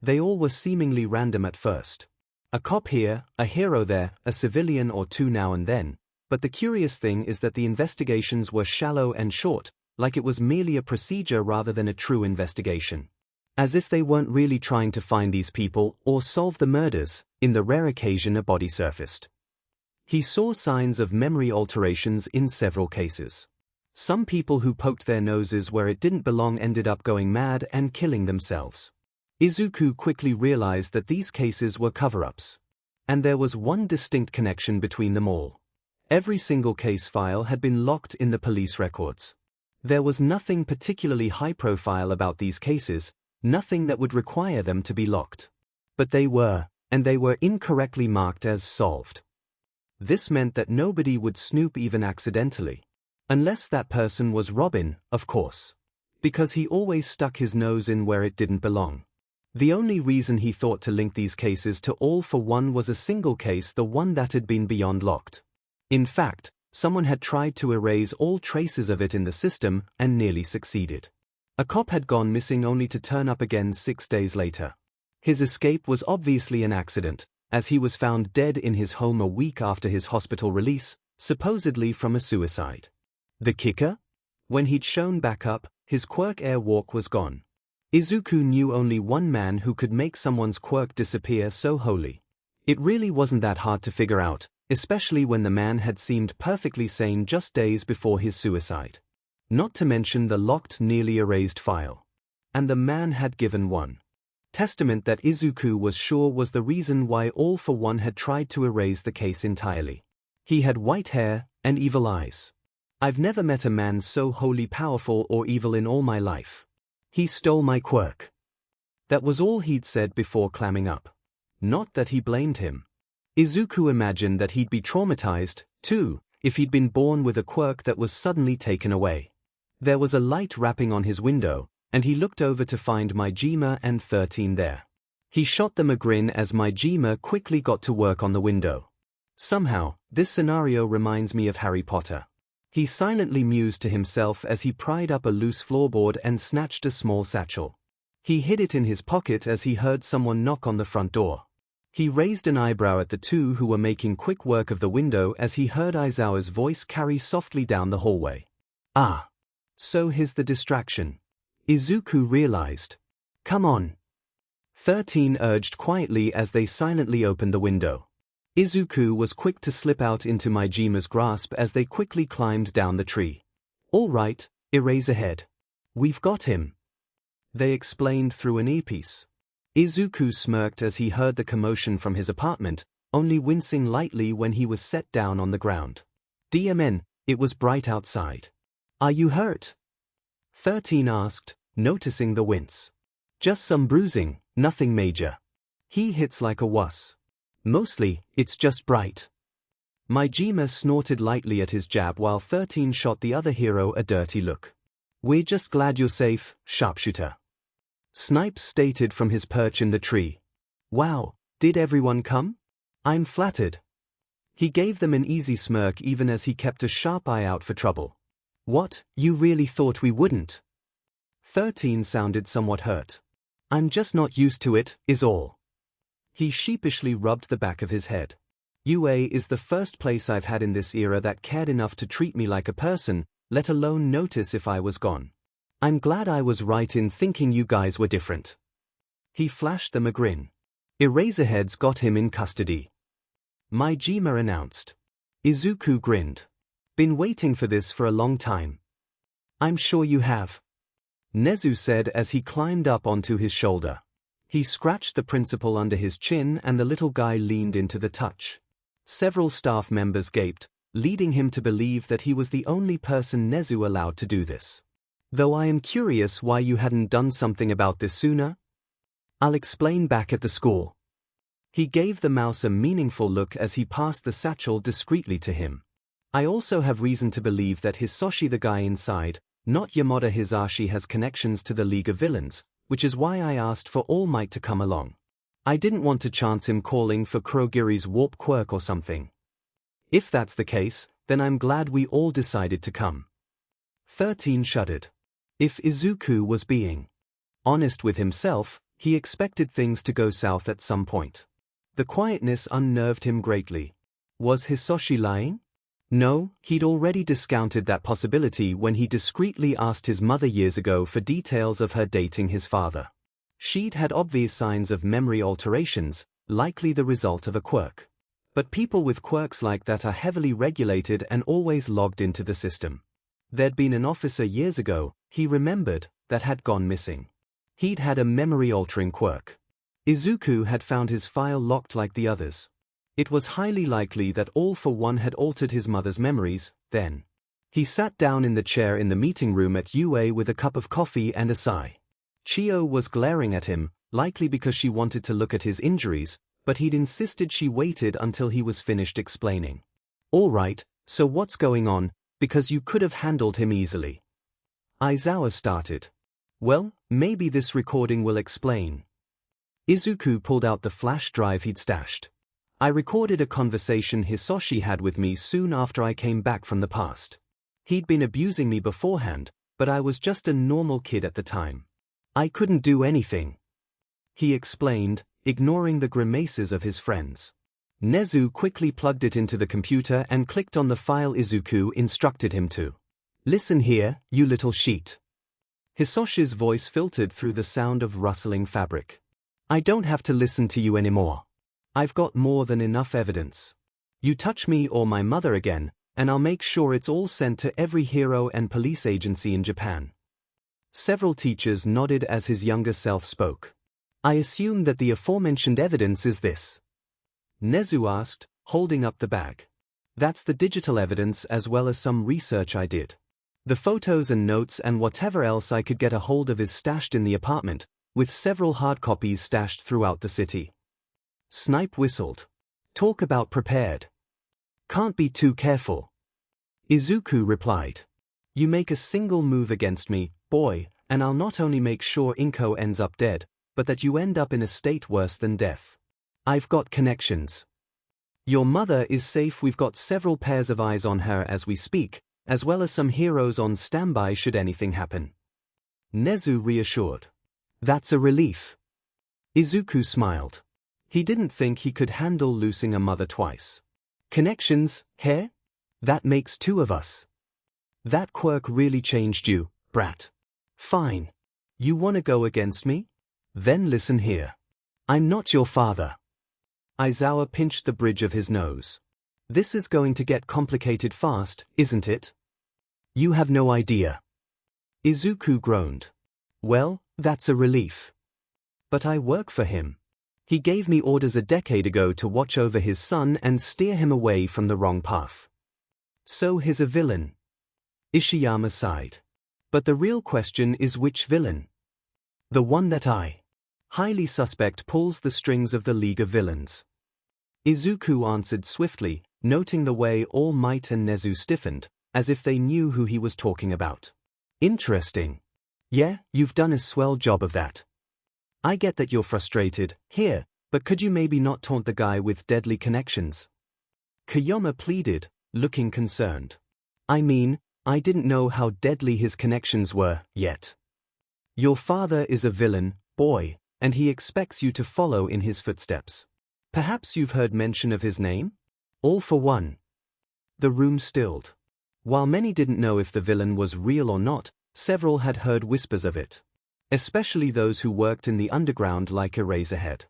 They all were seemingly random at first. A cop here, a hero there, a civilian or two now and then, but the curious thing is that the investigations were shallow and short, like it was merely a procedure rather than a true investigation. As if they weren't really trying to find these people or solve the murders. In the rare occasion a body surfaced. He saw signs of memory alterations in several cases. Some people who poked their noses where it didn't belong ended up going mad and killing themselves. Izuku quickly realized that these cases were cover-ups. And there was one distinct connection between them all. Every single case file had been locked in the police records. There was nothing particularly high-profile about these cases, nothing that would require them to be locked. But they were, and they were incorrectly marked as solved. This meant that nobody would snoop even accidentally. Unless that person was Robin, of course. Because he always stuck his nose in where it didn't belong. The only reason he thought to link these cases to All for One was a single case, the one that had been beyond locked. In fact, someone had tried to erase all traces of it in the system and nearly succeeded. A cop had gone missing only to turn up again 6 days later. His escape was obviously an accident, as he was found dead in his home a week after his hospital release, supposedly from a suicide. The kicker? When he'd shown back up, his quirk airwalk was gone. Izuku knew only one man who could make someone's quirk disappear so wholly. It really wasn't that hard to figure out, especially when the man had seemed perfectly sane just days before his suicide. Not to mention the locked, nearly erased file. And the man had given one testament that Izuku was sure was the reason why All for One had tried to erase the case entirely. He had white hair and evil eyes. I've never met a man so wholly powerful or evil in all my life. He stole my quirk. That was all he'd said before clamming up. Not that he blamed him. Izuku imagined that he'd be traumatized, too, if he'd been born with a quirk that was suddenly taken away. There was a light rapping on his window, and he looked over to find Majima and 13 there. He shot them a grin as Majima quickly got to work on the window. Somehow, this scenario reminds me of Harry Potter. He silently mused to himself as he pried up a loose floorboard and snatched a small satchel. He hid it in his pocket as he heard someone knock on the front door. He raised an eyebrow at the two who were making quick work of the window as he heard Aizawa's voice carry softly down the hallway. Ah. So here's the distraction. Izuku realized. Come on. 13 urged quietly as they silently opened the window. Izuku was quick to slip out into Mijima's grasp as they quickly climbed down the tree. "All right, Eraserhead. We've got him," they explained through an earpiece. Izuku smirked as he heard the commotion from his apartment, only wincing lightly when he was set down on the ground. "DMN, it was bright outside. Are you hurt?" 13 asked, noticing the wince. "Just some bruising, nothing major. He hits like a wuss. Mostly, it's just bright." Mijima snorted lightly at his jab while 13 shot the other hero a dirty look. "We're just glad you're safe, sharpshooter," Snipes stated from his perch in the tree. "Wow, did everyone come? I'm flattered." He gave them an easy smirk even as he kept a sharp eye out for trouble. "What, you really thought we wouldn't?" 13 sounded somewhat hurt. "I'm just not used to it, is all." He sheepishly rubbed the back of his head. "UA is the first place I've had in this era that cared enough to treat me like a person, let alone notice if I was gone. I'm glad I was right in thinking you guys were different." He flashed them a grin. "Eraserhead's got him in custody," Mijima announced. Izuku grinned. "Been waiting for this for a long time." "I'm sure you have," Nezu said as he climbed up onto his shoulder. He scratched the principal under his chin and the little guy leaned into the touch. Several staff members gaped, leading him to believe that he was the only person Nezu allowed to do this. "Though I am curious why you hadn't done something about this sooner. I'll explain back at the school." He gave the mouse a meaningful look as he passed the satchel discreetly to him. "I also have reason to believe that Hisoshi, the guy inside, not Yamada Hisashi, has connections to the League of Villains, which is why I asked for All Might to come along. I didn't want to chance him calling for Kurogiri's warp quirk or something. If that's the case, then I'm glad we all decided to come." 13 shuddered. If Izuku was being honest with himself, he expected things to go south at some point. The quietness unnerved him greatly. Was Hisoshi lying? No, he'd already discounted that possibility when he discreetly asked his mother years ago for details of her dating his father. She'd had obvious signs of memory alterations, likely the result of a quirk. But people with quirks like that are heavily regulated and always logged into the system. There'd been an officer years ago, he remembered, that had gone missing. He'd had a memory-altering quirk. Izuku had found his file locked like the others. It was highly likely that All for One had altered his mother's memories, then. He sat down in the chair in the meeting room at UA with a cup of coffee and a sigh. Chio was glaring at him, likely because she wanted to look at his injuries, but he'd insisted she waited until he was finished explaining. "All right, so what's going on, because you could have handled him easily." Aizawa started. "Well, maybe this recording will explain." Izuku pulled out the flash drive he'd stashed. "I recorded a conversation Hisoshi had with me soon after I came back from the past. He'd been abusing me beforehand, but I was just a normal kid at the time. I couldn't do anything," he explained, ignoring the grimaces of his friends. Nezu quickly plugged it into the computer and clicked on the file Izuku instructed him to. "Listen here, you little sheet." Hisoshi's voice filtered through the sound of rustling fabric. "I don't have to listen to you anymore. I've got more than enough evidence. You touch me or my mother again, and I'll make sure it's all sent to every hero and police agency in Japan." Several teachers nodded as his younger self spoke. "I assume that the aforementioned evidence is this?" Nezu asked, holding up the bag. "That's the digital evidence as well as some research I did. The photos and notes and whatever else I could get a hold of is stashed in the apartment, with several hard copies stashed throughout the city." Snipe whistled. "Talk about prepared. Can't be too careful." Izuku replied. "You make a single move against me, boy, and I'll not only make sure Inko ends up dead, but that you end up in a state worse than death. I've got connections. Your mother is safe. We've got several pairs of eyes on her as we speak, as well as some heroes on standby should anything happen." Nezu reassured. "That's a relief." Izuku smiled. He didn't think he could handle losing a mother twice. "Connections, hair? That makes two of us. That quirk really changed you, brat. Fine. You wanna go against me? Then listen here. I'm not your father. Aizawa pinched the bridge of his nose. This is going to get complicated fast, isn't it? You have no idea. Izuku groaned. Well, that's a relief. But I work for him. He gave me orders a decade ago to watch over his son and steer him away from the wrong path. So he's a villain. Ishiyama sighed. But the real question is which villain? The one that I highly suspect pulls the strings of the League of Villains. Izuku answered swiftly, noting the way All Might and Nezu stiffened, as if they knew who he was talking about. Interesting. Yeah, you've done a swell job of that. I get that you're frustrated, here, but could you maybe not taunt the guy with deadly connections? Kiyoma pleaded, looking concerned. I mean, I didn't know how deadly his connections were, yet. Your father is a villain, boy, and he expects you to follow in his footsteps. Perhaps you've heard mention of his name? All for One. The room stilled. While many didn't know if the villain was real or not, several had heard whispers of it. Especially those who worked in the underground like Eraserhead.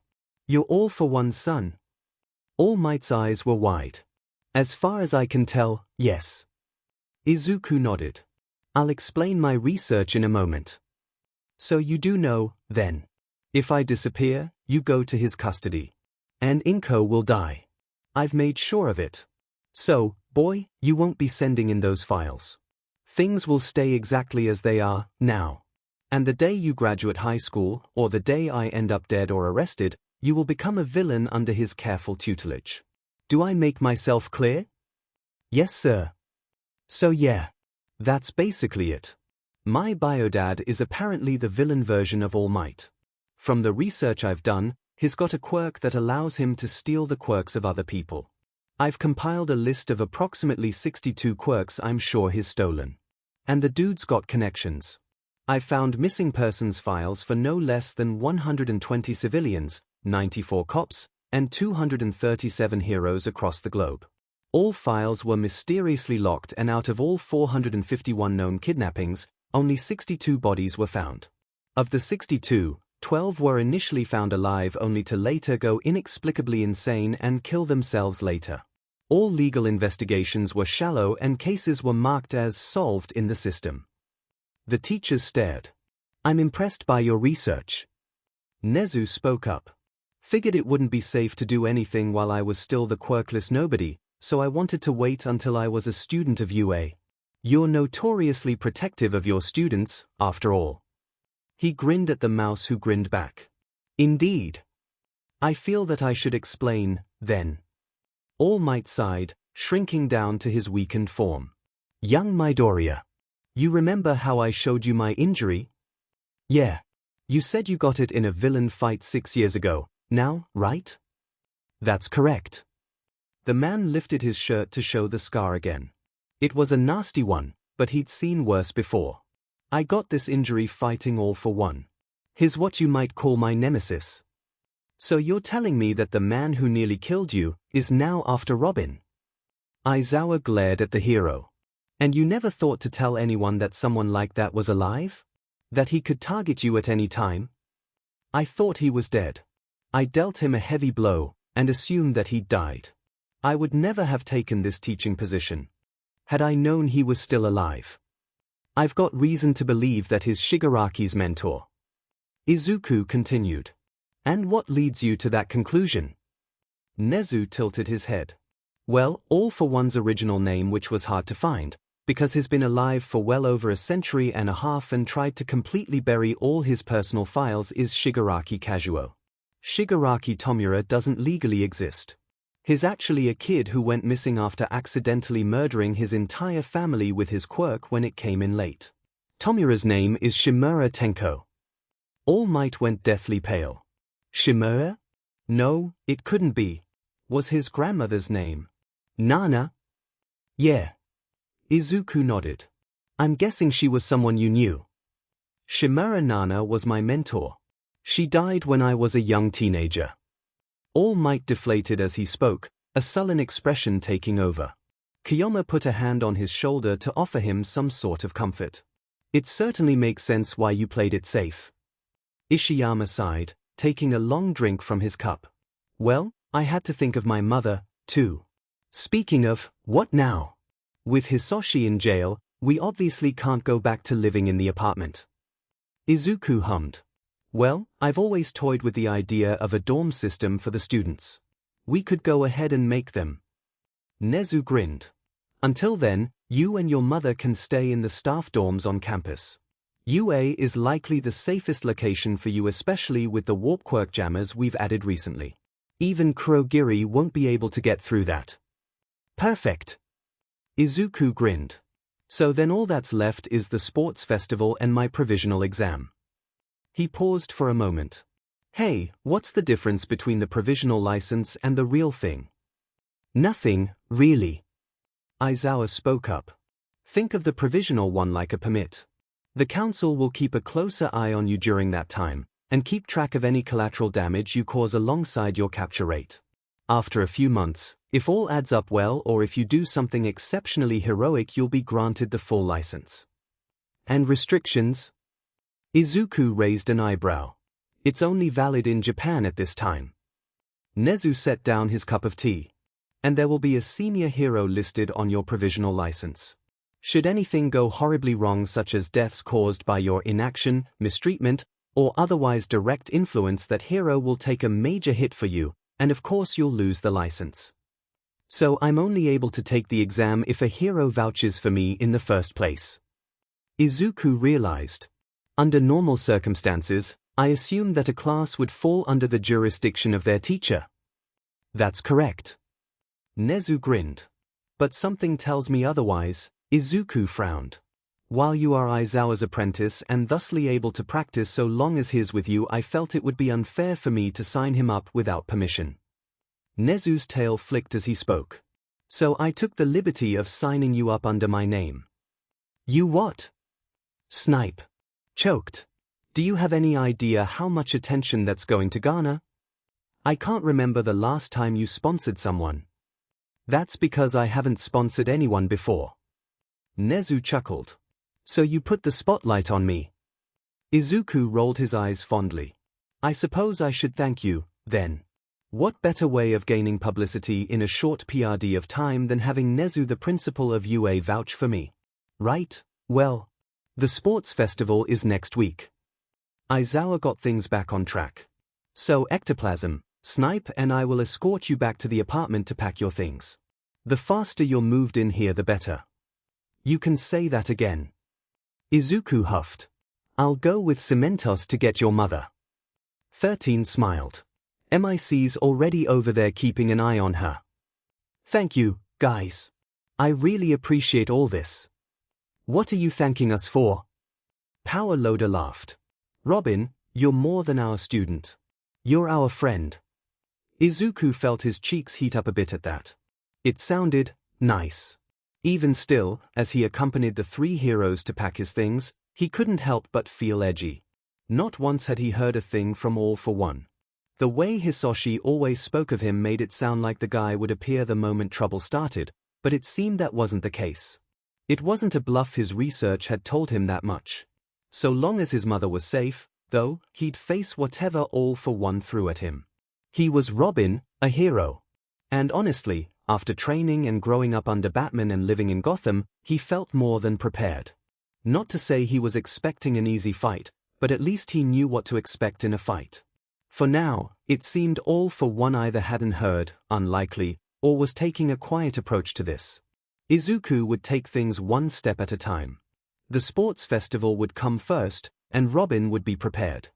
You're All for One's son? All Might's eyes were wide. As far as I can tell, yes. Izuku nodded. I'll explain my research in a moment. So you do know, then. If I disappear, you go to his custody. And Inko will die. I've made sure of it. So, boy, you won't be sending in those files. Things will stay exactly as they are, now. And the day you graduate high school, or the day I end up dead or arrested, you will become a villain under his careful tutelage. Do I make myself clear? Yes, sir. So yeah. That's basically it. My biodad is apparently the villain version of All Might. From the research I've done, he's got a quirk that allows him to steal the quirks of other people. I've compiled a list of approximately 62 quirks I'm sure he's stolen. And the dude's got connections. I've found missing persons files for no less than 120 civilians, 94 cops, and 237 heroes across the globe. All files were mysteriously locked, and out of all 451 known kidnappings, only 62 bodies were found. Of the 62, 12 were initially found alive only to later go inexplicably insane and kill themselves later. All legal investigations were shallow and cases were marked as solved in the system. The teachers stared. I'm impressed by your research. Nezu spoke up. Figured it wouldn't be safe to do anything while I was still the quirkless nobody, so I wanted to wait until I was a student of UA. You're notoriously protective of your students, after all. He grinned at the mouse who grinned back. Indeed. I feel that I should explain, then. All Might sighed, shrinking down to his weakened form. Young Midoriya. You remember how I showed you my injury? Yeah. You said you got it in a villain fight 6 years ago, now, right? That's correct. The man lifted his shirt to show the scar again. It was a nasty one, but he'd seen worse before. I got this injury fighting All for One. He's what you might call my nemesis. So you're telling me that the man who nearly killed you is now after Robin? Aizawa glared at the hero. And you never thought to tell anyone that someone like that was alive? That he could target you at any time? I thought he was dead. I dealt him a heavy blow, and assumed that he'd died. I would never have taken this teaching position. Had I known he was still alive. I've got reason to believe that he's Shigaraki's mentor. Izuku continued. And what leads you to that conclusion? Nezu tilted his head. Well, All for One's original name, which was hard to find, because he's been alive for well over a century and a half and tried to completely bury all his personal files, is Shigaraki Kazuo. Shigaraki Tomura doesn't legally exist. He's actually a kid who went missing after accidentally murdering his entire family with his quirk when it came in late. Tomura's name is Shimura Tenko. All Might went deathly pale. Shimura? No, it couldn't be. Was his grandmother's name Nana? Yeah. Izuku nodded. I'm guessing she was someone you knew. Shimura Nana was my mentor. She died when I was a young teenager. All Might deflated as he spoke, a sullen expression taking over. Kiyoma put a hand on his shoulder to offer him some sort of comfort. It certainly makes sense why you played it safe. Ishiyama sighed, taking a long drink from his cup. Well, I had to think of my mother, too. Speaking of, what now? With Hisoshi in jail, we obviously can't go back to living in the apartment. Izuku hummed. Well, I've always toyed with the idea of a dorm system for the students. We could go ahead and make them. Nezu grinned. Until then, you and your mother can stay in the staff dorms on campus. UA is likely the safest location for you, especially with the warp quirk jammers we've added recently. Even Kurogiri won't be able to get through that. Perfect. Izuku grinned. So then all that's left is the sports festival and my provisional exam. He paused for a moment. Hey, what's the difference between the provisional license and the real thing? Nothing, really. Aizawa spoke up. Think of the provisional one like a permit. The council will keep a closer eye on you during that time, and keep track of any collateral damage you cause alongside your capture rate. After a few months, if all adds up well or if you do something exceptionally heroic, you'll be granted the full license. And restrictions? Izuku raised an eyebrow. It's only valid in Japan at this time. Nezu set down his cup of tea. And there will be a senior hero listed on your provisional license. Should anything go horribly wrong, such as deaths caused by your inaction, mistreatment, or otherwise direct influence, that hero will take a major hit for you, and of course you'll lose the license. So I'm only able to take the exam if a hero vouches for me in the first place. Izuku realized. Under normal circumstances, I assumed that a class would fall under the jurisdiction of their teacher. That's correct. Nezu grinned. But something tells me otherwise. Izuku frowned. While you are Aizawa's apprentice and thusly able to practice so long as he is with you, I felt it would be unfair for me to sign him up without permission. Nezu's tail flicked as he spoke. So I took the liberty of signing you up under my name. You what? Snipe. Choked. Do you have any idea how much attention that's going to garner? I can't remember the last time you sponsored someone. That's because I haven't sponsored anyone before. Nezu chuckled. So you put the spotlight on me. Izuku rolled his eyes fondly. I suppose I should thank you, then. What better way of gaining publicity in a short PRD of time than having Nezu, the principal of UA, vouch for me? Right? Well, the sports festival is next week. Aizawa got things back on track. So Ectoplasm, Snipe and I will escort you back to the apartment to pack your things. The faster you're moved in here, the better. You can say that again. Izuku huffed. I'll go with Cementos to get your mother. 13 smiled. MIC's already over there keeping an eye on her. Thank you, guys. I really appreciate all this. What are you thanking us for? Power Loader laughed. Robin, you're more than our student. You're our friend. Izuku felt his cheeks heat up a bit at that. It sounded nice. Even still, as he accompanied the three heroes to pack his things, he couldn't help but feel edgy. Not once had he heard a thing from All for One. The way Hisoshi always spoke of him made it sound like the guy would appear the moment trouble started, but it seemed that wasn't the case. It wasn't a bluff, his research had told him that much. So long as his mother was safe, though, he'd face whatever All for One threw at him. He was Robin, a hero. And honestly, after training and growing up under Batman and living in Gotham, he felt more than prepared. Not to say he was expecting an easy fight, but at least he knew what to expect in a fight. For now, it seemed All for One either hadn't heard, unlikely, or was taking a quiet approach to this. Izuku would take things one step at a time. The sports festival would come first, and Robin would be prepared.